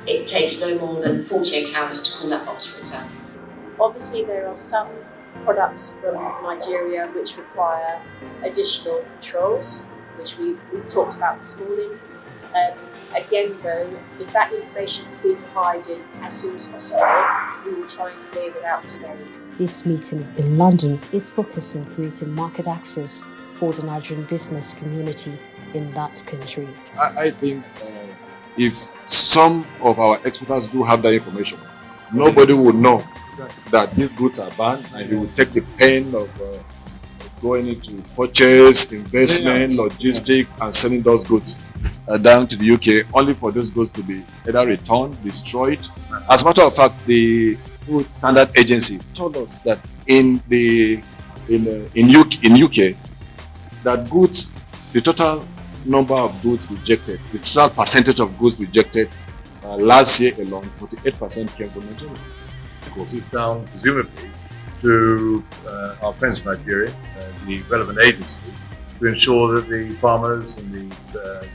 it takes no more than 48 hours to call that box for exam. Obviously, there are some products from Nigeria which require additional controls, which we've talked about this morning. Again, though, if that information can be provided as soon as possible, we will try and clear without delay. This meeting in London is focused on creating market access for the Nigerian business community in that country. I think if some of our exporters do have that information, nobody would know that these goods are banned, and they will take the pain of going into purchase, investment, logistics, and selling those goods down to the UK, only for those goods to be either returned, destroyed. As a matter of fact, the Food Standard Agency told us that in UK, that goods, the total number of goods rejected, the total percentage of goods rejected last year alone, 48% came from Nigeria. Of course, it's down presumably to our friends in Nigeria, the relevant agency, to ensure that the farmers and the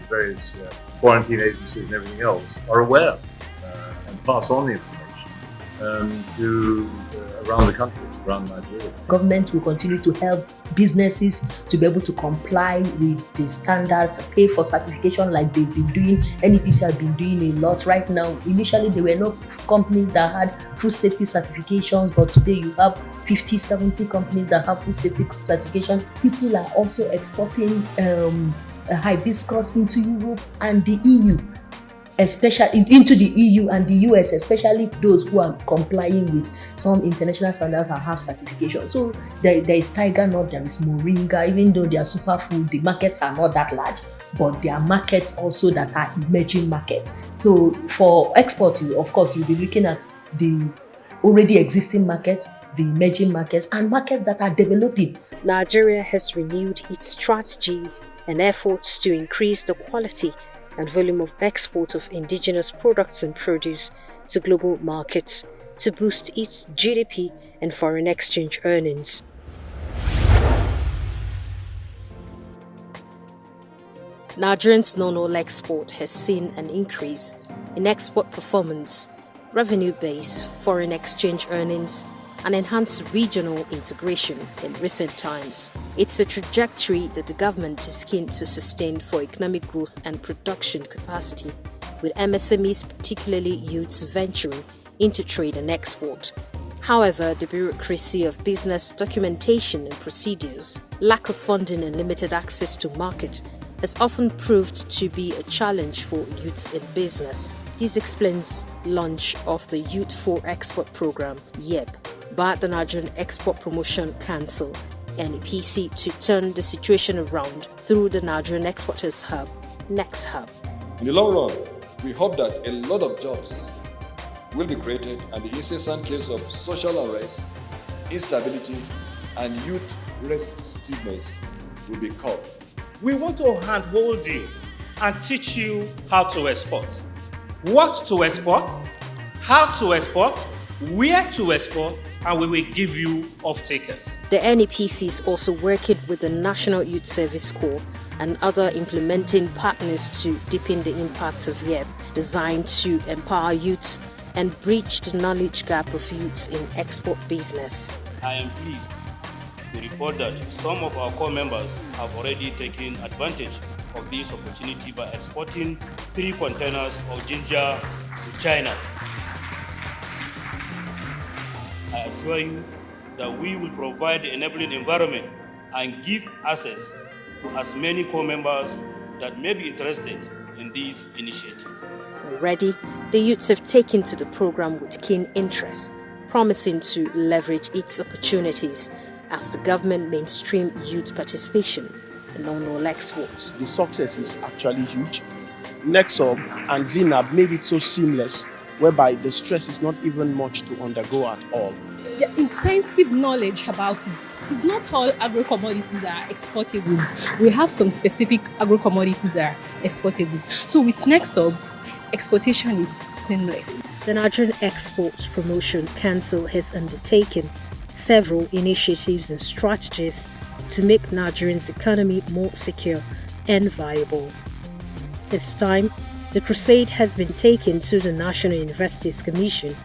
various quarantine agencies and everything else are aware and pass on the information to around the country, around Nigeria. Government will continue to help businesses to be able to comply with the standards, pay for certification like they've been doing. NEPC has been doing a lot right now. Initially, there were no companies that had food safety certifications, but today you have 50, 70 companies that have food safety certification. People are also exporting hibiscus into Europe and the EU, especially into the EU and the US, especially those who are complying with some international standards and have certification. So there is tiger nut, there is moringa. Even though they are superfood, the markets are not that large, but there are markets also that are emerging markets. So for export, of course, you'll be looking at the already existing markets, the emerging markets, and markets that are developing. Nigeria has renewed its strategies and efforts to increase the quality and volume of export of indigenous products and produce to global markets to boost its GDP and foreign exchange earnings. Nigerian's non-oil export has seen an increase in export performance, revenue base, foreign exchange earnings, and enhanced regional integration in recent times. It's a trajectory that the government is keen to sustain for economic growth and production capacity, with MSMEs, particularly youths, venturing into trade and export. However, the bureaucracy of business documentation and procedures, lack of funding and limited access to market has often proved to be a challenge for youths in business. This explains launch of the Youth for Export program, YEP, by the Nigerian Export Promotion Council, NEPC, to turn the situation around through the Nigerian Exporters Hub, Next Hub. In the long run, we hope that a lot of jobs will be created and the incessant case of social unrest, instability, and youth restiveness will be curbed. We want to handhold you and teach you how to export. What to export, how to export, where to export, and we will give you off-takers. The NEPC is also working with the National Youth Service Corps and other implementing partners to deepen the impact of YEP, designed to empower youths and bridge the knowledge gap of youths in export business. I am pleased to report that some of our core members have already taken advantage of this opportunity by exporting 3 containers of ginger to China. I assure you that we will provide the enabling environment and give access to as many core members that may be interested in this initiative. Already, the youths have taken to the program with keen interest, promising to leverage its opportunities as the government mainstream youth participation in non-oil exports. The success is actually huge. Nexop and Zinab made it so seamless, whereby the stress is not even much to undergo at all. The intensive knowledge about it. It's not all agro-commodities are exportables. We have some specific agro-commodities that are exportables. So with Nexop, exportation is seamless. The Nigerian Export Promotion Council has undertaken several initiatives and strategies to make Nigerians' economy more secure and viable. This time, the crusade has been taken to the National Universities Commission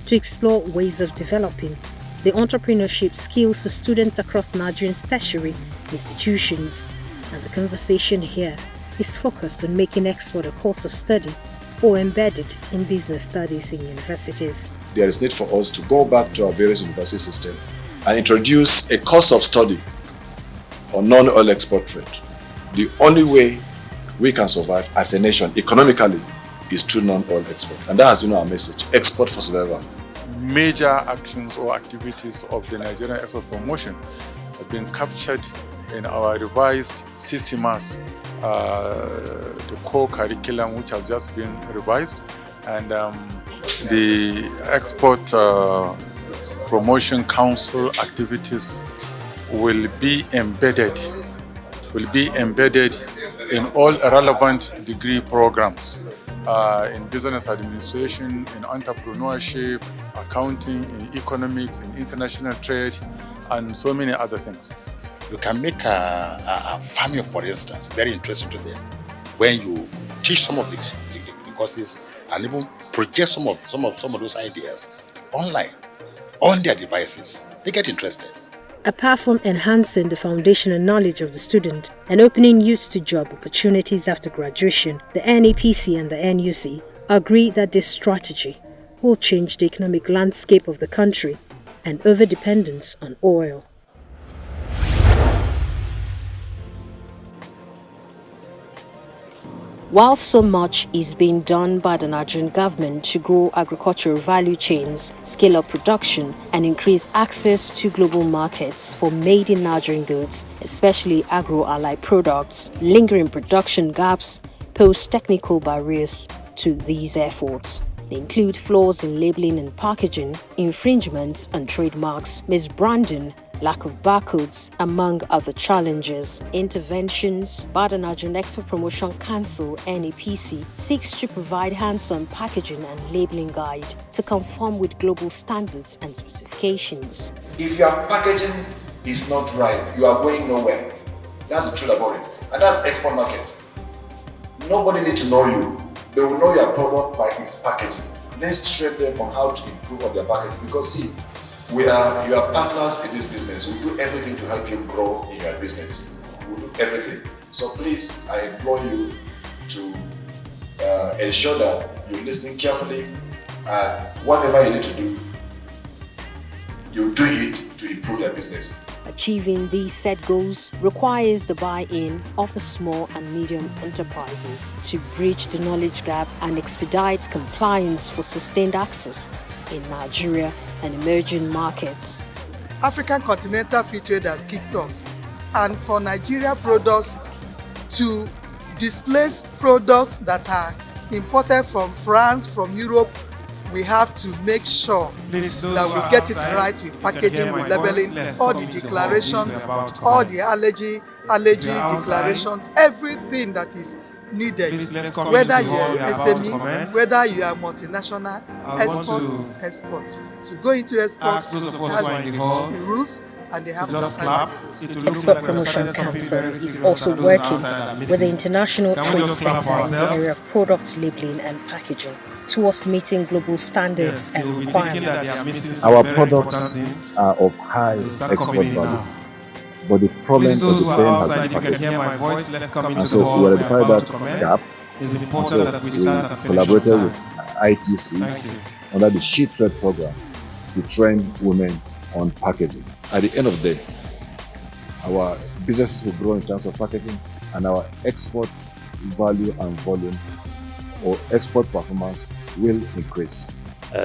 to explore ways of developing the entrepreneurship skills of students across Nigeria's tertiary institutions, and the conversation here is focused on making export a course of study or embedded in business studies in universities. There is need for us to go back to our various university systems and introduce a course of study on non-oil export trade. The only way we can survive as a nation economically is through non-oil export. And that has been our message, export for survival. Major actions or activities of the Nigerian Export Promotion have been captured in our revised CCMAS, the core curriculum which has just been revised, and the Export Promotion Council activities will be embedded in all relevant degree programs in business administration, in entrepreneurship, accounting, in economics, in international trade, and so many other things. You can make a farming, for instance, very interesting to them when you teach some of these courses and even project some of those ideas online on their devices. They get interested. Apart from enhancing the foundational knowledge of the student and opening youth to job opportunities after graduation, the NEPC and the NUC agree that this strategy will change the economic landscape of the country and overdependence on oil. While so much is being done by the Nigerian government to grow agricultural value chains, scale up production, and increase access to global markets for made-in Nigerian goods, especially agro-allied products, lingering production gaps pose technical barriers to these efforts. They include flaws in labeling and packaging, infringements on trademarks, misbranding, lack of barcodes, among other challenges. Interventions by the Nigerian Export Promotion Council (NEPC) seeks to provide hands-on packaging and labeling guide to conform with global standards and specifications. If your packaging is not right, you are going nowhere. That's the truth about it. And that's export market. Nobody needs to know you. They will know your product by its packaging. Let's train them on how to improve on their packaging, because see, we are your partners in this business. We do everything to help you grow in your business. We do everything. So please, I implore you to ensure that you listen carefully, and whatever you need to do, you do it to improve your business. Achieving these set goals requires the buy-in of the small and medium enterprises to bridge the knowledge gap and expedite compliance for sustained access in Nigeria and emerging markets. African Continental Free Trade has kicked off, and for Nigeria products to displace products that are imported from France, from Europe, we have to make sure that we get it right with packaging, with labeling, all the declarations, all the allergy declarations, everything that is needed. Whether you are SME, whether you are multinational, export is export. To go into export, it has the rules, and they have to clap. Export Promotion Council is also working with the International Trade Center in the area of product labeling and packaging towards meeting global standards and requirements. Our products are of high export value, but the problem of the same has been packaging. And so we identified that gap, and so we collaborated with ITC under the She Trade program to train women on packaging. At the end of the day, our business will grow in terms of packaging, and our export value and volume or export performance will increase.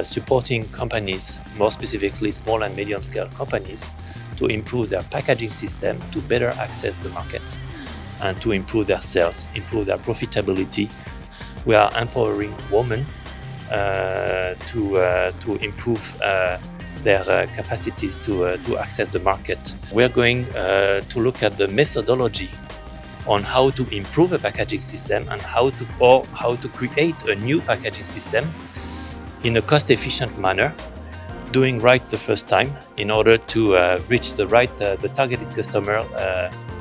Supporting companies, more specifically small and medium-scale companies, to improve their packaging system to better access the market and to improve their sales, improve their profitability. We are empowering women to improve their capacities to access the market. We are going to look at the methodology on how to improve a packaging system and how to create a new packaging system in a cost-efficient manner, doing right the first time in order to reach the targeted customer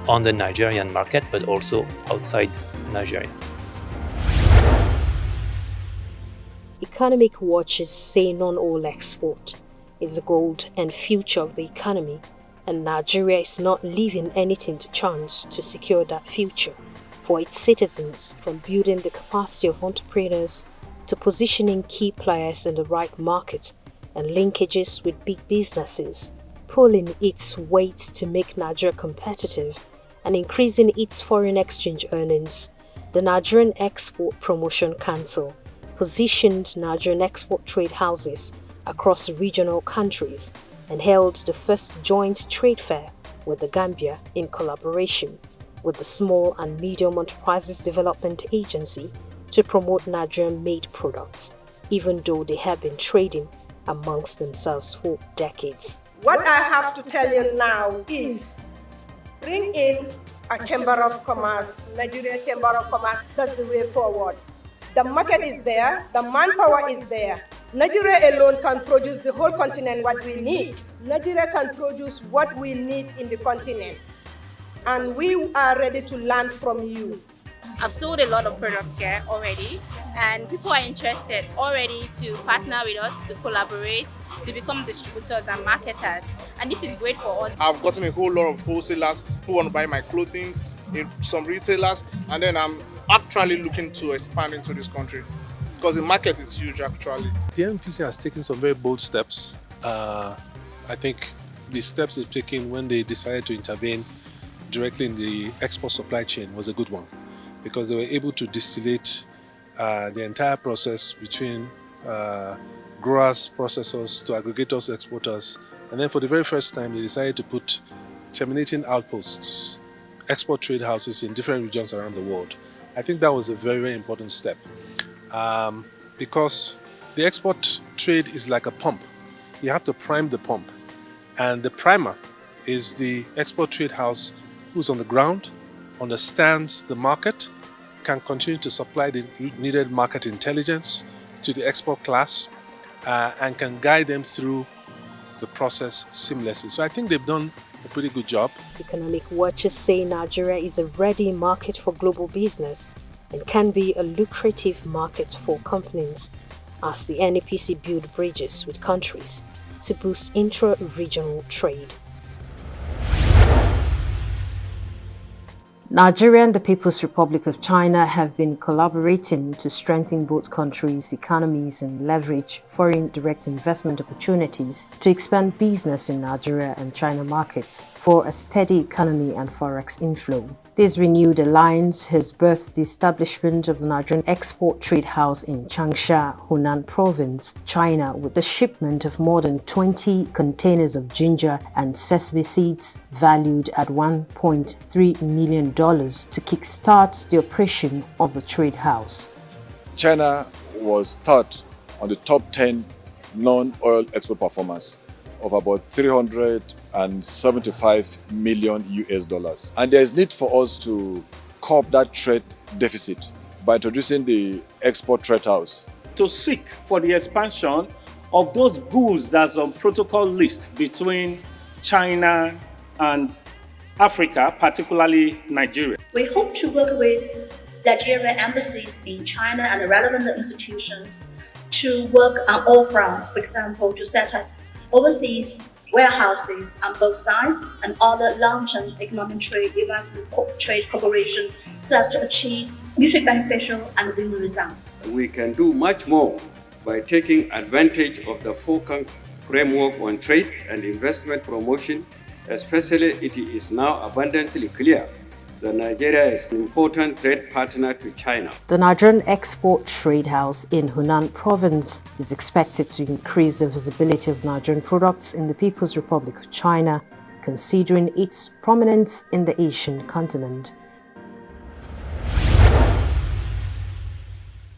on the Nigerian market, but also outside Nigeria. Economic watchers say not all export is the gold and future of the economy, and Nigeria is not leaving anything to chance to secure that future for its citizens, from building the capacity of entrepreneurs to positioning key players in the right market and linkages with big businesses, pulling its weight to make Nigeria competitive and increasing its foreign exchange earnings. The Nigerian Export Promotion Council positioned Nigerian export trade houses across regional countries and held the first joint trade fair with the Gambia in collaboration with the Small and Medium Enterprises Development Agency to promote Nigerian-made products, even though they have been trading amongst themselves for decades. What I have to tell you now is bring in a Chamber of Commerce, Nigeria Chamber of Commerce. That's the way forward. The market is there, the manpower is there. Nigeria alone can produce the whole continent what we need. Nigeria can produce what we need in the continent. And we are ready to learn from you. I've sold a lot of products here already, and people are interested already to partner with us, to collaborate, to become distributors and marketers. And this is great for us. I've gotten a whole lot of wholesalers who want to buy my clothing, some retailers, and then I'm actually looking to expand into this country because the market is huge actually. The NEPC has taken some very bold steps. I think the steps they've taken when they decided to intervene directly in the export supply chain was a good one, because they were able to distillate the entire process between growers, processors, to aggregators, exporters. And then for the very first time, they decided to put terminating outposts, export trade houses in different regions around the world. I think that was a very, very important step because the export trade is like a pump. You have to prime the pump, and the primer is the export trade house who's on the ground, understands the market, can continue to supply the needed market intelligence to the export class, and can guide them through the process seamlessly. So I think they've done a pretty good job. Economic watchers say Nigeria is a ready market for global business and can be a lucrative market for companies as the NEPC build bridges with countries to boost intra-regional trade. Nigeria and the People's Republic of China have been collaborating to strengthen both countries' economies and leverage foreign direct investment opportunities to expand business in Nigeria and China markets for a steady economy and forex inflow. This renewed alliance has birthed the establishment of the Nigerian Export Trade House in Changsha, Hunan Province, China, with the shipment of more than 20 containers of ginger and sesame seeds valued at $1.3 million to kickstart the operation of the trade house. China was third on the top 10 non-oil export performers of about 375 million US dollars. And there is need for us to curb that trade deficit by introducing the export trade house. To seek for the expansion of those goods that's on protocol list between China and Africa, particularly Nigeria. We hope to work with Nigerian embassies in China and the relevant institutions to work on all fronts, for example, to set up overseas warehouses on both sides and other long-term economic trade investment trade cooperation so as to achieve mutually beneficial and win-win results. We can do much more by taking advantage of the FOCAN framework on trade and investment promotion, especially it is now abundantly clear that Nigeria is an important trade partner to China. The Nigerian Export Trade House in Hunan Province is expected to increase the visibility of Nigerian products in the People's Republic of China, considering its prominence in the Asian continent.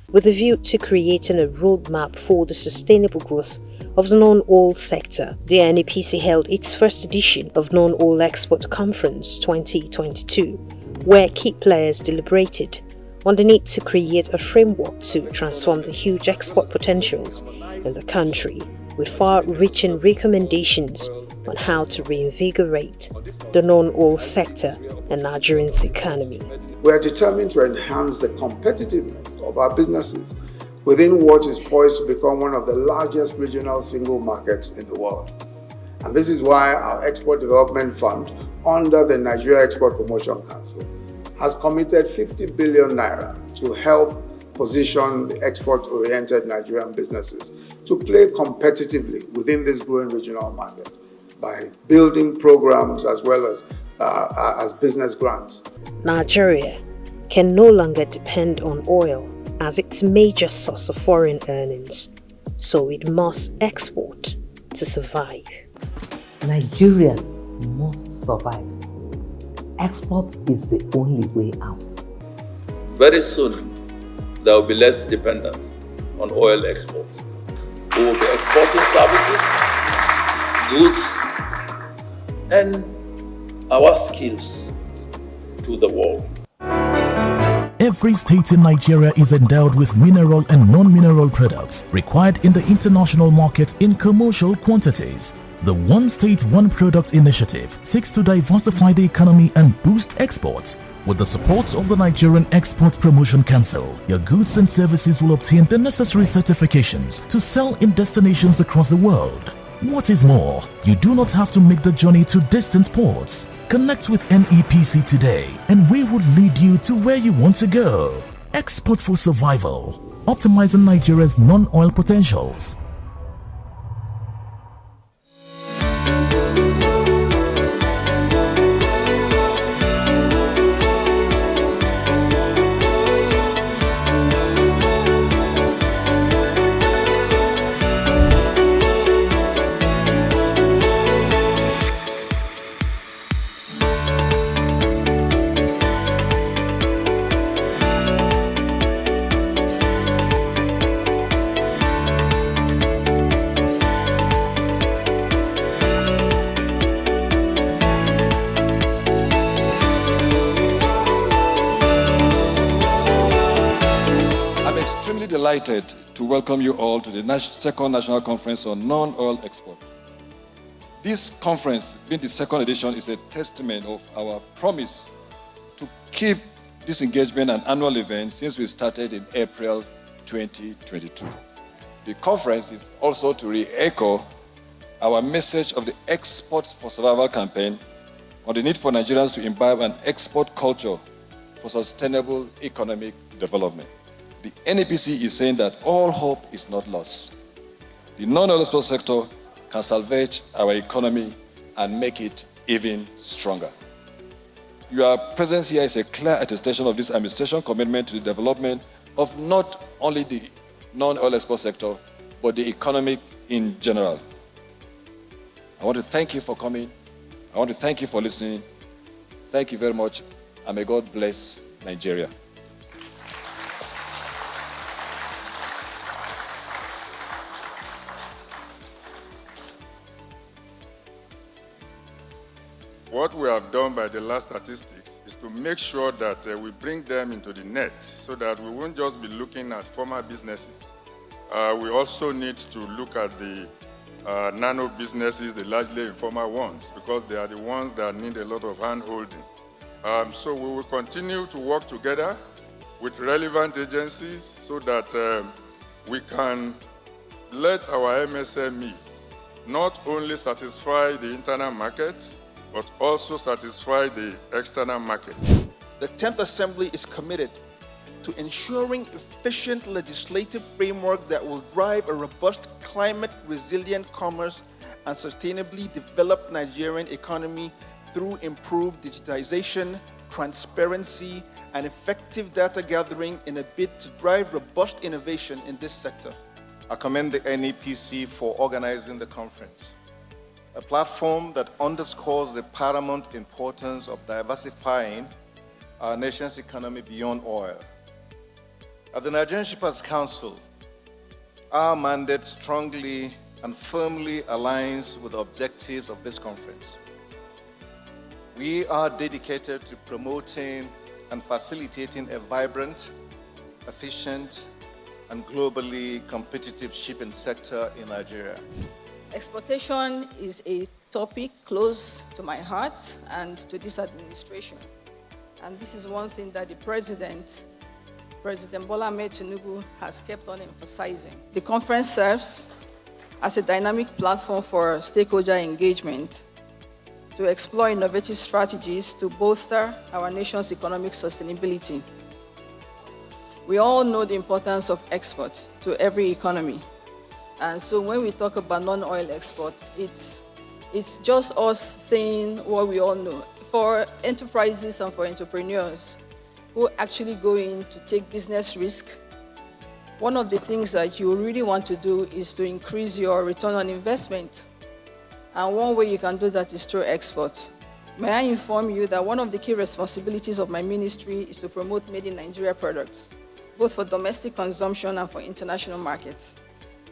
With a view to creating a roadmap for the sustainable growth of the non-oil sector, the NEPC held its first edition of Non-Oil Export Conference 2022, where key players deliberated on the need to create a framework to transform the huge export potentials in the country, with far-reaching recommendations on how to reinvigorate the non-oil sector and Nigeria's economy. We are determined to enhance the competitiveness of our businesses within what is poised to become one of the largest regional single markets in the world. And this is why our Export Development Fund, under the Nigeria Export Promotion Council, has committed 50 billion naira to help position the export-oriented Nigerian businesses to play competitively within this growing regional market by building programs as well as business grants. Nigeria can no longer depend on oil as its major source of foreign earnings, so it must export to survive. Nigeria must survive. Export is the only way out. Very soon, there will be less dependence on oil exports. We will be exporting services, goods, and our skills to the world. Every state in Nigeria is endowed with mineral and non-mineral products required in the international market in commercial quantities. The One State, One Product initiative seeks to diversify the economy and boost exports. With the support of the Nigerian Export Promotion Council, your goods and services will obtain the necessary certifications to sell in destinations across the world. What is more, you do not have to make the journey to distant ports. Connect with NEPC today and we will lead you to where you want to go. Export for survival, optimizing Nigeria's non-oil potentials. extremely delighted to welcome you all to the second National Conference on Non-Oil Export. This conference, being the second edition, is a testament of our promise to keep this engagement an annual event since we started in April 2022. The conference is also to re-echo our message of the Exports for Survival campaign on the need for Nigerians to imbibe an export culture for sustainable economic development. The NEPC is saying that all hope is not lost. The non-oil export sector can salvage our economy and make it even stronger. Your presence here is a clear attestation of this administration's commitment to the development of not only the non-oil export sector, but the economy in general. I want to thank you for coming. I want to thank you for listening. Thank you very much, and may God bless Nigeria. What we have done by the last statistics is to make sure that we bring them into the net so that we won't just be looking at formal businesses. We also need to look at the nano businesses, the largely informal ones, because they are the ones that need a lot of hand-holding. So we will continue to work together with relevant agencies so that we can let our MSMEs not only satisfy the internal market, but also satisfy the external market. The 10th Assembly is committed to ensuring efficient legislative framework that will drive a robust, climate-resilient commerce and sustainably develop Nigerian economy through improved digitization, transparency, and effective data gathering in a bid to drive robust innovation in this sector. I commend the NEPC for organizing the conference, a platform that underscores the paramount importance of diversifying our nation's economy beyond oil. At the Nigerian Shippers Council, our mandate strongly and firmly aligns with the objectives of this conference. We are dedicated to promoting and facilitating a vibrant, efficient, and globally competitive shipping sector in Nigeria. Exportation is a topic close to my heart and to this administration. And this is one thing that the President Bola Ahmed Tinubu has kept on emphasizing. The conference serves as a dynamic platform for stakeholder engagement to explore innovative strategies to bolster our nation's economic sustainability. We all know the importance of exports to every economy. And so when we talk about non-oil exports, it's just us saying what we all know. For enterprises and for entrepreneurs who actually go in to take business risk, one of the things that you really want to do is to increase your return on investment. And one way you can do that is through export. May I inform you that one of the key responsibilities of my ministry is to promote made in Nigeria products, both for domestic consumption and for international markets.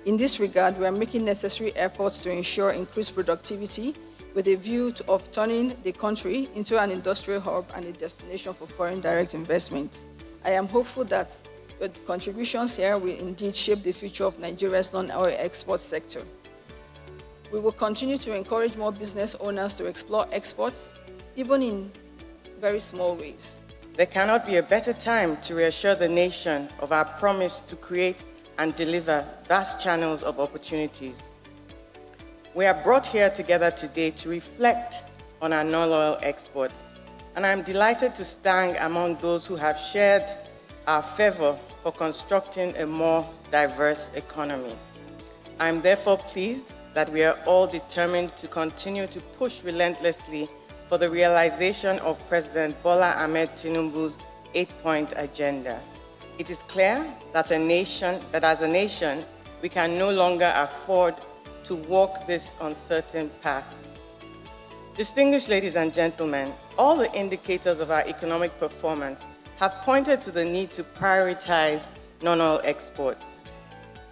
In this regard, we are making necessary efforts to ensure increased productivity with a view of turning the country into an industrial hub and a destination for foreign direct investment. I am hopeful that your contributions here will indeed shape the future of Nigeria's non-oil export sector. We will continue to encourage more business owners to explore exports, even in very small ways. There cannot be a better time to reassure the nation of our promise to create and deliver vast channels of opportunities. We are brought here together today to reflect on our non-oil exports, and I'm delighted to stand among those who have shared our fervor for constructing a more diverse economy. I'm therefore pleased that we are all determined to continue to push relentlessly for the realization of President Bola Ahmed Tinubu's 8-point agenda. It is clear that as a nation, we can no longer afford to walk this uncertain path. Distinguished ladies and gentlemen, all the indicators of our economic performance have pointed to the need to prioritize non-oil exports.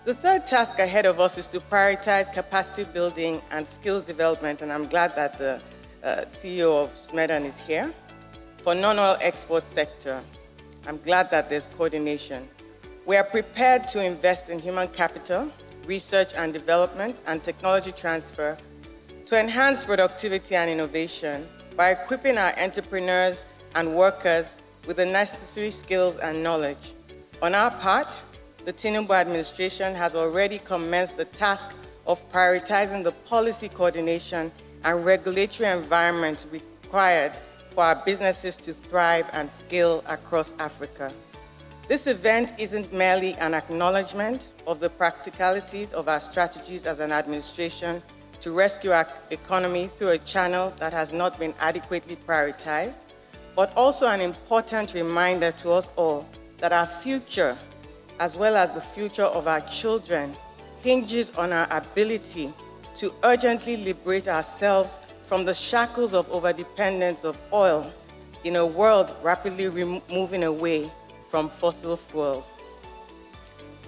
The third task ahead of us is to prioritize capacity building and skills development, and I'm glad that the CEO of Smedan is here. For non-oil export sector, I'm glad that there's coordination. We are prepared to invest in human capital, research and development, and technology transfer to enhance productivity and innovation by equipping our entrepreneurs and workers with the necessary skills and knowledge. On our part, the Tinubu administration has already commenced the task of prioritizing the policy coordination and regulatory environment required for our businesses to thrive and scale across Africa. This event isn't merely an acknowledgement of the practicalities of our strategies as an administration to rescue our economy through a channel that has not been adequately prioritized, but also an important reminder to us all that our future, as well as the future of our children, hinges on our ability to urgently liberate ourselves from the shackles of overdependence of oil in a world rapidly moving away from fossil fuels.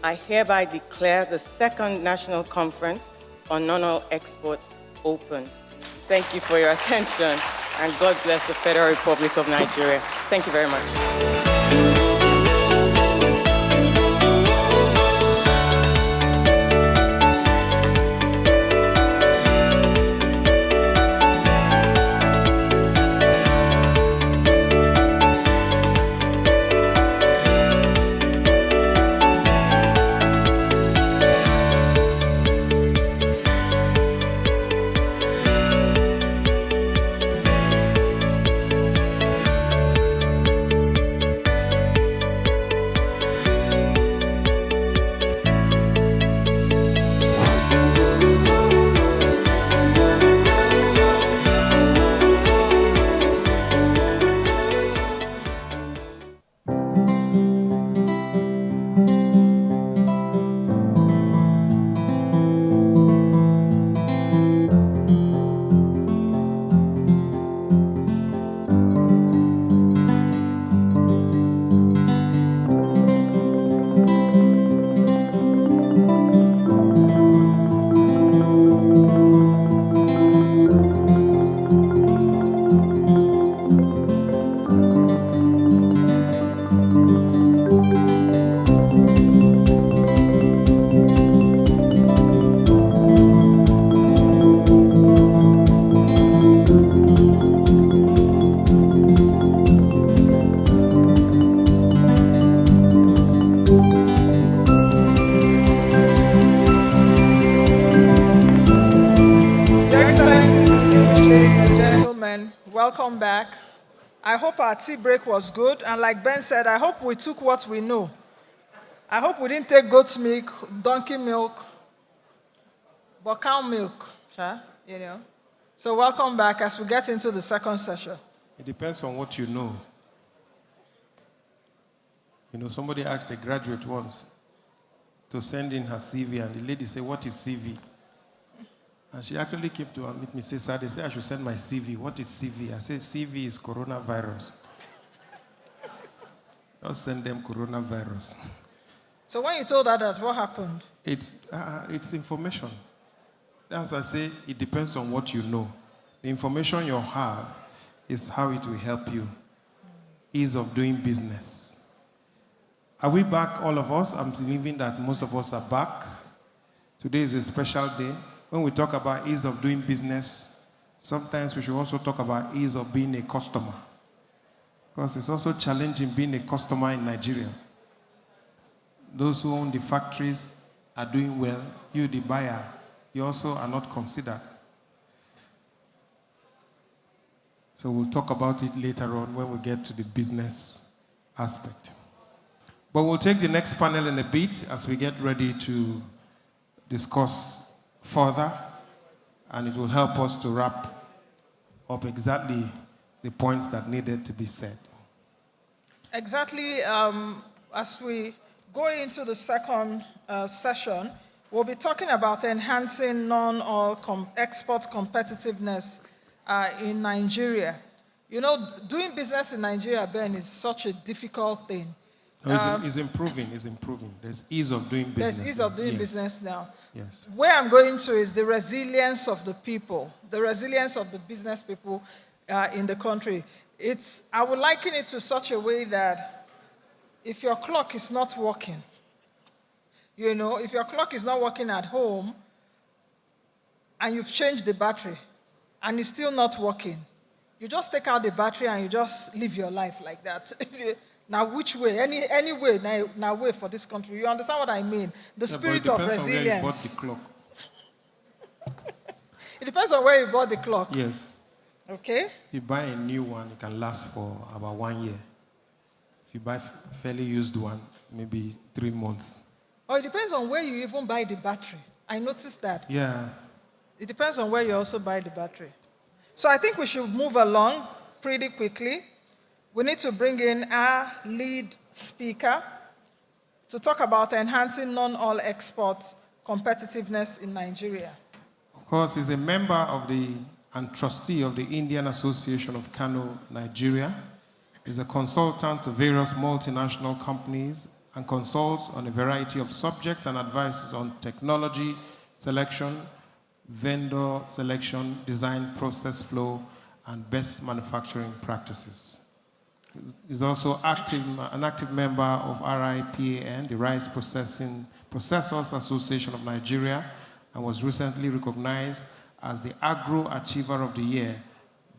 I hereby declare the second National Conference on Non-Oil Exports open. Thank you for your attention, and God bless the Federal Republic of Nigeria. Thank you very much. Welcome back. I hope our tea break was good. And like Ben said, I hope we took what we know. I hope we didn't take goat's milk, donkey milk, but cow milk, you know. So welcome back as we get into the second session. It depends on what you know. You know, somebody asked a graduate once to send in her CV, and the lady said, "What is CV?" And she actually came to meet me, said, "Sir, they say I should send my CV. What is CV?" I said, "CV is coronavirus." Just send them coronavirus. So when you told her that, what happened? It's information. As I say, it depends on what you know. The information you have is how it will help you. Ease of doing business. Are we back, all of us? I'm believing that most of us are back. Today is a special day. When we talk about ease of doing business, sometimes we should also talk about ease of being a customer. Because it's also challenging being a customer in Nigeria. Those who own the factories are doing well. You, the buyer, you also are not considered. So we'll talk about it later on when we get to the business aspect. But we'll take the next panel in a bit as we get ready to discuss further, and it will help us to wrap up exactly the points that needed to be said. Exactly. As we go into the second session, we'll be talking about enhancing non-oil export competitiveness in Nigeria. You know, doing business in Nigeria, Ben, is such a difficult thing. No, it's improving. There's ease of doing business. There's ease of doing business now. Yes. Where I'm going to is the resilience of the people, the resilience of the business people in the country. I would liken it to such a way that if your clock is not working, You know, if your clock is not working at home and you've changed the battery and it's still not working, you just take out the battery and you just live your life like that. Now, which way? Any way, now way for this country. You understand what I mean? The spirit of resilience. It depends on where you bought the clock. It depends on where you bought the clock. Yes. Okay. If you buy a new one, it can last for about 1 year. If you buy a fairly used one, maybe 3 months. Oh, it depends on where you even buy the battery. I noticed that. Yeah. It depends on where you also buy the battery. So I think we should move along pretty quickly. We need to bring in our lead speaker to talk about enhancing non-oil export competitiveness in Nigeria. Of course, he's a member of and trustee of the Indian Association of Kano, Nigeria. He's a consultant to various multinational companies and consults on a variety of subjects and advises on technology selection, vendor selection, design process flow, and best manufacturing practices. He's also an active member of RIPAN, the Rice Processors Association of Nigeria, and was recently recognized as the Agro Achiever of the Year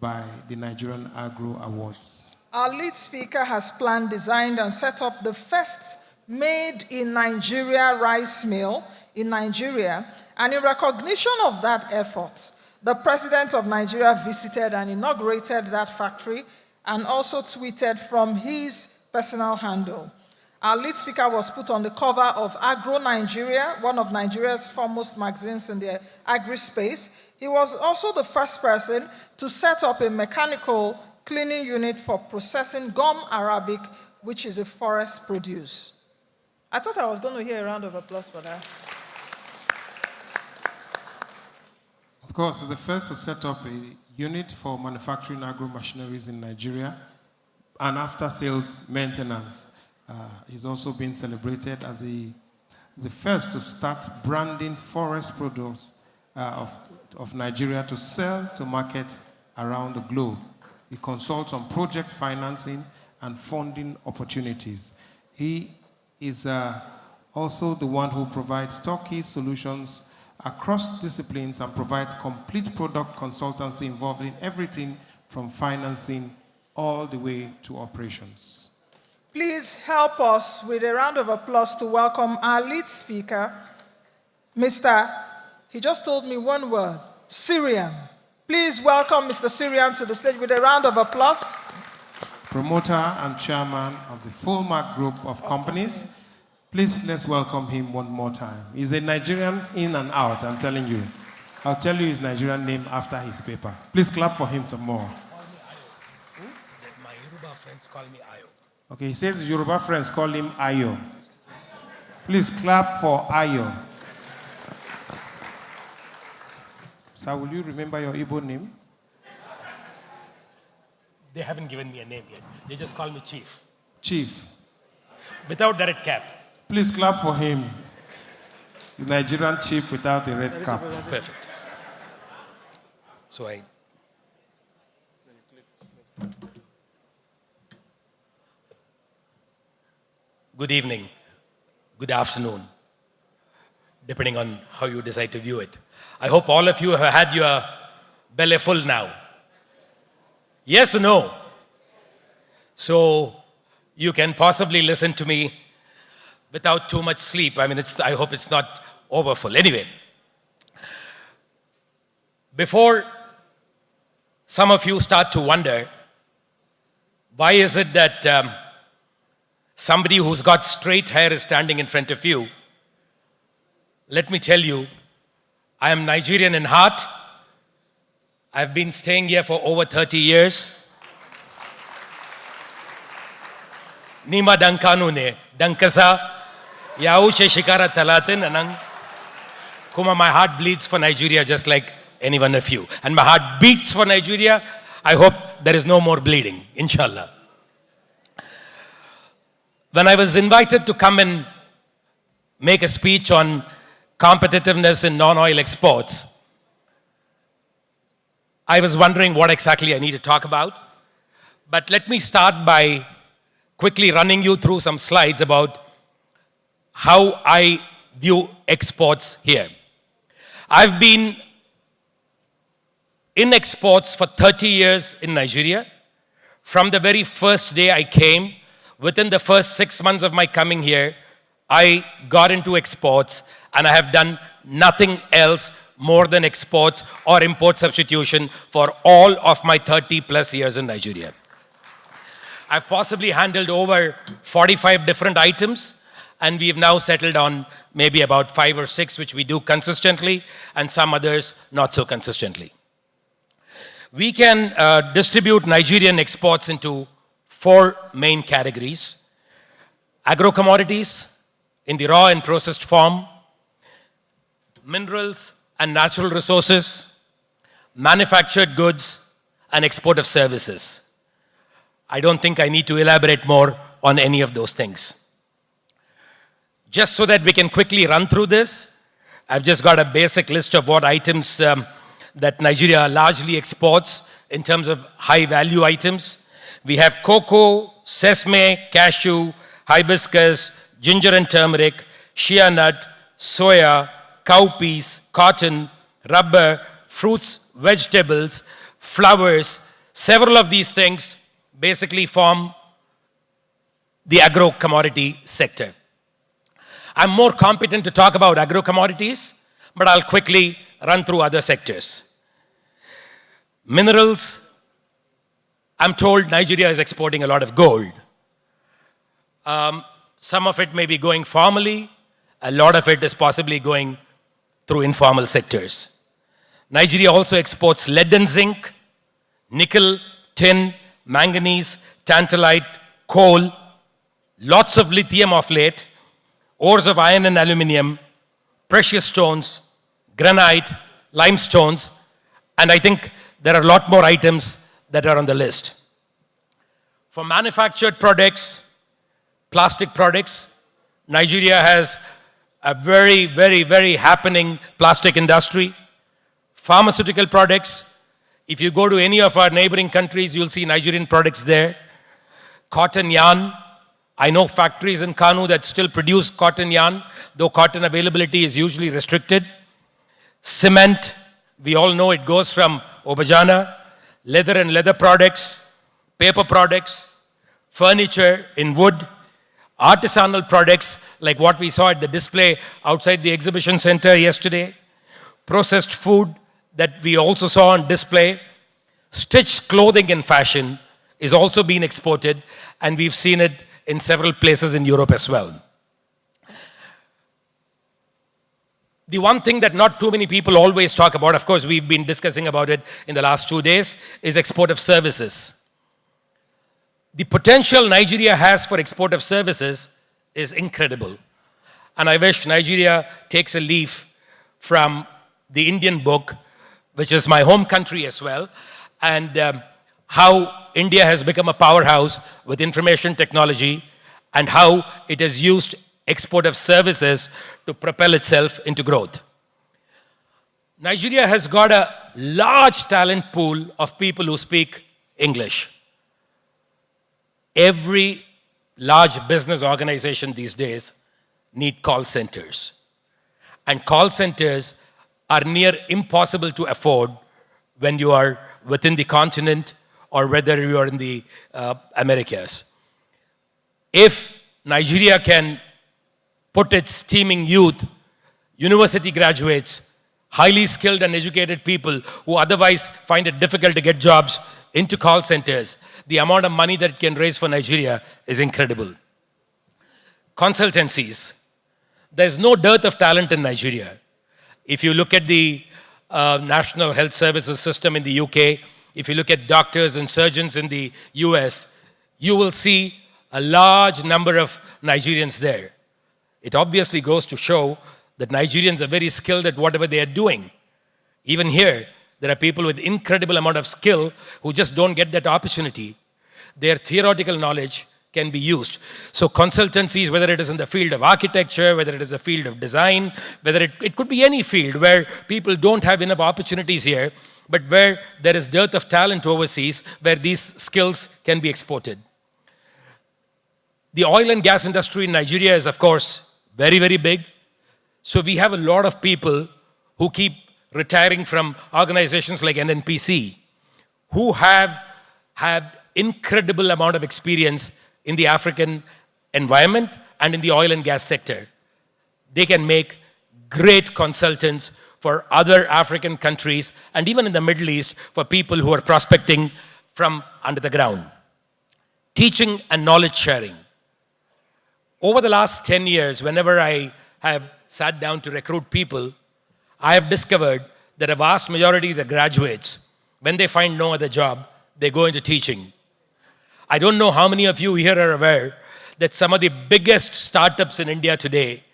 by the Nigerian Agro Awards. Our lead speaker has planned, designed, and set up the first made in Nigeria rice mill in Nigeria. And in recognition of that effort, the President of Nigeria visited and inaugurated that factory and also tweeted from his personal handle. Our lead speaker was put on the cover of Agro Nigeria, one of Nigeria's foremost magazines in the agri-space. He was also the first person to set up a mechanical cleaning unit for processing gum arabic, which is a forest produce. I thought I was going to hear a round of applause for that. Of course, he's the first to set up a unit for manufacturing agro-machineries in Nigeria and after-sales maintenance. He's also been celebrated as the first to start branding forest products of Nigeria to sell to markets around the globe. He consults on project financing and funding opportunities. He is also the one who provides turnkey solutions across disciplines and provides complete product consultancy involving everything from financing all the way to operations. Please help us with a round of applause to welcome our lead speaker, he just told me one word, Syrian. Please welcome Mr. Syrian to the stage with a round of applause. Promoter and chairman of the Fullmark Group of Companies. Please, let's welcome him one more time. He's a Nigerian in and out, I'm telling you. I'll tell you his Nigerian name after his paper. Please clap for him some more. My Yoruba friends call me Ayo. Okay, he says his Yoruba friends call him Ayo. Please clap for Ayo. Sir, will you remember your Igbo name? They haven't given me a name yet. They just call me Chief. Chief. Without the red cap. Please clap for him. The Nigerian chief without the red cap. Perfect. So good evening, good afternoon, depending on how you decide to view it. I hope all of you have had your belly full now. Yes or no? So you can possibly listen to me without too much sleep. I mean, I hope it's not overfull. Anyway, before some of you start to wonder, why is it that somebody who's got straight hair is standing in front of you? Let me tell you, I am Nigerian in heart. I've been staying here for over 30 years. Nima dankanu ne, dankasa, yaushe shikara talatin anang. Kuma, my heart bleeds for Nigeria just like any one of you. And my heart beats for Nigeria. I hope there is no more bleeding, inshallah. When I was invited to come and make a speech on competitiveness in non-oil exports, I was wondering what exactly I need to talk about. But let me start by quickly running you through some slides about how I view exports here. I've been in exports for 30 years in Nigeria. From the very first day I came, within the first 6 months of my coming here, I got into exports, and I have done nothing else more than exports or import substitution for all of my 30 plus years in Nigeria. I've possibly handled over 45 different items, and we've now settled on maybe about 5 or 6, which we do consistently, and some others not so consistently. We can distribute Nigerian exports into 4 main categories: agro-commodities in the raw and processed form, minerals and natural resources, manufactured goods, and export of services. I don't think I need to elaborate more on any of those things. Just so that we can quickly run through this, I've just got a basic list of what items that Nigeria largely exports in terms of high-value items. We have cocoa, sesame, cashew, hibiscus, ginger and turmeric, shea nut, soya, cowpeas, cotton, rubber, fruits, vegetables, flowers. Several of these things basically form the agro-commodity sector. I'm more competent to talk about agro-commodities, but I'll quickly run through other sectors. Minerals, I'm told Nigeria is exporting a lot of gold. Some of it may be going formally, a lot of it is possibly going through informal sectors. Nigeria also exports lead and zinc, nickel, tin, manganese, tantalite, coal, lots of lithium of late, ores of iron and aluminium, precious stones, granite, limestones, and I think there are a lot more items that are on the list. For manufactured products, plastic products, Nigeria has a very, very, very happening plastic industry. Pharmaceutical products, if you go to any of our neighboring countries, you'll see Nigerian products there. Cotton yarn, I know factories in Kanu that still produce cotton yarn, though cotton availability is usually restricted. Cement, we all know it goes from Abuja. Leather and leather products, paper products, furniture in wood, artisanal products like what we saw at the display outside the exhibition center yesterday, processed food that we also saw on display, stitched clothing and fashion is also being exported, and we've seen it in several places in Europe as well. The one thing that not too many people always talk about, of course we've been discussing about it in the last 2 days, is export of services. The potential Nigeria has for export of services is incredible. And I wish Nigeria takes a leaf from the Indian book, which is my home country as well, and how India has become a powerhouse with information technology and how it has used export of services to propel itself into growth. Nigeria has got a large talent pool of people who speak English. Every large business organization these days need call centers. And call centers are near impossible to afford when you are within the continent or whether you are in the Americas. If Nigeria can put its teeming youth, university graduates, highly skilled and educated people who otherwise find it difficult to get jobs into call centers, the amount of money that it can raise for Nigeria is incredible. Consultancies. There's no dearth of talent in Nigeria. If you look at the National Health Services system in the UK, if you look at doctors and surgeons in the US, you will see a large number of Nigerians there. It obviously goes to show that Nigerians are very skilled at whatever they are doing. Even here, there are people with incredible amount of skill who just don't get that opportunity. Their theoretical knowledge can be used. So consultancies, whether it is in the field of architecture, whether it is the field of design, whether it could be any field where people don't have enough opportunities here, but where there is dearth of talent overseas, where these skills can be exported. The oil and gas industry in Nigeria is, of course, very, very big. So we have a lot of people who keep retiring from organizations like NNPC, who have had incredible amount of experience in the African environment and in the oil and gas sector. They can make great consultants for other African countries and even in the Middle East for people who are prospecting from under the ground. Teaching and knowledge sharing. Over the last 10 years, whenever I have sat down to recruit people, I have discovered that a vast majority of the graduates, when they find no other job, they go into teaching. I don't know how many of you here are aware that some of the biggest startups in India today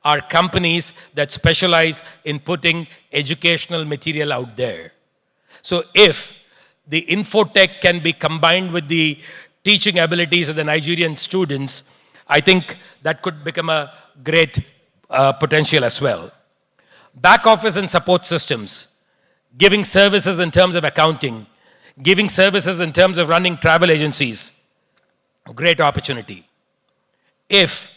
are companies that specialize in putting educational material out there. So if the infotech can be combined with the teaching abilities of the Nigerian students, I think that could become a great potential as well. Back office and support systems, giving services in terms of accounting, giving services in terms of running travel agencies, great opportunity. If,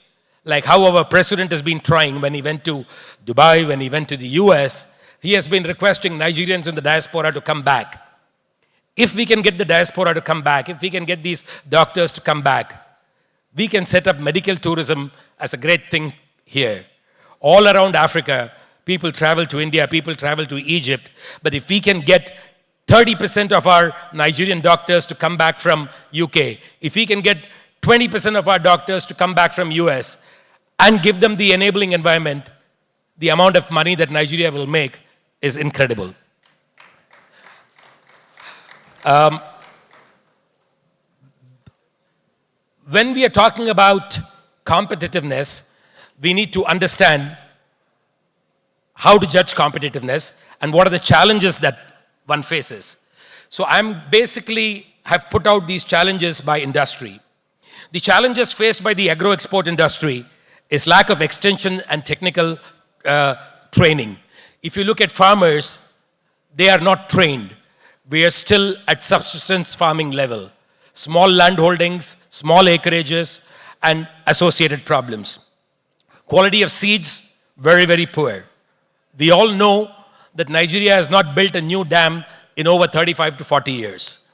like how our president has been trying when he went to Dubai, when he went to the US, he has been requesting Nigerians in the diaspora to come back. If we can get the diaspora to come back, if we can get these doctors to come back, we can set up medical tourism as a great thing here. All around Africa, people travel to India, people travel to Egypt, but if we can get 30% of our Nigerian doctors to come back from UK, if we can get 20% of our doctors to come back from US and give them the enabling environment, the amount of money that Nigeria will make is incredible. When we are talking about competitiveness, we need to understand how to judge competitiveness and what are the challenges that one faces. So I'm basically have put out these challenges by industry. The challenges faced by the agro-export industry is lack of extension and technical training. If you look at farmers, they are not trained. We are still at subsistence farming level. Small land holdings, small acreages, and associated problems. Quality of seeds, very, very poor. We all know that Nigeria has not built a new dam in over 35 to 40 years.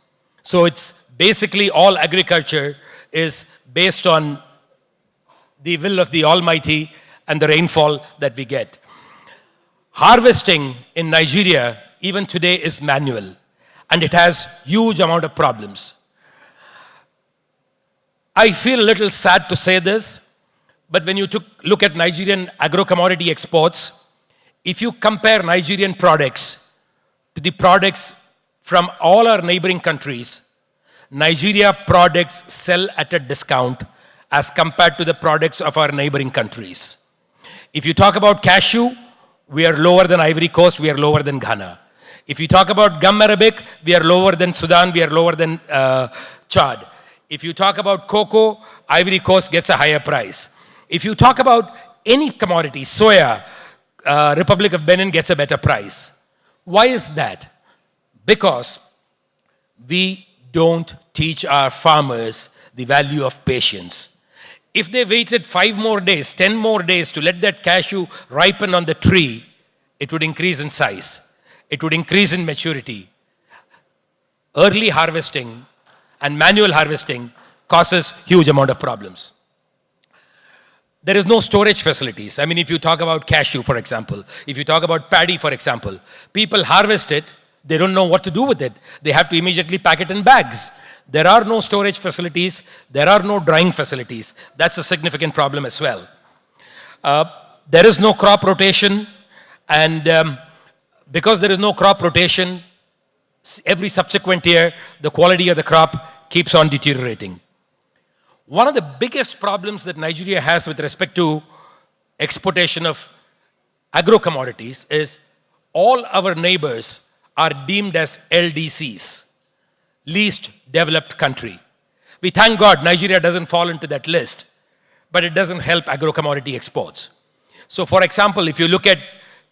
So it's basically all agriculture is based on the will of the Almighty and the rainfall that we get. Harvesting in Nigeria, even today, is manual, and it has huge amount of problems. I feel a little sad to say this, but when you look at Nigerian agro-commodity exports, if you compare Nigerian products to the products from all our neighboring countries, Nigeria products sell at a discount as compared to the products of our neighboring countries. If you talk about cashew, we are lower than Ivory Coast, we are lower than Ghana. If you talk about gum arabic, we are lower than Sudan, we are lower than Chad. If you talk about cocoa, Ivory Coast gets a higher price. If you talk about any commodity, soya, Republic of Benin gets a better price. Why is that? Because we don't teach our farmers the value of patience. If they waited 5 more days, 10 more days to let that cashew ripen on the tree, it would increase in size. It would increase in maturity. Early harvesting and manual harvesting causes huge amount of problems. There is no storage facilities. I mean, if you talk about cashew, for example, if you talk about paddy, for example, people harvest it, they don't know what to do with it. They have to immediately pack it in bags. There are no storage facilities. There are no drying facilities. That's a significant problem as well. There is no crop rotation, and because there is no crop rotation, every subsequent year, the quality of the crop keeps on deteriorating. One of the biggest problems that Nigeria has with respect to exportation of agro-commodities is all our neighbors are deemed as LDCs, least developed country. We thank God Nigeria doesn't fall into that list, but it doesn't help agro-commodity exports. So for example, if you look at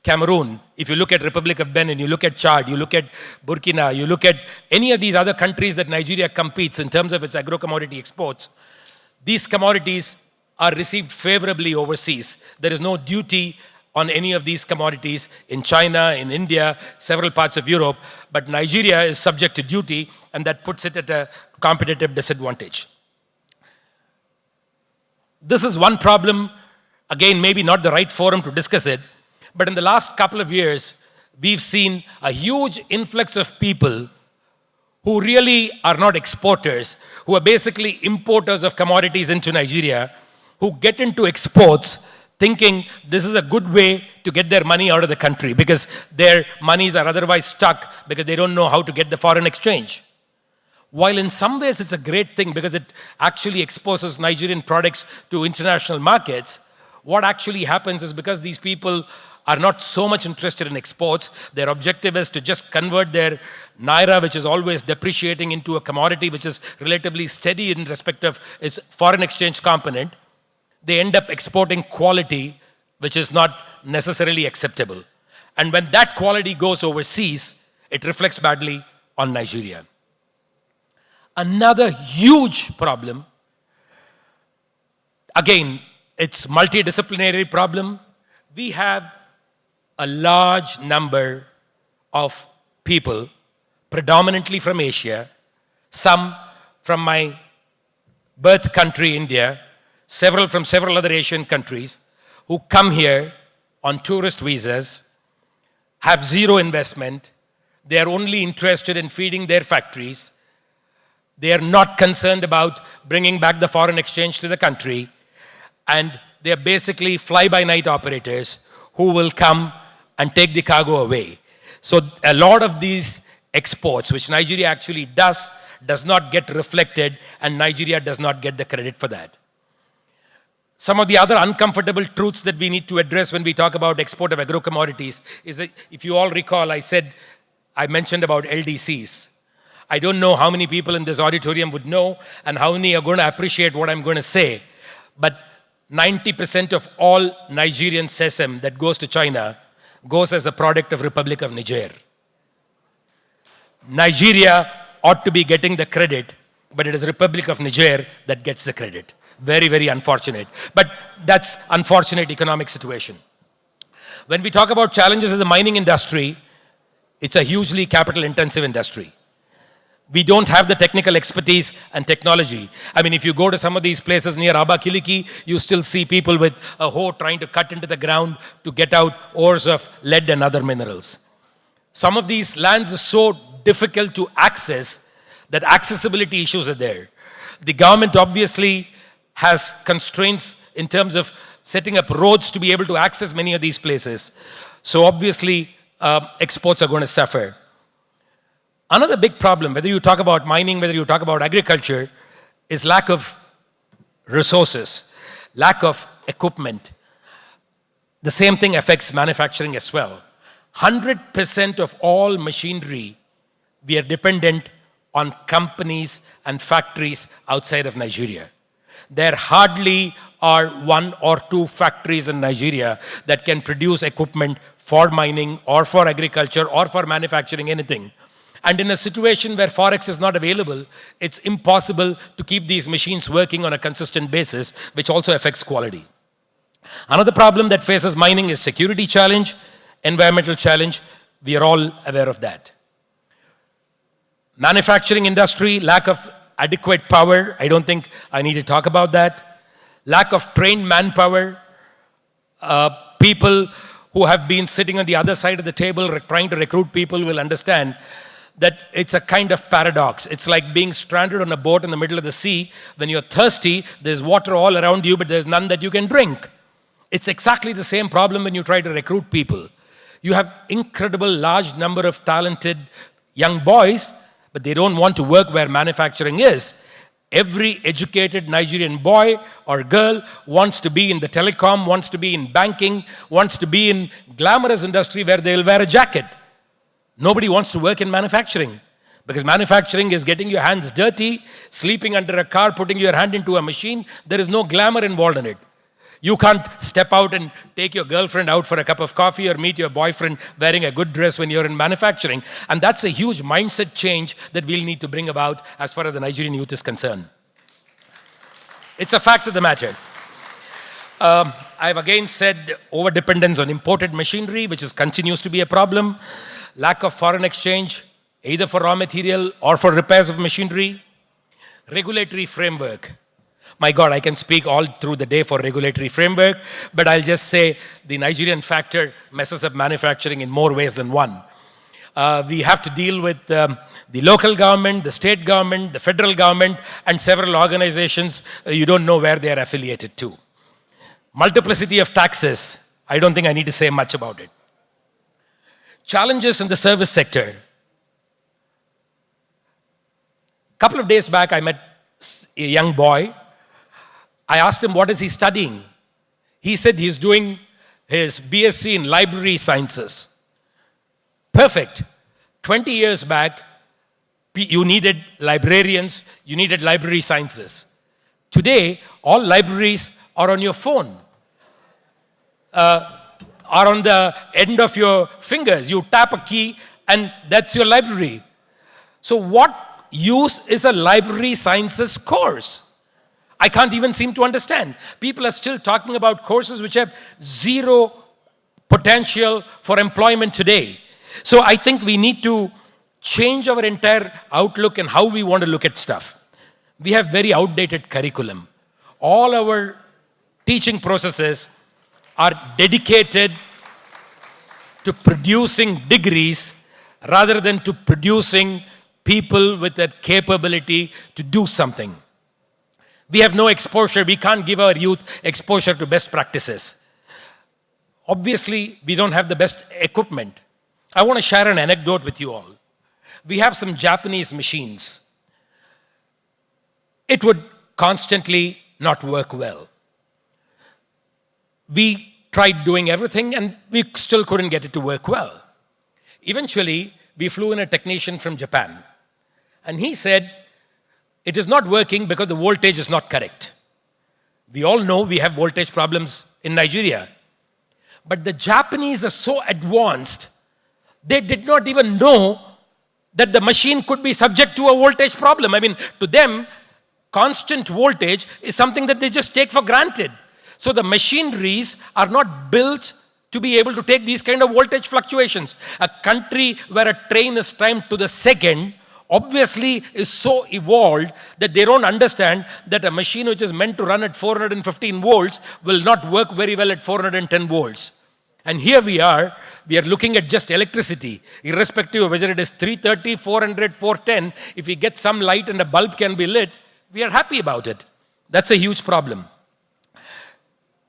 Cameroon, if you look at Republic of Benin, you look at Chad, you look at Burkina, you look at any of these other countries that Nigeria competes in terms of its agro-commodity exports, these commodities are received favorably overseas. There is no duty on any of these commodities in China, in India, several parts of Europe, but Nigeria is subject to duty, and that puts it at a competitive disadvantage. This is one problem, again, maybe not the right forum to discuss it, but in the last couple of years, we've seen a huge influx of people who really are not exporters, who are basically importers of commodities into Nigeria, who get into exports thinking this is a good way to get their money out of the country because their monies are otherwise stuck because they don't know how to get the foreign exchange. While in some ways it's a great thing because it actually exposes Nigerian products to international markets, what actually happens is because these people are not so much interested in exports, their objective is to just convert their naira, which is always depreciating, into a commodity which is relatively steady in respect of its foreign exchange component. They end up exporting quality which is not necessarily acceptable. And when that quality goes overseas, it reflects badly on Nigeria. Another huge problem, again, it's multidisciplinary problem. We have a large number of people, predominantly from Asia, some from my birth country, India, several from several other Asian countries, who come here on tourist visas, have zero investment, they are only interested in feeding their factories, they are not concerned about bringing back the foreign exchange to the country, and they are basically fly-by-night operators who will come and take the cargo away. So a lot of these exports, which Nigeria actually does not get reflected, and Nigeria does not get the credit for that. Some of the other uncomfortable truths that we need to address when we talk about export of agro-commodities is that, if you all recall, I mentioned about LDCs. I don't know how many people in this auditorium would know and how many are going to appreciate what I'm going to say, but 90% of all Nigerian sesame that goes to China goes as a product of Republic of Niger. Nigeria ought to be getting the credit, but it is Republic of Niger that gets the credit. Very, very unfortunate. But that's unfortunate economic situation. When we talk about challenges in the mining industry, it's a hugely capital-intensive industry. We don't have the technical expertise and technology. I mean, if you go to some of these places near Abakiliki, you still see people with a hoe trying to cut into the ground to get out ores of lead and other minerals. Some of these lands are so difficult to access that accessibility issues are there. The government obviously has constraints in terms of setting up roads to be able to access many of these places. So obviously, exports are going to suffer. Another big problem, whether you talk about mining, whether you talk about agriculture, is lack of resources, lack of equipment. The same thing affects manufacturing as well. 100% of all machinery, we are dependent on companies and factories outside of Nigeria. There hardly are 1 or 2 factories in Nigeria that can produce equipment for mining or for agriculture or for manufacturing anything. And in a situation where Forex is not available, it's impossible to keep these machines working on a consistent basis, which also affects quality. Another problem that faces mining is security challenge, environmental challenge. We are all aware of that. Manufacturing industry, lack of adequate power. I don't think I need to talk about that. Lack of trained manpower. People who have been sitting on the other side of the table trying to recruit people will understand that it's a kind of paradox. It's like being stranded on a boat in the middle of the sea. When you're thirsty, there's water all around you, but there's none that you can drink. It's exactly the same problem when you try to recruit people. You have incredible large number of talented young boys, but they don't want to work where manufacturing is. Every educated Nigerian boy or girl wants to be in the telecom, wants to be in banking, wants to be in glamorous industry where they'll wear a jacket. Nobody wants to work in manufacturing because manufacturing is getting your hands dirty, sleeping under a car, putting your hand into a machine. There is no glamour involved in it. You can't step out and take your girlfriend out for a cup of coffee or meet your boyfriend wearing a good dress when you're in manufacturing. And that's a huge mindset change that we'll need to bring about as far as the Nigerian youth is concerned. It's a fact of the matter. I've again said over-dependence on imported machinery, which continues to be a problem. Lack of foreign exchange, either for raw material or for repairs of machinery. Regulatory framework. My God, I can speak all through the day for regulatory framework, but I'll just say the Nigerian factor messes up manufacturing in more ways than one. We have to deal with the local government, the state government, the federal government, and several organizations you don't know where they are affiliated to. Multiplicity of taxes. I don't think I need to say much about it. Challenges in the service sector. A couple of days back, I met a young boy. I asked him, what is he studying? He said he's doing his BSc in library sciences. Perfect. 20 years back, you needed librarians, you needed library sciences. Today, all libraries are on your phone, are on the end of your fingers. You tap a key and that's your library. So what use is a library sciences course? I can't even seem to understand. People are still talking about courses which have zero potential for employment today. So I think we need to change our entire outlook and how we want to look at stuff. We have very outdated curriculum. All our teaching processes are dedicated to producing degrees rather than to producing people with that capability to do something. We have no exposure. We can't give our youth exposure to best practices. Obviously, we don't have the best equipment. I want to share an anecdote with you all. We have some Japanese machines. It would constantly not work well. We tried doing everything and we still couldn't get it to work well. Eventually, we flew in a technician from Japan. And he said, it is not working because the voltage is not correct. We all know we have voltage problems in Nigeria. But the Japanese are so advanced, they did not even know that the machine could be subject to a voltage problem. I mean, to them, constant voltage is something that they just take for granted. So the machineries are not built to be able to take these kind of voltage fluctuations. A country where a train is timed to the second obviously is so evolved that they don't understand that a machine which is meant to run at 415 volts will not work very well at 410 volts. And here we are looking at just electricity, irrespective of whether it is 330, 400, 410. If we get some light and a bulb can be lit, we are happy about it. That's a huge problem.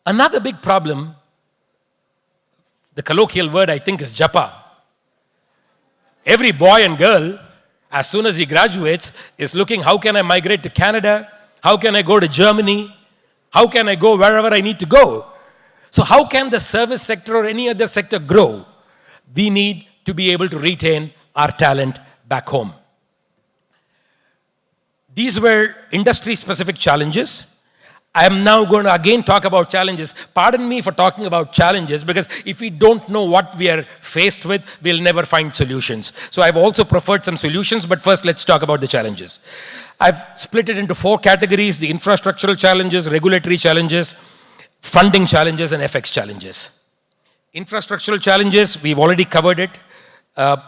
Another big problem, the colloquial word I think is japa. Every boy and girl, as soon as he graduates, is looking, how can I migrate to Canada? How can I go to Germany? How can I go wherever I need to go? So how can the service sector or any other sector grow? We need to be able to retain our talent back home. These were industry-specific challenges. I am now going to again talk about challenges. Pardon me for talking about challenges, because if we don't know what we are faced with, we'll never find solutions. So I've also preferred some solutions, but first let's talk about the challenges. I've split it into 4 categories: the infrastructural challenges, regulatory challenges, funding challenges, and FX challenges. Infrastructural challenges, we've already covered it.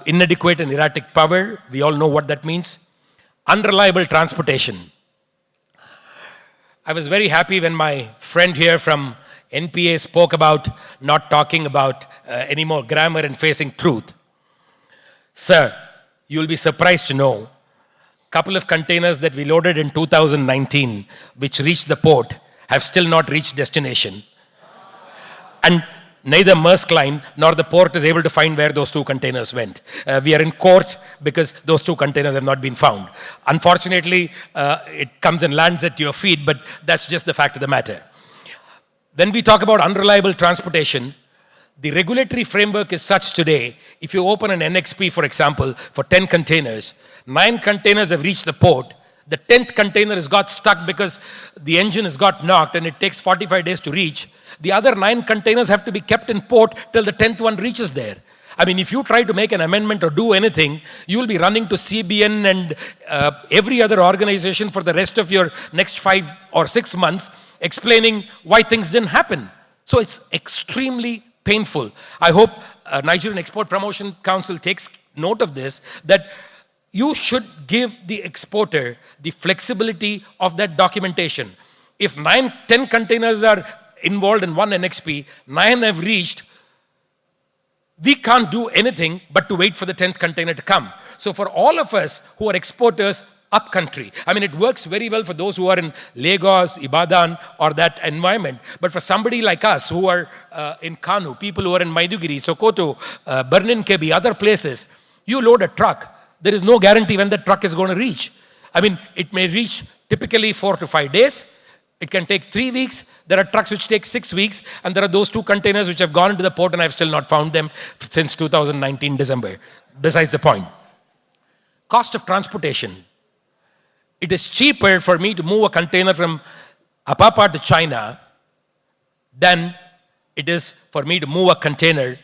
Inadequate and erratic power, we all know what that means. Unreliable transportation. I was very happy when my friend here from NPA spoke about not talking about any more grammar and facing truth. Sir, you'll be surprised to know, a couple of containers that we loaded in 2019, which reached the port, have still not reached destination. And neither Maersk Line nor the port is able to find where those 2 containers went. We are in court because those 2 containers have not been found. Unfortunately, it comes and lands at your feet, but that's just the fact of the matter. When we talk about unreliable transportation, the regulatory framework is such today, if you open an NXP, for example, for 10 containers, 9 containers have reached the port. The 10th container has got stuck because the engine has got knocked and it takes 45 days to reach. The other 9 containers have to be kept in port till the 10th one reaches there. I mean, if you try to make an amendment or do anything, you will be running to CBN and every other organization for the rest of your next 5 or 6 months explaining why things didn't happen. So it's extremely painful. I hope Nigerian Export Promotion Council takes note of this, that you should give the exporter the flexibility of that documentation. If 10 containers are involved in one NXP, 9 have reached, we can't do anything but to wait for the 10th container to come. So for all of us who are exporters up country, I mean, it works very well for those who are in Lagos, Ibadan, or that environment. But for somebody like us who are in Kanu, people who are in Maiduguri, Sokoto, Birnin Kebi, other places, you load a truck, there is no guarantee when the truck is going to reach. I mean, it may reach typically 4 to 5 days. It can take 3 weeks. There are trucks which take 6 weeks. And there are those 2 containers which have gone into the port and I've still not found them since 2019 December. Besides the point. Cost of transportation. It is cheaper for me to move a container from Apapa to China than it is for me to move a container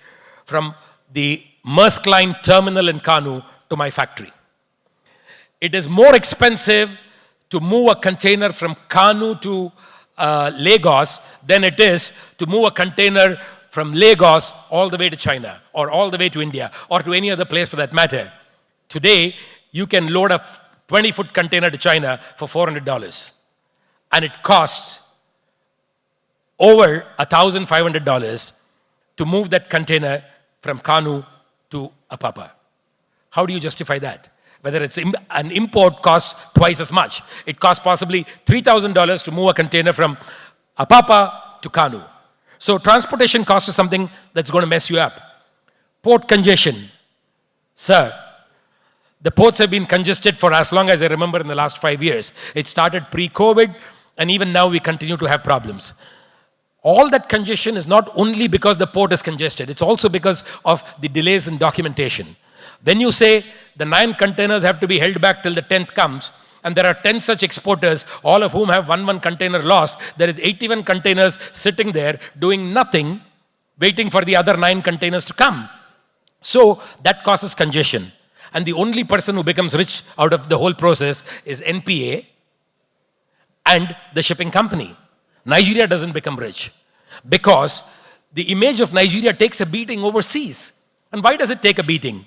from the Maersk Line terminal in Kanu to my factory. It is more expensive to move a container from Kanu to Lagos than it is to move a container from Lagos all the way to China or all the way to India or to any other place for that matter. Today, you can load a 20-foot container to China for $400 and it costs over $1,500 to move that container from Kanu to Apapa. How do you justify that? Whether it's an import costs twice as much. It costs possibly $3,000 to move a container from Apapa to Kanu. So transportation cost is something that's going to mess you up. Port congestion. Sir, the ports have been congested for as long as I remember in the last 5 years. It started pre-COVID and even now we continue to have problems. All that congestion is not only because the port is congested, it's also because of the delays in documentation. When you say the 9 containers have to be held back till the 10th comes, and there are 10 such exporters, all of whom have one container lost, there is 81 containers sitting there doing nothing, waiting for the other 9 containers to come. So that causes congestion. And the only person who becomes rich out of the whole process is NPA and the shipping company. Nigeria doesn't become rich because the image of Nigeria takes a beating overseas. And why does it take a beating?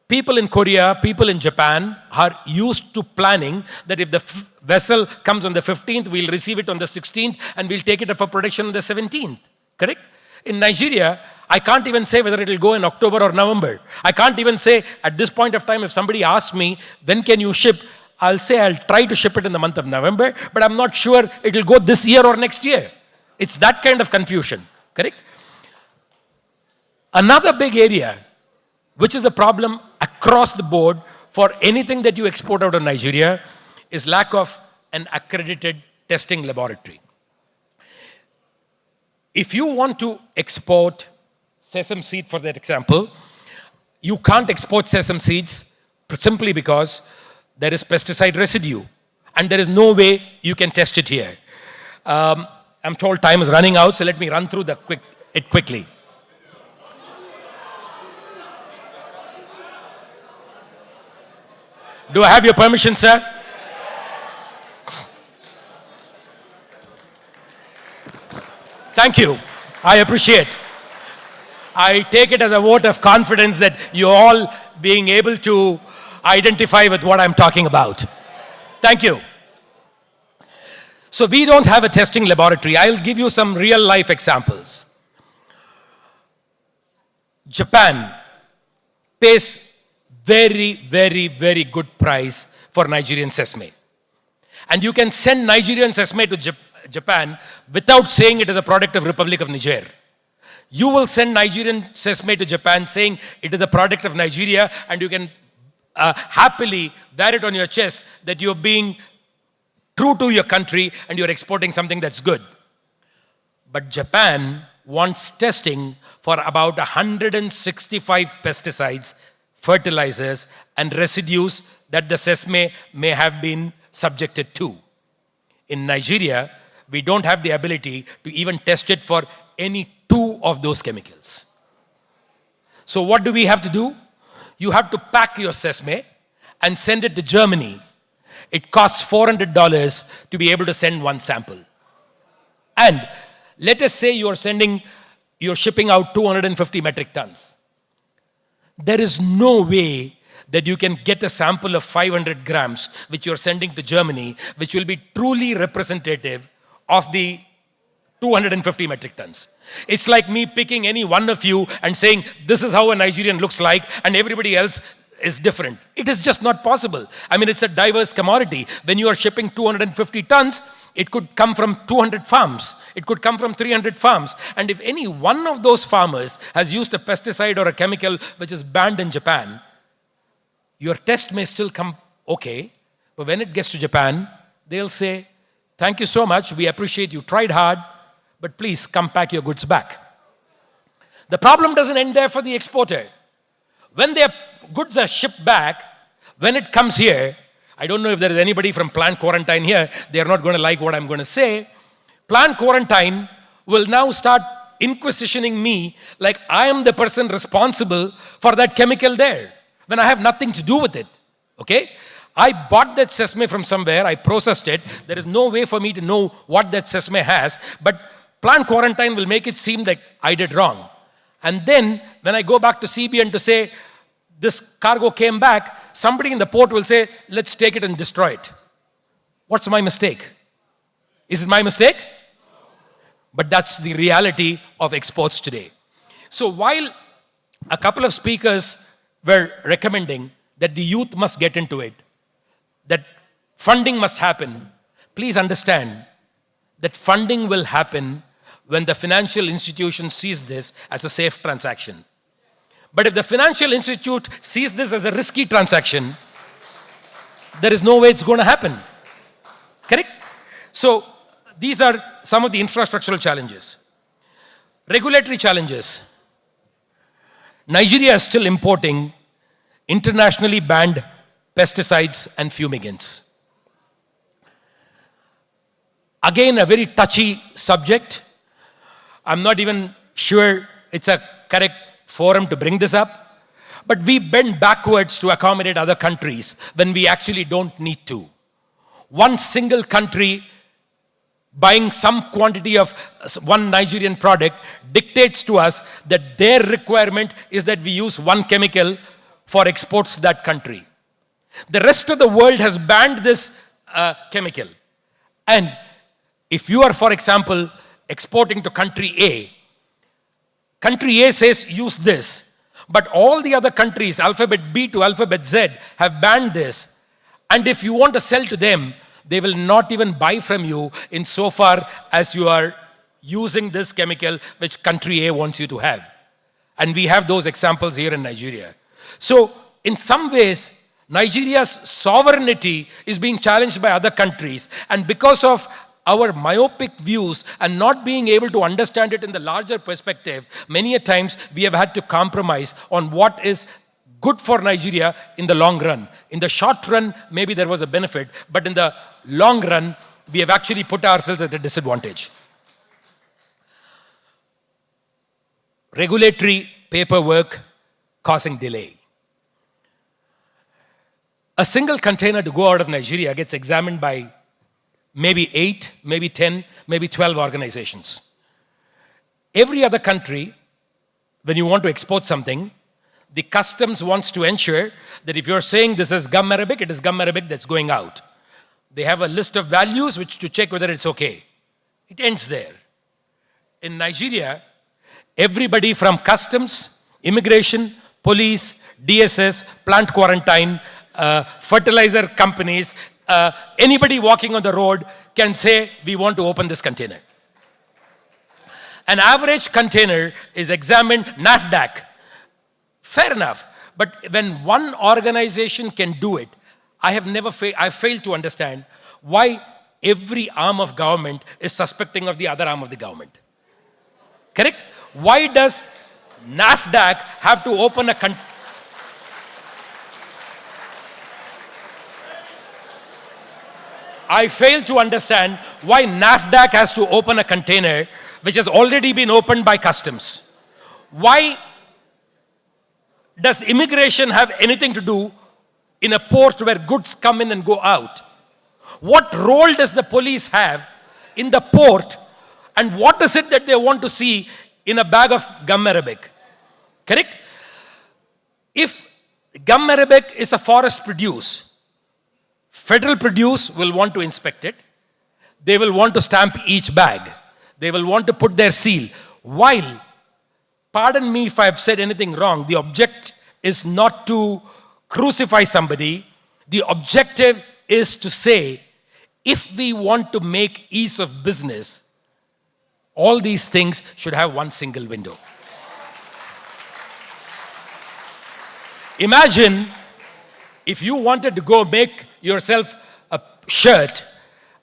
People in Korea, people in Japan are used to planning that if the vessel comes on the 15th, we'll receive it on the 16th and we'll take it up for production on the 17th. Correct? In Nigeria, I can't even say whether it will go in October or November. I can't even say at this point of time, if somebody asks me, when can you ship? I'll say I'll try to ship it in the month of November, but I'm not sure it will go this year or next year. It's that kind of confusion. Correct? Another big area, which is the problem across the board for anything that you export out of Nigeria, is lack of an accredited testing laboratory. If you want to export sesame seed, for that example, you can't export sesame seeds simply because there is pesticide residue and there is no way you can test it here. I'm told time is running out, so let me run through it quickly. Do I have your permission, sir? Thank you. I appreciate. I take it as a vote of confidence that you all being able to identify with what I'm talking about. Thank you. So we don't have a testing laboratory. I'll give you some real life examples. Japan pays very, very, very good price for Nigerian sesame. And you can send Nigerian sesame to Japan without saying it is a product of Republic of Niger. You will send Nigerian sesame to Japan saying it is a product of Nigeria, and you can happily wear it on your chest that you're being true to your country and you're exporting something that's good. But Japan wants testing for about 165 pesticides, fertilizers, and residues that the sesame may have been subjected to. In Nigeria, we don't have the ability to even test it for any 2 of those chemicals. So what do we have to do? You have to pack your sesame and send it to Germany. It costs $400 to be able to send 1 sample. And let us say you're shipping out 250 metric tons. There is no way that you can get a sample of 500 grams, which you're sending to Germany, which will be truly representative of the 250 metric tons. It's like me picking any one of you and saying, this is how a Nigerian looks like, and everybody else is different. It is just not possible. I mean, it's a diverse commodity. When you are shipping 250 tons, it could come from 200 farms. It could come from 300 farms. And if any one of those farmers has used a pesticide or a chemical which is banned in Japan, your test may still come okay, but when it gets to Japan, they'll say, thank you so much, we appreciate you tried hard, but please come pack your goods back. The problem doesn't end there for the exporter. When their goods are shipped back, when it comes here, I don't know if there is anybody from plant quarantine here, they are not going to like what I'm going to say. Plant quarantine will now start inquisitioning me like I am the person responsible for that chemical there, when I have nothing to do with it, okay? I bought that sesame from somewhere, I processed it, there is no way for me to know what that sesame has, but plant quarantine will make it seem like I did wrong. And then, when I go back to CBN to say, this cargo came back, somebody in the port will say, let's take it and destroy it. What's my mistake? Is it my mistake? But that's the reality of exports today. So while a couple of speakers were recommending that the youth must get into it, that funding must happen, please understand that funding will happen when the financial institution sees this as a safe transaction. But if the financial institute sees this as a risky transaction, there is no way it's going to happen. Correct? So these are some of the infrastructural challenges. Regulatory challenges. Nigeria is still importing internationally banned pesticides and fumigants. Again, a very touchy subject. I'm not even sure it's a correct forum to bring this up, but we bend backwards to accommodate other countries when we actually don't need to. One single country buying some quantity of one Nigerian product dictates to us that their requirement is that we use one chemical for exports to that country. The rest of the world has banned this chemical. And if you are, for example, exporting to country A says use this, but all the other countries, alphabet B to alphabet Z, have banned this. And if you want to sell to them, they will not even buy from you insofar as you are using this chemical which country A wants you to have. And we have those examples here in Nigeria. So, in some ways, Nigeria's sovereignty is being challenged by other countries. And because of our myopic views and not being able to understand it in the larger perspective, many a times we have had to compromise on what is good for Nigeria in the long run. In the short run, maybe there was a benefit, but in the long run, we have actually put ourselves at a disadvantage. Regulatory paperwork causing delay. A single container to go out of Nigeria gets examined by maybe 8, maybe 10, maybe 12 organizations. Every other country, when you want to export something, the customs wants to ensure that if you're saying this is gum arabic, it is gum arabic that's going out. They have a list of values which to check whether it's okay. It ends there. In Nigeria, everybody from customs, immigration, police, DSS, plant quarantine, fertilizer companies, anybody walking on the road can say, we want to open this container. An average container is examined NAFDAC. Fair enough. But when one organization can do it, I failed to understand why every arm of government is suspecting of the other arm of the government. Correct? Why does NAFDAC have to open a container? I fail to understand why NAFDAC has to open a container which has already been opened by customs. Why does immigration have anything to do in a port where goods come in and go out? What role does the police have in the port And what is it that they want to see in a bag of gum arabic? Correct? If gum arabic is a forest produce, federal produce will want to inspect it. They will want to stamp each bag. They will want to put their seal. While, pardon me if I've said anything wrong, the object is not to crucify somebody. The objective is to say, if we want to make ease of business, all these things should have one single window. Imagine if you wanted to go make yourself a shirt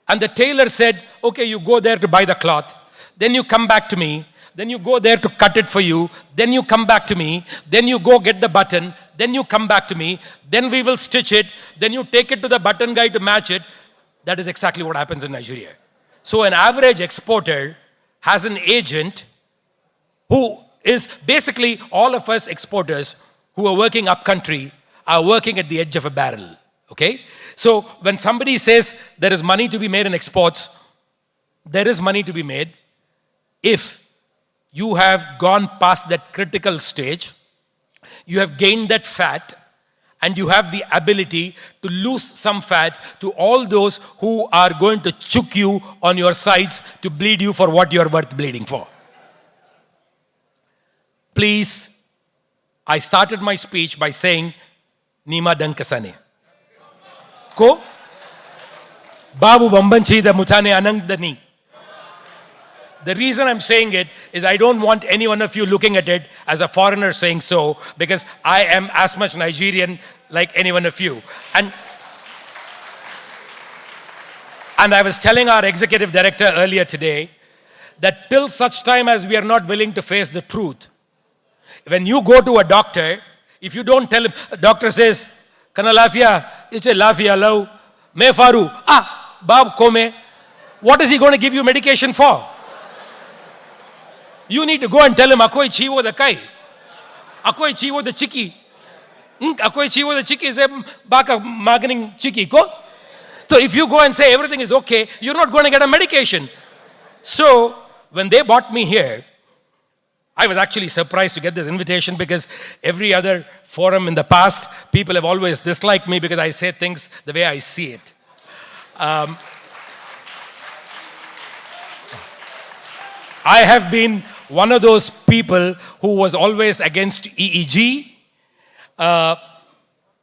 and the tailor said, okay, you go there to buy the cloth, then you come back to me, then you go there to cut it for you, then you come back to me, then you go get the button, then you come back to me, then we will stitch it, then you take it to the button guy to match it. That is exactly what happens in Nigeria. So an average exporter has an agent who is basically all of us exporters who are working up country are working at the edge of a barrel. Okay? So when somebody says there is money to be made in exports, there is money to be made if you have gone past that critical stage, you have gained that fat, and you have the ability to lose some fat to all those who are going to choke you on your sides to bleed you for what you are worth bleeding for. Please, I started my speech by saying, Nima Dankasane. Ko? Babu Bambanchi da Mutane Anandani. The reason I'm saying it is I don't want any one of you looking at it as a foreigner saying so, because I am as much Nigerian like any one of you. And I was telling our executive director earlier today that till such time as we are not willing to face the truth, when you go to a doctor, if you don't tell him, doctor says, Kana lafia, you say lafia lau, me faru, bab kome, what is he going to give you medication for? You need to go and tell him, Akoi chivo the kai, Akoi chivo the chiki, Akoi chivo the chiki is a baka maganing chiki ko. So if you go and say everything is okay, you're not going to get a medication. So when they brought me here, I was actually surprised to get this invitation because every other forum in the past, people have always disliked me because I say things the way I see it. I have been one of those people who was always against EEG.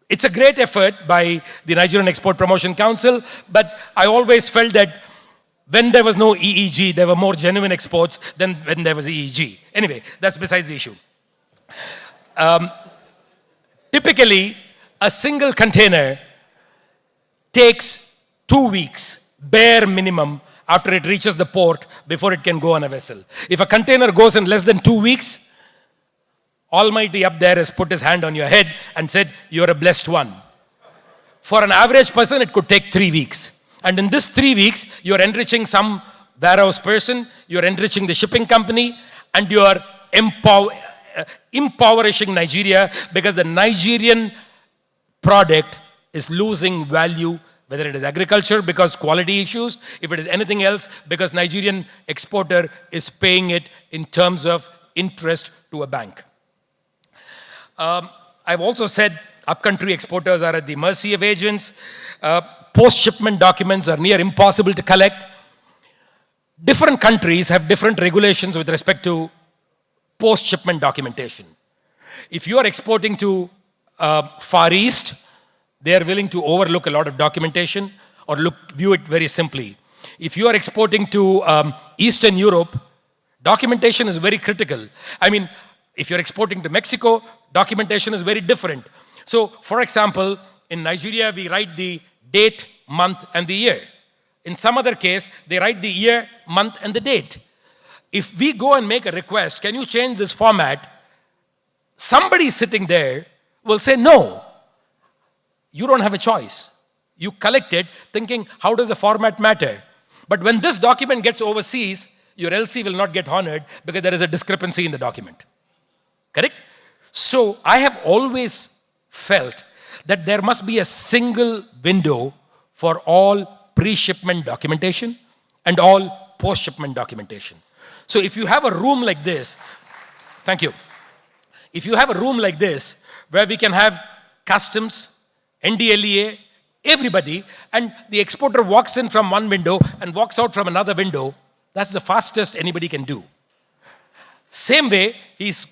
It's a great effort by the Nigerian Export Promotion Council, but I always felt that when there was no EEG, there were more genuine exports than when there was EEG. Anyway, that's besides the issue. Typically, a single container takes 2 weeks, bare minimum, after it reaches the port before it can go on a vessel. If a container goes in less than 2 weeks, Almighty up there has put his hand on your head and said, you're a blessed one. For an average person, it could take 3 weeks. And in this 3 weeks, you're enriching some warehouse person, you're enriching the shipping company, and you're impoverishing Nigeria because the Nigerian product is losing value, whether it is agriculture because quality issues, if it is anything else because Nigerian exporter is paying it in terms of interest to a bank. I've also said upcountry exporters are at the mercy of agents. Post-shipment documents are near impossible to collect. Different countries have different regulations with respect to post-shipment documentation. If you are exporting to Far East, they are willing to overlook a lot of documentation or view it very simply. If you are exporting to Eastern Europe, documentation is very critical. I mean, if you're exporting to Mexico, documentation is very different. So, for example, in Nigeria, we write the date, month, and the year. In some other case, they write the year, month, and the date. If we go and make a request, can you change this format? Somebody sitting there will say, no, you don't have a choice. You collect it thinking, how does the format matter? But when this document gets overseas, your LC will not get honored because there is a discrepancy in the document. Correct? So I have always felt that there must be a single window for all pre-shipment documentation and all post-shipment documentation. So if you have a room like this, thank you. If you have a room like this, where we can have customs, NDLEA, everybody, and the exporter walks in from one window and walks out from another window, that's the fastest anybody can do. Same way, he's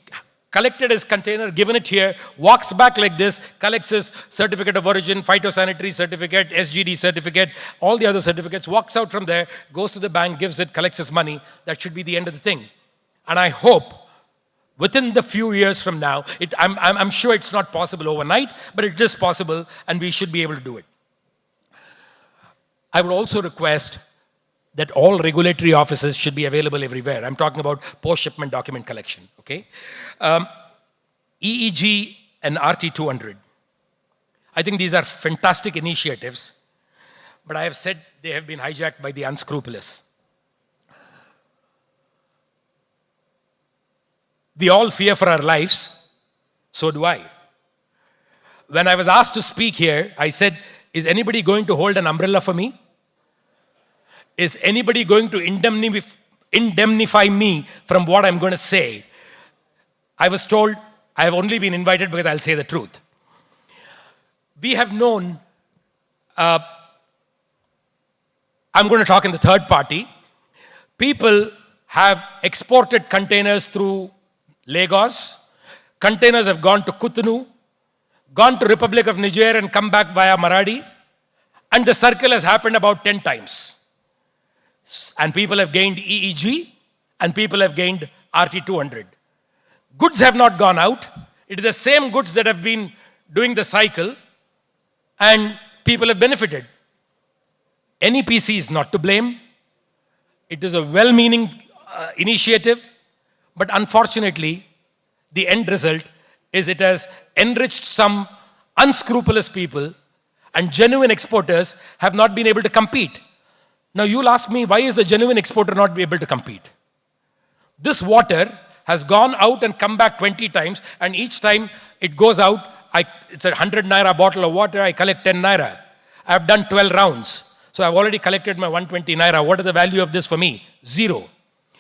collected his container, given it here, walks back like this, collects his certificate of origin, phytosanitary certificate, SGD certificate, all the other certificates, walks out from there, goes to the bank, gives it, collects his money. That should be the end of the thing. And I hope within the few years from now, I'm sure it's not possible overnight, but it is possible, and we should be able to do it. I would also request that all regulatory offices should be available everywhere. I'm talking about post-shipment document collection, okay? EEG and RT200. I think these are fantastic initiatives, but I have said they have been hijacked by the unscrupulous. We all fear for our lives, so do I. When I was asked to speak here, I said, is anybody going to hold an umbrella for me? Is anybody going to indemnify me from what I'm going to say? I was told I have only been invited because I'll say the truth. We have known, I'm going to talk in the third party, people have exported containers through Lagos, containers have gone to Cotonou, gone to Republic of Niger and come back via Maradi, and the circle has happened about 10 times. And people have gained EEG, and people have gained RT200. Goods have not gone out. It is the same goods that have been doing the cycle, and people have benefited. NEPC is not to blame. It is a well-meaning initiative, but unfortunately, the end result is it has enriched some unscrupulous people, and genuine exporters have not been able to compete. Now you'll ask me, why is the genuine exporter not able to compete? This water has gone out and come back 20 times, and each time it goes out, it's a 100 naira bottle of water, I collect 10 naira. I've done 12 rounds. So I've already collected my 120 naira. What is the value of this for me? 0.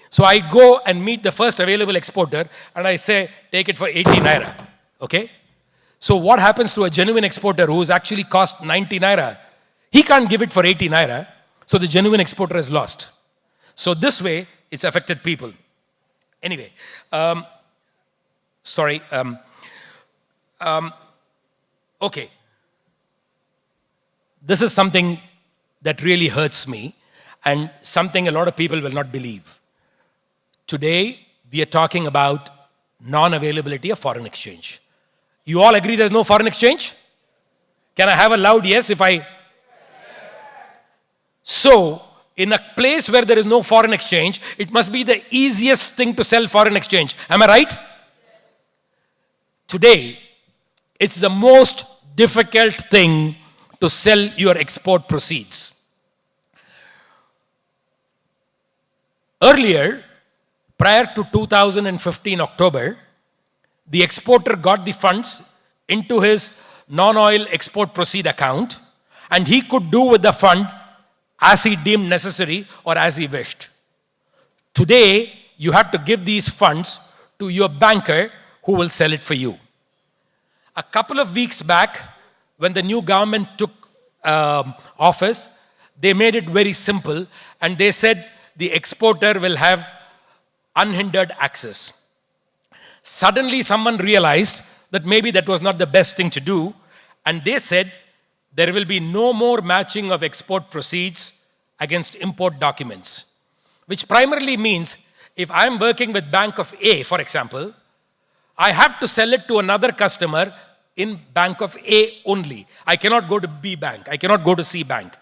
So I go and meet the first available exporter, and I say, take it for 80 naira. Okay? So what happens to a genuine exporter who's actually cost 90 naira? He can't give it for 80 naira. So the genuine exporter is lost. So this way, it's affected people. Anyway, okay. This is something that really hurts me, and something a lot of people will not believe. Today, we are talking about non-availability of foreign exchange. You all agree there's no foreign exchange? Can I have a loud yes if I... So, in a place where there is no foreign exchange, it must be the easiest thing to sell foreign exchange. Am I right? Today, it's the most difficult thing to sell your export proceeds. Earlier, prior to 2015 October, the exporter got the funds into his non-oil export proceed account, and he could do with the fund as he deemed necessary or as he wished. Today, you have to give these funds to your banker who will sell it for you. A couple of weeks back, when the new government took office, they made it very simple, and they said the exporter will have unhindered access. Suddenly, someone realized that maybe that was not the best thing to do, and they said there will be no more matching of export proceeds against import documents, which primarily means if I'm working with Bank of A, for example, I have to sell it to another customer in Bank of A only. I cannot go to B bank. I cannot go to C bank.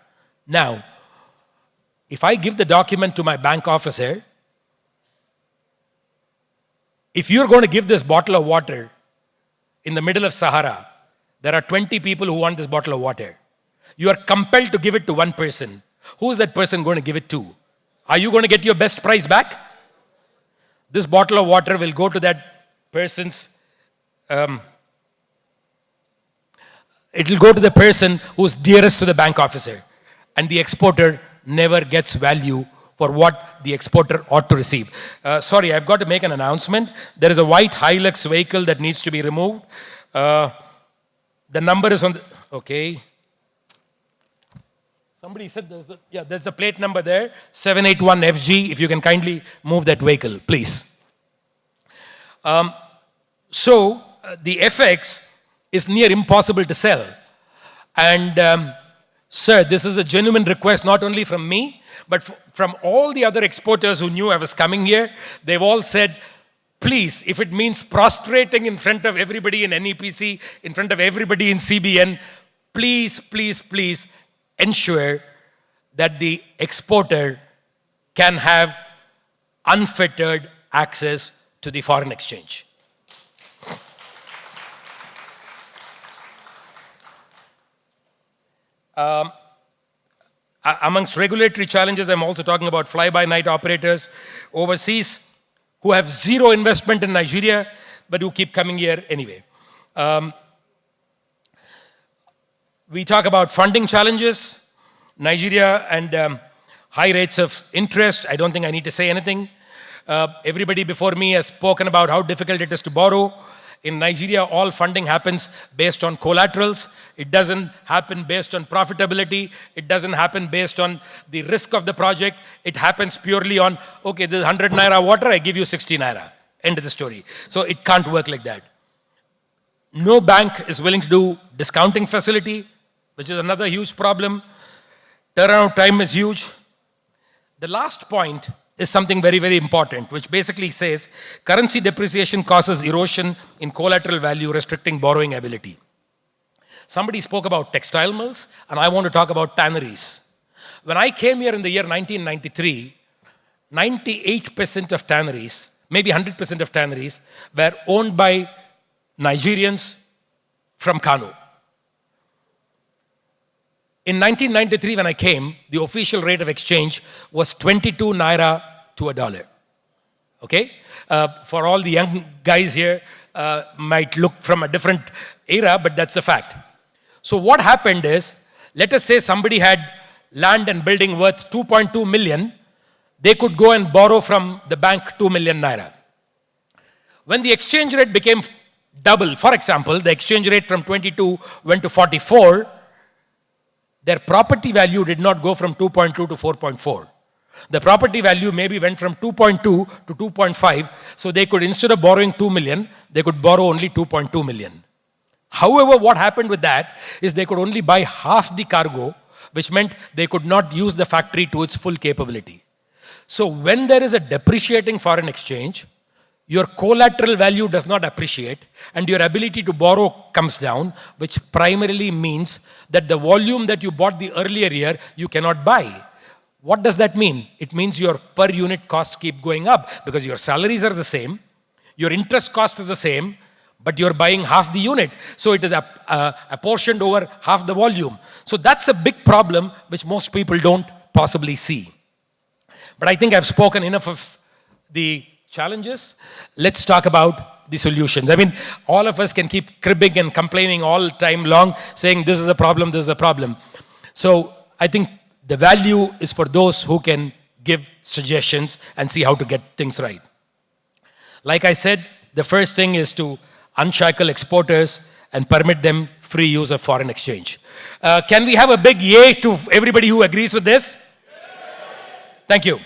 Now, if I give the document to my bank officer, if you're going to give this bottle of water in the middle of Sahara, there are 20 people who want this bottle of water. You are compelled to give it to one person. Who is that person going to give it to? Are you going to get your best price back? This bottle of water will go to that person's, it will go to the person who's dearest to the bank officer. And the exporter never gets value for what the exporter ought to receive. Sorry, I've got to make an announcement. There is a white Hilux vehicle that needs to be removed. The number is on the, okay. Somebody said there's a plate number there, 781FG, if you can kindly move that vehicle, please. So the FX is near impossible to sell. And sir, this is a genuine request not only from me, but from all the other exporters who knew I was coming here. They've all said, please, if it means prostrating in front of everybody in NEPC, in front of everybody in CBN, please, please, please ensure that the exporter can have unfettered access to the foreign exchange. Amongst regulatory challenges, I'm also talking about fly-by-night operators overseas who have zero investment in Nigeria, but who keep coming here anyway. We talk about funding challenges, Nigeria and high rates of interest. I don't think I need to say anything. Everybody before me has spoken about how difficult it is to borrow. In Nigeria, all funding happens based on collaterals. It doesn't happen based on profitability. It doesn't happen based on the risk of the project. It happens purely on, okay, there's 100 naira water, I give you 60 naira. End of the story. So it can't work like that. No bank is willing to do discounting facility, which is another huge problem. Turnaround time is huge. The last point is something very, very important, which basically says currency depreciation causes erosion in collateral value, restricting borrowing ability. Somebody spoke about textile mills, and I want to talk about tanneries. When I came here in the year 1993, 98% of tanneries, maybe 100% of tanneries, were owned by Nigerians from Kano. In 1993, when I came, the official rate of exchange was 22 naira to a dollar. Okay? For all the young guys here, might look from a different era, but that's a fact. So what happened is, let us say somebody had land and building worth 2.2 million, they could go and borrow from the bank 2 million naira. When the exchange rate became double, for example, the exchange rate from 22 went to 44, their property value did not go from 2.2 to 4.4. The property value maybe went from 2.2 to 2.5, so they could, instead of borrowing 2 million, they could borrow only 2.2 million. However, what happened with that is they could only buy half the cargo, which meant they could not use the factory to its full capability. So when there is a depreciating foreign exchange, your collateral value does not appreciate and your ability to borrow comes down, which primarily means that the volume that you bought the earlier year, you cannot buy. What does that mean? It means your per unit costs keep going up because your salaries are the same, your interest cost is the same, but you're buying half the unit. So it is apportioned over half the volume. So that's a big problem which most people don't possibly see. But I think I've spoken enough of the challenges. Let's talk about the solutions. I mean, all of us can keep cribbing and complaining all time long, saying this is a problem, this is a problem. So I think the value is for those who can give suggestions and see how to get things right. Like I said, the first thing is to unshackle exporters and permit them free use of foreign exchange. Can we have a big yay to everybody who agrees with this? Thank you.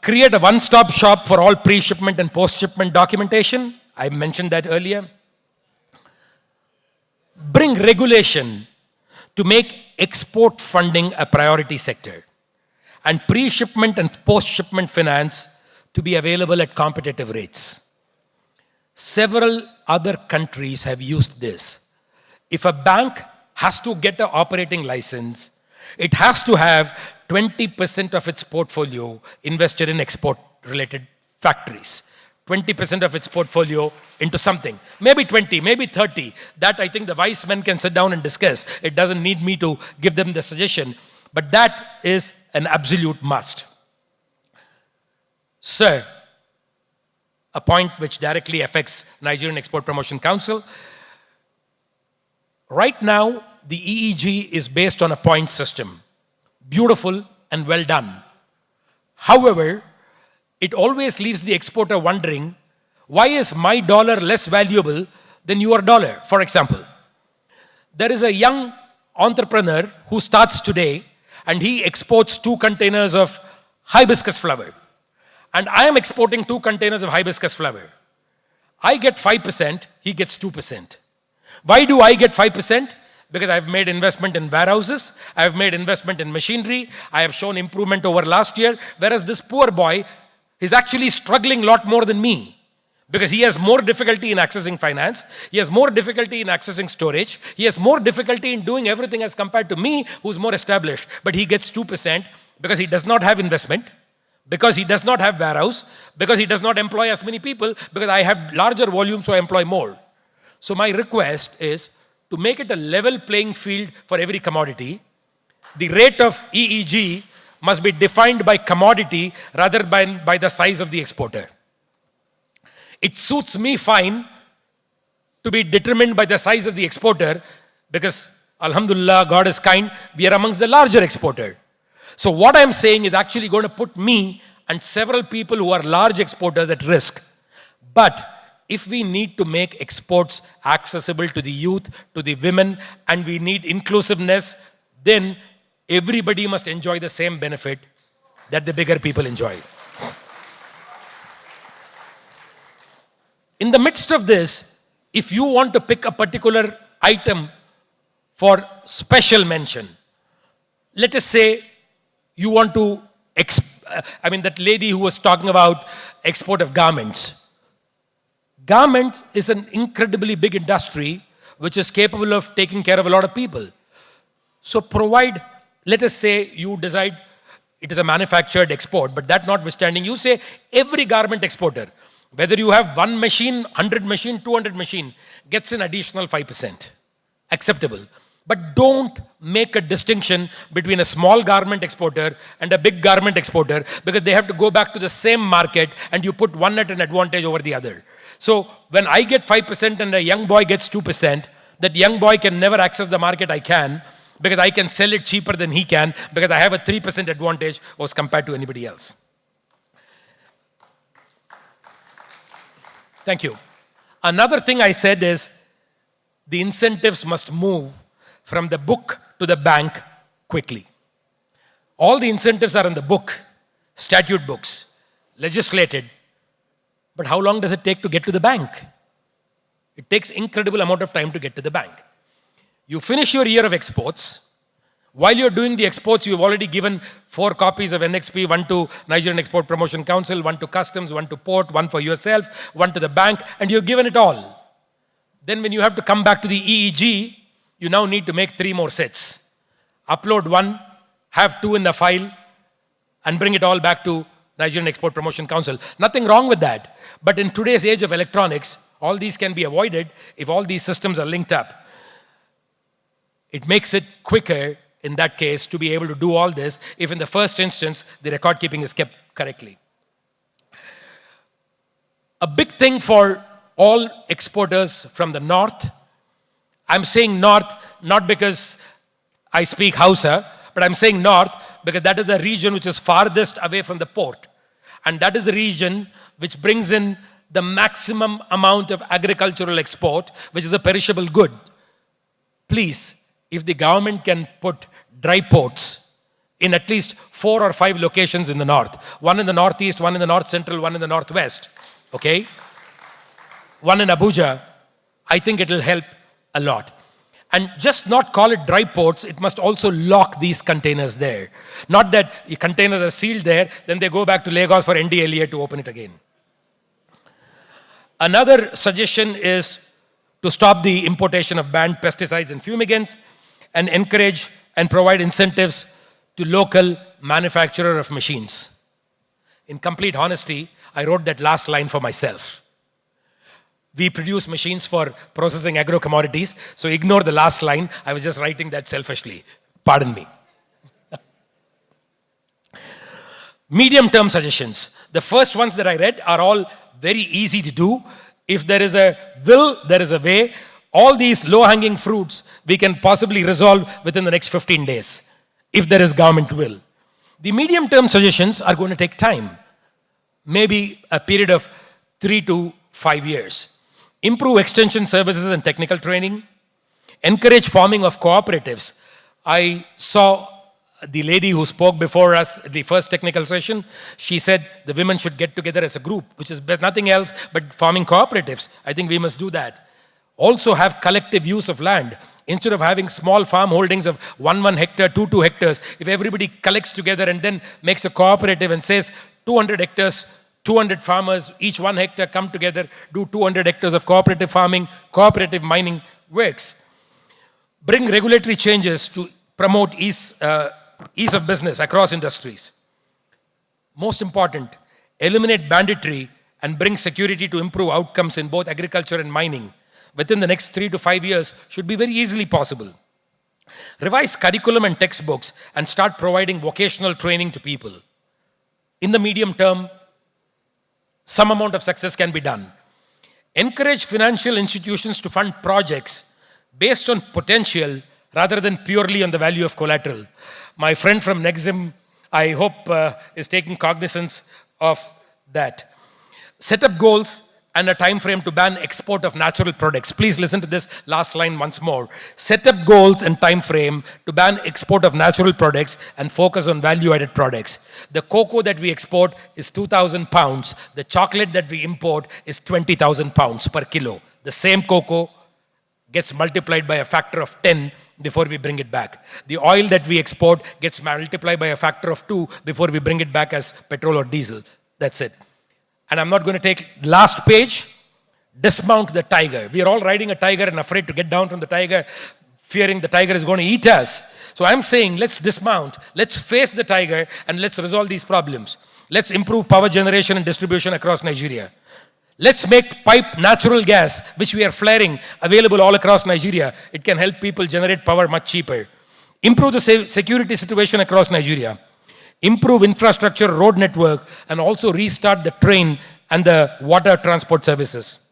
Create a one-stop shop for all pre-shipment and post-shipment documentation. I mentioned that earlier. Bring regulation to make export funding a priority sector and pre-shipment and post-shipment finance to be available at competitive rates. Several other countries have used this. If a bank has to get an operating license, it has to have 20% of its portfolio invested in export-related factories. 20% of its portfolio into something. Maybe 20, maybe 30. That I think the wise men can sit down and discuss. It doesn't need me to give them the suggestion. But that is an absolute must. Sir, a point which directly affects Nigerian Export Promotion Council. Right now, the EEG is based on a point system. Beautiful, and well done. However, it always leaves the exporter wondering, why is my dollar less valuable than your dollar? For example, there is a young entrepreneur who starts today and he exports 2 containers of hibiscus flower. And I am exporting 2 containers of hibiscus flower. I get 5%, he gets 2%. Why do I get 5%? Because I've made investment in warehouses, I've made investment in machinery, I have shown improvement over last year, whereas this poor boy is actually struggling a lot more than me. Because he has more difficulty in accessing finance, he has more difficulty in accessing storage, he has more difficulty in doing everything as compared to me, who's more established. But he gets 2% because he does not have investment, because he does not have warehouse, because he does not employ as many people, because I have larger volume, so I employ more. So my request is to make it a level playing field for every commodity. The rate of EEG must be defined by commodity rather than by the size of the exporter. It suits me fine to be determined by the size of the exporter because, alhamdulillah, God is kind, we are amongst the larger exporter. So what I'm saying is actually going to put me and several people who are large exporters at risk. But if we need to make exports accessible to the youth, to the women, and we need inclusiveness, then everybody must enjoy the same benefit that the bigger people enjoy. In the midst of this, if you want to pick a particular item for special mention, let us say you want to, that lady who was talking about export of garments. Garments is an incredibly big industry which is capable of taking care of a lot of people. So provide, let us say you decide it is a manufactured export, but that notwithstanding, you say every garment exporter, whether you have 1 machine, 100 machine, 200 machine, gets an additional 5%. Acceptable. But don't make a distinction between a small garment exporter and a big garment exporter because they have to go back to the same market and you put one at an advantage over the other. So when I get 5% and a young boy gets 2%, that young boy can never access the market I can because I can sell it cheaper than he can because I have a 3% advantage as compared to anybody else. Thank you. Another thing I said is the incentives must move from the book to the bank quickly. All the incentives are in the book, statute books, legislated. But how long does it take to get to the bank? It takes incredible amount of time to get to the bank. You finish your year of exports. While you're doing the exports, you've already given 4 copies of NXP, 1 to Nigerian Export Promotion Council, 1 to Customs, 1 to Port, 1 for yourself, 1 to the bank, and you've given it all. Then when you have to come back to the EEG, you now need to make 3 more sets. Upload 1, have 2 in the file, and bring it all back to Nigerian Export Promotion Council. Nothing wrong with that. But in today's age of electronics, all these can be avoided if all these systems are linked up. It makes it quicker in that case to be able to do all this if in the first instance the record keeping is kept correctly. A big thing for all exporters from the north, I'm saying north not because I speak Hausa, but I'm saying north because that is the region which is farthest away from the port. And that is the region which brings in the maximum amount of agricultural export, which is a perishable good. Please, if the government can put dry ports in at least 4 or 5 locations in the north, 1 in the northeast, 1 in the north central, 1 in the northwest, okay? 1 in Abuja, I think it will help a lot. And just not call it dry ports, it must also lock these containers there. Not that the containers are sealed there, then they go back to Lagos for NDLEA to open it again. Another suggestion is to stop the importation of banned pesticides and fumigants and encourage and provide incentives to local manufacturer of machines. In complete honesty, I wrote that last line for myself. We produce machines for processing agro-commodities, so ignore the last line. I was just writing that selfishly. Pardon me. Medium-term suggestions. The first ones that I read are all very easy to do. If there is a will, there is a way. All these low-hanging fruits we can possibly resolve within the next 15 days, if there is government will. The medium-term suggestions are going to take time, maybe a period of 3 to 5 years. Improve extension services and technical training. Encourage forming of cooperatives. I saw the lady who spoke before us at the first technical session. She said the women should get together as a group, which is nothing else but forming cooperatives. I think we must do that. Also have collective use of land. Instead of having small farm holdings of 1 hectare, 2 hectares, if everybody collects together and then makes a cooperative and says 200 hectares, 200 farmers, each 1 hectare come together, do 200 hectares of cooperative farming, cooperative mining works. Bring regulatory changes to promote ease of business across industries. Most important, eliminate banditry and bring security to improve outcomes in both agriculture and mining. Within the next 3 to 5 years should be very easily possible. Revise curriculum and textbooks and start providing vocational training to people. In the medium term, some amount of success can be done. Encourage financial institutions to fund projects based on potential rather than purely on the value of collateral. My friend from Nexim, I hope, is taking cognizance of that. Set up goals and a time frame to ban export of natural products. Please listen to this last line once more. Set up goals and time frame to ban export of natural products and focus on value-added products. The cocoa that we export is 2,000 pounds. The chocolate that we import is 20,000 pounds per kilo. The same cocoa gets multiplied by a factor of 10 before we bring it back. The oil that we export gets multiplied by a factor of 2 before we bring it back as petrol or diesel. That's it. And I'm not going to take last page. Dismount the tiger. We are all riding a tiger and afraid to get down from the tiger, fearing the tiger is going to eat us. So I'm saying let's dismount, let's face the tiger, and let's resolve these problems. Let's improve power generation and distribution across Nigeria. Let's make pipe natural gas, which we are flaring, available all across Nigeria. It can help people generate power much cheaper. Improve the security situation across Nigeria. Improve infrastructure, road network, and also restart the train and the water transport services.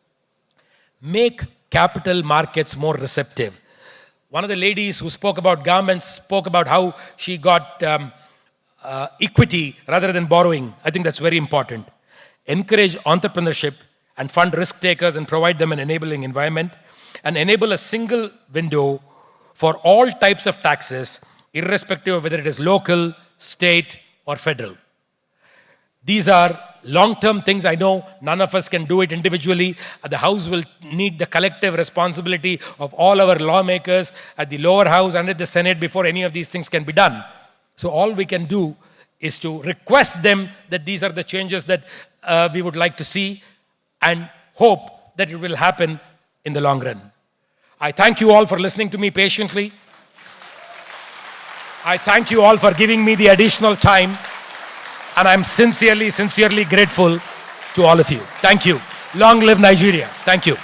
Make capital markets more receptive. One of the ladies who spoke about garments spoke about how she got equity rather than borrowing. I think that's very important. Encourage entrepreneurship and fund risk takers and provide them an enabling environment, and enable a single window for all types of taxes, irrespective of whether it is local, state, or federal. These are long-term things. I know none of us can do it individually. The House will need the collective responsibility of all our lawmakers at the lower house and at the Senate before any of these things can be done. So all we can do is to request them that these are the changes that we would like to see, and hope that it will happen in the long run. I thank you all for listening to me patiently. I thank you all for giving me the additional time, and I'm sincerely grateful to all of you. Thank you. Long live Nigeria. Thank you.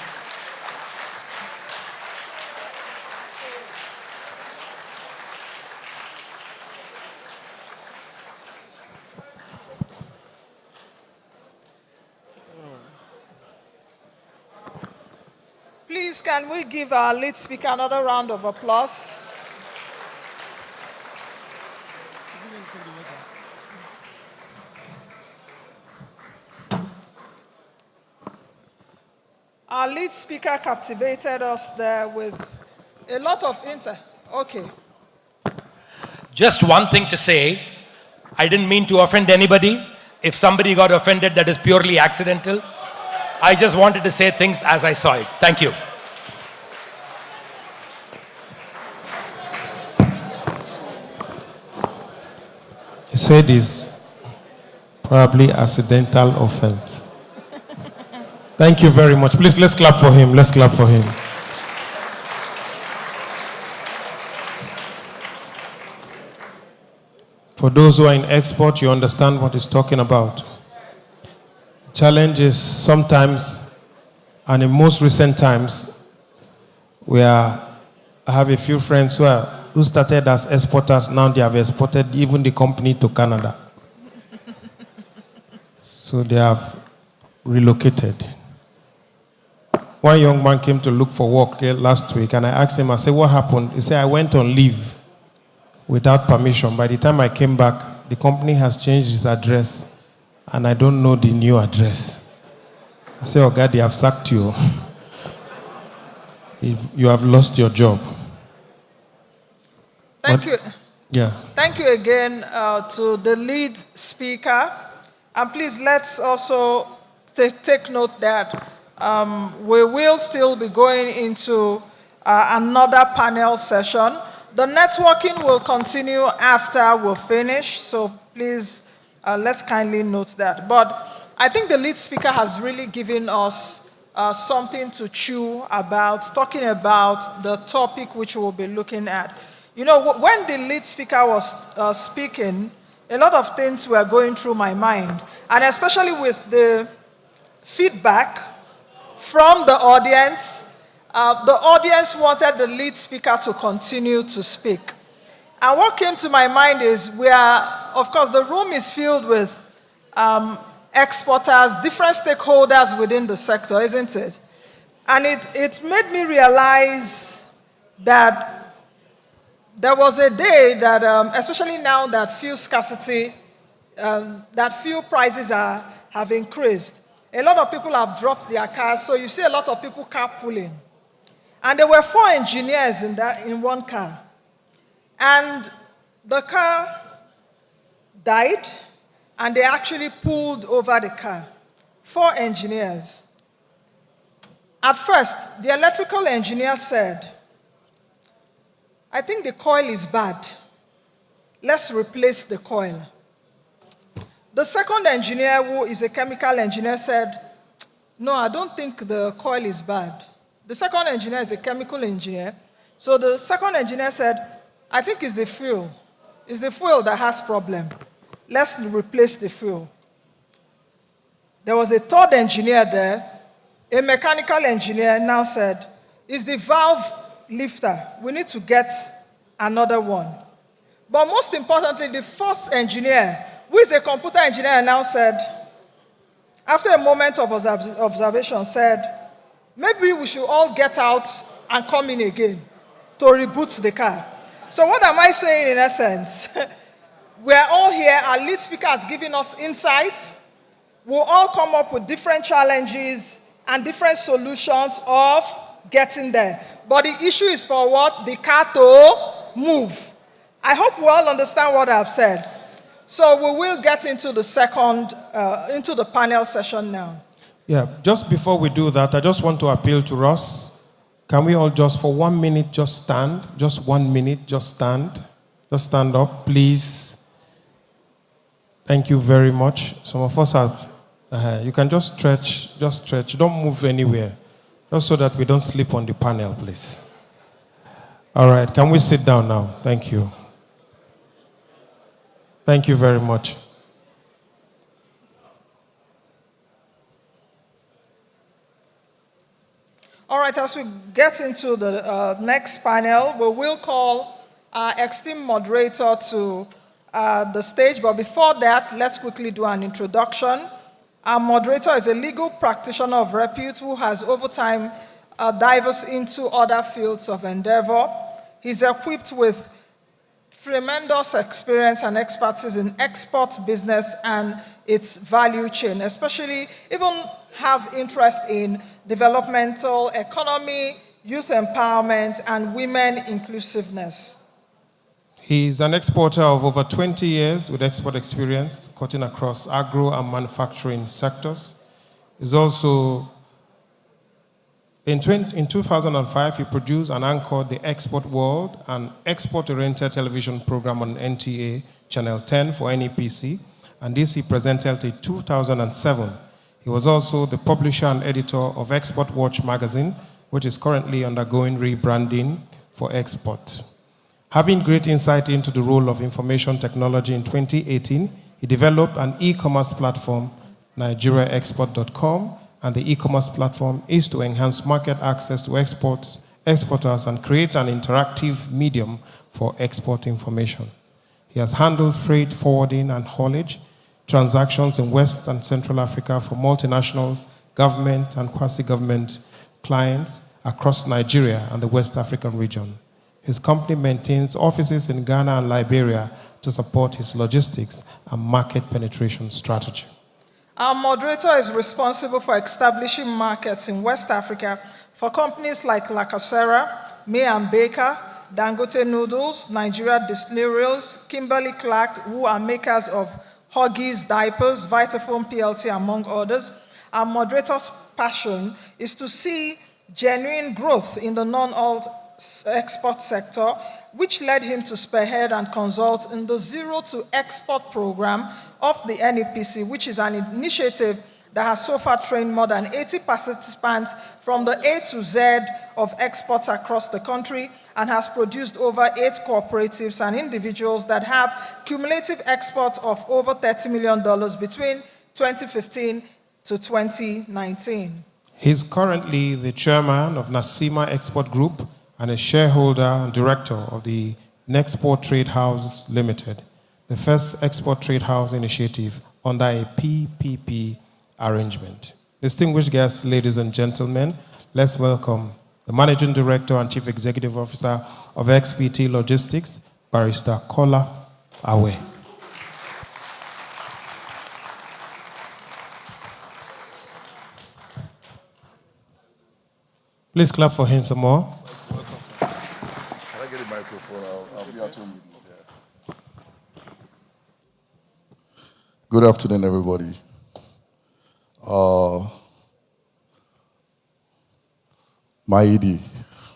Please, can we give our lead speaker another round of applause? Our lead speaker captivated us there with a lot of insight. Okay. Just one thing to say. I didn't mean to offend anybody. If somebody got offended, that is purely accidental. I just wanted to say things as I saw it. Thank you. He said it's probably accidental offense. Thank you very much. Please, let's clap for him. Let's clap for him. For those who are in export, you understand what he's talking about. Challenge is sometimes, and in most recent times, I have a few friends who started as exporters. Now they have exported even the company to Canada. So they have relocated. One young man came to look for work last week, and I asked him, I said, what happened? He said, I went on leave without permission. By the time I came back, the company has changed its address, and I don't know the new address. I say, oh God, they have sacked you. If you have lost your job. Thank you. Yeah. Thank you again to the lead speaker. And please let's also take note that we will still be going into another panel session. The networking will continue after we're finished, so please let's kindly note that. But I think the lead speaker has really given us something to chew about, talking about the topic which we'll be looking at. You know, when the lead speaker was speaking, a lot of things were going through my mind, and especially with the feedback from the audience. The audience wanted the lead speaker to continue to speak. And what came to my mind is of course, the room is filled with exporters, different stakeholders within the sector, isn't it? And it made me realize that there was a day that, especially now that fuel scarcity, that fuel prices have increased, a lot of people have dropped their cars, so you see a lot of people carpooling. And there were 4 engineers in one car. And the car died, and they actually pulled over the car. 4 engineers. At first, the electrical engineer said, I think the coil is bad. Let's replace the coil. The second engineer, who is a chemical engineer, said, no, I don't think the coil is bad. The second engineer is a chemical engineer. So the second engineer said, I think it's the fuel. It's the fuel that has problem. Let's replace the fuel. There was a third engineer there. A mechanical engineer now said, it's the valve lifter. We need to get another one. But most importantly, the fourth engineer, who is a computer engineer, now said, after a moment of observation, said, maybe we should all get out and come in again to reboot the car. So what am I saying in essence? We're all here, our lead speaker has given us insights. We'll all come up with different challenges and different solutions of getting there. But the issue is for what? The car to move. I hope we all understand what I've said. So we will get into the into the panel session now. Yeah, just before we do that, I just want to appeal to Ross. Can we all just for 1 minute just stand? Just 1 minute, just stand. Just stand up, please. Thank you very much. Some of us have, you can just stretch. Don't move anywhere. Just so that we don't sleep on the panel, please. All right, can we sit down now? Thank you. Thank you very much. All right, as we get into the next panel, we will call our esteemed moderator to the stage. But before that, let's quickly do an introduction. Our moderator is a legal practitioner of repute who has over time diverged into other fields of endeavor. He's equipped with tremendous experience and expertise in export business and its value chain, especially even have interest in developmental economy, youth empowerment, and women inclusiveness. He's an exporter of over 20 years with export experience, cutting across agro and manufacturing sectors. He's also, in 2005, he produced and anchored the Export World, an export-oriented television program on NTA, Channel 10 for NEPC, and this he presented in 2007. He was also the publisher and editor of Export Watch magazine, which is currently undergoing rebranding for Export. Having great insight into the role of information technology in 2018, he developed an e-commerce platform, nigeriaexport.com, and the e-commerce platform is to enhance market access to exporters, and create an interactive medium for export information. He has handled freight forwarding and haulage, transactions in West and Central Africa for multinationals, government and quasi-government clients across Nigeria and the West African region. His company maintains offices in Ghana and Liberia to support his logistics and market penetration strategy. Our moderator is responsible for establishing markets in West Africa for companies like La Casera, May & Baker, Dangote Noodles, Nigeria Distilleries, Kimberly Clark, who are makers of Huggies diapers, Vitafoam PLC, among others. Our moderator's passion is to see genuine growth in the non-oil export sector, which led him to spearhead and consult in the Zero to Export program of the NEPC, which is an initiative that has so far trained more than 80 participants from the A to Z of exports across the country and has produced over 8 cooperatives and individuals that have cumulative exports of over $30 million between 2015 to 2019. He's currently the chairman of Nasima Export Group and a shareholder and director of the Nexport Trade House Limited, the first export trade house initiative under a PPP arrangement. Distinguished guests, ladies and gentlemen, let's welcome the Managing Director and Chief Executive Officer of XPT Logistics, Barrister Kola Awe. Please clap for him some more. Can I get a microphone? I'll be at home with you. Good afternoon, everybody. Maidi,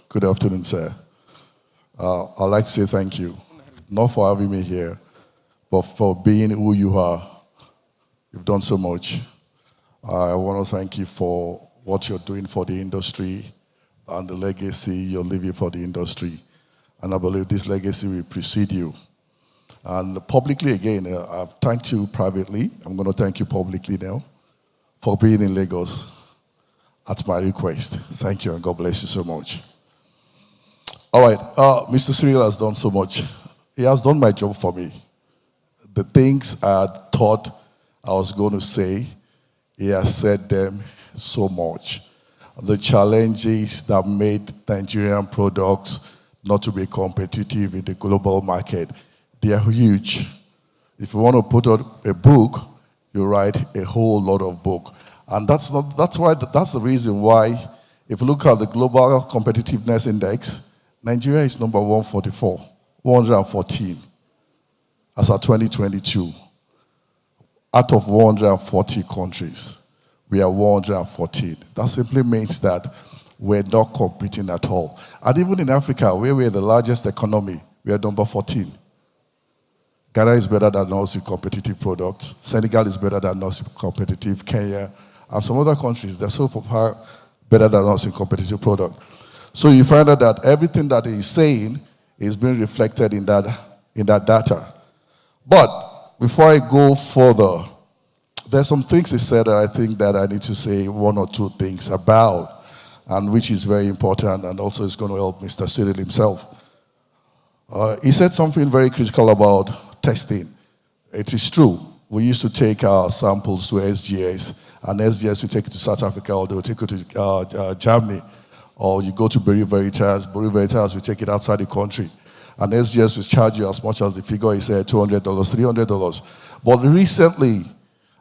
good afternoon, sir. I'd like to say thank you, not for having me here, but for being who you are. You've done so much. I want to thank you for what you're doing for the industry and the legacy you're leaving for the industry. And I believe this legacy will precede you. And publicly, again, I've thanked you privately. I'm going to thank you publicly now for being in Lagos at my request. Thank you, and God bless you so much. All right, Mr. Cyril has done so much. He has done my job for me. The things I thought I was going to say, he has said them so much. The challenges that made Nigerian products not to be competitive in the global market, they are huge. If you want to put out a book, you write a whole lot of book. And that's the reason why, if you look at the Global Competitiveness Index, Nigeria is number 114, as of 2022. Out of 140 countries, we are 114. That simply means that we're not competing at all. And even in Africa, where we're the largest economy, we are number 14. Ghana is better than us in competitive products. Senegal is better than us in competitive. Kenya and some other countries, they're so far better than us in competitive product. So you find out that everything that he's saying is being reflected in that data. But before I go further, there's some things he said that I think that I need to say one or two things about, and which is very important, and also is going to help Mr. Cyril himself. He said something very critical about testing. It is true. We used to take our samples to SGS, and SGS we take it to South Africa, or they will take it to Germany, or you go to Bureau Veritas we take it outside the country, and SGS will charge you as much as the figure he said, $200, $300. But recently,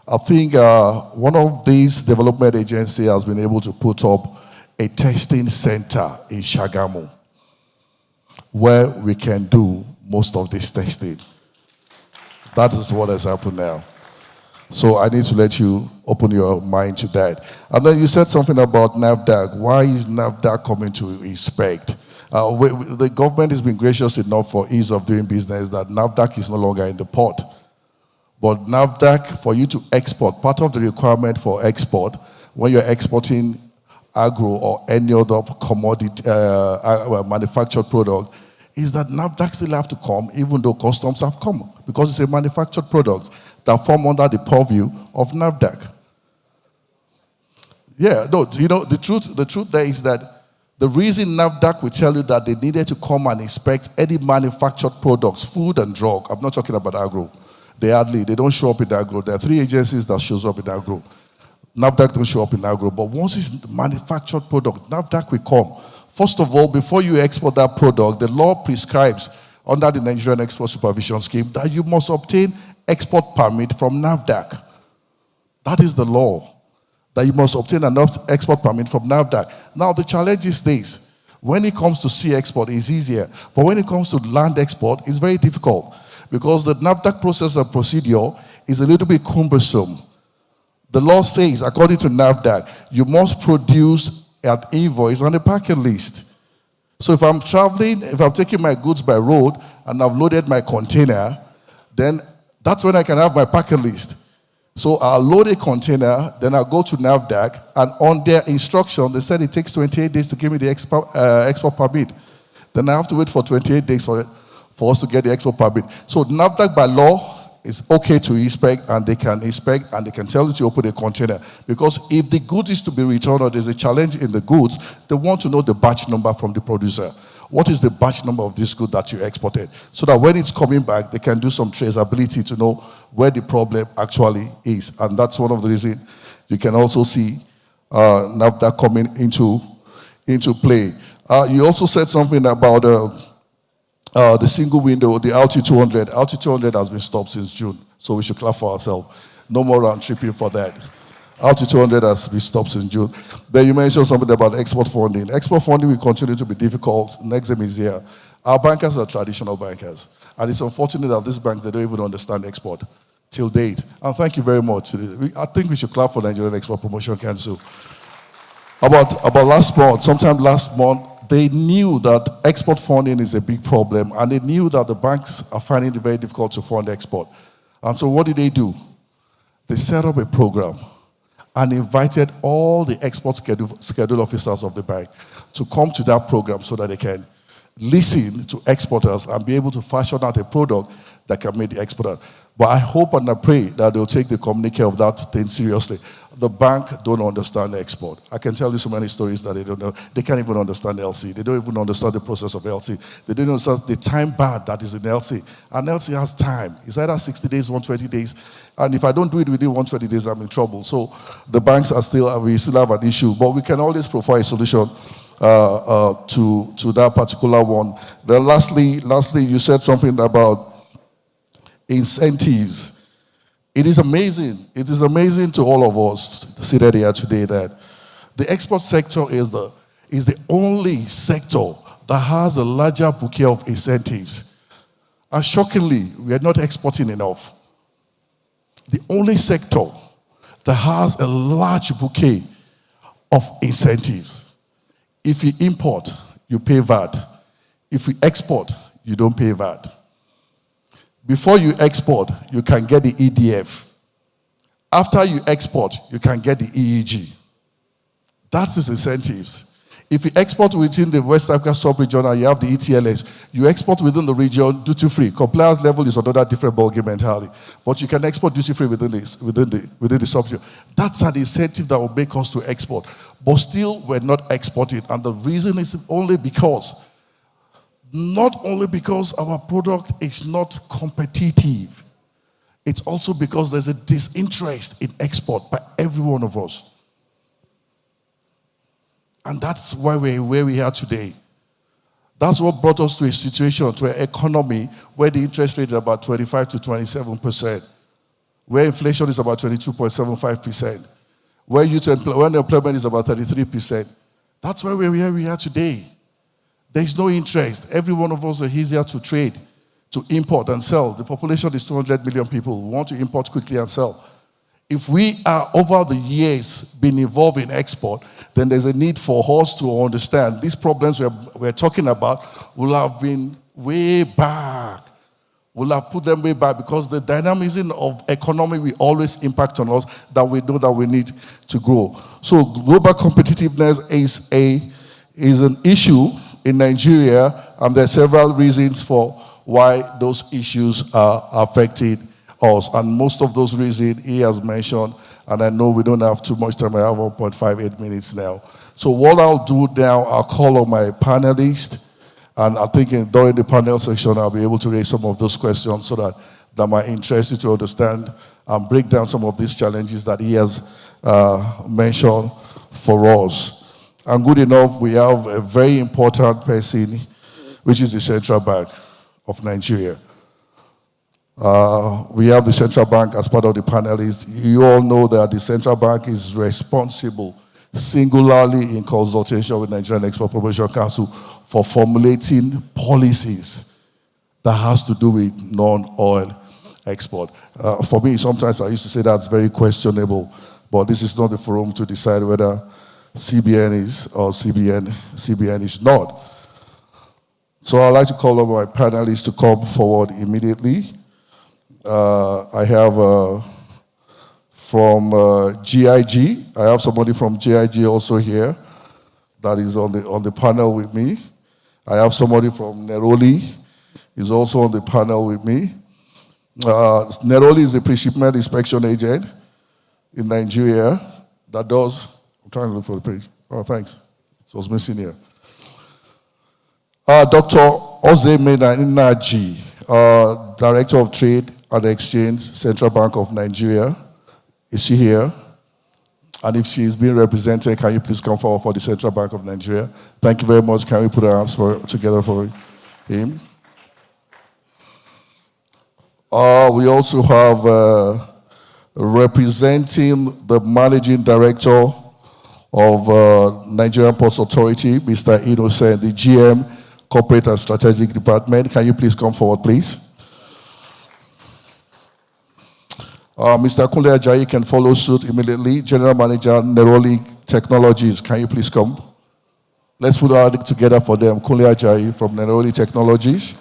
I think one of these development agencies has been able to put up a testing center in Shagamu, where we can do most of this testing. That is what has happened now. So I need to let you open your mind to that. And then you said something about NAFDAC. Why is NAFDAC coming to inspect? The government has been gracious enough for ease of doing business that NAFDAC is no longer in the port. But NAFDAC, for you to export, part of the requirement for export, when you're exporting agro or any other commodity, manufactured product, is that NAFDAC still have to come, even though customs have come, because it's a manufactured product that form under the purview of NAFDAC. Yeah, no, you know, the truth there is that the reason NAFDAC will tell you that they needed to come and inspect any manufactured products, food and drug, I'm not talking about agro. They don't show up in agro. There are 3 agencies that shows up in agro. NAFDAC don't show up in agro, but once it's manufactured product, NAFDAC will come First of all, before you export that product, the law prescribes under the Nigerian Export Supervision Scheme that you must obtain export permit from NAFDAC. That is the law, that you must obtain an export permit from NAFDAC. Now, the challenge is this. When it comes to sea export, it's easier. But when it comes to land export, it's very difficult because the NAFDAC process and procedure is a little bit cumbersome. The law says, according to NAFDAC, you must produce an invoice on a packing list. So if I'm traveling, if I'm taking my goods by road and I've loaded my container, then that's when I can have my packing list. So I'll load a container, then I'll go to NAFDAC, and on their instruction, they said it takes 28 days to give me the export permit. Then I have to wait for 28 days for us to get the export permit. So NAFDAC by law is okay to inspect, and they can inspect, and they can tell you to open a container. Because if the goods is to be returned or there's a challenge in the goods, they want to know the batch number from the producer. What is the batch number of this good that you exported? So that when it's coming back, they can do some traceability to know where the problem actually is. And that's one of the reasons you can also see NAFDAC coming into play. You also said something about the single window, the LT200. LT200 has been stopped since June, so we should clap for ourselves. No more round tripping for that. LT200 has been stopped since June. Then you mentioned something about export funding. Export funding will continue to be difficult. Nexim is here. Our bankers are traditional bankers, and it's unfortunate that these banks, they don't even understand export till date. And thank you very much. I think we should clap for Nigerian Export Promotion Council. About last month, sometime last month, they knew that export funding is a big problem, and they knew that the banks are finding it very difficult to fund export. And so what did they do? They set up a program and invited all the export schedule officers of the bank to come to that program so that they can listen to exporters and be able to fashion out a product that can make the exporter. But I hope and I pray that they'll take the communique of that thing seriously. The bank don't understand export. I can tell you so many stories that they don't know. They can't even understand LC. They don't even understand the process of LC. They don't understand the time bar that is in LC. And LC has time. It's either 60 days, 120 days. And if I don't do it within 120 days, I'm in trouble. So the banks we still have an issue. But we can always provide a solution to that particular one. Then lastly, you said something about incentives. It is amazing. It is amazing to all of us seated here today that the export sector is the only sector that has a larger bouquet of incentives. And shockingly, we are not exporting enough. The only sector that has a large bouquet of incentives. If you import, you pay VAT. If you export, you don't pay VAT. Before you export, you can get the EDF. After you export, you can get the EEG. That's its incentives. If you export within the West Africa sub-region and you have the ETLS, you export within the region duty-free. Compliance level is another different ballgame entirely. But you can export duty-free within the sub-region. That's an incentive that will make us to export. But still, we're not exporting. And the reason is not only because our product is not competitive, it's also because there's a disinterest in export by every one of us. And that's why we're where we are today. That's what brought us to a situation, to an economy where the interest rate is about 25 to 27%, where inflation is about 22.75%, where unemployment is about 33%. That's why we're where we are today. There's no interest. Every one of us is easier to trade, to import and sell. The population is 200 million people. We want to import quickly and sell. If we are over the years been involved in export, then there's a need for us to understand these problems we're talking about will have been way back. We'll have put them way back because the dynamism of economy will always impact on us that we know that we need to grow. So global competitiveness is an issue in Nigeria, and there are several reasons for why those issues are affecting us. And most of those reasons he has mentioned, and I know we don't have too much time. I have 1.58 minutes now. So what I'll do now, I'll call on my panelists, and I think during the panel section, I'll be able to raise some of those questions so that might interest you to understand and break down some of these challenges that he has mentioned for us. And good enough, we have a very important person, which is the Central Bank of Nigeria. We have the Central Bank as part of the panelists. You all know that the Central Bank is responsible, singularly in consultation with Nigerian Export Promotion Council, for formulating policies that has to do with non-oil export. For me, sometimes I used to say that's very questionable, but this is not the forum to decide whether CBN is or CBN is not. So I'd like to call on my panelists to come forward immediately. I have from GIG, I have somebody from GIG also here that is on the panel with me. I have somebody from Neroli, is also on the panel with me. Neroli is a pre-shipment inspection agent in Nigeria that does, I'm trying to look for the page. Oh, thanks. It was missing here. Dr. Ozemena Inaji, Director of Trade and Exchange, Central Bank of Nigeria. Is she here? And if she is being represented, can you please come forward for the Central Bank of Nigeria? Thank you very much. Can we put our hands together for him? We also have representing the Managing Director of Nigerian Ports Authority, Mr. Innocent, the GM, Corporate and Strategic Department. Can you please come forward, please? Mr. Kunle Ajayi can follow suit immediately. General Manager, Neroli Technologies, can you please come? Let's put our hand together for them. Kunle Ajayi from Neroli Technologies.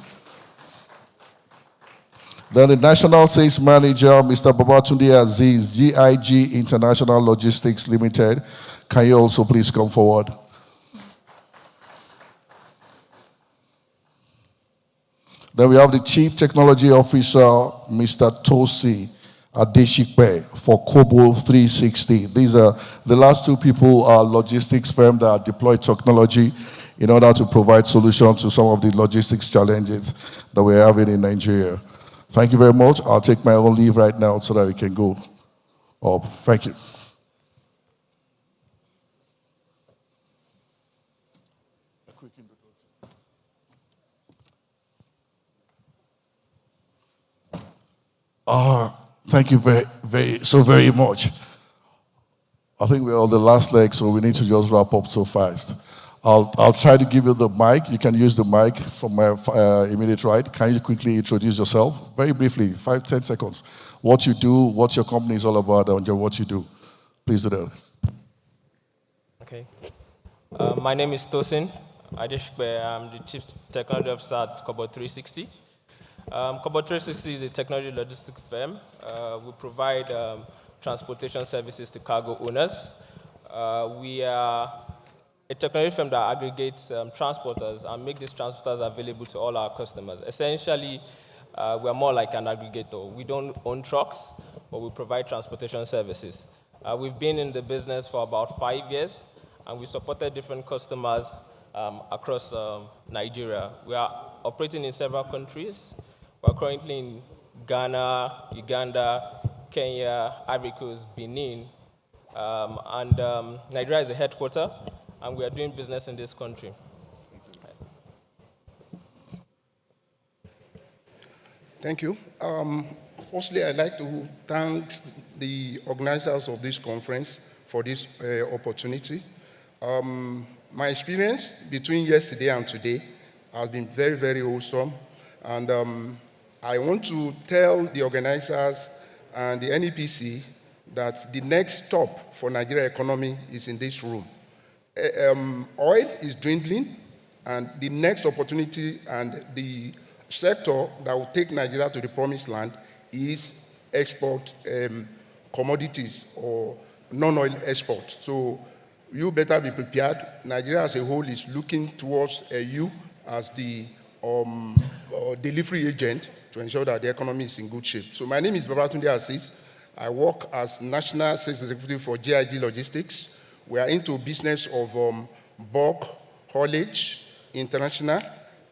Then the National Sales Manager, Mr. Babatunde Aziz, GIG International Logistics Limited. Can you also please come forward? Then we have the Chief Technology Officer, Mr. Tosi Adeshikpe for Kobo 360. These are the last two people are logistics firms that deploy technology in order to provide solutions to some of the logistics challenges that we're having in Nigeria. Thank you very much. I'll take my own leave right now so that we can go up. Thank you. Thank you very much. I think we're on the last leg, so we need to just wrap up so fast. I'll try to give you the mic. You can use the mic from my immediate right. Can you quickly introduce yourself? Very briefly, 5-10 seconds. What you do, what your company is all about, and what you do. Please do that. Okay. My name is Tosin Adeshikpe. I'm the Chief Technology Officer at Kobo 360. Kobo 360 is a technology logistics firm. We provide transportation services to cargo owners. We are a technology firm that aggregates transporters and make these transporters available to all our customers. Essentially, we are more like an aggregator. We don't own trucks, but we provide transportation services. We've been in the business for about 5 years, and we supported different customers across Nigeria. We are operating in several countries. We're currently in Ghana, Uganda, Kenya, Ivory Coast, Benin, and Nigeria is the headquarters, and we are doing business in this country. Thank you. Firstly, I'd like to thank the organizers of this conference for this opportunity. My experience between yesterday and today has been very, very awesome. And I want to tell the organizers and the NEPC that the next stop for Nigeria economy is in this room. Oil is dwindling, and the next opportunity and the sector that will take Nigeria to the promised land is export commodities or non-oil export. So you better be prepared. Nigeria as a whole is looking towards you as the delivery agent to ensure that the economy is in good shape. So my name is Babatunde Aziz. I work as National Sales Executive for GIG Logistics. We are into business of bulk, haulage, international,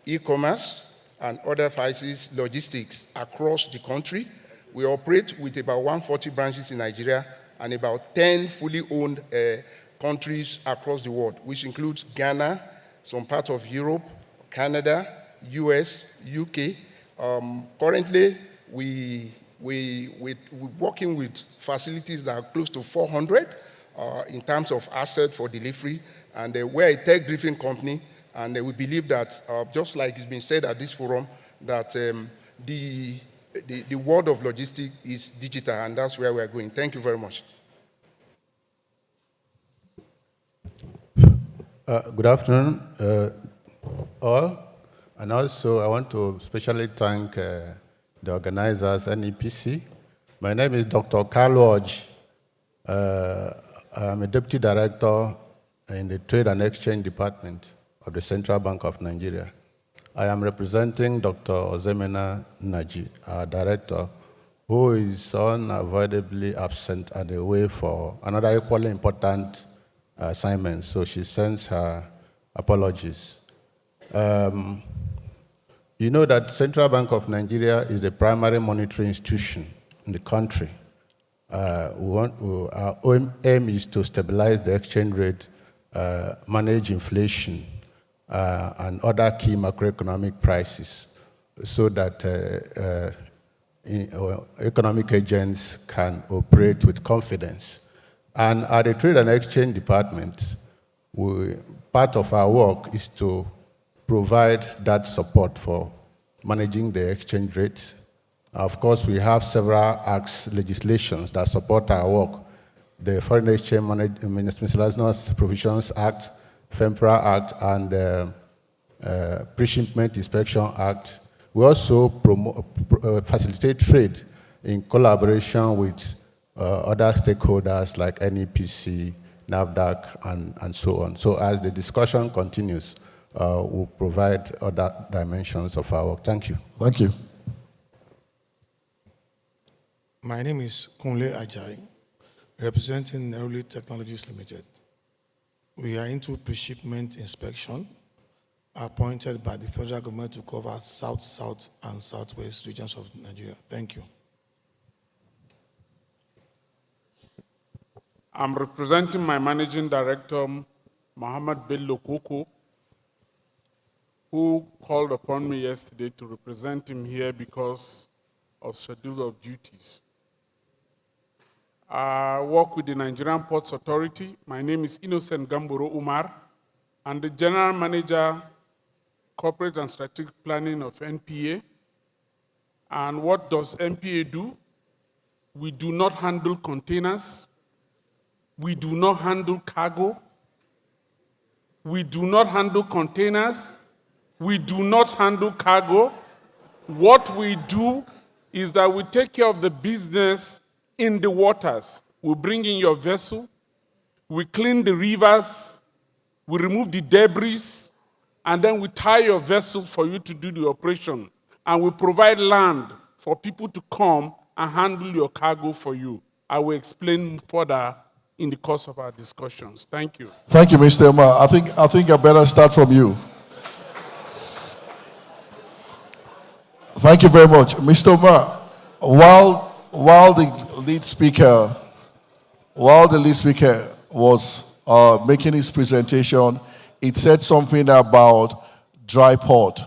e-commerce, and other vices logistics across the country. We operate with about 140 branches in Nigeria and about 10 fully owned countries across the world, which includes Ghana, some part of Europe, Canada, US, UK. Currently, we're working with facilities that are close to 400 in terms of asset for delivery, and we're a tech-driven company, and we believe that, just like it's been said at this forum, that the world of logistics is digital, and that's where we're going. Thank you very much. Good afternoon, all. And also, I want to especially thank the organizers, NEPC. My name is Dr. Carl Hodge. I'm a Deputy Director in the Trade and Exchange Department of the Central Bank of Nigeria. I am representing Dr. Ozemena Naji, our Director, who is unavoidably absent and away for another equally important assignment, so she sends her apologies. You know that Central Bank of Nigeria is the primary monetary institution in the country. Our aim is to stabilize the exchange rate, manage inflation, and other key macroeconomic prices so that economic agents can operate with confidence. And at the Trade and Exchange Department, part of our work is to provide that support for managing the exchange rate. Of course, we have several acts, legislations that support our work. The Foreign Exchange Miscellaneous Provisions Act, FEMPRA Act, and the Pre-Shipment Inspection Act. We also facilitate trade in collaboration with other stakeholders like NEPC, NAFDAC, and so on. So as the discussion continues, we'll provide other dimensions of our work. Thank you. Thank you. My name is Kunle Ajayi, representing Neroli Technologies Limited. We are into pre-shipment inspection, appointed by the federal government to cover South, South, and Southwest regions of Nigeria. Thank you. I'm representing my managing director, Mohammed Bello Koko, who called upon me yesterday to represent him here because of schedule of duties. I work with the Nigerian Ports Authority. My name is Innocent Gamboro Umar. I'm the General Manager, Corporate and Strategic Planning of NPA. And what does NPA do? We do not handle containers. We do not handle cargo. We do not handle containers. We do not handle cargo. What we do is that we take care of the business in the waters. We bring in your vessel, we clean the rivers, we remove the debris, and then we tie your vessel for you to do the operation. And we provide land for people to come and handle your cargo for you. I will explain further in the course of our discussions. Thank you. Thank you, Mr. Umar. I think I better start from you. Thank you very much. Mr. Umar, while the lead speaker was making his presentation, it said something about dry port,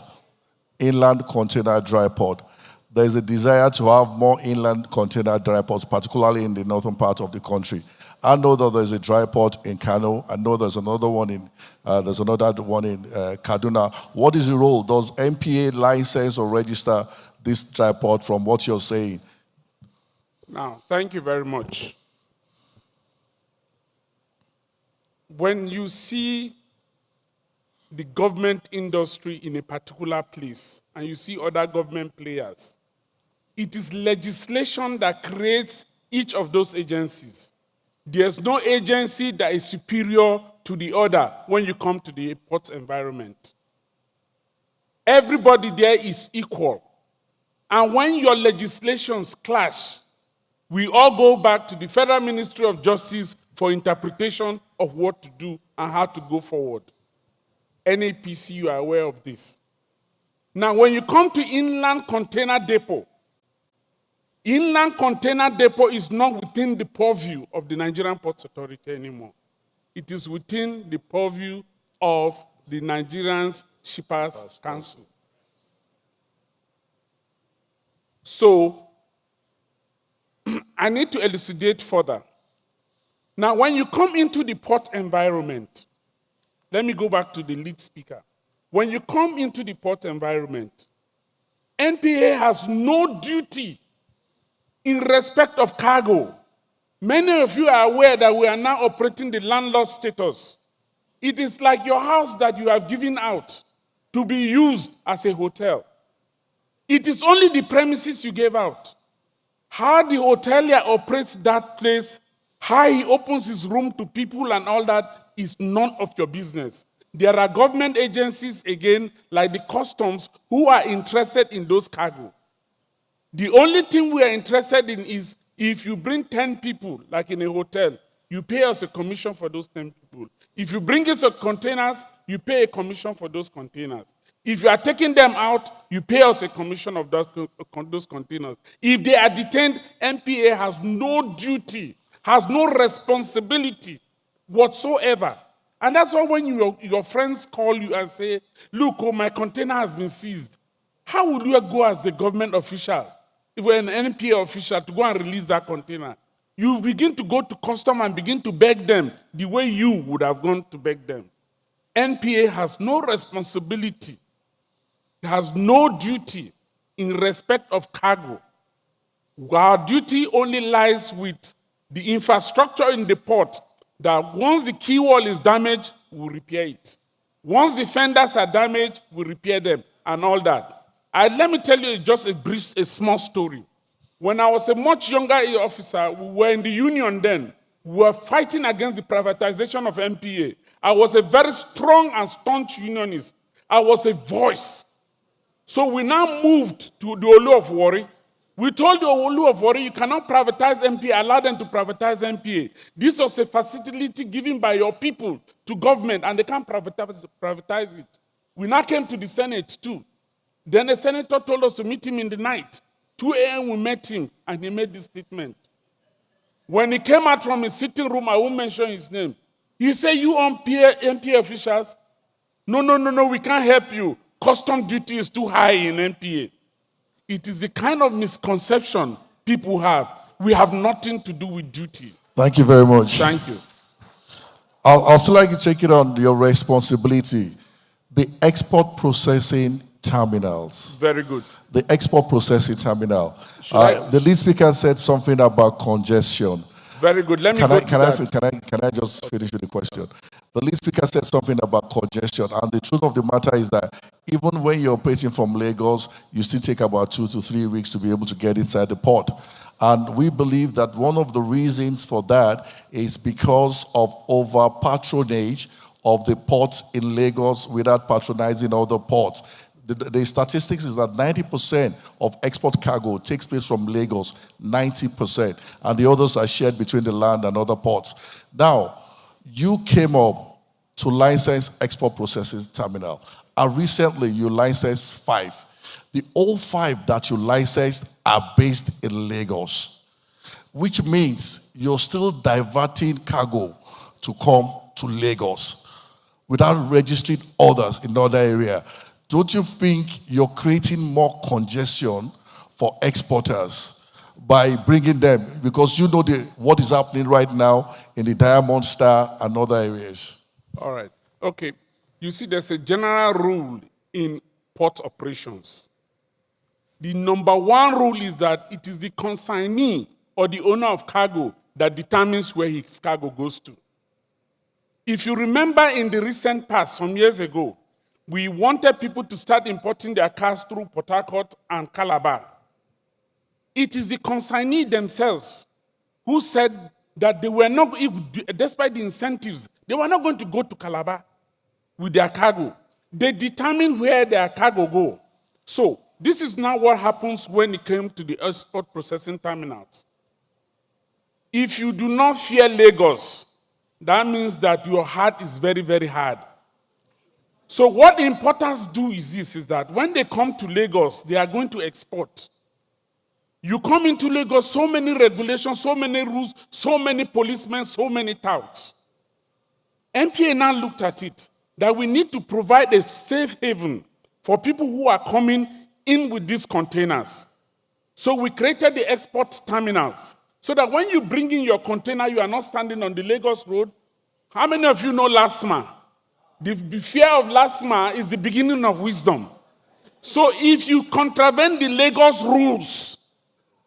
inland container dry port. There is a desire to have more inland container dry ports, particularly in the northern part of the country. I know that there's a dry port in Kano. I know there's another one in Kaduna. What is the role? Does MPA license or register this dry port from what you're saying? Now, thank you very much. When you see the government industry in a particular place and you see other government players, it is legislation that creates each of those agencies. There's no agency that is superior to the other when you come to the port environment. Everybody there is equal. And when your legislations clash, we all go back to the Federal Ministry of Justice for interpretation of what to do and how to go forward. NEPC, you are aware of this. Now, when you come to inland container depot is not within the purview of the Nigerian Ports Authority anymore. It is within the purview of the Nigerian Shippers Council. So, I need to elucidate further. Now, when you come into the port environment, let me go back to the lead speaker. When you come into the port environment, NPA has no duty in respect of cargo. Many of you are aware that we are now operating the landlord status. It is like your house that you have given out to be used as a hotel. It is only the premises you gave out. How the hotelier operates that place, how he opens his room to people and all that is none of your business. There are government agencies, again, like the customs, who are interested in those cargo. The only thing we are interested in is if you bring 10 people, like in a hotel, you pay us a commission for those 10 people. If you bring us containers, you pay a commission for those containers. If you are taking them out, you pay us a commission of those containers. If they are detained, NPA has no duty, has no responsibility whatsoever. And that's why when your friends call you and say, look, oh, my container has been seized, how would you go as the government official, if we're an NPA official, to go and release that container? You begin to go to custom and begin to beg them the way you would have gone to beg them. NPA has no responsibility, has no duty in respect of cargo. Our duty only lies with the infrastructure in the port, that once the quay wall is damaged, we'll repair it. Once the fenders are damaged, we'll repair them and all that. Let me tell you just a small story. When I was a much younger officer, we were in the union then. We were fighting against the privatization of NPA. I was a very strong and staunch unionist. I was a voice. So we now moved to the Olu of Warri. We told the Olu of Warri, you cannot privatize NPA, allow them to privatize NPA. This was a facility given by your people to government, and they can't privatize it. We now came to the Senate too. Then the senator told us to meet him in the night. 2 a.m. we met him, and he made this statement. When he came out from his sitting room, I won't mention his name, he said, you NPA officials, no, we can't help you. Custom duty is too high in NPA. It is the kind of misconception people have. We have nothing to do with duty. Thank you very much. Thank you. I'll still like to take it on your responsibility. The export processing terminals. Very good. The export processing terminal. The lead speaker said something about congestion. Very good. Let me Can I just finish with the question? The lead speaker said something about congestion, and the truth of the matter is that even when you're operating from Lagos, you still take about 2 to 3 weeks to be able to get inside the port. And we believe that one of the reasons for that is because of over patronage of the ports in Lagos without patronizing other ports. The statistics is that 90% of export cargo takes place from Lagos, 90%, and the others are shared between the land and other ports. Now, you came up to license export processing terminal, and recently you licensed 5. The all 5 that you licensed are based in Lagos, which means you're still diverting cargo to come to Lagos without registering others in other areas. Don't you think you're creating more congestion for exporters by bringing them? Because you know what is happening right now in the Diamond Star and other areas. All right. Okay. You see, there's a general rule in port operations. The number 1 rule is that it is the consignee or the owner of cargo that determines where his cargo goes to. If you remember in the recent past, some years ago, we wanted people to start importing their cars through Port Harcourt and Calabar. It is the consignee themselves who said that they were not, despite the incentives, they were not going to go to Calabar with their cargo. They determined where their cargo go. So this is now what happens when it came to the export processing terminals. If you do not fear Lagos, that means that your heart is very, very hard. So what the importers do is this, is that when they come to Lagos, they are going to export. You come into Lagos, so many regulations, so many rules, so many policemen, so many touts. NPA now looked at it, that we need to provide a safe haven for people who are coming in with these containers. So we created the export terminals, so that when you bring in your container, you are not standing on the Lagos road. How many of you know LASMA? The fear of LASMA is the beginning of wisdom. So if you contravene the Lagos rules,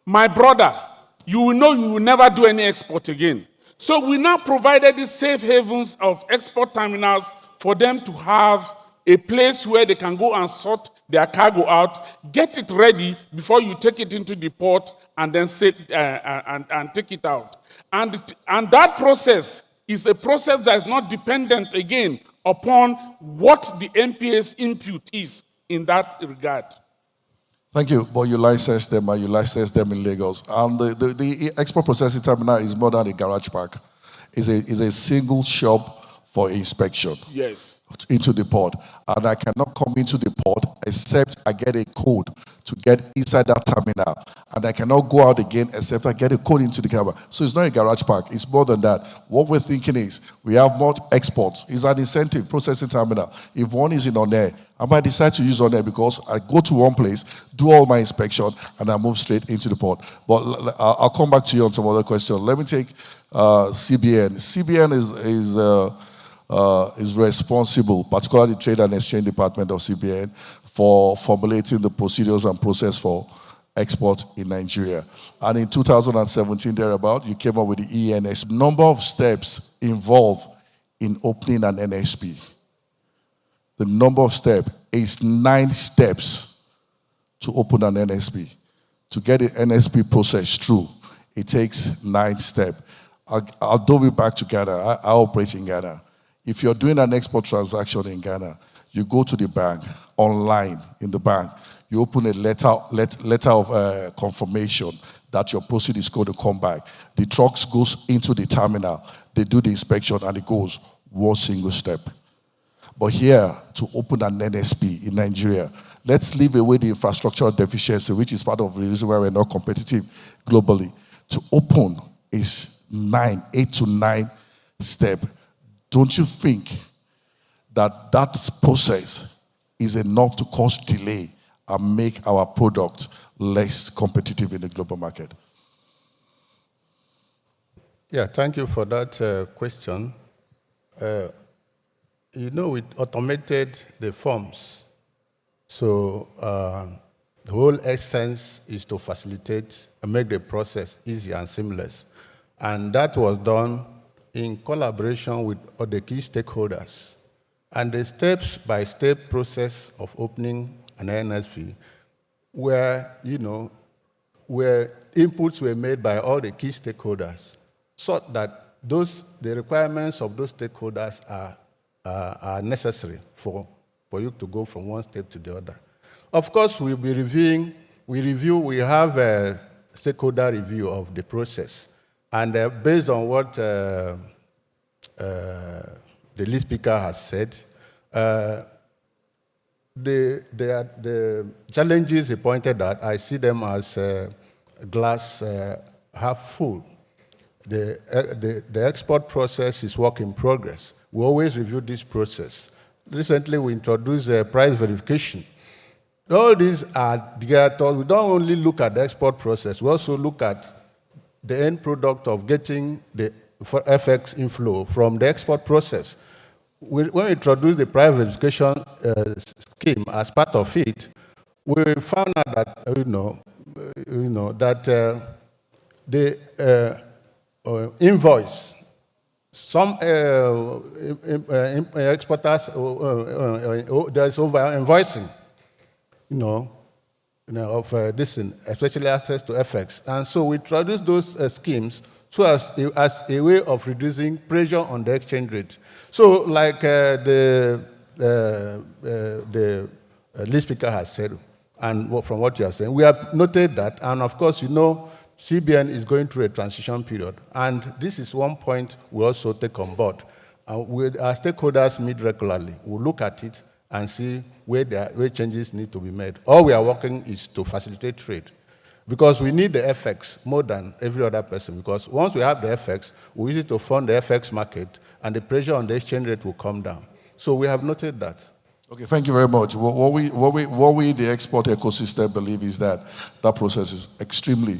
my brother, you will know you will never do any export again. So we now provided these safe havens of export terminals for them to have a place where they can go and sort their cargo out, get it ready before you take it into the port and then and take it out. And that process is a process that is not dependent, again, upon what the NPA's input is in that regard. Thank you. But you license them and you license them in Lagos. And the export processing terminal is more than a garage park. It's a single shop for inspection. Yes. Into the port. And I cannot come into the port except I get a code to get inside that terminal. And I cannot go out again except I get a code into the camera. So it's not a garage park. It's more than that. What we're thinking is we have more exports. It's an incentive processing terminal. If one is in Onne, I might decide to use Onne because I go to one place, do all my inspection, and I move straight into the port. But I'll come back to you on some other questions. Let me take CBN. CBN is responsible, particularly the Trade and Exchange Department of CBN, for formulating the procedures and process for export in Nigeria. And in 2017, thereabout, you came up with the ENS. Number of steps involved in opening an NSP. The number of steps is 9 steps to open an NSP. To get the NSP process through, it takes 9 steps. I'll do it back to Ghana. I operate in Ghana. If you're doing an export transaction in Ghana, you go to the bank, online in the bank, you open a letter of confirmation that your proceed is going to come back. The trucks goes into the terminal, they do the inspection, and it goes one single step. But here, to open an NSP in Nigeria, let's leave away the infrastructural deficiency, which is part of the reason why we're not competitive globally. To open is 8 to 9 steps. Don't you think that that process is enough to cause delay and make our product less competitive in the global market? Yeah, thank you for that question. We automated the forms. So the whole essence is to facilitate and make the process easy and seamless. And that was done in collaboration with other key stakeholders. And the step-by-step process of opening an NSP where inputs were made by all the key stakeholders so that the requirements of those stakeholders are necessary for you to go from one step to the other. Of course, we'll be reviewing, we have a stakeholder review of the process. And based on what the lead speaker has said, the challenges he pointed out, I see them as glass half full. The export process is work in progress. We always review this process. Recently, we introduced price verification. All these are geared towards, we don't only look at the export process, we also look at the end product of getting the FX inflow from the export process. When we introduced the price verification scheme as part of it, we found out that the invoice, some exporters there's over invoicing, of this, especially access to FX. And so we introduced those schemes so as a way of reducing pressure on the exchange rate. So like the lead speaker has said, and from what you are saying, we have noted that, and of course, CBN is going through a transition period. And this is one point we also take on board. With our stakeholders meet regularly. We'll look at it and see where changes need to be made. All we are working is to facilitate trade. because we need the FX more than every other person, because once we have the FX, we use it to fund the FX market, and the pressure on the exchange rate will come down. So we have noted that. Okay, thank you very much. What we the export ecosystem believe is that that process is extremely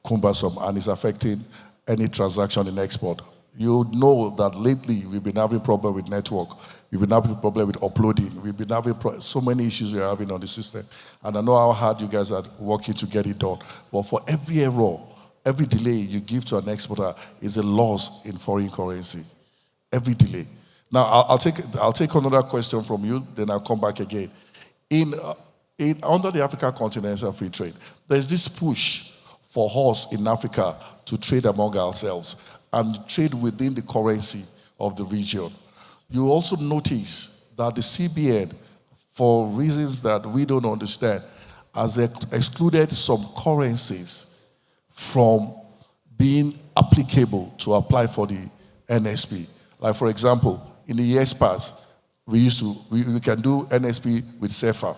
cumbersome and is affecting any transaction in export. You know that lately we've been having problem with network, we've been having problem with uploading, we've been having so many issues we're having on the system. And I know how hard you guys are working to get it done. But for every error, every delay you give to an exporter is a loss in foreign currency. Every delay. Now, I'll take another question from you, then I'll come back again. Under the Africa Continental Free Trade, there's this push for us in Africa to trade among ourselves and trade within the currency of the region. You also notice that the CBN, for reasons that we don't understand, has excluded some currencies from being applicable to apply for the NSP. Like, for example, in the years past, we can do NSP with CFA.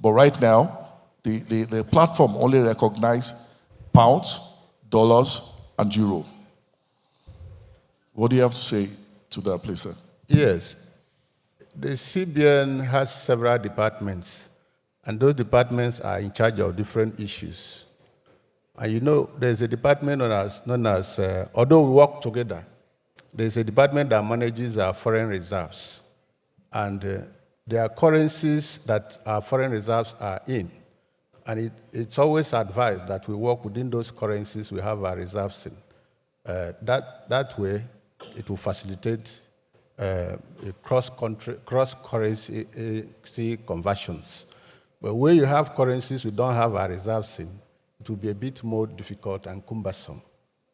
But right now, the platform only recognizes pounds, dollars, and euro. What do you have to say to that, please, sir? Yes. The CBN has several departments, and those departments are in charge of different issues. And you know, there's a department known as although we work together, there's a department that manages our foreign reserves. And there are currencies that our foreign reserves are in. And it's always advised that we work within those currencies we have our reserves in. That way, it will facilitate cross-currency conversions. But where you have currencies we don't have our reserves in, it will be a bit more difficult and cumbersome.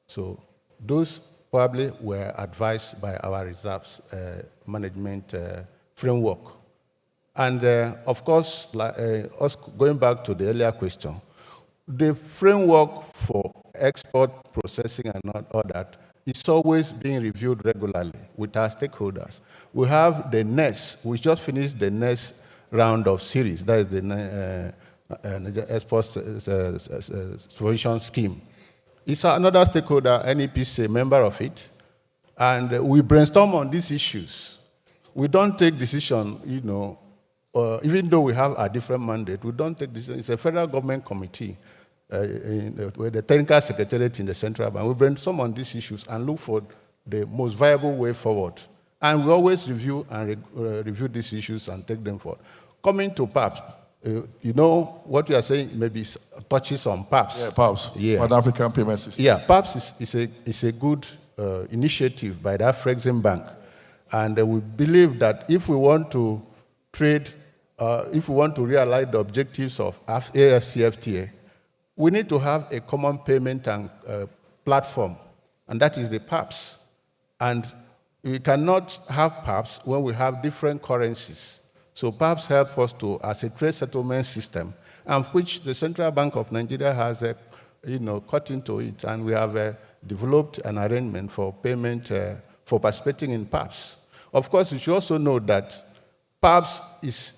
So those probably were advised by our reserves management framework. And of course, us going back to the earlier question, the framework for export processing and all that is always being reviewed regularly with our stakeholders. We have the NEPC. We just finished the NEPC round of series. That is the Export Supervision Scheme. It's another stakeholder, NEPC, a member of it, and we brainstorm on these issues. We don't take decision, you know, even though we have a different mandate, we don't take decision. It's a federal government committee with the technical secretariat in the central bank. We brainstorm on these issues and look for the most viable way forward. And we always review and review these issues and take them forward. Coming to PAPS, you know, what you are saying maybe touches on PAPS. Yeah, PAPS, yeah. Pan-African Payment System. Yeah, PAPS is a good initiative by the Afrexim Bank. And we believe that if we want to trade, if we want to realize the objectives of AFCFTA, we need to have a common payment and platform, and that is the PAPS. And we cannot have PAPS when we have different currencies. So PAPS helps us to, as a trade settlement system, and which the Central Bank of Nigeria has, cut into it, and we have developed an arrangement for payment for participating in PAPS. Of course, you should also know that PAPS is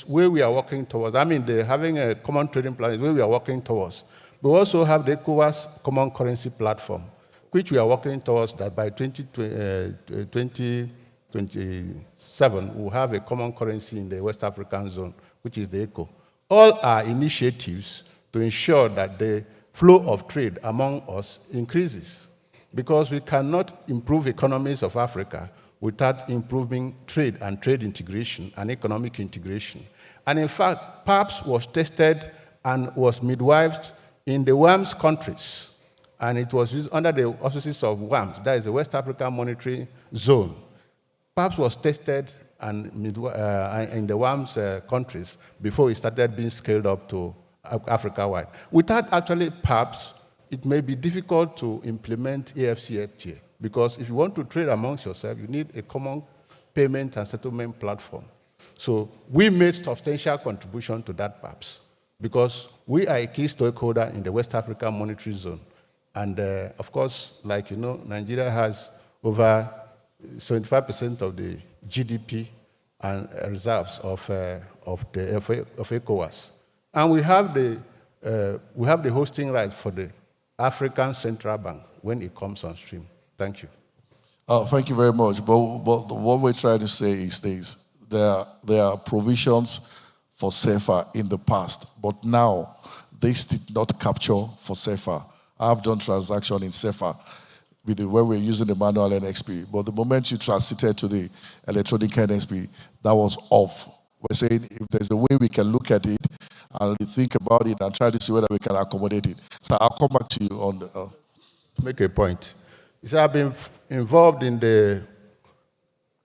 where we are working towards. I mean, having a common trading plan is where we are working towards. We also have the ECOWAS Common Currency Platform, which we are working towards that by 2027, we'll have a common currency in the West African zone, which is the ECO. All are initiatives to ensure that the flow of trade among us increases, because we cannot improve economies of Africa without improving trade and trade integration and economic integration. And in fact, PAPS was tested and was midwifed in the WAMS countries. And it was used under the auspices of WAMS, that is the West African Monetary Zone. PAPS was tested and in the WAMS countries before it started being scaled up to Africa-wide. Without actually PAPS, it may be difficult to implement AFCFTA, because if you want to trade amongst yourselves, you need a common payment and settlement platform. So we made substantial contribution to that PAPS, because we are a key stakeholder in the West African Monetary Zone. And of course, like you know, Nigeria has over 75% of the GDP and reserves of ECOWAS. And we have the we have the hosting rights for the African Central Bank when it comes on stream. Thank you. Thank you very much. But what we're trying to say is this. There are provisions for SEFA in the past, but now this did not capture for SEFA. I've done transaction in SEFA with the way we're using the manual NXP, but the moment you transited to the electronic NXP, that was off. We're saying if there's a way we can look at it and think about it and try to see whether we can accommodate it. So I'll come back to you on the... To make a point. You see, I've been involved in the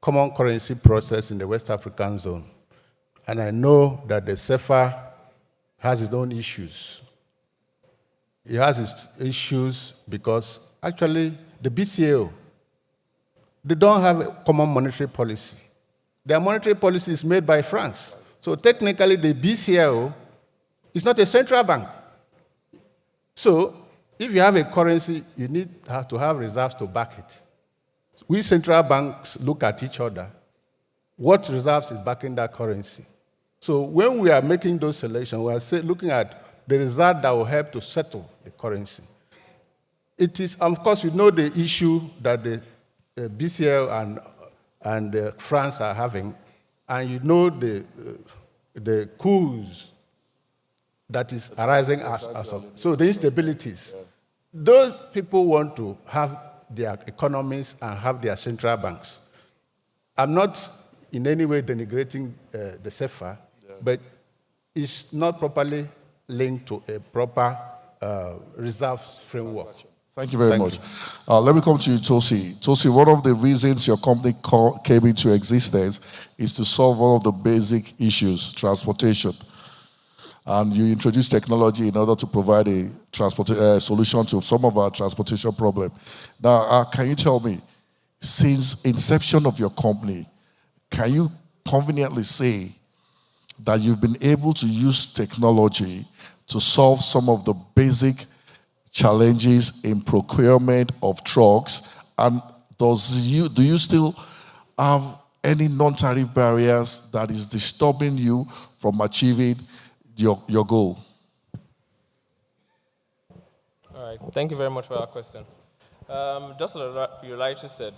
common currency process in the West African zone, and I know that the SEFA has its own issues. It has its issues because actually the BCAO, they don't have a common monetary policy. Their monetary policy is made by France. So technically the BCAO is not a central bank. So if you have a currency, you need to have reserves to back it. We central banks look at each other. What reserves is backing that currency? So when we are making those selections, we are looking at the result that will help to settle the currency. It is, of course, you know the issue that the BCL and France are having, and you know the coups that is arising as of. So the instabilities. Yeah. Those people want to have their economies and have their central banks. I'm not in any way denigrating the SEFA, but it's not properly linked to a proper reserves framework. Thank you very much. Let me come to you, Tosi. Tosi, one of the reasons your company came into existence is to solve one of the basic issues, transportation. And you introduced technology in order to provide a solution to some of our transportation problems. Now, can you tell me, since inception of your company, can you conveniently say that you've been able to use technology to solve some of the basic challenges in procurement of trucks? And do you still have any non-tariff barriers that is disturbing you from achieving your goal? All right, thank you very much for that question. Just like you rightly said,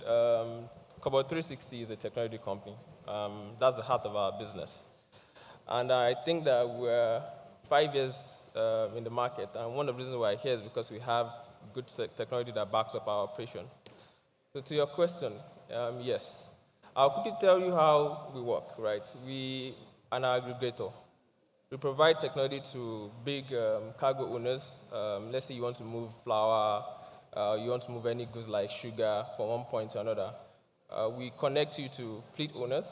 Cobalt 360 is a technology company. That's the heart of our business. And I think that we're 5 years in the market, and one of the reasons we're here is because we have good technology that backs up our operation. So to your question, yes. I'll quickly tell you how we work, right? We are an aggregator. We provide technology to big cargo owners. Let's say you want to move flour, you want to move any goods like sugar from one point to another. We connect you to fleet owners,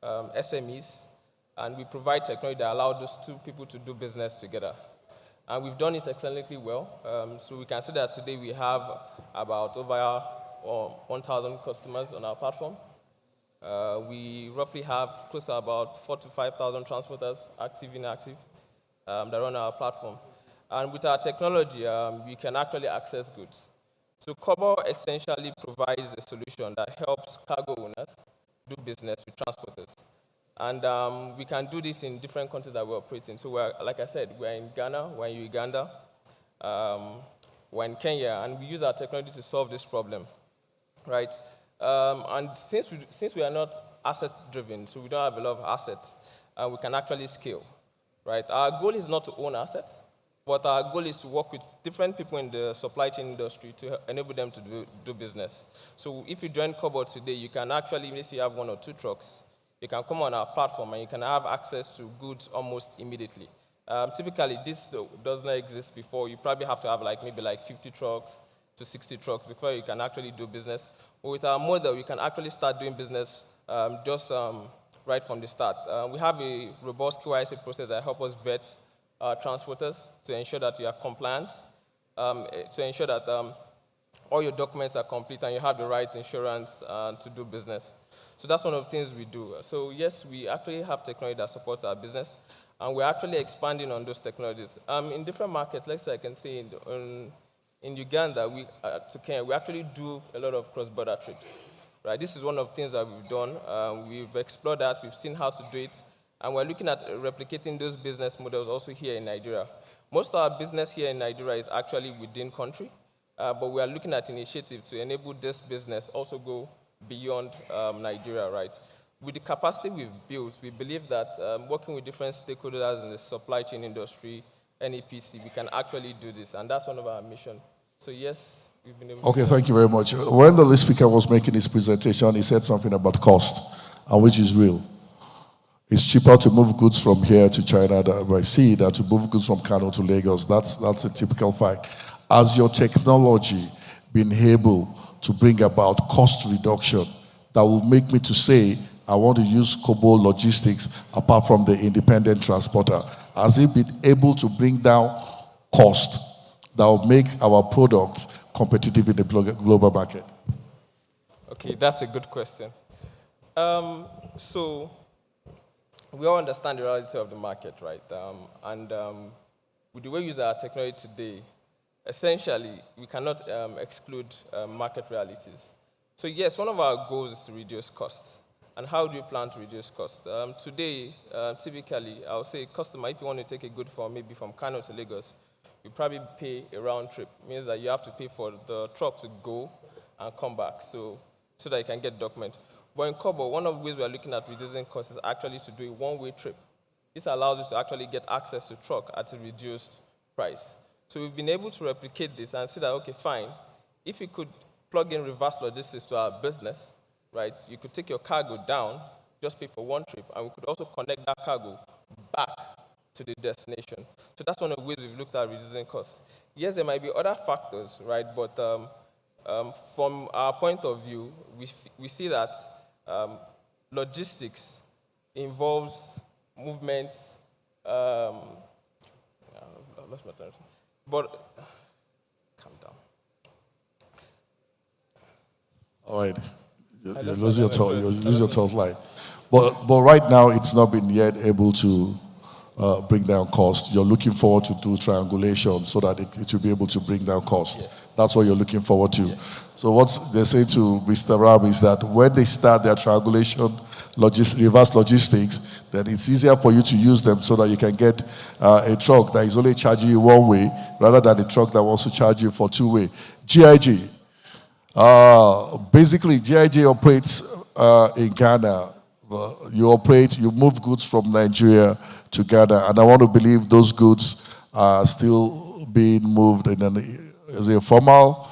SMEs, and we provide technology that allows those two people to do business together. And we've done it excellently well. So we can say that today we have about over 1,000 customers on our platform. We roughly have close to about 4,000 to 5,000 transporters, active, inactive, that run our platform. And with our technology, we can actually access goods. So Cobalt essentially provides a solution that helps cargo owners do business with transporters. And we can do this in different countries that we operate in. So like I said, we're in Ghana, we're in Uganda, we're in Kenya, and we use our technology to solve this problem, right? And since we are not asset-driven, so we don't have a lot of assets, we can actually scale, right? Our goal is not to own assets, but our goal is to work with different people in the supply chain industry to enable them to do business. So if you join Cobalt today, you can actually, let's say you have 1 or 2 trucks, you can come on our platform and you can have access to goods almost immediately. Typically, this does not exist before. You probably have to have maybe 50 trucks to 60 trucks before you can actually do business. But with our model, you can actually start doing business right from the start. We have a robust KYC process that helps us vet transporters to ensure that you are compliant, to ensure that all your documents are complete and you have the right insurance to do business. So that's one of the things we do. So yes, we actually have technology that supports our business, and we're actually expanding on those technologies. In different markets, let's say I can say in Uganda, to Kenya, we actually do a lot of cross-border trips. Right? This is one of the things that we've done. We've explored that. We've seen how to do it. And we're looking at replicating those business models also here in Nigeria. Most of our business here in Nigeria is actually within country, but we are looking at initiative to enable this business also go beyond Nigeria, right? With the capacity we've built, we believe that working with different stakeholders in the supply chain industry, NEPC, we can actually do this, and that's one of our missions. So yes, we've been able to. Okay, thank you very much. When the lead speaker was making his presentation, he said something about cost, and which is real. It's cheaper to move goods from here to China by sea than to move goods from Kano to Lagos. That's a typical fact. Has your technology been able to bring about cost reduction that will make me to say, I want to use Kobo Logistics apart from the independent transporter? Has it been able to bring down cost that will make our products competitive in the global market? Okay, that's a good question. So we all understand the reality of the market, right? With the way we use our technology today, essentially, we cannot exclude market realities. So yes, one of our goals is to reduce costs. And how do you plan to reduce cost? Today, typically, I would say customer, if you want to take a good from maybe from Kano to Lagos, you probably pay a round trip. It means that you have to pay for the truck to go and come back so that you can get document. But in Kobo, one of the ways we are looking at reducing costs is actually to do a one-way trip. This allows us to actually get access to truck at a reduced price. So we've been able to replicate this and see that, okay, fine, if we could plug in reverse logistics to our business, right, you could take your cargo down, just pay for one trip, and we could also connect that cargo back to the destination. So that's one of the ways we've looked at reducing costs. Yes, there might be other factors, right, but from our point of view, we see that logistics involves movement, I lost my time. But calm down. All right, you're losing your thought line. But right now, it's not been yet able to bring down cost. You're looking forward to do triangulation so that it will be able to bring down cost. Yeah. That's what you're looking forward to. Yeah. So what they say to Mr. Ram is that when they start their triangulation, reverse logistics, then it's easier for you to use them so that you can get a truck that is only charging you one way rather than a truck that wants to charge you for two-way. GIG. Basically, GIG operates in Ghana. You move goods from Nigeria to Ghana, and I want to believe those goods are still being moved in a formal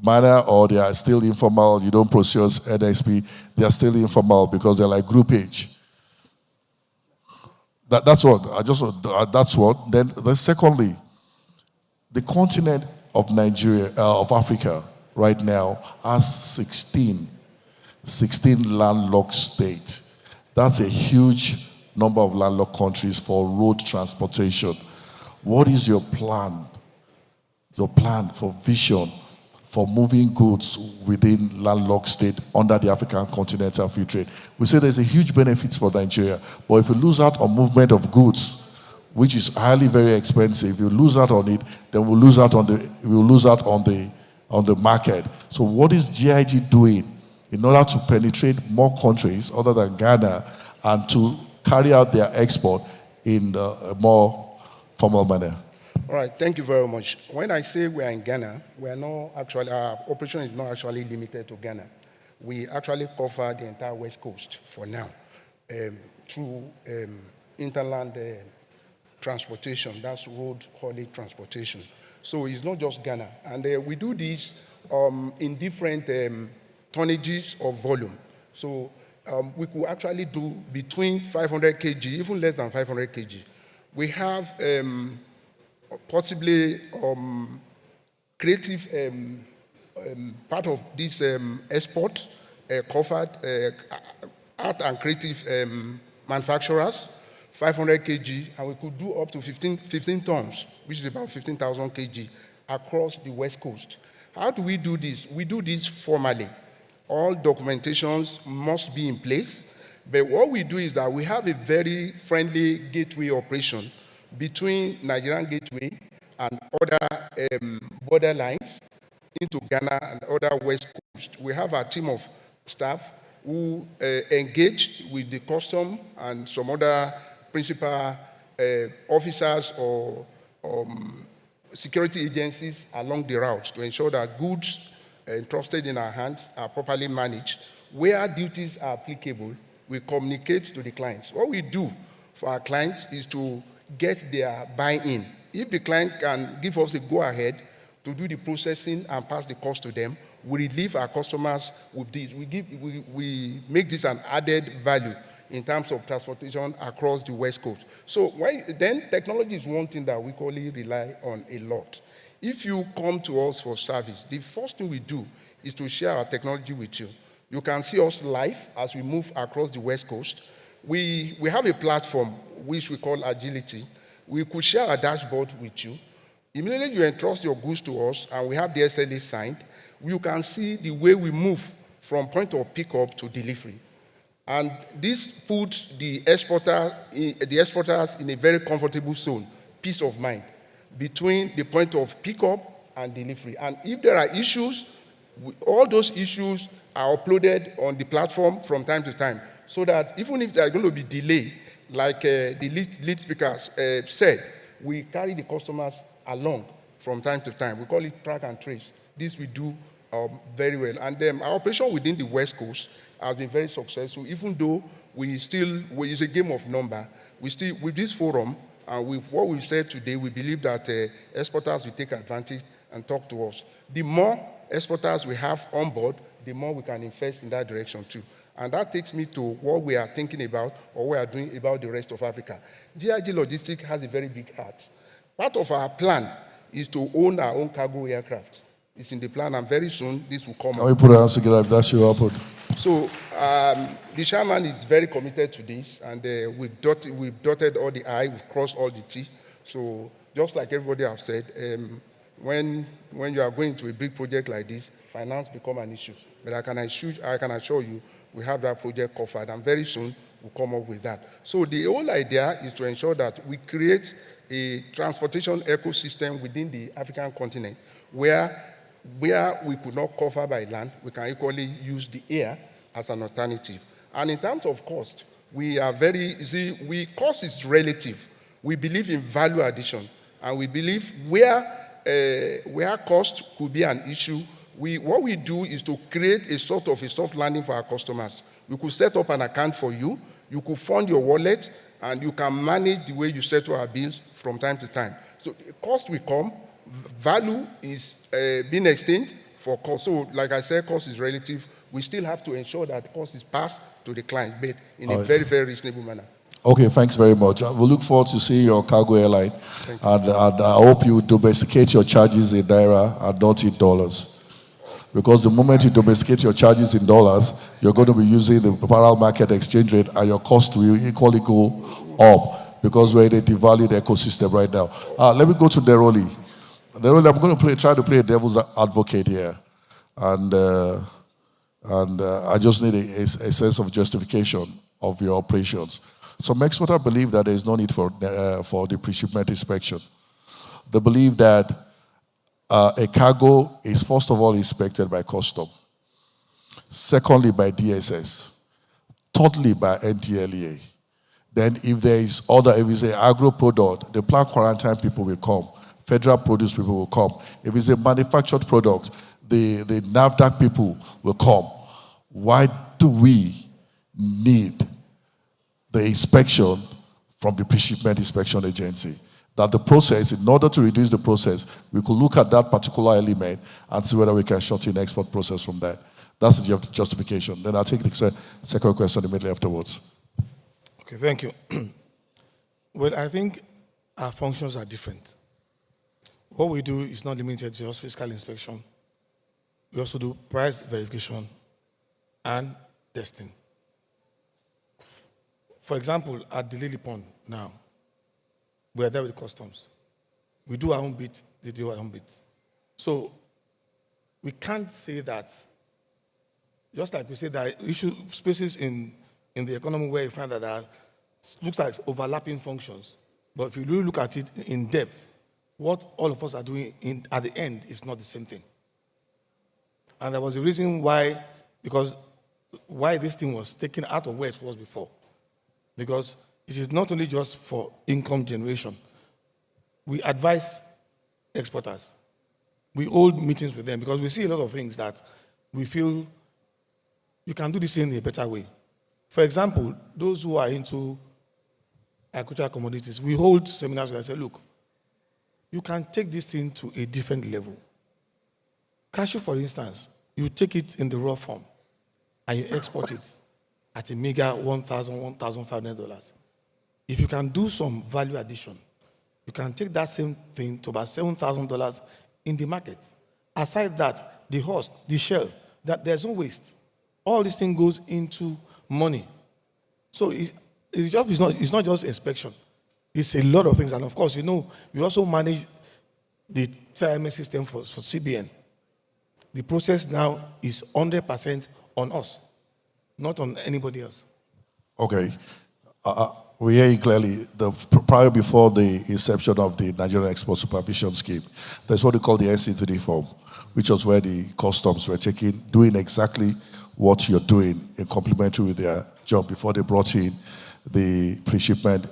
manner, or they are still informal. You don't process NXP, they are still informal because they're like group H. That's what. That's what. Then secondly, the continent of Nigeria, of Africa, right now has 16 landlocked states. That's a huge number of landlocked countries for road transportation. What is your plan? Your plan for vision for moving goods within landlocked state under the African Continental Free Trade? We say there's a huge benefit for Nigeria, but if you lose out on movement of goods, which is highly very expensive, you lose out on it, then we'll lose out on the market. So what is GIG doing in order to penetrate more countries other than Ghana and to carry out their export in a more formal manner? All right, thank you very much. When I say we are in Ghana, we are not actually, our operation is not actually limited to Ghana. We actually cover the entire West Coast for now through interland transportation, that's road haulage transportation. So it's not just Ghana. And we do this in different tonnages of volume. So we could actually do between 500 kg, even less than 500 kg. We have possibly creative part of this export covered art and creative manufacturers, 500 kg, and we could do up to 15 tons, which is about 15,000 kg across the West Coast. How do we do this? We do this formally. All documentations must be in place, but what we do is that we have a very friendly gateway operation between Nigerian gateway and other border lines into Ghana and other West Coast. We have a team of staff who engage with the custom and some other principal officers or security agencies along the route to ensure that goods entrusted in our hands are properly managed. Where duties are applicable, we communicate to the clients. What we do for our clients is to get their buy-in. If the client can give us a go-ahead to do the processing and pass the cost to them, we relieve our customers with this. We make this an added value in terms of transportation across the West Coast. So then technology is one thing that we equally rely on a lot. If you come to us for service, the first thing we do is to share our technology with you. You can see us live as we move across the West Coast. We have a platform which we call Agility. We could share a dashboard with you. Immediately you entrust your goods to us and we have the SLA signed, you can see the way we move from point of pickup to delivery. And this puts the exporters in a very comfortable zone, peace of mind, between the point of pickup and delivery. And if there are issues, all those issues are uploaded on the platform from time to time, so that even if there are going to be delay, like the lead speakers said, we carry the customers along from time to time. We call it track and trace. This we do very well. And our operation within the West Coast has been very successful, even though it's a game of number. We still, with this forum, and with what we've said today, we believe that exporters will take advantage and talk to us. The more exporters we have on board, the more we can invest in that direction too. And that takes me to what we are thinking about or we are doing about the rest of Africa. GIG Logistics has a very big heart. Part of our plan is to own our own cargo aircraft. It's in the plan, and very soon this will come up. Can we put our hands together if that's your output? So the chairman is very committed to this, and we've dotted all the I, we've crossed all the T. So just like everybody have said, when you are going to a big project like this, finance become an issue. But I can assure you, we have that project covered, and very soon we'll come up with that. So the whole idea is to ensure that we create a transportation ecosystem within the African continent where we could not cover by land, we can equally use the air as an alternative. And in terms of cost, we are cost is relative. We believe in value addition, and we believe where cost could be an issue, what we do is to create a sort of a soft landing for our customers. We could set up an account for you, you could fund your wallet, and you can manage the way you settle our bills from time to time. So cost will come, value is being extended for cost. So like I said, cost is relative. We still have to ensure that cost is passed to the client, but in a very, very reasonable manner. Okay, thanks very much. We look forward to seeing your cargo airline, and I hope you domesticate your charges in Naira and not in dollars. Because the moment you domesticate your charges in dollars, you're going to be using the parallel market exchange rate, and your cost will equally go up because we're in a devalued ecosystem right now. Let me go to Neroli. Neroli, I'm going to try to play a devil's advocate here, and I just need a sense of justification of your operations. Some exporters believe that there is no need for the pre-shipment inspection. They believe that a cargo is first of all inspected by custom, secondly by DSS, thirdly by NTLEA. Then if there is if it's an agro product, the plant quarantine people will come, federal produce people will come. If it's a manufactured product, the NAFDAC people will come. Why do we need the inspection from the pre-shipment inspection agency? That the process, in order to reduce the process, we could look at that particular element and see whether we can shorten the export process from that. That's the justification. Then I'll take the second question immediately afterwards. Okay, thank you. Well, I think our functions are different. What we do is not limited to just fiscal inspection. We also do price verification and testing. For example, at the Lily Pond now, we are there with customs. We do our own bit, they do our own bit. So we can't say that, just like we say that issue spaces in the economy where you find that there looks like overlapping functions. But if you really look at it in depth, what all of us are doing at the end is not the same thing. And there was a reason why, because why this thing was taken out of where it was before. Because it is not only just for income generation. We advise exporters. We hold meetings with them because we see a lot of things that we feel you can do this in a better way. For example, those who are into agricultural commodities, we hold seminars where I say, look, you can take this thing to a different level. Cashew, for instance, you take it in the raw form and you export it at a mega $1,000, $1,500. If you can do some value addition, you can take that same thing to about $7,000 in the market. Aside that, the husk, the shell, that there's no waste. All this thing goes into money. So it's not just inspection. It's a lot of things. And of course, we also manage the TMS system for CBN. The process now is 100% on us, not on anybody else. Okay. We hear you clearly. Prior before the inception of the Nigerian Export Supervision Scheme, there's what they call the NC3 form, which was where the customs were doing exactly what you're doing in complementary with their job before they brought in the pre-shipment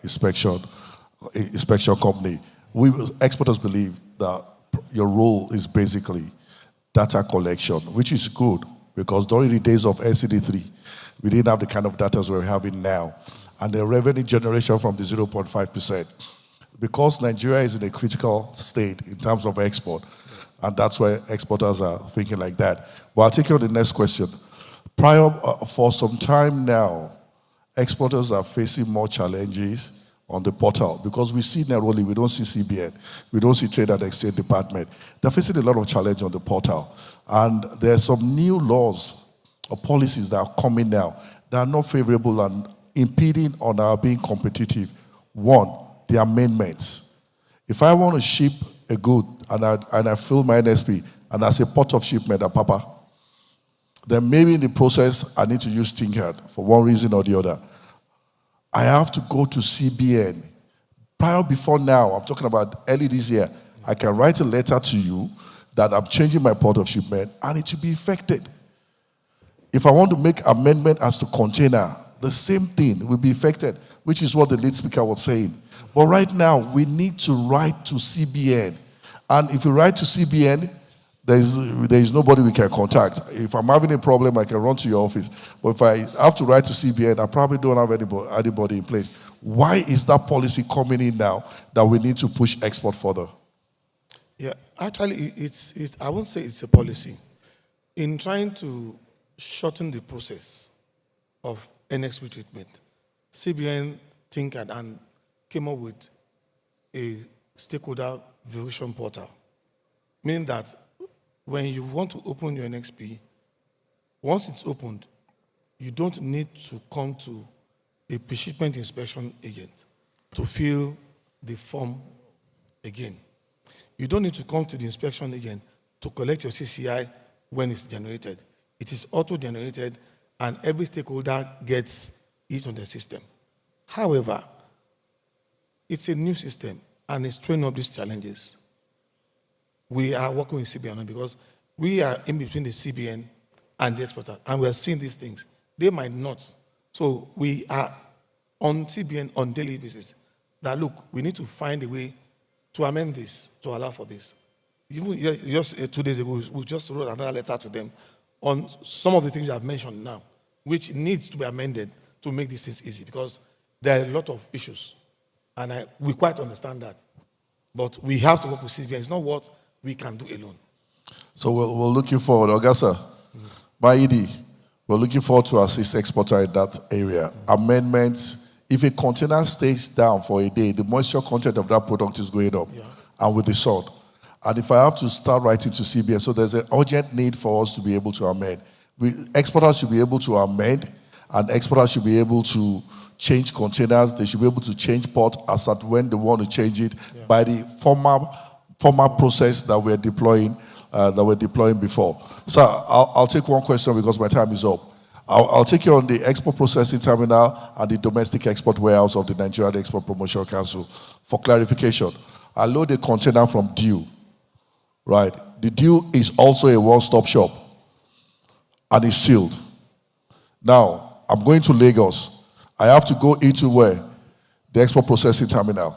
inspection company. We exporters believe that your role is basically data collection, which is good because during the days of NCD3, we didn't have the kind of data we're having now. And the revenue generation from the 0.5%. Because Nigeria is in a critical state in terms of export, and that's why exporters are thinking like that. But I'll take you on the next question. For some time now, exporters are facing more challenges on the portal because we see Neroli, we don't see CBN, we don't see Trade and Exchange Department. They're facing a lot of challenge on the portal. And there are some new laws or policies that are coming now that are not favorable and impeding on our being competitive. One, the amendments. If I want to ship a good and I fill my NSP and I say port of shipment at Papa, then maybe in the process I need to use Tinker for one reason or the other. I have to go to CBN. Before now, I'm talking about early this year, I can write a letter to you that I'm changing my port of shipment and it will be effected. If I want to make amendment as to container, the same thing will be affected, which is what the lead speaker was saying. But right now, we need to write to CBN. And if you write to CBN, there is nobody we can contact. If I'm having a problem, I can run to your office. But if I have to write to CBN, I probably don't have anybody in place. Why is that policy coming in now that we need to push export further? Yeah, actually, I won't say it's a policy. In trying to shorten the process of NXP treatment, CBN tinkered and came up with a stakeholder verification portal, meaning that when you want to open your NXP, once it's opened, you don't need to come to a pre-shipment inspection agent to fill the form again. You don't need to come to the inspection agent to collect your CCI when it's generated. It is auto-generated, and every stakeholder gets it on the system. However, it's a new system, and it's throwing up these challenges. We are working with CBN because we are in between the CBN and the exporter, and we are seeing these things. They might not. So we are on CBN on daily basis that, look, we need to find a way to amend this, to allow for this. Even just 2 days ago, we just wrote another letter to them on some of the things you have mentioned now, which needs to be amended to make these things easy because there are a lot of issues. And we quite understand that. But we have to work with CBN. It's not what we can do alone. So we're looking forward. Augusta, Maidi, we're looking forward to assist exporter in that area. Amendments. If a container stays down for a day, the moisture content of that product is going up, and with the salt. And if I have to start writing to CBN, so there's an urgent need for us to be able to amend. Exporters should be able to amend, and exporters should be able to change containers. They should be able to change port as at when they want to change it by the formal process that we're deploying before. So I'll take one question because my time is up. I'll take you on the export processing terminal and the domestic export warehouse of the Nigerian Export Promotion Council. For clarification, I load a container from Dew, right? The Dew is also a one-stop shop and it's sealed. Now, I'm going to Lagos. I have to go into where? The export processing terminal,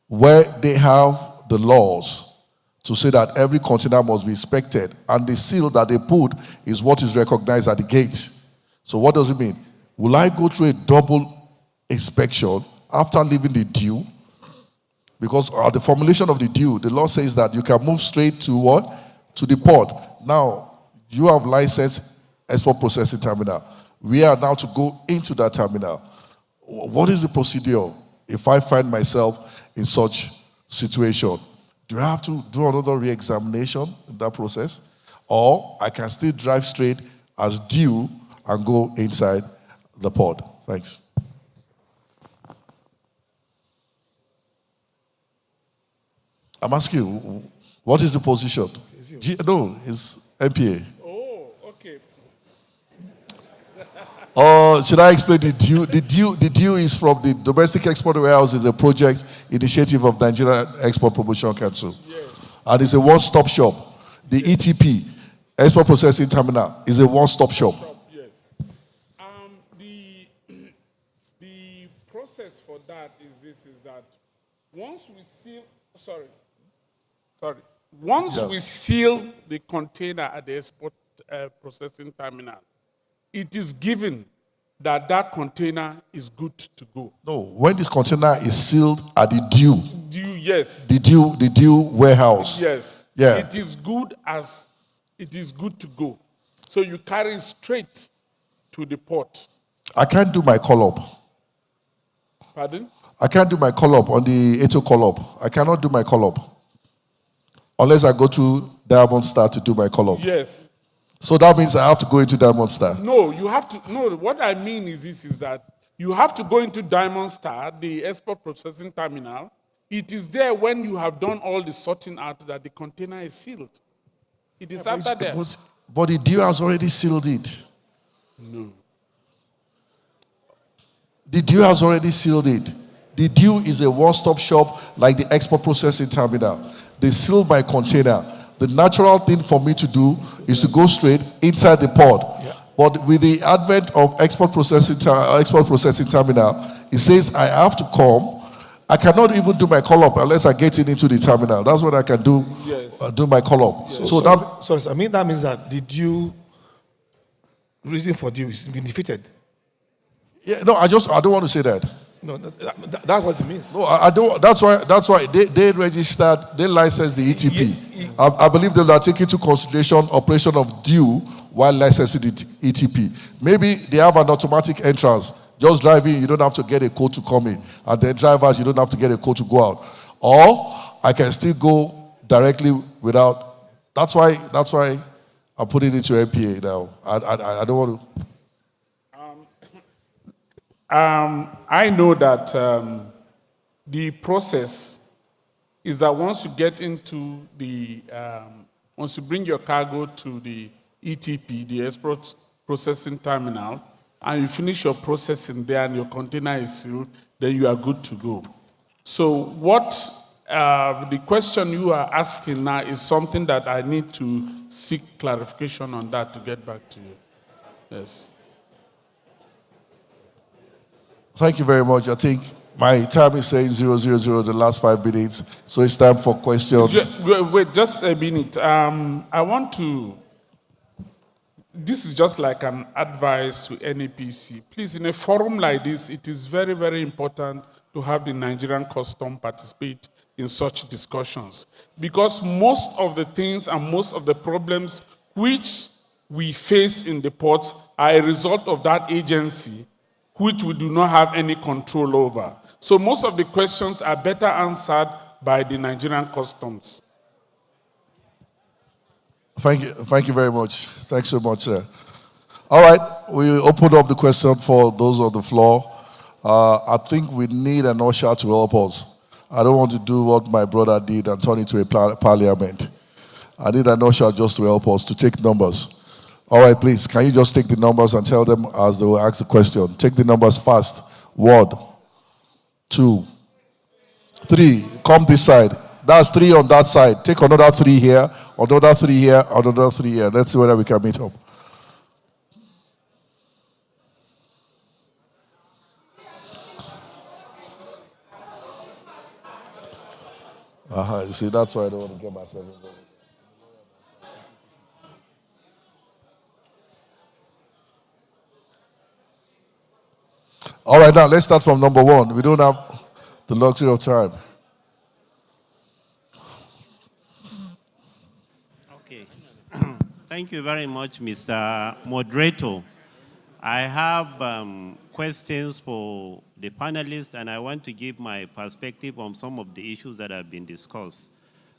where they have the laws to say that every container must be inspected, and the seal that they put is what is recognized at the gate. So what does it mean? Will I go through a double inspection after leaving the due? Because at the formulation of the due, the law says that you can move straight to what? To the port. Now, you have licensed export processing terminal. We are now to go into that terminal. What is the procedure if I find myself in such situation? Do I have to do another re-examination in that process? Or I can still drive straight as due and go inside the port? Thanks. I'm asking you, what is the position? No, it's MPA. Oh, okay. Or should I explain the due? The due is from the Domestic Export Warehouse, is a project initiative of Nigeria Export Promotion Council. Yes. And it's a one-stop shop. The ETP, Export Processing Terminal, is a one-stop shop. Yes. The process for that is that once we seal, once we seal the container at the export processing terminal, it is given that that container is good to go. No, when this container is sealed at the due. Yes. The due warehouse. Yes. Yeah. It is good to go. So you carry it straight to the port. I can't do my call-up. Pardon? I can't do my call-up on the ATO call-up. I cannot do my call-up unless I go to Diamond Star to do my call-up. Yes. So that means I have to go into Diamond Star. No, you have to. No, what I mean is that you have to go into Diamond Star, the export processing terminal. It is there when you have done all the sorting out that the container is sealed. It is after that. But the due has already sealed it. No. The due has already sealed it. The due is a one-stop shop like the export processing terminal. They seal my container. The natural thing for me to do is to go straight inside the port. Yeah. But with the advent of export processing terminal, it says I have to come. I cannot even do my call-up unless I get into the terminal. That's what I can do. Yes. Do my call-up. Yes. So that means that the due reason for due is being defeated. Yeah, no, I don't want to say that. No, that's what it means. No, I don't. That's why they registered, they licensed the ETP. I believe they will take into consideration operation of due while licensing the ETP. Maybe they have an automatic entrance. Just driving, you don't have to get a code to come in, and then drivers, you don't have to get a code to go out. Or I can still go directly without. That's why I'm putting it into MPA now. I don't want to. I know that the process is that once you get into once you bring your cargo to the ETP, the export processing terminal, and you finish your processing there and your container is sealed, then you are good to go. So what the question you are asking now is something that I need to seek clarification on that to get back to you. Yes. Thank you very much. I think my time is saying 000 the last 5 minutes, so it's time for questions. Wait, just a minute. I want to. This is just like an advice to NEPC. Please, in a forum like this, it is very, very important to have the Nigerian custom participate in such discussions, because most of the things and most of the problems which we face in the ports are a result of that agency, which we do not have any control over. So most of the questions are better answered by the Nigerian customs. Thank you very much. Thanks so much, sir. All right, we open up the question for those on the floor. I think we need an usher to help us. I don't want to do what my brother did and turn it to a parliament. I need an usher just to help us to take numbers. All right, please, can you just take the numbers and tell them as they will ask the question? Take the numbers fast. 1, 2, 3. Come this side. That's 3 on that side. Take another 3 here, another 3 here, another 3 here. Let's see whether we can meet up. You see, that's why I don't want to get myself involved. All right, now let's start from number one. We don't have the luxury of time. Okay. Thank you very much, Mr. Moderator. I have questions for the panelists, and I want to give my perspective on some of the issues that have been discussed.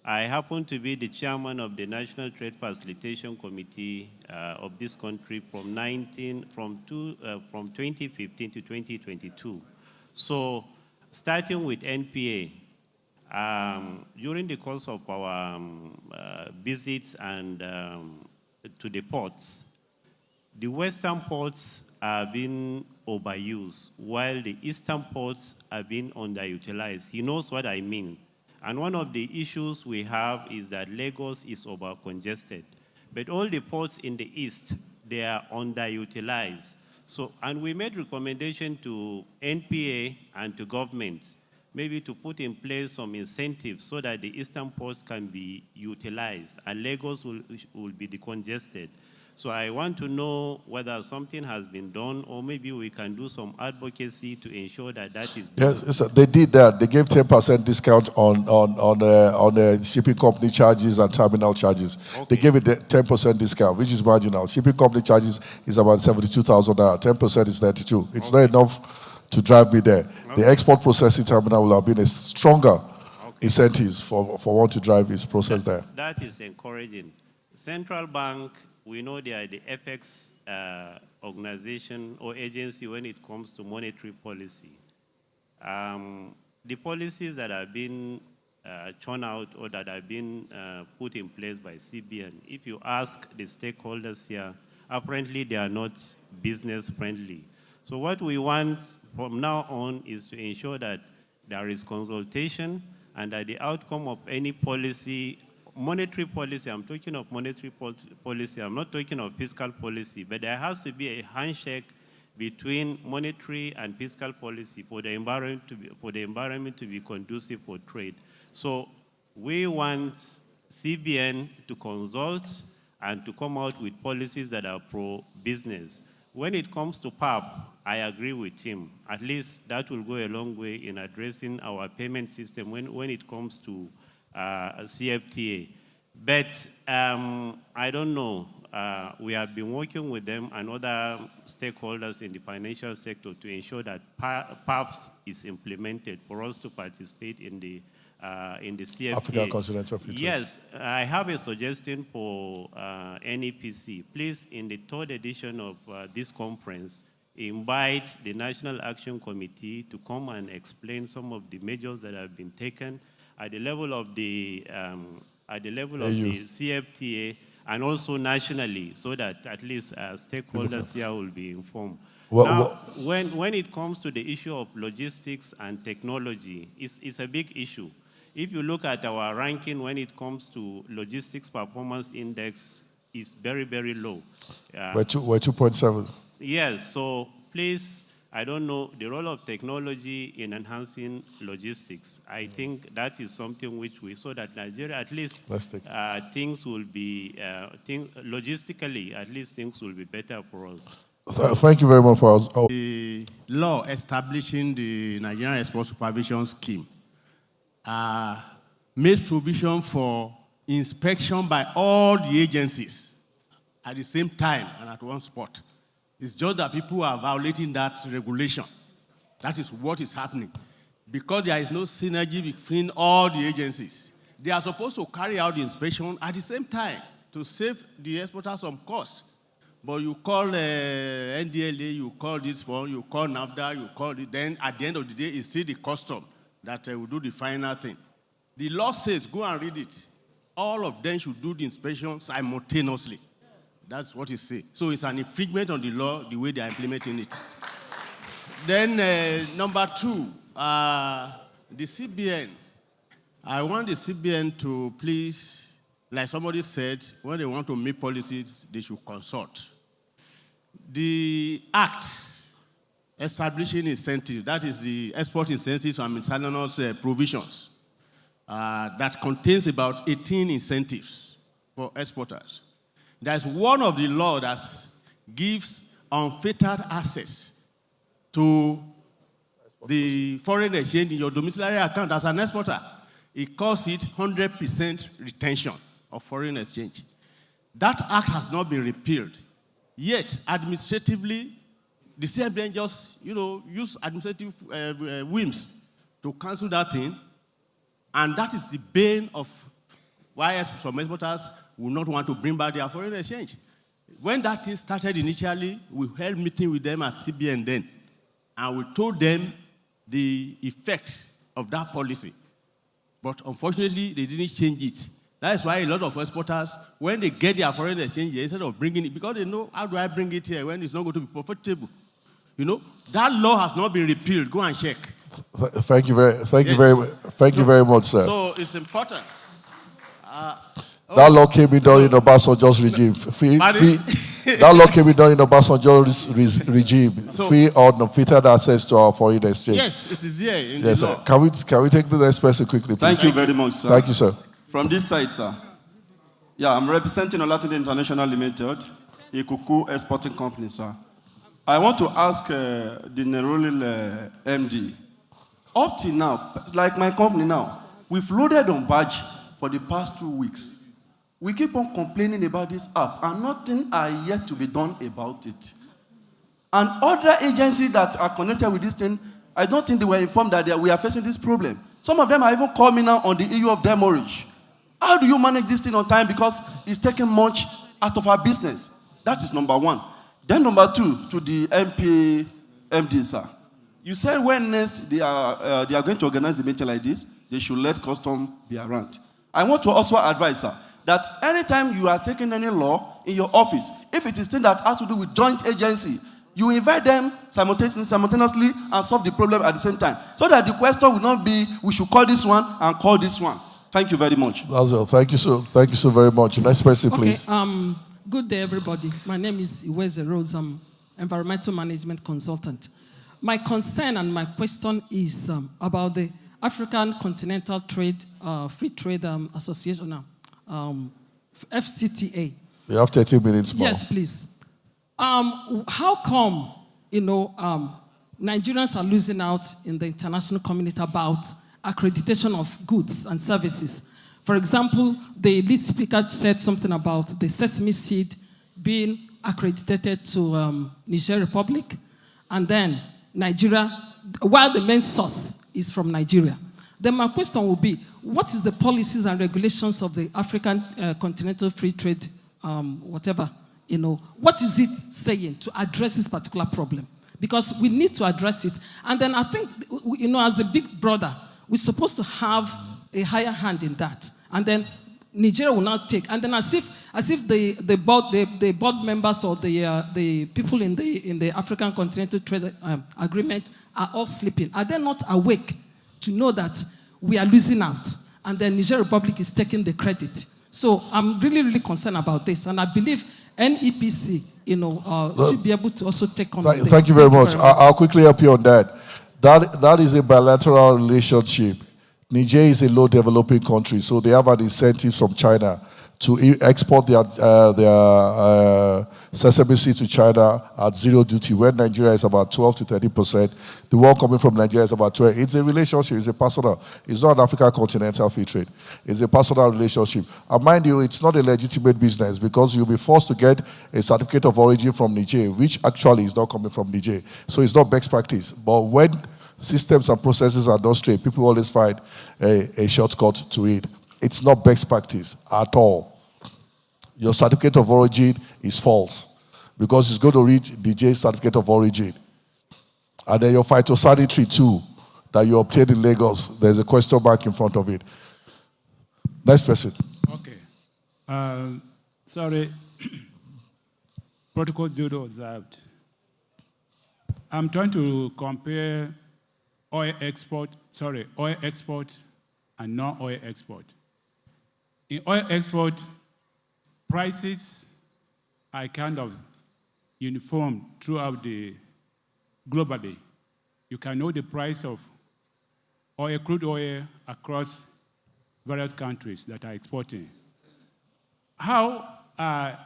I happen to be the chairman of the National Trade Facilitation Committee of this country from 2015 to 2022. So, starting with NPA, during the course of our visits and to the ports, the western ports are being overused, while the eastern ports are being underutilized. He knows what I mean. And one of the issues we have is that Lagos is over-congested. But all the ports in the east, they are underutilized. So, and we made recommendation to NPA and to governments, maybe to put in place some incentives so that the eastern ports can be utilized and Lagos will be decongested. So I want to know whether something has been done, or maybe we can do some advocacy to ensure that that is done. Yes, they did that. They gave 10% discount on shipping company charges and terminal charges. Okay. They gave it a 10% discount, which is marginal. Shipping company charges is about 72,000 naira. 10% is 32. It's not enough to drive me there. Okay. The export processing terminal will have been a stronger incentives for one to drive his process there. That is encouraging. Central Bank, we know they are the apex organization or agency when it comes to monetary policy. The policies that have been churned out or that have been put in place by CBN, if you ask the stakeholders here, apparently they are not business friendly. So what we want from now on is to ensure that there is consultation and that the outcome of any policy, monetary policy, I'm talking of monetary policy, I'm not talking of fiscal policy, but there has to be a handshake between monetary and fiscal policy for the environment to be conducive for trade. So we want CBN to consult and to come out with policies that are pro-business. When it comes to PAP, I agree with him. At least that will go a long way in addressing our payment system when it comes to CFTA. But I don't know. We have been working with them and other stakeholders in the financial sector to ensure that PAPS is implemented for us to participate in the CFTA. African Continental Free Trade. Yes, I have a suggestion for NEPC. Please, in the third edition of this conference, invite the National Action Committee to come and explain some of the measures that have been taken at the level of the CFTA and also nationally, so that at least stakeholders here will be informed. When it comes to the issue of logistics and technology, it's a big issue. If you look at our ranking when it comes to logistics performance index, it's very, very low. We're 2.7. Yes, so please, I don't know, the role of technology in enhancing logistics. I think that is something which so that Nigeria, at least things will be, logistically, at least things will be better for us. Thank you very much for us. The law establishing the Nigerian Export Supervision Scheme made provision for inspection by all the agencies at the same time and at one spot. It's just that people are violating that regulation. That is what is happening. Because there is no synergy between all the agencies. They are supposed to carry out the inspection at the same time to save the exporter some cost. But you call NDLA, you call this one, you call NAFDA, you call it, then at the end of the day, it's still the custom that will do the final thing. The law says, go and read it. All of them should do the inspection simultaneously. That's what it says. So it's an infringement on the law, the way they are implementing it. Then number two, the CBN. I want the CBN to please, like somebody said, when they want to make policies, they should consult. The act establishing incentives, that is the export incentives and miscellaneous provisions. that contains about 18 incentives for exporters. There's one of the law that gives unfettered access to the foreign exchange in your domiciliary account as an exporter. It calls it 100% retention of foreign exchange. That act has not been repealed. Yet, administratively, the CMBN just, use administrative whims to cancel that thing. And that is the bane of why some exporters will not want to bring back their foreign exchange. When that thing started initially, we held a meeting with them at CBN then, and we told them the effect of that policy. But unfortunately, they didn't change it. That is why a lot of exporters, when they get their foreign exchange here, instead of bringing it, because they know, how do I bring it here when it's not going to be profitable? That law has not been repealed. Go and check. Thank you very much, sir. So it's important. That law came in during Obasanjo's regime. That law came in during Obasanjo's regime. Free or unfettered access to our foreign exchange. Yes, it is here in yes, the law. Sir. Can we take the next person quickly, please? Thank you very much, sir. Thank you, sir. From this side, sir. Yeah, I'm representing Olatunde International Limited, a cocoa exporting company, sir. I want to ask the Nerolil MD. Up till now, like my company now, we've loaded on badge for the past 2 weeks. We keep on complaining about this app, and nothing are yet to be done about it. And other agencies that are connected with this thing, I don't think they were informed that we are facing this problem. Some of them are even calling me now on the issue of demurrage. How do you manage this thing on time? Because it's taking much out of our business. That is number one. Then number two, to the MD, sir. You said when next they are going to organize the meeting like this, they should let custom be around. I want to also advise, sir, that anytime you are taking any law in your office, if it is thing that has to do with joint agency, you invite them simultaneously and solve the problem at the same time. So that the question will not be, we should call this one and call this one. Thank you very much. That's all. Thank you so very much. Next person, please. Good day, everybody. My name is Iweze Rose. I'm environmental management consultant. My concern and my question is about the African Continental Trade Free Trade Association, FCTA. You have 30 minutes more. Yes, please. How come, Nigerians are losing out in the international community about accreditation of goods and services? For example, the lead speaker said something about the sesame seed being accredited to Niger Republic, and then Nigeria, while the main source is from Nigeria. Then my question will be, what is the policies and regulations of the African Continental Free Trade, what is it saying to address this particular problem? Because we need to address it. And then I think, as the big brother, we're supposed to have a higher hand in that. And then Nigeria will not take. And then as if the board members or the people in the African Continental Trade Agreement are all sleeping. Are they not awake to know that we are losing out? And then Niger Republic is taking the credit. So I'm really, really concerned about this. And I believe NEPC, should be able to also take on this. Thank you very much. I'll quickly help you on that. That is a bilateral relationship. Niger is a low developing country, so they have an incentive from China to export their sesame seed to China at zero duty, when Nigeria is about 12 to 30%. The one coming from Nigeria is about 12. It's a relationship, it's a personal. It's not an African continental free trade. It's a personal relationship. And mind you, it's not a legitimate business, because you'll be forced to get a certificate of origin from Niger, which actually is not coming from Niger. So it's not best practice. But when systems and processes are not straight, people always find a shortcut to it. It's not best practice at all. Your certificate of origin is false, because it's going to read DJ certificate of origin. And then your phytosanitary too, that you obtained in Lagos, there's a question mark in front of it. Next person. Okay. Sorry. Protocols duly observed. I'm trying to compare oil export and non-oil export. In oil export, prices are kind of uniform throughout globally. You can know the price of crude oil across various countries that are exporting. How are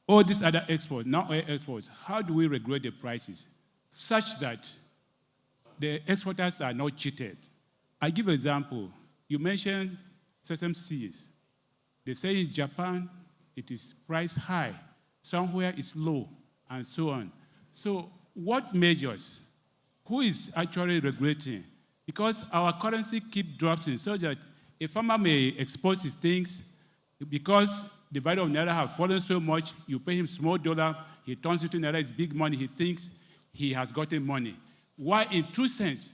all these other exports, non-oil exports, how do we regulate the prices such that the exporters are not cheated? I give an example. You mentioned sesame seeds. They say in Japan it is priced high, somewhere it's low, and so on. So what measures? Who is actually regulating? Because our currency keeps dropping so that a farmer may export his things because the value of Naira has fallen so much, you pay him small dollar, he turns it to Naira, it's big money, he thinks he has gotten money. Why in true sense,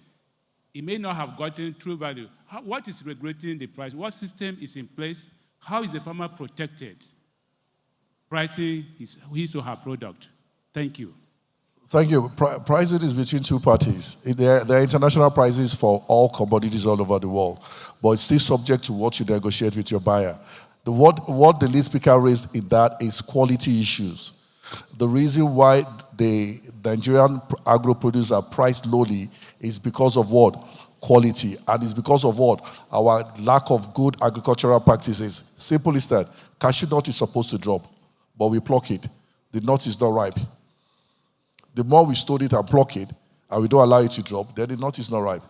he may not have gotten true value. What is regulating the price? What system is in place? How is the farmer protected? Pricing his or her product. Thank you. Thank you. Pricing is between two parties. There are international prices for all commodities all over the world, but it's still subject to what you negotiate with your buyer. What the lead speaker raised in that is quality issues. The reason why the Nigerian agro producers are priced lowly is because of what? Quality. And it's because of what? Our lack of good agricultural practices. Simple is that cashew nut is supposed to drop, but we pluck it. The nut is not ripe. The more we store it and pluck it, and we don't allow it to drop, then the nut is not ripe.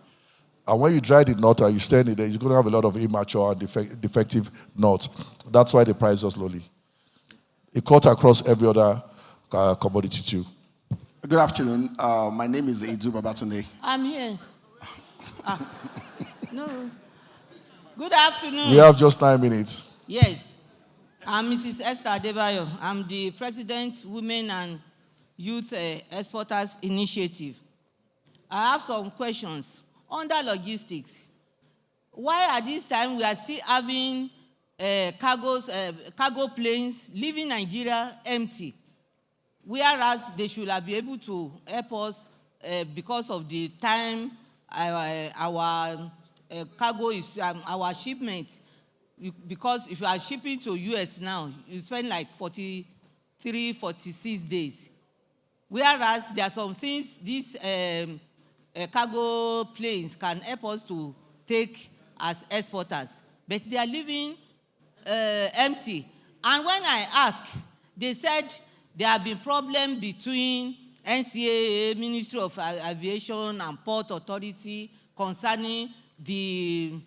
And when you dry the nut and you stand it there, you're going to have a lot of immature and defective nuts. That's why they price us lowly. It cut across every other commodity too. Good afternoon. My name is Edu Babatunde. I'm here. No. Good afternoon. We have just 9 minutes. Yes. I'm Mrs. Esther Adebayo. I'm the President, Women and Youth Exporters Initiative. I have some questions. Under logistics, why at this time we are still having cargo planes leaving Nigeria empty, whereas they should have been able to help us because of the time our cargo is, our shipment, because if you are shipping to US now, you spend like 43, 46 days. Whereas there are some things these cargo planes can help us to take as exporters, but they are leaving empty. And when I asked, they said there have been problems between NCAA, Ministry of Aviation, and Port Authority concerning the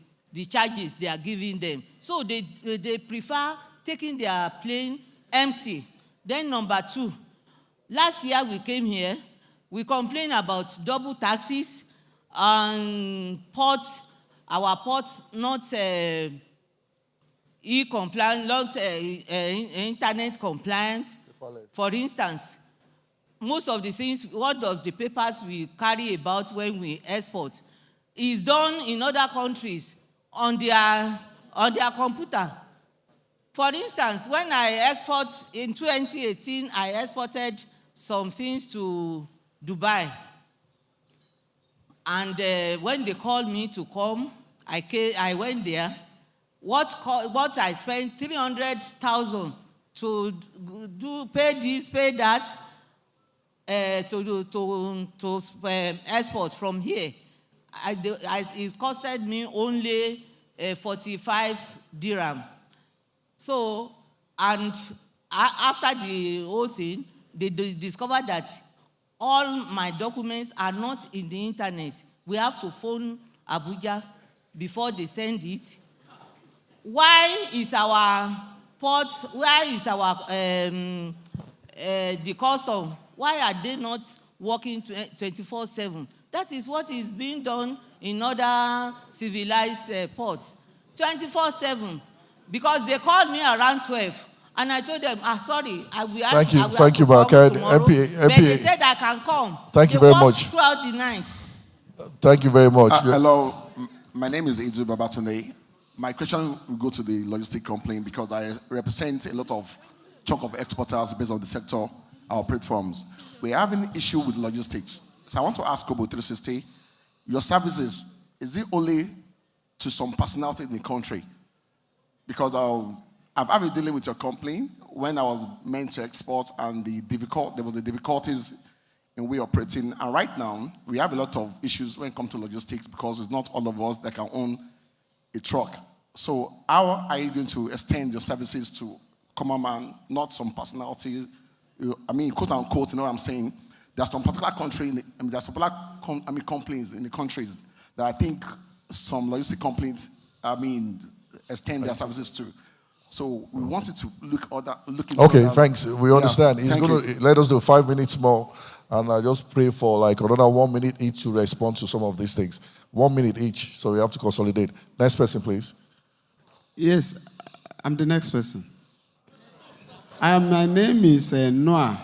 charges they are giving them. So they prefer taking their plane empty. Then number two, last year we came here, we complained about double taxes and ports, our ports not e-compliant, not internet compliant. For instance, most of the things, what of the papers we carry about when we export is done in other countries on their computer. For instance, when I export in 2018, I exported some things to Dubai. And when they called me to come, I went there. What I spent 300,000 to pay this, pay that, to export from here. It costed me only 45 dirham. So, and after the whole thing, they discovered that all my documents are not in the internet. We have to phone Abuja before they send it. Why is our port, why is our the custom, why are they not working 24/7? That is what is being done in other civilized ports. 24/7. Because they called me around 12. And I told them, sorry, I will Thank you, but MPA. they said I can come. Thank you very much. Throughout the night. Thank you very much. Hello, my name is Edu Babatunde. My question will go to the logistic complaint because I represent a lot of chunk of exporters based on the sector, our platforms. We have an issue with logistics. So I want to ask Kobo 360, your services, is it only to some personality in the country? Because I've been dealing with your complaint when I was meant to export and there was the difficulties in we operating. And right now, we have a lot of issues when it comes to logistics because it's not all of us that can own a truck. So how are you going to extend your services to common man, not some personality? I mean, quote unquote, you know what I'm saying? There's some particular country, there's some particular companies in the countries that I think some logistic companies, extend their services to. So we wanted to look into Okay, that. thanks. We understand. He's thank going to let us do 5 minutes more, and I just pray for like another 1 minute each to respond to some of these things. 1 minute each, so we have to consolidate. Next person, please. Yes, I'm the next person. My name is Noah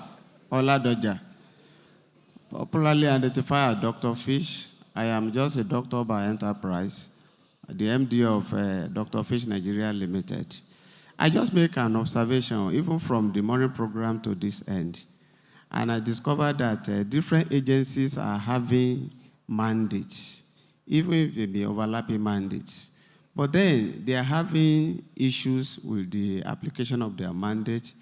Oladoja, popularly identified as Dr. Fish. I am just a doctor by enterprise, the MD of Dr. Fish Nigeria Limited. I just make an observation, even from the morning program to this end, and I discovered that different agencies are having mandates, even if they be overlapping mandates. But then they are having issues with the application of their mandate.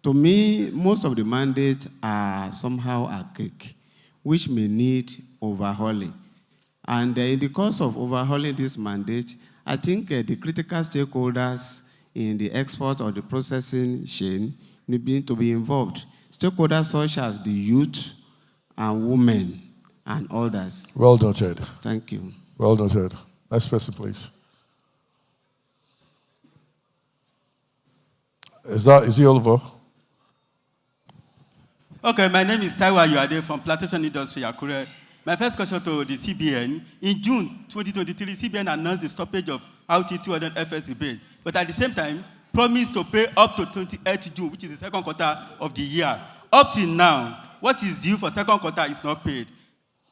To me, most of the mandates are somehow archaic, which may need overhauling. And in the course of overhauling this mandate, I think the critical stakeholders in the export or the processing chain need to be involved. Stakeholders such as the youth and women and others. Well noted. Thank you. Well noted. Next person, please. Is he Oliver? Okay, my name is Taiwa Yuade from Plantation Industry, Akure. My first question to the CBN. In June 2023, CBN announced the stoppage of RT200 FS rebate, but at the same time, promised to pay up to 28th June, which is the second quarter of the year. Up till now, what is due for second quarter is not paid.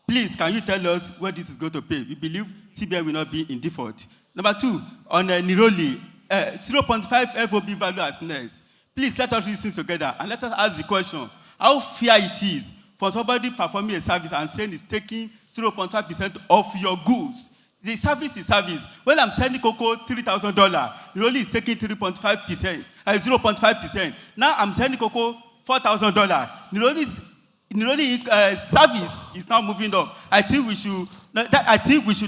Please, can you tell us where this is going to pay? We believe CBN will not be in default. Number two, on Niroli, 0.5 FOB value as next. Please let us listen together and let us ask the question, how fair it is for somebody performing a service and saying it's taking 0.5% of your goods. The service is service. When I'm selling cocoa $3,000, Niroli is taking 0.5%. Now I'm selling cocoa $4,000. Niroli service is now moving up. I think we should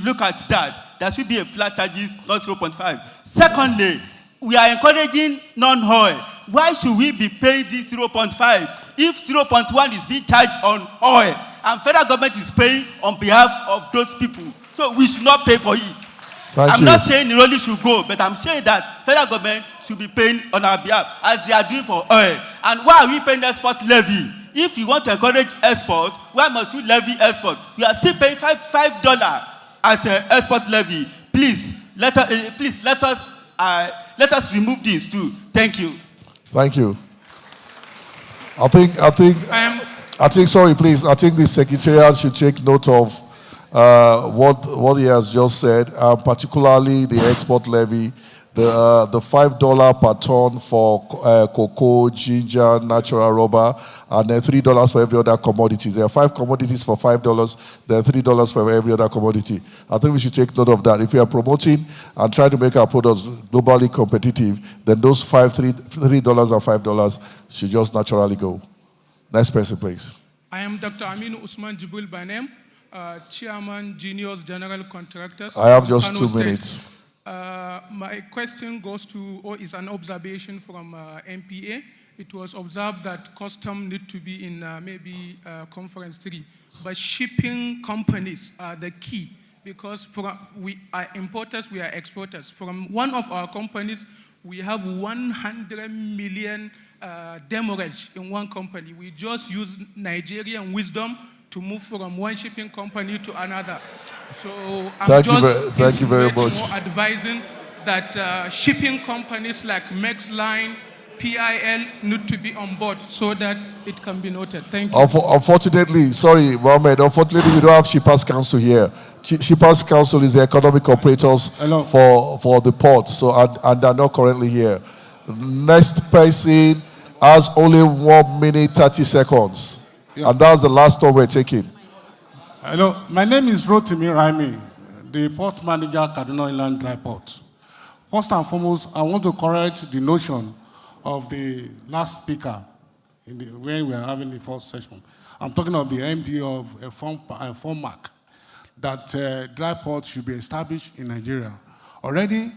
look at that. There should be a flat charges, not 0.5. Secondly, we are encouraging non-oil. Why should we be paying this 0.5 if 0.1 is being charged on oil and federal government is paying on behalf of those people? So we should not pay for it. I'm not saying Niroli should go, but I'm saying that federal government should be paying on our behalf as they are doing for oil. And why are we paying export levy? If you want to encourage export, why must you levy export? We are still paying $5 as an export levy. Please let us remove this too. Thank you. Thank you. I think, sorry, please. I think the Secretariat should take note of what he has just said, particularly the export levy, the $5 per ton for cocoa, ginger, natural rubber, and then $3 for every other commodity. There are 5 commodities for $5, then $3 for every other commodity. I think we should take note of that. If we are promoting and trying to make our products globally competitive, then those $3 and $5 should just naturally go. Next person, please. I am Dr. Aminu Usman Jibril by name, Chairman, Juniors General Contractors. I have just 2 minutes. My question goes to, or is an observation from MPA. It was observed that custom need to be in maybe conference 3, but shipping companies are the key because we are importers, we are exporters. From one of our companies, we have 100 million demurrage in one company. We just use Nigerian wisdom to move from one shipping company to another. So I'm thank you very much. More advising that shipping companies like Maxline, PIL need to be on board so that it can be noted. Thank you. Unfortunately, sorry, Mohammed, unfortunately we don't have Shippers Council here. Shippers Council is the economic operators for the port, so and they're not currently here. Next person has only 1 minute 30 seconds. Yeah. And that's the last one we're taking. Hello, my name is Rotimi Raimi, the port manager, Kaduna Inland Dry Port. First and foremost, I want to correct the notion of the last speaker when we are having the first session. I'm talking of the MD of FOMAC, that dry port should be established in Nigeria. Already,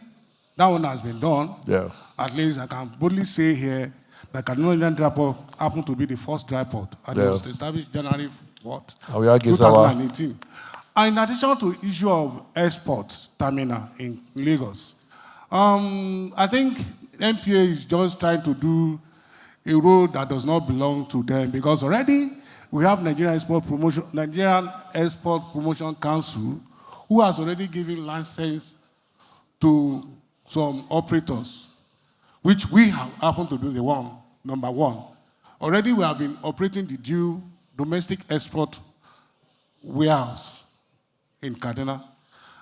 That one has been done. Yeah. At least I can boldly say here that Kaduna Inland Dry Port happened to be the first dry port, and it was established January 2018. And in addition to the issue of export terminal in Lagos, I think NPA is just trying to do a road that does not belong to them, because already we have Nigerian Export Promotion Council, who has already given license to some operators, which we have happened to be the number one. Already we have been operating the due domestic export warehouse in Kaduna,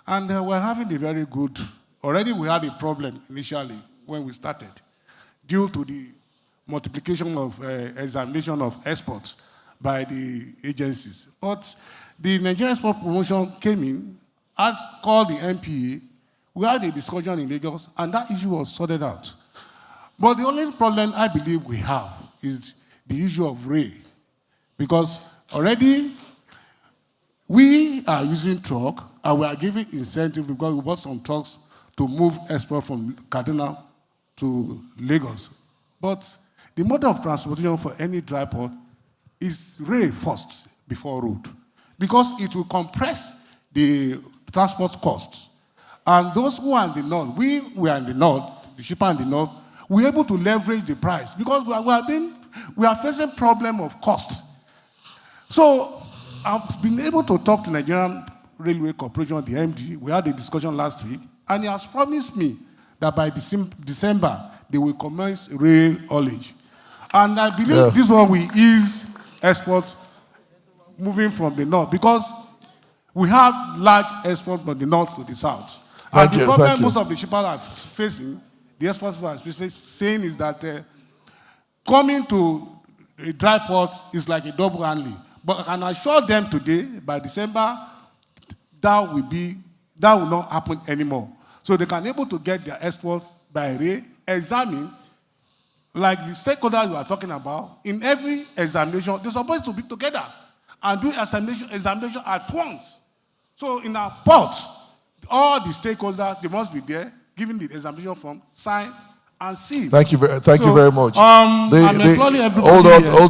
and we're having a very good. Already we had a problem initially when we started, due to the multiplication of examination of exports by the agencies. But the Nigerian Export Promotion came in, had called the NPA, we had a discussion in Lagos, and that issue was sorted out. But the only problem I believe we have is the issue of rail, because already we are using truck, and we are giving incentive because we bought some trucks to move export from Kaduna to Lagos. But the mode of transportation for any dry port is rail first before road, because it will compress the transport costs. And those who are in the north, we are in the north, the shipper in the north, we're able to leverage the price, because we are facing problem of cost. So I've been able to talk to Nigerian Railway Corporation, the MD. We had a discussion last week, and he has promised me that by December, they will commence rail haulage. And I believe this one will ease export moving from the north, because we have large export from the north to the south. And the problem most of the shippers are facing, the exporters are saying, is that coming to a dry port is like a double handling. But I can assure them today, by December, that will not happen anymore. So they can able to get their export by rail, examine, like the stakeholders you are talking about. In every examination, they're supposed to be together and do examination at once. So in our port, all the stakeholders, they must be there, giving the examination form, sign, and see. Thank you very much. Hold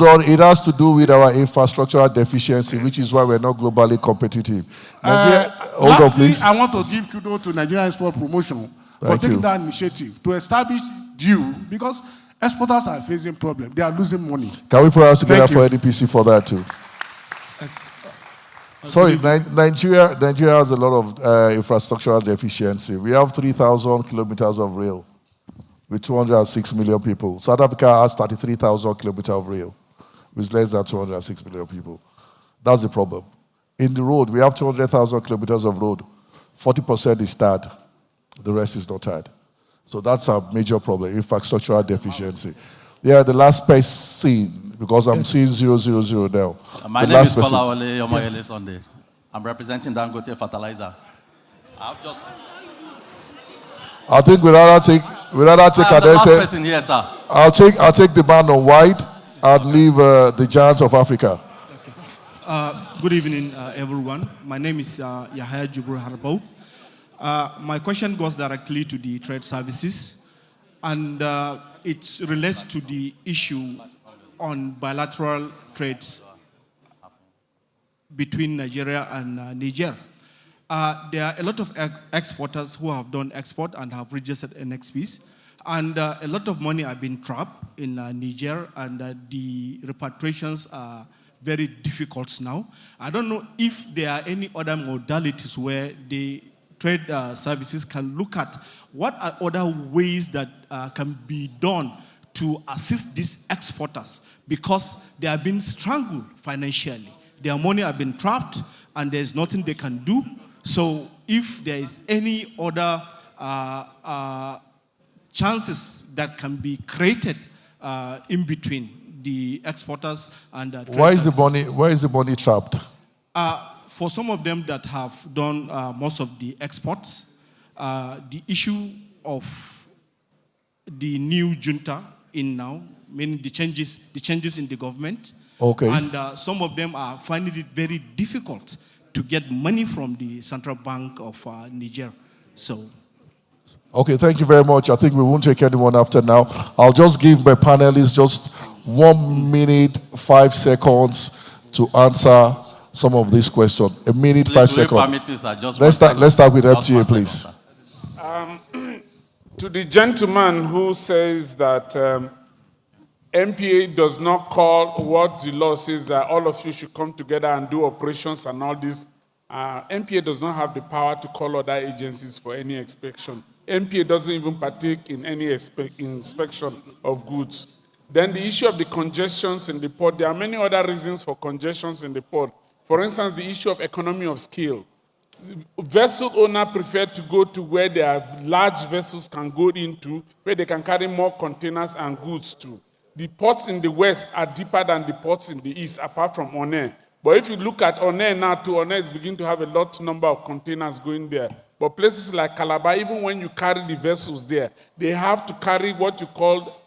on. It has to do with our infrastructural deficiency, which is why we're not globally competitive. Hold on, please. I want to give kudos to Nigerian Export Promotion for taking that initiative to establish due, because exporters are facing problems. They are losing money. Can we put us together for NEPC for that too? Yes. Sorry, Nigeria has a lot of infrastructural deficiency. We have 3,000 kilometers of rail with 206 million people. South Africa has 33,000 kilometers of rail with less than 206 million people. That's the problem. In the road, we have 200,000 kilometers of road. 40% is tarred. The rest is not tarred. So that's a major problem, infrastructural deficiency. Yeah, the last person, because I'm seeing 000 now. My name is Kolawole Yomoyele Sunday. I'm representing Dangote Fertilizer. I think we'd rather take the last person here, sir. I'll take the man on white and leave the giant of Africa. Good evening, everyone. My name is Yahya Jubril Harbou. My question goes directly to the trade services, and it relates to the issue on bilateral trades between Nigeria and Niger. There are a lot of exporters who have done export and have registered NXPs, and a lot of money have been trapped in Niger, and the repatriations are very difficult now. I don't know if there are any other modalities where the trade services can look at what are other ways that can be done to assist these exporters, because they have been strangled financially. Their money have been trapped, and there's nothing they can do. So if there is any other chances that can be created in between the exporters and the trade services. Why is the money trapped? For some of them that have done most of the exports, the issue of the new junta in now, meaning the changes in the government. Okay. And some of them are finding it very difficult to get money from the Central Bank of Niger. So. Okay, thank you very much. I think we won't take anyone after now. I'll just give my panelists just 1 minute, 5 seconds to answer some of these questions. 1 minute, Please, 5 will you seconds. permit, please, sir? Just Let's start with Just FTA, 1 please. second, sir. To the gentleman who says that MPA does not call what the law says that all of you should come together and do operations and all this, MPA does not have the power to call other agencies for any inspection. MPA doesn't even partake in any inspection of goods. Then the issue of the congestions in the port, there are many other reasons for congestions in the port. For instance, the issue of economy of scale. Vessel owner prefer to go to where their large vessels can go into, where they can carry more containers and goods to. The ports in the west are deeper than the ports in the east, apart from Onne. But if you look at Onne now, too, Onne is beginning to have a lot number of containers going there. But places like Calabar, even when you carry the vessels there, they have to carry what you call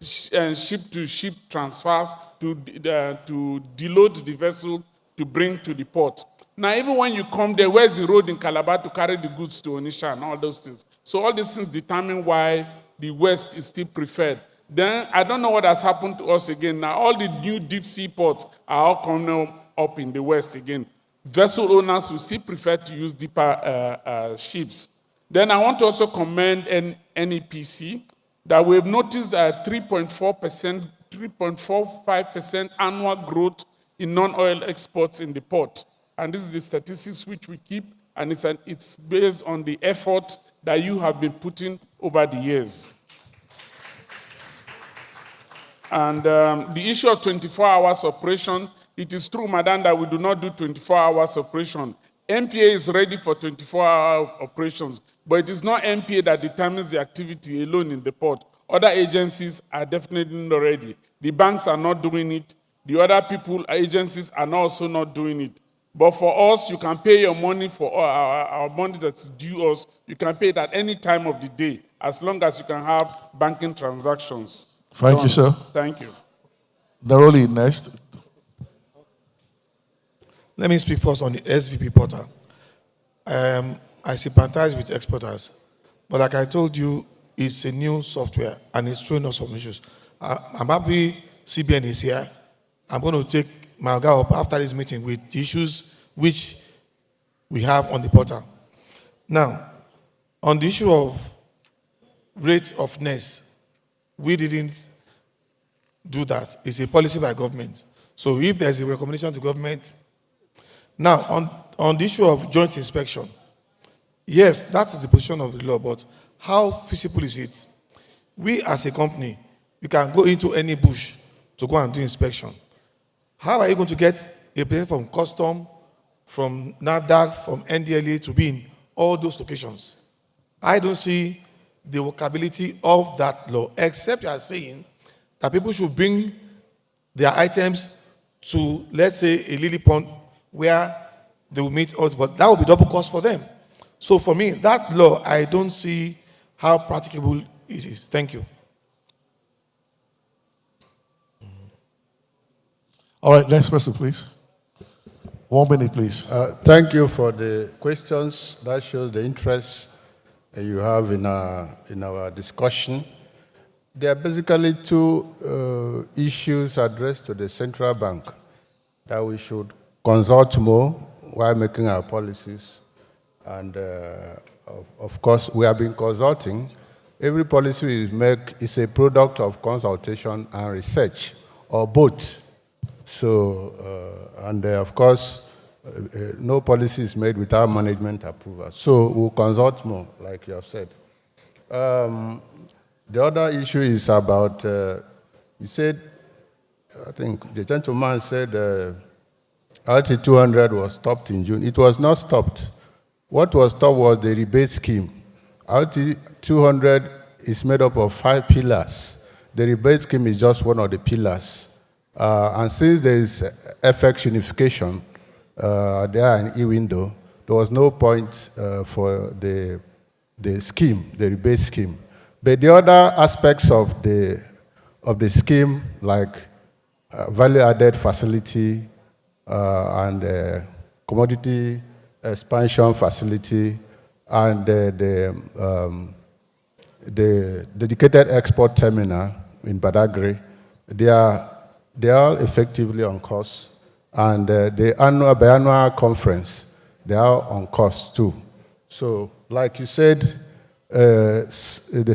ship-to-ship transfers to deload the vessel to bring to the port. Now, even when you come there, where's the road in Calabar to carry the goods to Onitsha and all those things? So all these things determine why the West is still preferred. Then, I don't know what has happened to us again. Now, all the new deep sea ports are all coming up in the West again. Vessel owners will still prefer to use deeper ships. Then I want to also commend NEPC that we've noticed a 3.45% annual growth in non-oil exports in the port. And this is the statistics which we keep, and it's based on the effort that you have been putting over the years. And the issue of 24 hours operation, it is true, madam, that we do not do 24 hours operation. MPA is ready for 24-hour operations, but it is not MPA that determines the activity alone in the port. Other agencies are definitely not ready. The banks are not doing it. The other agencies are also not doing it. But for us, you can pay your money for our money that's due us. You can pay it at any time of the day, as long as you can have banking transactions. Thank you, sir. Thank you. Naroli, next. Let me speak first on the SVP portal. I sympathize with exporters, but like I told you, it's a new software and it's throwing us some issues. I'm happy CBN is here. I'm going to take my guy up after this meeting with the issues which we have on the portal. Now, on the issue of rate of NES, we didn't do that. It's a policy by government. So if there's a recommendation to government. Now, on the issue of joint inspection, yes, that is the position of the law, but how feasible is it? We as a company, we can go into any bush to go and do inspection. How are you going to get a plane from custom, from NAFDAC, from NDLA to be in all those locations? I don't see the workability of that law, except you are saying that people should bring their items to, let's say, a lily pond where they will meet us, but that will be double cost for them. So for me, that law, I don't see how practicable it is. Thank you. All right, next person, please. 1 minute, please. Thank you for the questions. That shows the interest you have in our discussion. There are basically two issues addressed to the central bank that we should consult more while making our policies. And of course, we have been consulting. Every policy we make is a product of consultation and research, or both. So, of course, no policy is made without management approval. So we'll consult more, like you have said. The other issue is about, you said, I think the gentleman said RT 200 was stopped in June. It was not stopped. What was stopped was the rebate scheme. RT 200 is made up of 5 pillars. The rebate scheme is just one of the pillars. And since there is FX unification there in e-window, there was no point for the scheme, the rebate scheme. But the other aspects of the scheme, like value-added facility and commodity expansion facility and the dedicated export terminal in Badagry, they are all effectively on course, and the biannual conference, they are on course too. So, like you said, the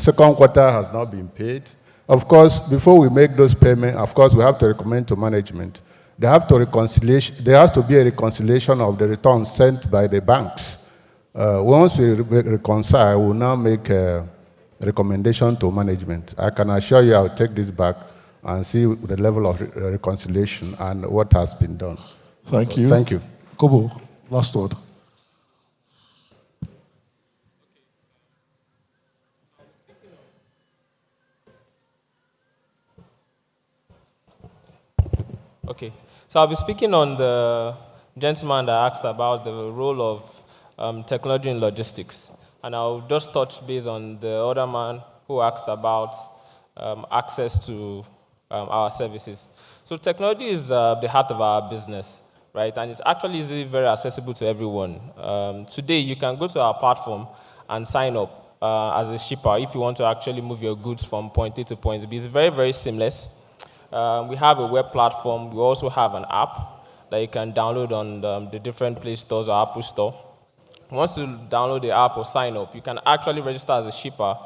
second quarter has not been paid. Of course, before we make those payments, of course, we have to recommend to management. There has to be a reconciliation of the returns sent by the banks. Once we reconcile, we'll now make a recommendation to management. I can assure you I'll take this back and see the level of reconciliation and what has been done. Thank you. Thank you. Kobo, last word. Okay, so I'll be speaking on the gentleman that asked about the role of technology in logistics. And I'll just touch base on the other man who asked about access to our services. So technology is the heart of our business, right? And it's actually very accessible to everyone. Today, you can go to our platform and sign up as a shipper if you want to actually move your goods from point A to point B. It's very, very seamless. We have a web platform. We also have an app that you can download on the different Play Stores or Apple Store. Once you download the app or sign up, you can actually register as a shipper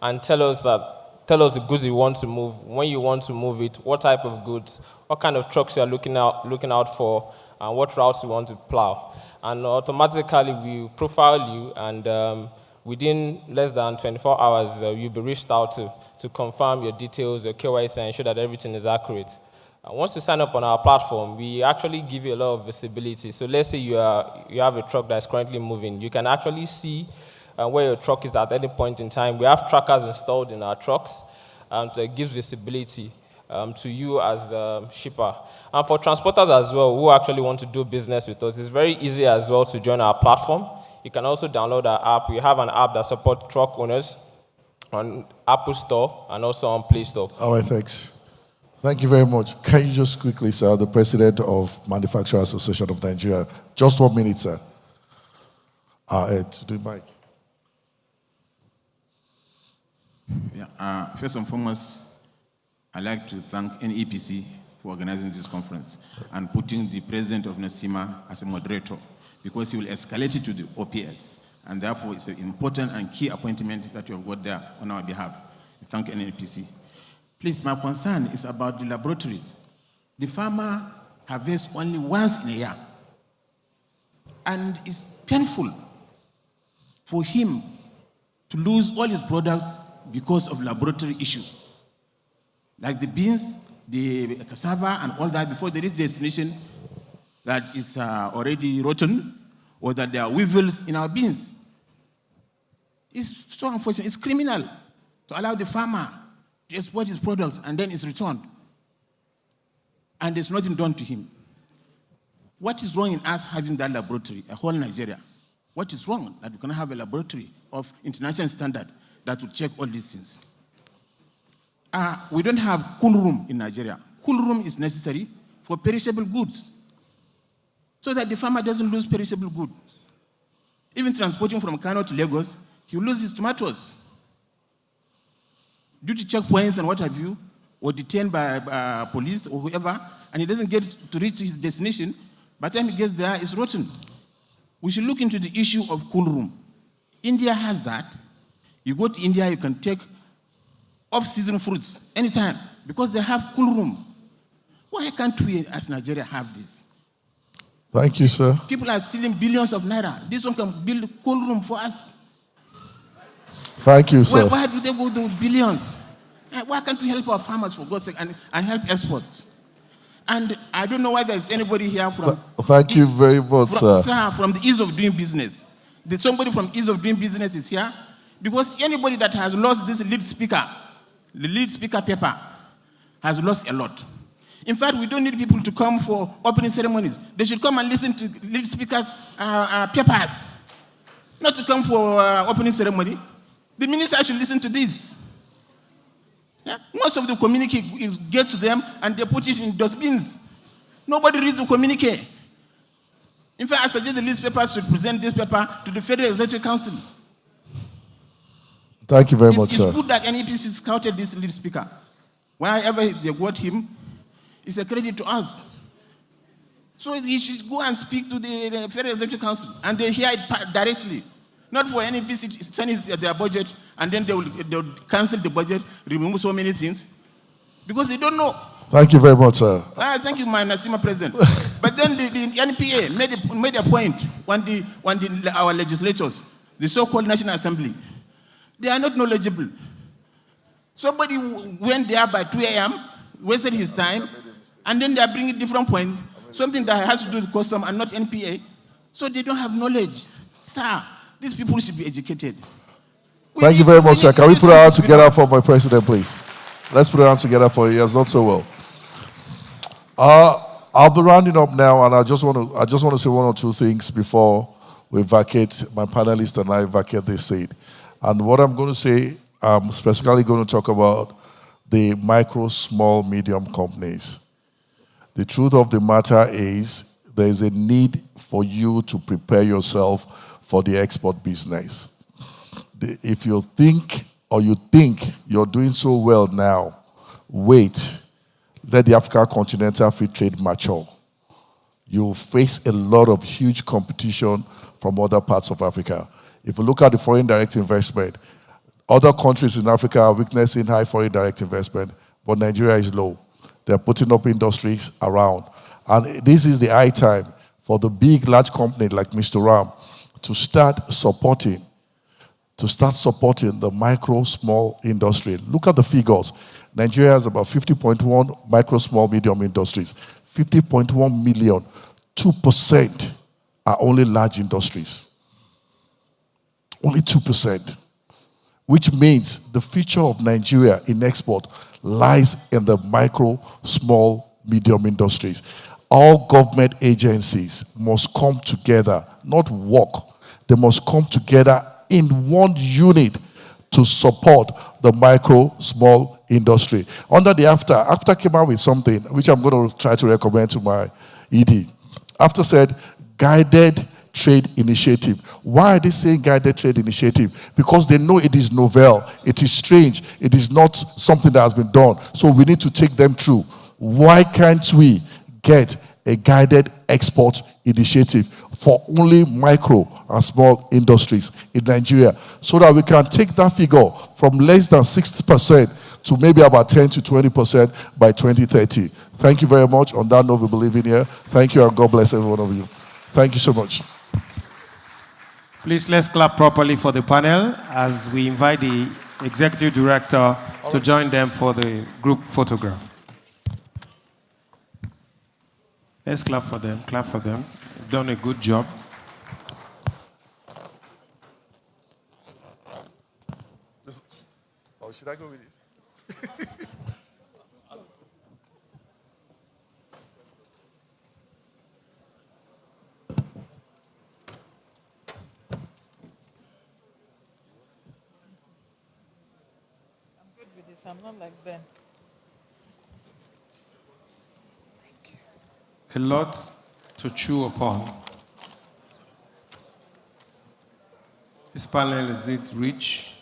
and tell us the goods you want to move, when you want to move it, what type of goods, what kind of trucks you're looking out for, and what routes you want to plow. And automatically we profile you, and within less than 24 hours, you'll be reached out to confirm your details, your KYC, and ensure that everything is accurate. Once you sign up on our platform, we actually give you a lot of visibility. So let's say you have a truck that's currently moving. You can actually see where your truck is at any point in time. We have trackers installed in our trucks, and it gives visibility to you as the shipper. And for transporters as well, who actually want to do business with us, it's very easy as well to join our platform. You can also download our app. We have an app that supports truck owners on Apple Store and also on Play Store. All right, thanks. Thank you very much. Can you just quickly, sir, the president of Manufacturers Association of Nigeria, just 1 minute, sir. Ed, to the mic. Yeah, first and foremost, I'd like to thank NEPC for organizing this conference and putting the president of NESIMA as a moderator, because he will escalate it to the OPS, and therefore it's an important and key appointment that you have got there on our behalf. Thank NEPC. Please, my concern is about the laboratories. The farmer harvests only once in a year, and it's painful for him to lose all his products because of laboratory issues. Like the beans, the cassava, and all that, before they reach destination, that is already rotten, or that there are weevils in our beans. It's so unfortunate. It's criminal to allow the farmer to export his products and then it's returned. And there's nothing done to him. What is wrong in us having that laboratory, a whole Nigeria? What is wrong that we cannot have a laboratory of international standard that will check all these things? We don't have cool room in Nigeria. Cool room is necessary for perishable goods, so that the farmer doesn't lose perishable goods. Even transporting from Kano to Lagos, he will lose his tomatoes due to checkpoints and what have you, or detained by police or whoever, and he doesn't get to reach his destination. By the time he gets there, it's rotten. We should look into the issue of cool room. India has that. You go to India, you can take off-season fruits anytime because they have cool room. Why can't we, as Nigeria, have this? Thank you, sir. People are stealing billions of naira. This one can build cool room for us. Thank you, sir. Why do they go to billions? Why can't we help our farmers, for God's sake, and help exports? And I don't know why there's anybody here from... Thank you very much, sir. From the ease of doing business. Somebody from ease of doing business is here. Because anybody that has lost this lead speaker, the lead speaker paper, has lost a lot. In fact, we don't need people to come for opening ceremonies. They should come and listen to lead speakers' papers, not to come for opening ceremony. The minister should listen to this. Yeah? Most of the communique get to them and they put it in dustbins. Nobody reads the communique. In fact, I suggest the lead papers should present this paper to the Federal Executive Council Thank you very much, It's sir. good that NEPC scouted this lead speaker. Whenever they got him, it's a credit to us. So he should go and speak to the Federal Executive Council, and they hear it directly. Not for NEPC to send it their budget, and then they'll cancel the budget, remove so many things, because they don't know. Thank you very much, sir. Thank you, my Nasima President. But then the NPA made a point when our legislators, the so-called National Assembly, they are not knowledgeable. Somebody went there by 2 a.m., wasted his time, and then they are bringing different points, something that has to do with custom and not NPA. So they don't have knowledge. Sir, these people should be educated. Thank you very much, sir. Can we put our hands together for my president, please? Let's put our hands together for you. Yes, not so well. I'll be rounding up now, and I just want to say one or two things before we vacate, my panelists and I vacate this seat. And what I'm going to say, I'm specifically going to talk about the micro, small, medium companies. The truth of the matter is there is a need for you to prepare yourself for the export business. If you think you're doing so well now, wait. Let the African Continental Free Trade mature. You'll face a lot of huge competition from other parts of Africa. If you look at the foreign direct investment, other countries in Africa are witnessing high foreign direct investment, but Nigeria is low. They're putting up industries around. And this is the high time for the big, large company like Mr. Ram to start supporting the micro, small industry. Look at the figures. Nigeria has about 50.1 micro, small, medium industries. 50.1 million. 2% are only large industries. Only 2%. Which means the future of Nigeria in export lies in the micro, small, medium industries. All government agencies must come together, not work. They must come together in one unit to support the micro, small industry. Under the AFTA came out with something which I'm going to try to recommend to my ED. AFTA said, guided trade initiative. Why are they saying guided trade initiative? Because they know it is novel, it is strange, it is not something that has been done. So we need to take them through. Why can't we get a guided export initiative for only micro and small industries in Nigeria so that we can take that figure from less than 60% to maybe about 10 to 20% by 2030. Thank you very much. On that note, we believe in here. Thank you, and God bless every one of you. Thank you so much. Please, let's clap properly for the panel as we invite the Executive Director to join them for the group photograph. Let's clap for them. Clap for them. They've done a good job. Should I go with you? I'm not like Ben. A lot to chew upon. This panel is rich,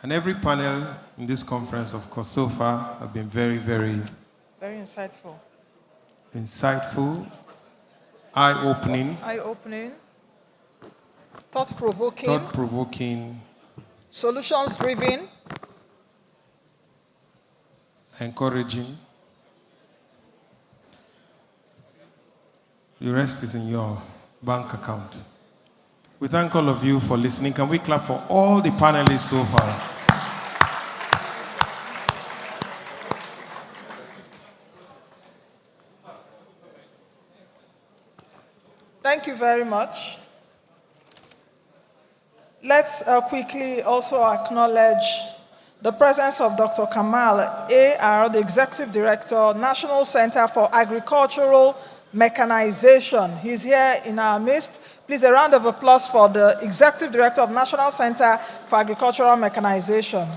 and every panel in this conference, of course, so far have been very, very insightful, eye-opening, thought-provoking, solutions-driven, encouraging. The rest is in your bank account. We thank all of you for listening. Can we clap for all the panelists so far? Thank you very much. Let's quickly also acknowledge the presence of Dr. Kamal A.R., the Executive Director, National Center for Agricultural Mechanization. He's here in our midst. Please, a round of applause for the Executive Director of National Center for Agricultural Mechanization.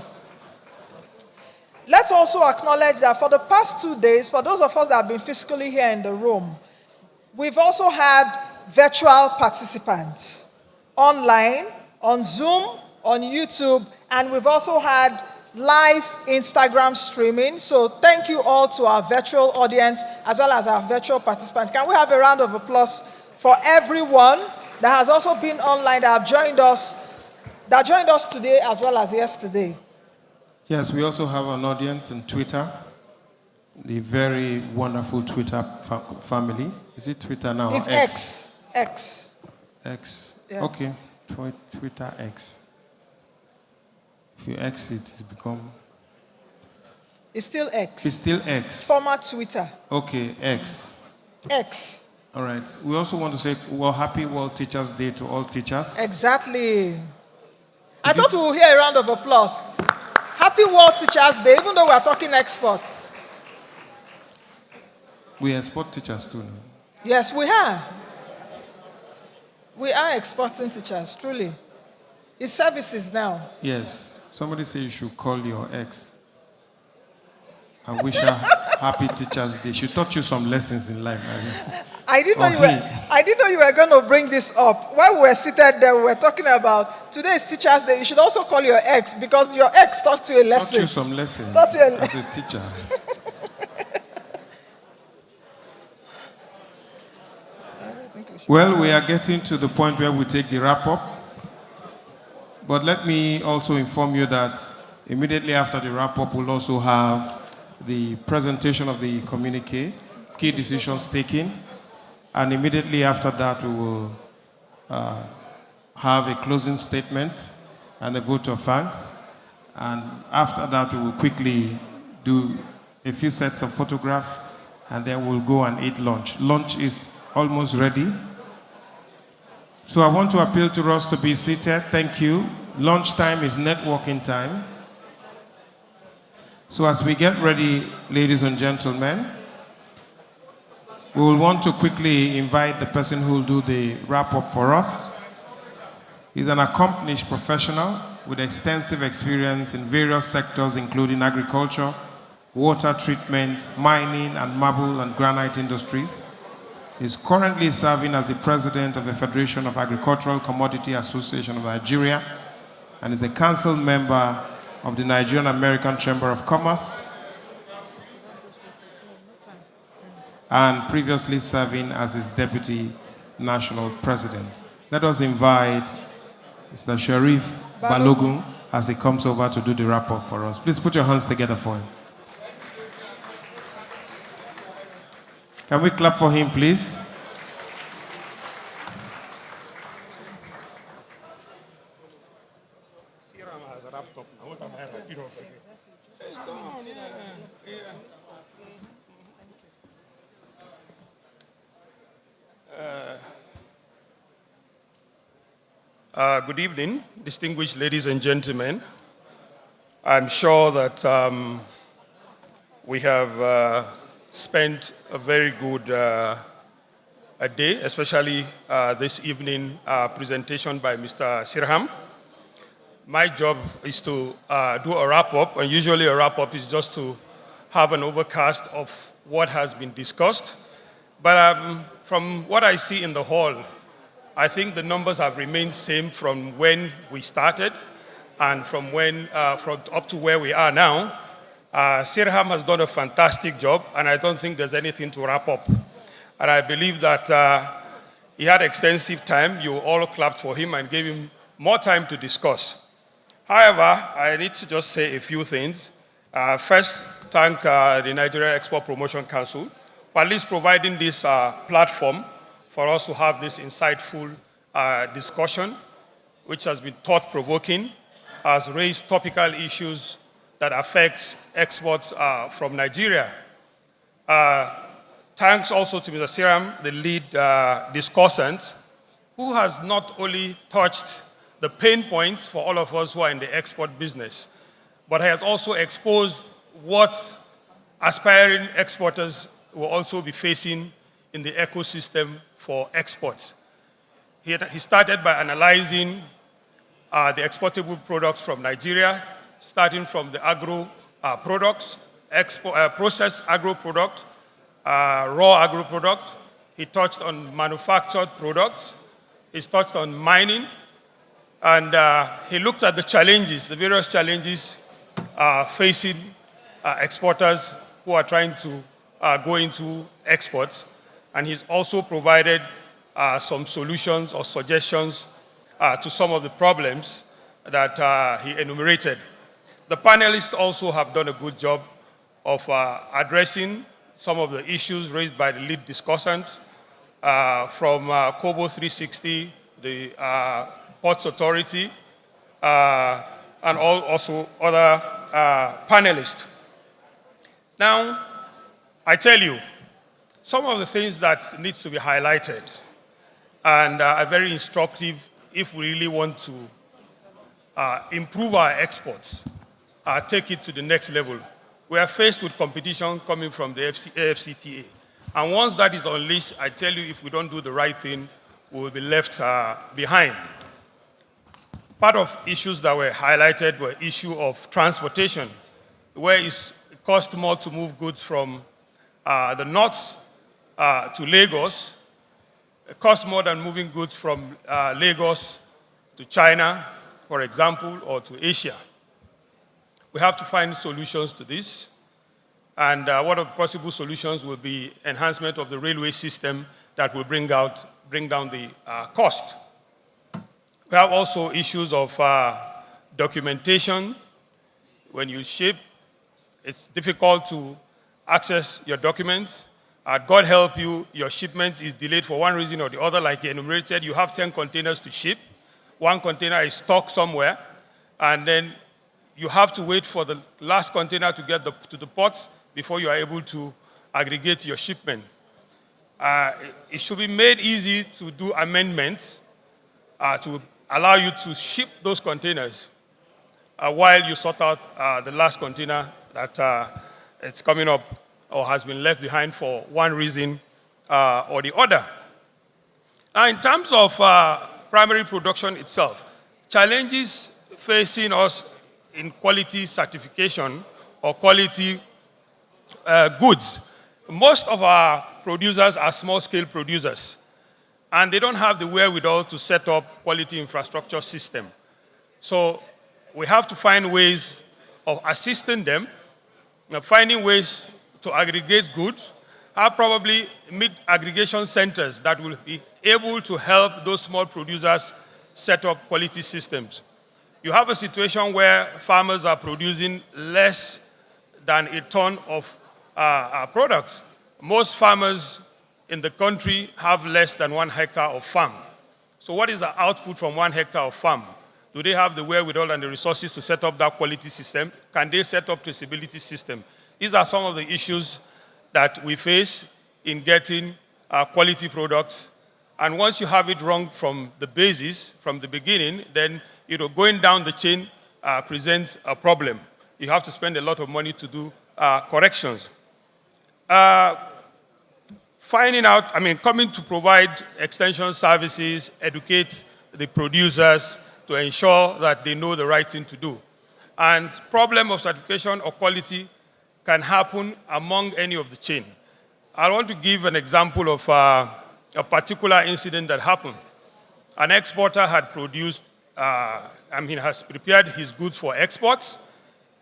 Let's also acknowledge that for the past 2 days, for those of us that have been physically here in the room, we've also had virtual participants online, on Zoom, on YouTube, And we've also had live Instagram streaming. So thank you all to our virtual audience as well as our virtual participants. Can we have a round of applause for everyone that has also been online, that joined us today as well as yesterday? Yes, we also have an audience in Twitter, the very wonderful Twitter family. Is it Twitter now? It's X. X. X. Yeah. Okay, Twitter X. If you exit, it's become... It's still X. It's still X. Former Twitter. Okay, X. X. All right. We also want to say, well, happy World Teachers' Day to all teachers. Exactly. I thought we would hear a round of applause. Happy World Teachers' Day, even though we are talking exports. We export teachers too now. Yes, we are. We are exporting teachers, truly. It's services now. Yes. Somebody say you should call your ex and wish her happy Teachers' Day. She taught you some lessons in life. I didn't know you were going to bring this up. While we were seated there, we were talking about today is Teachers' Day. You should also call your ex because your ex taught you a lesson. Taught you some lessons Taught you as a teacher. Well, we are getting to the point where we take the wrap-up. But let me also inform you that immediately after the wrap-up, we'll also have the presentation of the communique, key decisions taken, and immediately after that, we will have a closing statement and a vote of thanks. And after that, we will quickly do a few sets of photographs, and then we'll go and eat lunch. Lunch is almost ready. So I want to appeal to us to be seated. Thank you. Lunchtime is networking time. So as we get ready, ladies and gentlemen, we will want to quickly invite the person who will do the wrap-up for us. He's an accomplished professional with extensive experience in various sectors, including agriculture, water treatment, mining, and marble and granite industries. He's currently serving as the president of the Federation of Agricultural Commodity Association of Nigeria and is a council member of the Nigerian American Chamber of Commerce and previously serving as his deputy national president. Let us invite Mr. Sharif Balogun as he comes over to do the wrap-up for us. Please put your hands together for him. Can we clap for him, please? Good evening, distinguished ladies and gentlemen. I'm sure that we have spent a very good a day, especially this evening presentation by Mr. Sirham. My job is to do a wrap-up, and usually a wrap-up is just to have an overcast of what has been discussed. But from what I see in the hall, I think the numbers have remained same from when we started and from when up to where we are now. Sirham has done a fantastic job, and I don't think there's anything to wrap up. And I believe that he had extensive time. You all clapped for him and gave him more time to discuss. However, I need to just say a few things. First, thank the Nigerian Export Promotion Council for at least providing this platform for us to have this insightful discussion, which has been thought-provoking, has raised topical issues that affects exports from Nigeria. Thanks also to Mr. Sirham, the lead discussant, who has not only touched the pain points for all of us who are in the export business, but has also exposed what aspiring exporters will also be facing in the ecosystem for exports. He started by analyzing the exportable products from Nigeria, starting from the agro products, processed agro product, raw agro product. He touched on manufactured products. He's touched on mining. And he looked at the challenges, the various challenges facing exporters who are trying to go into exports. And he's also provided some solutions or suggestions to some of the problems that he enumerated. The panelists also have done a good job of addressing some of the issues raised by the lead discussant from COBO 360, the Ports Authority, and also other panelists. Now, I tell you, some of the things that need to be highlighted and are very instructive if we really want to improve our exports, take it to the next level. We are faced with competition coming from the AFCTA. And once that is unleashed, I tell you, if we don't do the right thing, we will be left behind. Part of issues that were highlighted were issue of transportation, where it costs more to move goods from the north to Lagos. It costs more than moving goods from Lagos to China, for example, or to Asia. We have to find solutions to this. And one of the possible solutions will be enhancement of the railway system that will bring down the cost. We have also issues of documentation. When you ship, it's difficult to access your documents. God help you, your shipment is delayed for one reason or the other, like you enumerated. You have 10 containers to ship. One container is stuck somewhere, and then you have to wait for the last container to get to the ports before you are able to aggregate your shipment. It should be made easy to do amendments to allow you to ship those containers while you sort out the last container that is coming up or has been left behind for one reason or the other. Now, in terms of primary production itself, challenges facing us in quality certification or quality goods. Most of our producers are small-scale producers, and they don't have the wherewithal to set up quality infrastructure system. So we have to find ways of assisting them, finding ways to aggregate goods, have probably aggregation centers that will be able to help those small producers set up quality systems. You have a situation where farmers are producing less than a ton of products. Most farmers in the country have less than 1 hectare of farm. So what is the output from 1 hectare of farm? Do they have the wherewithal and the resources to set up that quality system? Can they set up traceability system? These are some of the issues that we face in getting quality products. And once you have it wrong from the basis, from the beginning, then going down the chain presents a problem. You have to spend a lot of money to do corrections. Coming to provide extension services, educate the producers to ensure that they know the right thing to do. And problem of certification or quality can happen among any of the chain. I want to give an example of a particular incident that happened. An exporter had produced, has prepared his goods for exports.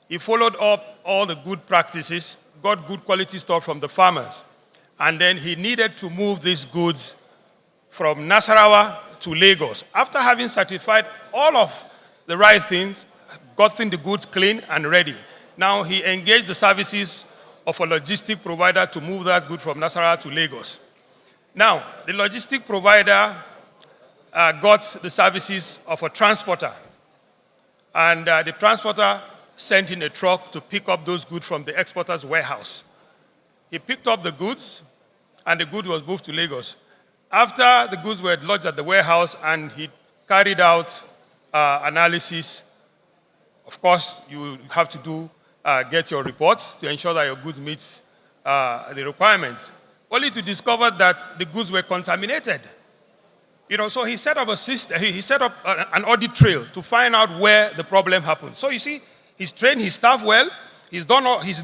He followed up all the good practices, got good quality stuff from the farmers, and then he needed to move these goods from Nasarawa to Lagos. After having certified all of the right things, gotten the goods clean and ready, now he engaged the services of a logistic provider to move that good from Nasarawa to Lagos. Now, the logistic provider got the services of a transporter, and the transporter sent in a truck to pick up those goods from the exporter's warehouse. He picked up the goods, and the goods was moved to Lagos. After the goods were lodged at the warehouse and he carried out analysis, of course, you have to get your reports to ensure that your goods meet the requirements, only to discover that the goods were contaminated. So he set up a system, he set up an audit trail to find out where the problem happened. So you see, he's trained his staff well, he's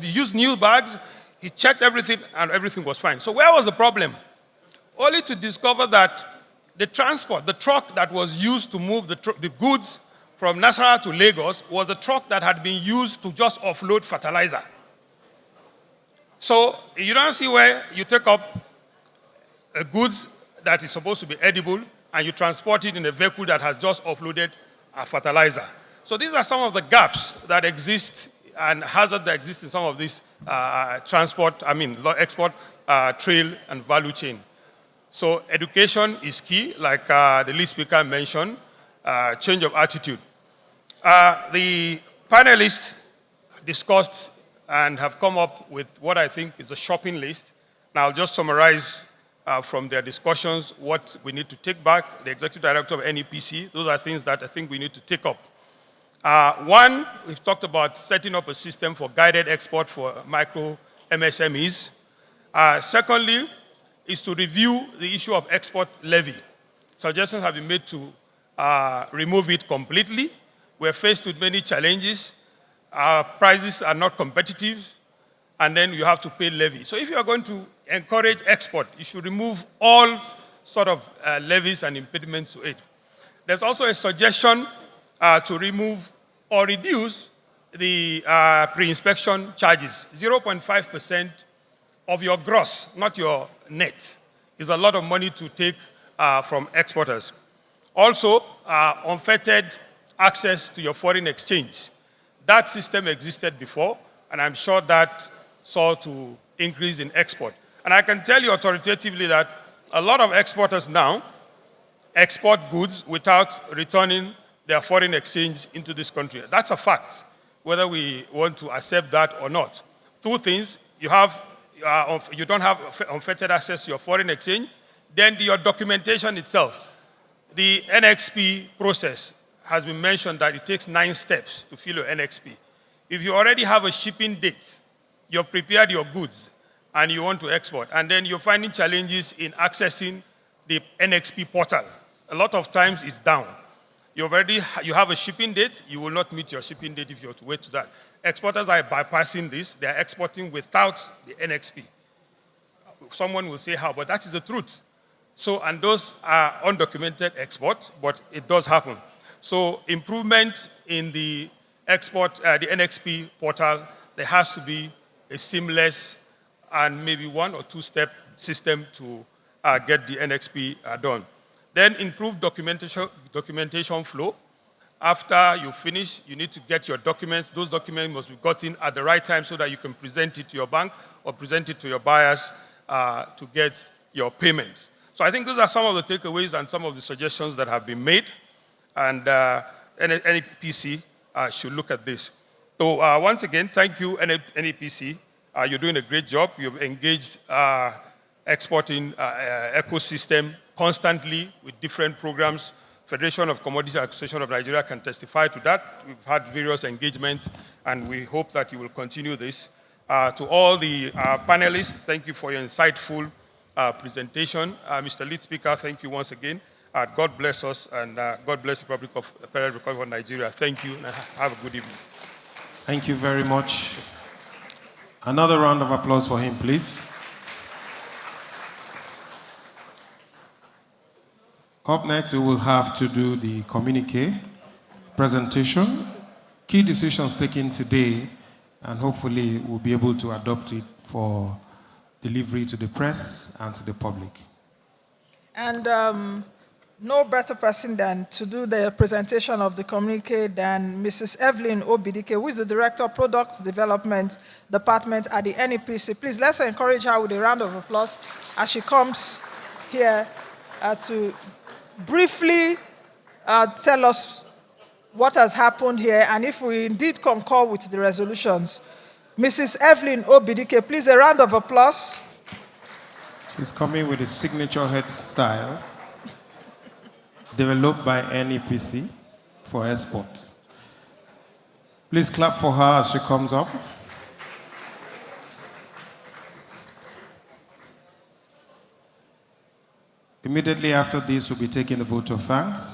used new bags, he checked everything, and everything was fine. So where was the problem? Only to discover that the transport, the truck that was used to move the goods from Nasarawa to Lagos was a truck that had been used to just offload fertilizer. So you don't see where you take up goods that is supposed to be edible and you transport it in a vehicle that has just offloaded a fertilizer. So these are some of the gaps that exist and hazards that exist in some of these export, trail and value chain. So education is key, like the lead speaker mentioned, change of attitude. The panelists discussed and have come up with what I think is a shopping list. Now I'll just summarize from their discussions what we need to take back. The executive director of NEPC, those are things that I think we need to take up. One, we've talked about setting up a system for guided export for micro MSMEs. Secondly, is to review the issue of export levy. Suggestions have been made to remove it completely. We're faced with many challenges. Our prices are not competitive, and then you have to pay levy. So if you are going to encourage export, you should remove all sort of levies and impediments to it. There's also a suggestion to remove or reduce the pre-inspection charges. 0.5% of your gross, not your net, is a lot of money to take from exporters. Also, unfettered access to your foreign exchange. That system existed before, and I'm sure that saw to increase in export. And I can tell you authoritatively that a lot of exporters now export goods without returning their foreign exchange into this country. That's a fact, whether we want to accept that or not. Two things: you don't have unfettered access to your foreign exchange, then your documentation itself. The NXP process has been mentioned that it takes 9 steps to fill your NXP. If you already have a shipping date, you've prepared your goods, and you want to export, and then you're finding challenges in accessing the NXP portal. A lot of times it's down. You have a shipping date, you will not meet your shipping date if you have to wait to that. Exporters are bypassing this. They are exporting without the NXP. Someone will say how, but that is the truth. So, and those are undocumented exports, but it does happen. So improvement in the export, the NXP portal, there has to be a seamless and maybe 1 or 2 step system to get the NXP done. Then improve documentation flow. After you finish, you need to get your documents. Those documents must be gotten at the right time so that you can present it to your bank or present it to your buyers to get your payment. So I think those are some of the takeaways and some of the suggestions that have been made. And NEPC should look at this. So once again, thank you, NEPC. You're doing a great job. You've engaged exporting ecosystem constantly with different programs. Federation of Commodity Association of Nigeria can testify to that. We've had various engagements, and we hope that you will continue this. To all the panelists, thank you for your insightful presentation. Mr. Lead Speaker, thank you once again. God bless us, and God bless the Federal Republic of Nigeria. Thank you, and have a good evening. Thank you very much. Another round of applause for him, please. Up next, we will have to do the communique presentation, key decisions taken today, and hopefully we'll be able to adopt it for delivery to the press and to the public. And no better person than to do the presentation of the communique than Mrs. Evelyn Obidike, who is the Director of Product Development Department at the NEPC. Please, let's encourage her with a round of applause as she comes here to briefly tell us what has happened here and if we indeed concur with the resolutions. Mrs. Evelyn Obidike, please, a round of applause. She's coming with a signature hairstyle developed by NEPC for export. Please clap for her as she comes up. Immediately after this, we'll be taking the vote of thanks,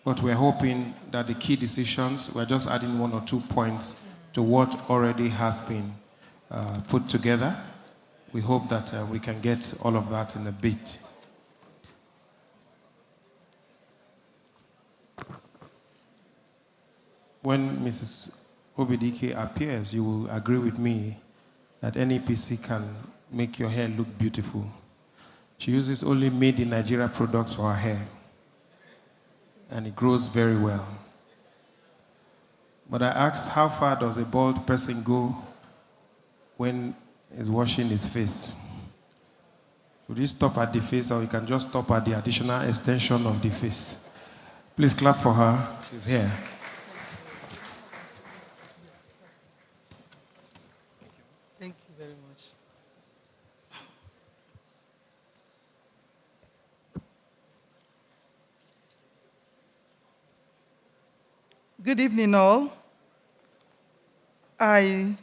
but we're hoping that the key decisions, we're just adding 1 or 2 points to what already has been put together. We hope that we can get all of that in a bit. when Mrs. Obidike appears, you will agree with me that NEPC can make your hair look beautiful. She uses only made in Nigeria products for her hair, and it grows very well. But I asked, how far does a bald person go when he's washing his face? Should he stop at the face, or you can just stop at the additional extension of the face? Please clap for her. She's here. Thank you very much. Good evening, all. I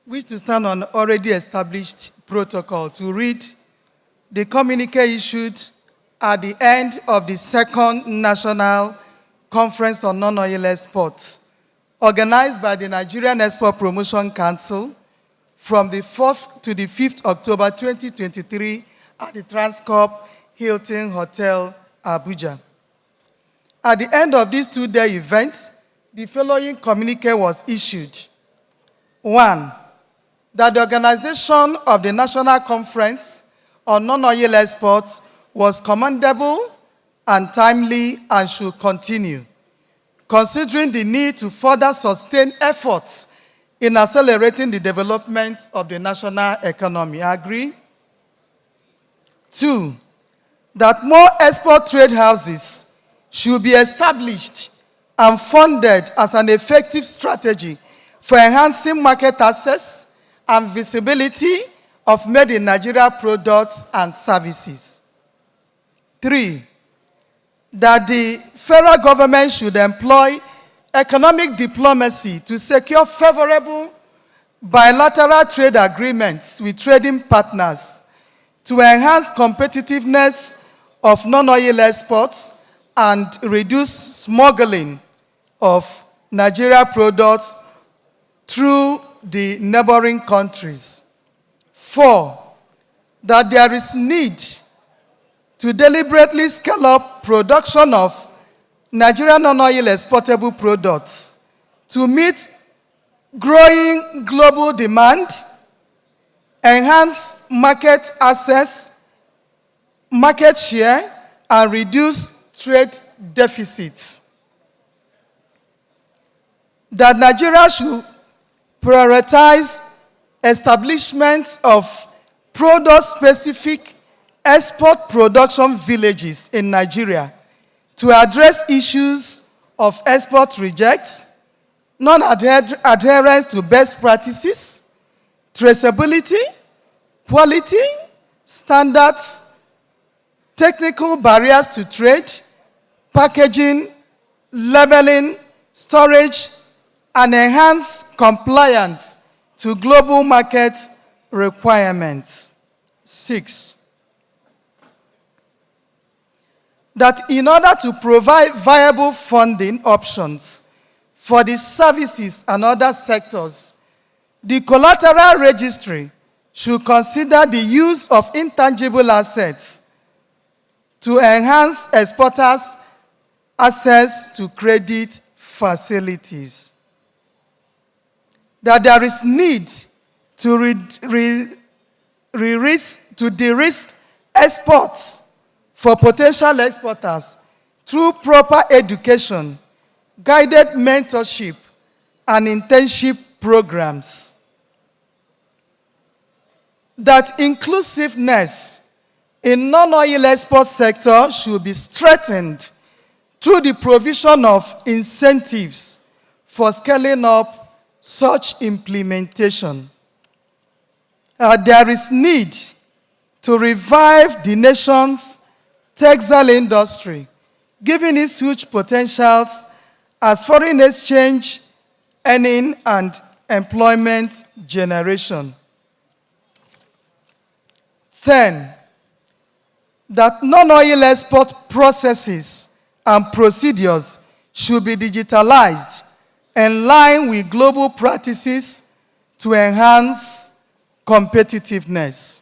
wish to stand on already established protocol to read the communique issued at the end of the second National Conference on Non-Oil Exports, organized by the Nigerian Export Promotion Council from the 4th to the 5th October 2023 at the Transcorp Hilton Hotel, Abuja. At the end of this two-day event, the following communique was issued. 1, that the organization of the National Conference on Non-Oil Exports was commendable and timely and should continue, considering the need to further sustain efforts in accelerating the development of the national economy. Agree? 2, that more export trade houses should be established and funded as an effective strategy for enhancing market access and visibility of made in Nigeria products and services. 3, that the federal government should employ economic diplomacy to secure favorable bilateral trade agreements with trading partners to enhance competitiveness of non-oil exports and reduce smuggling of Nigeria products through the neighboring countries. 4, that there is need to deliberately scale up production of Nigerian non-oil exportable products to meet growing global demand, enhance market access, market share, and reduce trade deficits. That Nigeria should prioritize establishment of product-specific export production villages in Nigeria to address issues of export rejects, non-adherence to best practices, traceability, quality, standards, technical barriers to trade, packaging, labeling, storage, and enhance compliance to global market requirements. 6, that in order to provide viable funding options for the services and other sectors, the collateral registry should consider the use of intangible assets to enhance exporters' access to credit facilities. That there is need to de-risk exports for potential exporters through proper education, guided mentorship, and internship programs. That inclusiveness in non-oil export sector should be strengthened through the provision of incentives for scaling up such implementation. There is need to revive the nation's textile industry, given its huge potentials as foreign exchange, earning, and employment generation. 10, that non-oil export processes and procedures should be digitalized in line with global practices to enhance competitiveness.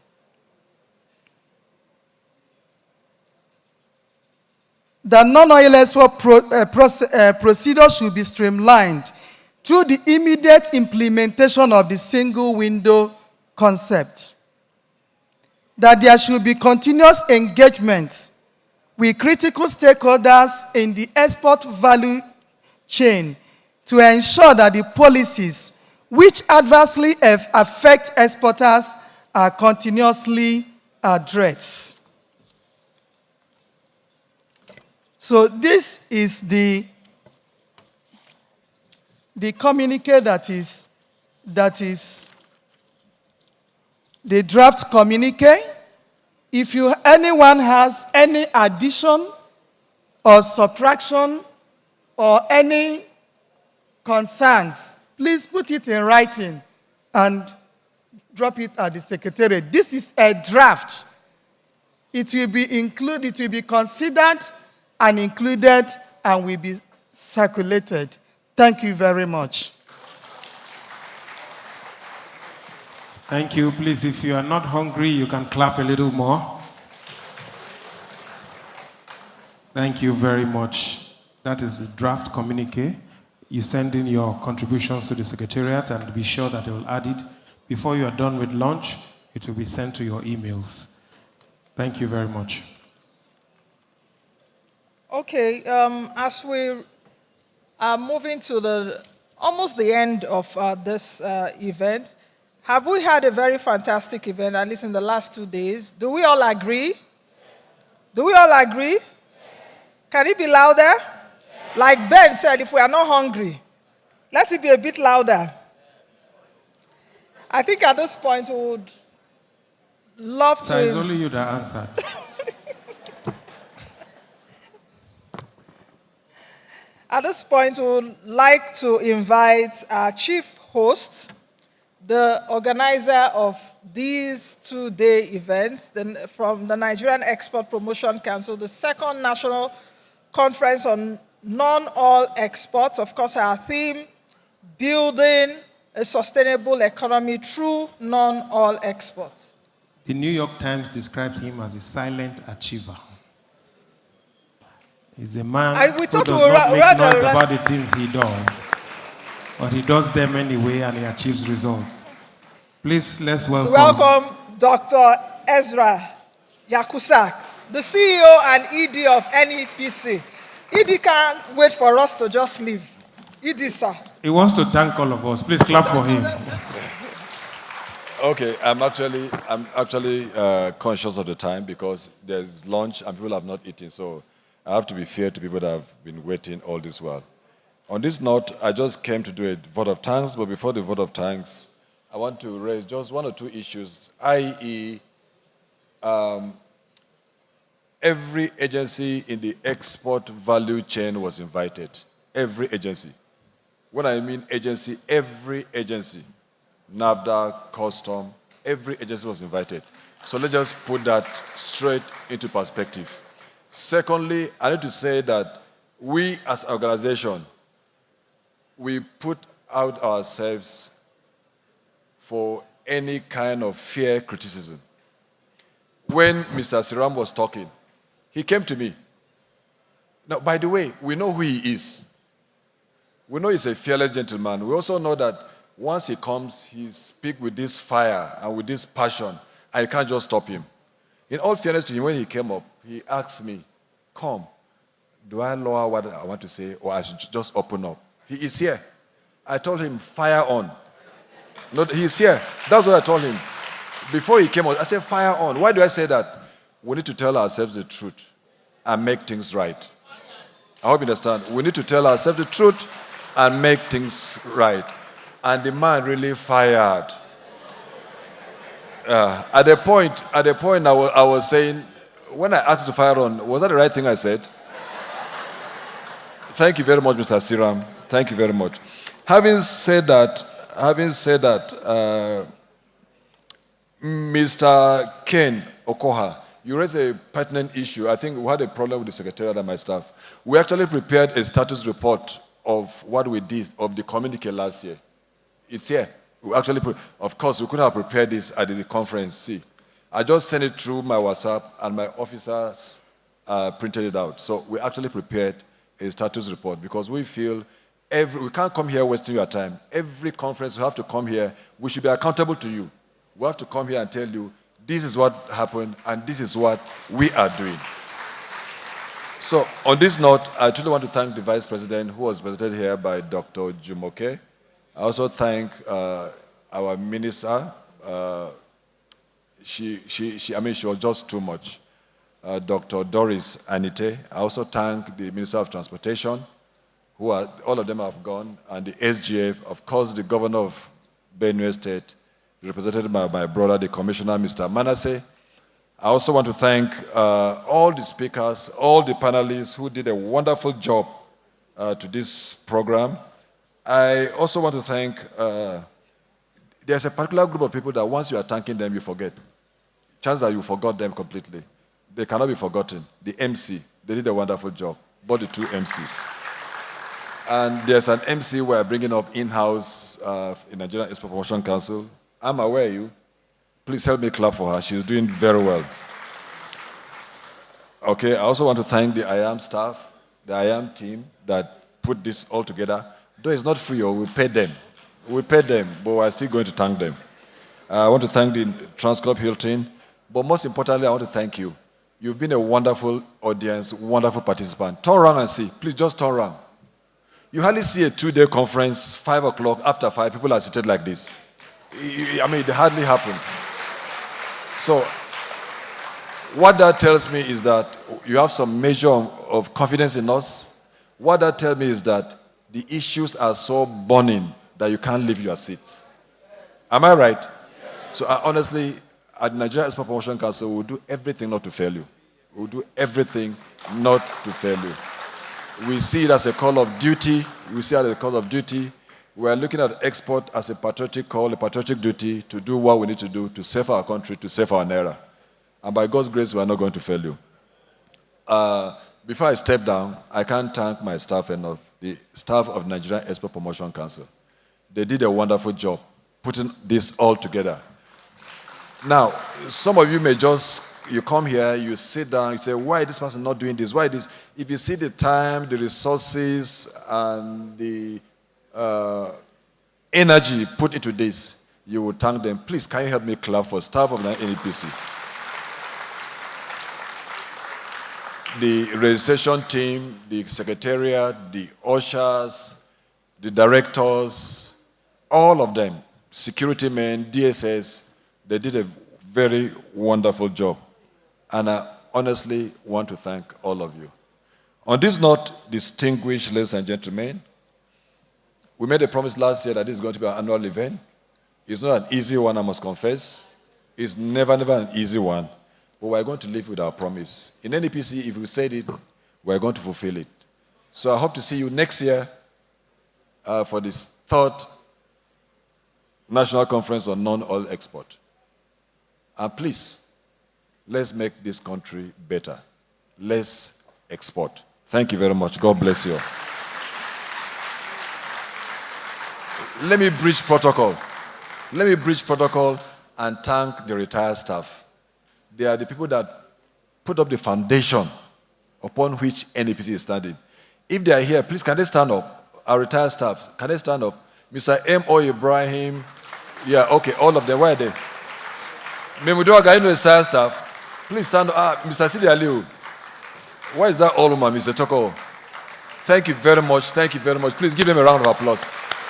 The non-oil export procedure should be streamlined through the immediate implementation of the single window concept. That there should be continuous engagement with critical stakeholders in the export value chain to ensure that the policies which adversely affect exporters are continuously addressed. So this is the communique that is the draft communique. If anyone has any addition or subtraction or any concerns, please put it in writing and drop it at the secretariat. This is a draft. It will be included, it will be considered and included and will be circulated. Thank you very much. Thank you. Please, if you are not hungry, you can clap a little more. Thank you very much. That is the draft communique. You send in your contributions to the secretariat and be sure that they will add it. Before you are done with lunch, it will be sent to your emails. Thank you very much. Okay, as we are moving to almost the end of this event, have we had a very fantastic event, at least in the last 2 days? Do we all agree? Do we all agree? Can it be louder? Like Ben said, if we are not hungry, let it be a bit louder. I think at this point we would love to... So it's only you that answered. At this point, we would like to invite our chief host, the organizer of these 2-day events from the Nigerian Export Promotion Council, the second national conference on non-oil exports. Of course, our theme, building a sustainable economy through non-oil exports. The New York Times described him as a silent achiever. He's a man who does not make noise about the things he does, but he does them anyway and he achieves results. Please, let's welcome Dr. Ezra Yakusak, the CEO and ED of NEPC. ED can't wait for us to just leave. ED, sir. He wants to thank all of us. Please clap for him. Okay, I'm actually conscious of the time because there's lunch and people have not eaten, so I have to be fair to people that have been waiting all this while. On this note, I just came to do a vote of thanks, but before the vote of thanks, I want to raise just 1 or 2 issues, i.e., every agency in the export value chain was invited. Every agency. When I mean agency, every agency. NAFDA, Custom, every agency was invited. So let's just put that straight into perspective. Secondly, I need to say that we as an organization, we put out ourselves for any kind of fair criticism. When Mr. Siram was talking, he came to me. Now, by the way, we know who he is. We know he's a fearless gentleman. We also know that once he comes, he speaks with this fire and with this passion, and you can't just stop him. In all fairness to him, when he came up, he asked me, come, do I lower what I want to say, or I should just open up? He is here. I told him, fire on. No, he's here. That's what I told him. Before he came out, I said, fire on. Why do I say that? We need to tell ourselves the truth and make things right. I hope you understand. We need to tell ourselves the truth and make things right. And the man really fired. At the point I was saying, when I asked to fire on, was that the right thing I said? Thank you very much, Mr. Siram. Thank you very much. Having said that, Mr. Ken Okoha, you raised a pertinent issue. I think we had a problem with the secretariat and my staff. We actually prepared a status report of what we did of the communique last year. It's here. We actually, of course, we couldn't have prepared this at the conference. See, I just sent it through my WhatsApp, and my officers printed it out. So we actually prepared a status report because we feel we can't come here wasting your time. Every conference we have to come here, we should be accountable to you. We have to come here and tell you, this is what happened and this is what we are doing. So on this note, I truly want to thank the Vice President who was presented here by Dr. Jumoke. I also thank our minister. She was just too much. Dr. Doris Anite. I also thank the Minister of Transportation, all of them have gone, and the SGF, of course, the Governor of Benue State, represented by my brother, the Commissioner, Mr. Manasseh. I also want to thank all the speakers, all the panelists who did a wonderful job to this program. I also want to thank, there's a particular group of people that once you are thanking them, you forget. Chance that you forgot them completely. They cannot be forgotten. The MC, they did a wonderful job, both the two MCs. And there's an MC we're bringing up in-house in Nigerian Export Promotion Council. I'm aware of you. Please help me clap for her. She's doing very well. Okay, I also want to thank the IAM staff, the IAM team that put this all together. Though it's not free, we paid them. We paid them, but we're still going to thank them. I want to thank the Transcorp Hilton, but most importantly, I want to thank you. You've been a wonderful audience, wonderful participant. Turn around and see. Please just turn around. You hardly see a 2-day conference, 5 o'clock, after 5, people are seated like this. I mean, it hardly happened. So, what that tells me is that you have some measure of confidence in us. What that tells me is that the issues are so burning that you can't leave your seat. Am I right? So, honestly, at Nigeria Export Promotion Council, we'll do everything not to fail you. We'll do everything not to fail you. We see it as a call of duty. We see it as a call of duty. We are looking at export as a patriotic call, a patriotic duty to do what we need to do to save our country, to save our naira. And by God's grace, we are not going to fail you. Before I step down, I can't thank my staff enough, the staff of Nigerian Export Promotion Council. They did a wonderful job putting this all together. Now, some of you may you come here, you sit down, you say, why is this person not doing this? Why this? If you see the time, the resources, and the energy put into this, you will thank them. Please, can you help me clap for staff of the NEPC? The registration team, the secretariat, the ushers, the directors, all of them, security men, DSS, they did a very wonderful job. And I honestly want to thank all of you. On this note, distinguished ladies and gentlemen, we made a promise last year that this is going to be an annual event. It's not an easy one, I must confess. It's never an easy one. But we're going to live with our promise. In NEPC, if we said it, we're going to fulfill it. So I hope to see you next year for this 3rd National Conference on Non-Oil Export. And please, let's make this country better. Let's export. Thank you very much. God bless you. Let me breach protocol. Let me breach protocol and thank the retired staff. They are the people that put up the foundation upon which NEPC is standing. If they are here, please, can they stand up? Our retired staff, can they stand up? Mr. M.O. Ibrahim, yeah, okay, all of them, where are they? Memudoga, you know the retired staff. Please stand up. Mr. Sidi Aliu, why is that all woman, Mr. Toko? Thank you very much. Thank you very much. Please give them a round of applause.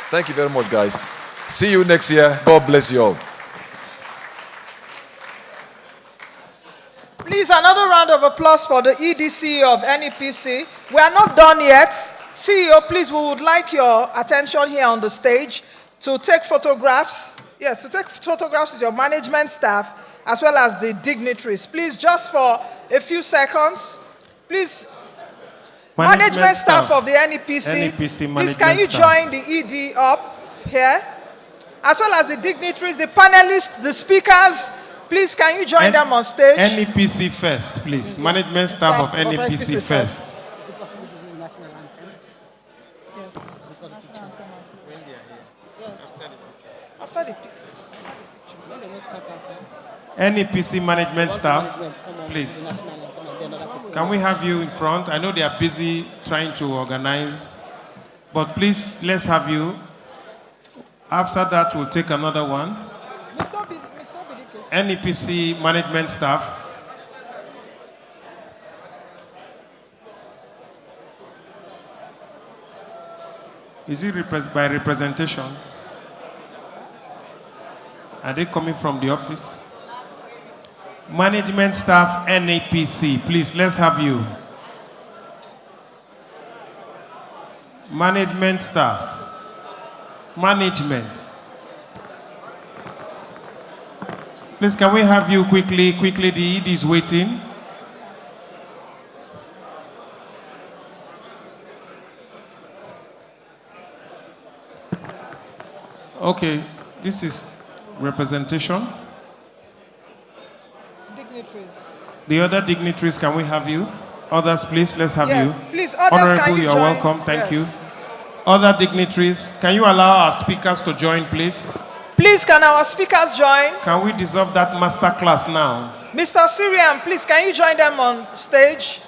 Thank you very much, guys. See you next year. God bless you all. Please, another round of applause for the EDC of NEPC. We are not done yet. CEO, please, we would like your attention here on the stage to take photographs. Yes, to take photographs with your management staff as well as the dignitaries. Please, just for a few seconds, please, management staff of the NEPC, please can you join the ED up here? As well as the dignitaries, the panelists, the speakers, please can you join them on stage? NEPC first, please. Management staff of NEPC first. NEPC management staff, please. Can we have you in front? I know they are busy trying to organize, but please, let's have you. After that, we'll take another one. NEPC management staff. Is it by representation? Are they coming from the office? Management staff, NEPC. Please, let's have you. Management staff. Management. Please, can we have you quickly? Quickly, the ED is waiting. Okay, this is representation. Dignitaries. The other dignitaries, can we have you? Others, please, let's have Yes, you. please, others, Honorable, can you you're join? welcome. Thank Yes. you. Other dignitaries, can you allow our speakers to join, please? Please, can our speakers join? Can we dissolve that master class now? Mr. Syrian, please, can you join them on stage?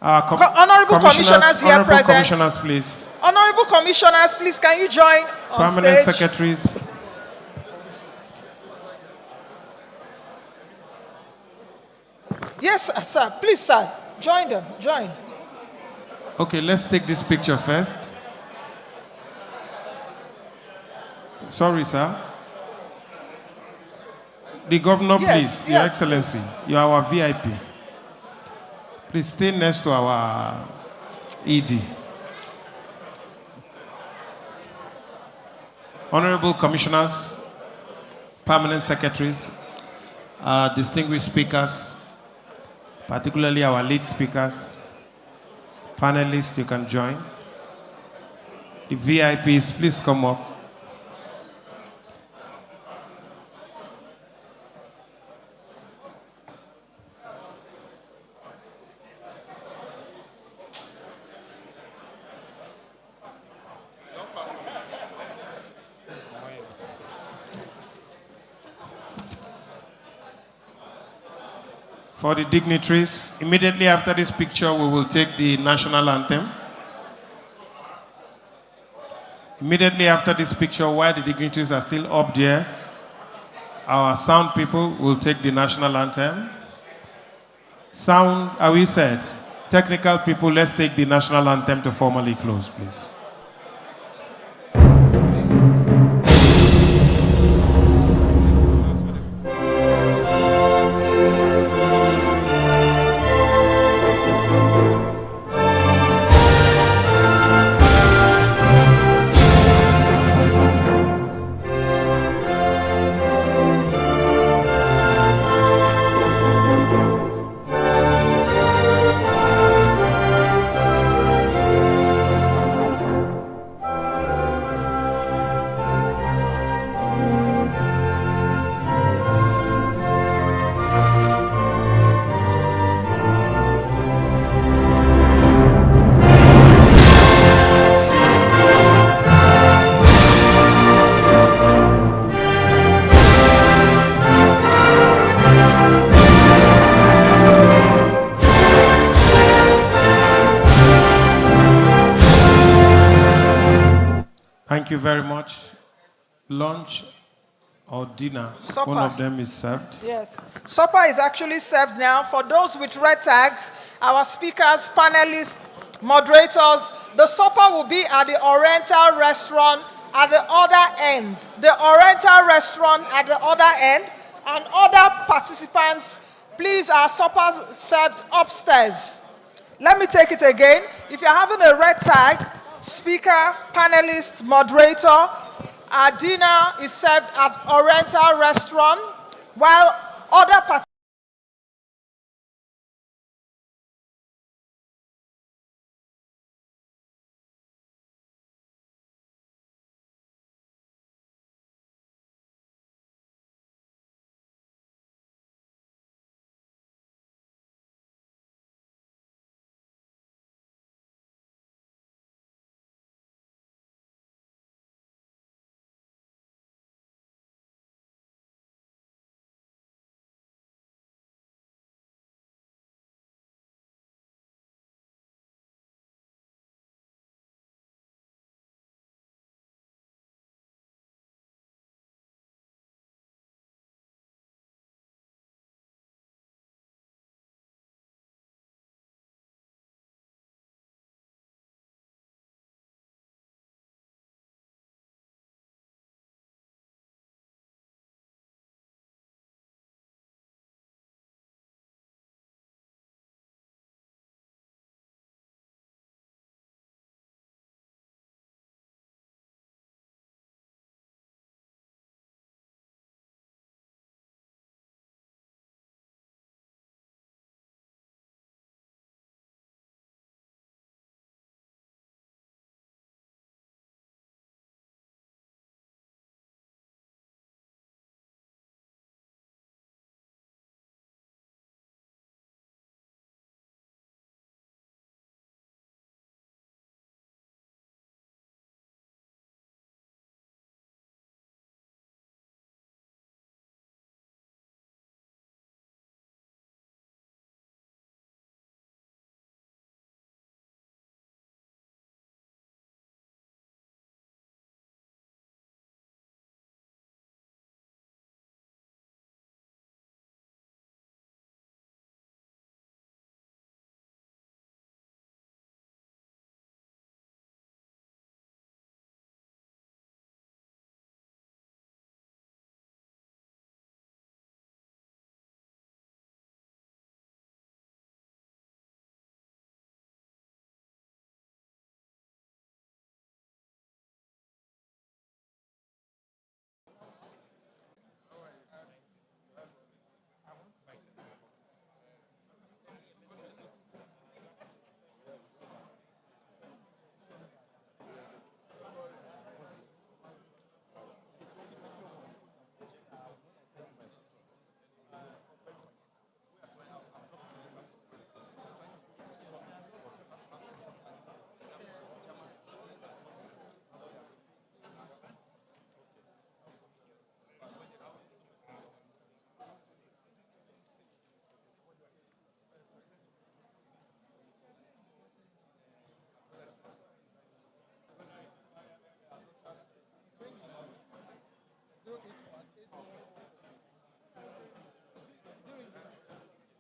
Honorable commissioners here honorable present. commissioners, please. Honorable commissioners, please, can you join on Permanent stage? secretaries. Yes, sir. Please, sir. Join them. Join. Okay, let's take this picture first. Sorry, sir. The governor, Yes, please. Your yes, Excellency, you are our VIP. Please stay next to our ED. Honorable commissioners, permanent secretaries, distinguished speakers, particularly our lead speakers, panelists, you can join. The VIPs, please come up. For the dignitaries, immediately after this picture, we will take the national anthem. Immediately after this picture, while the dignitaries are still up there, our sound people will take the national anthem. Sound, are we set? Technical people, let's take the national anthem to formally close, please. Thank you very much. Lunch or dinner, Supper. one of them is served. Yes. Supper is actually served now. For those with red tags, our speakers, panelists, moderators, the supper will be at the Oriental Restaurant at the other end. The Oriental Restaurant at the other end. And other participants, please, our supper served upstairs. Let me take it again. If you're having a red tag, speaker, panelist, moderator, our dinner is served at Oriental Restaurant, while other participants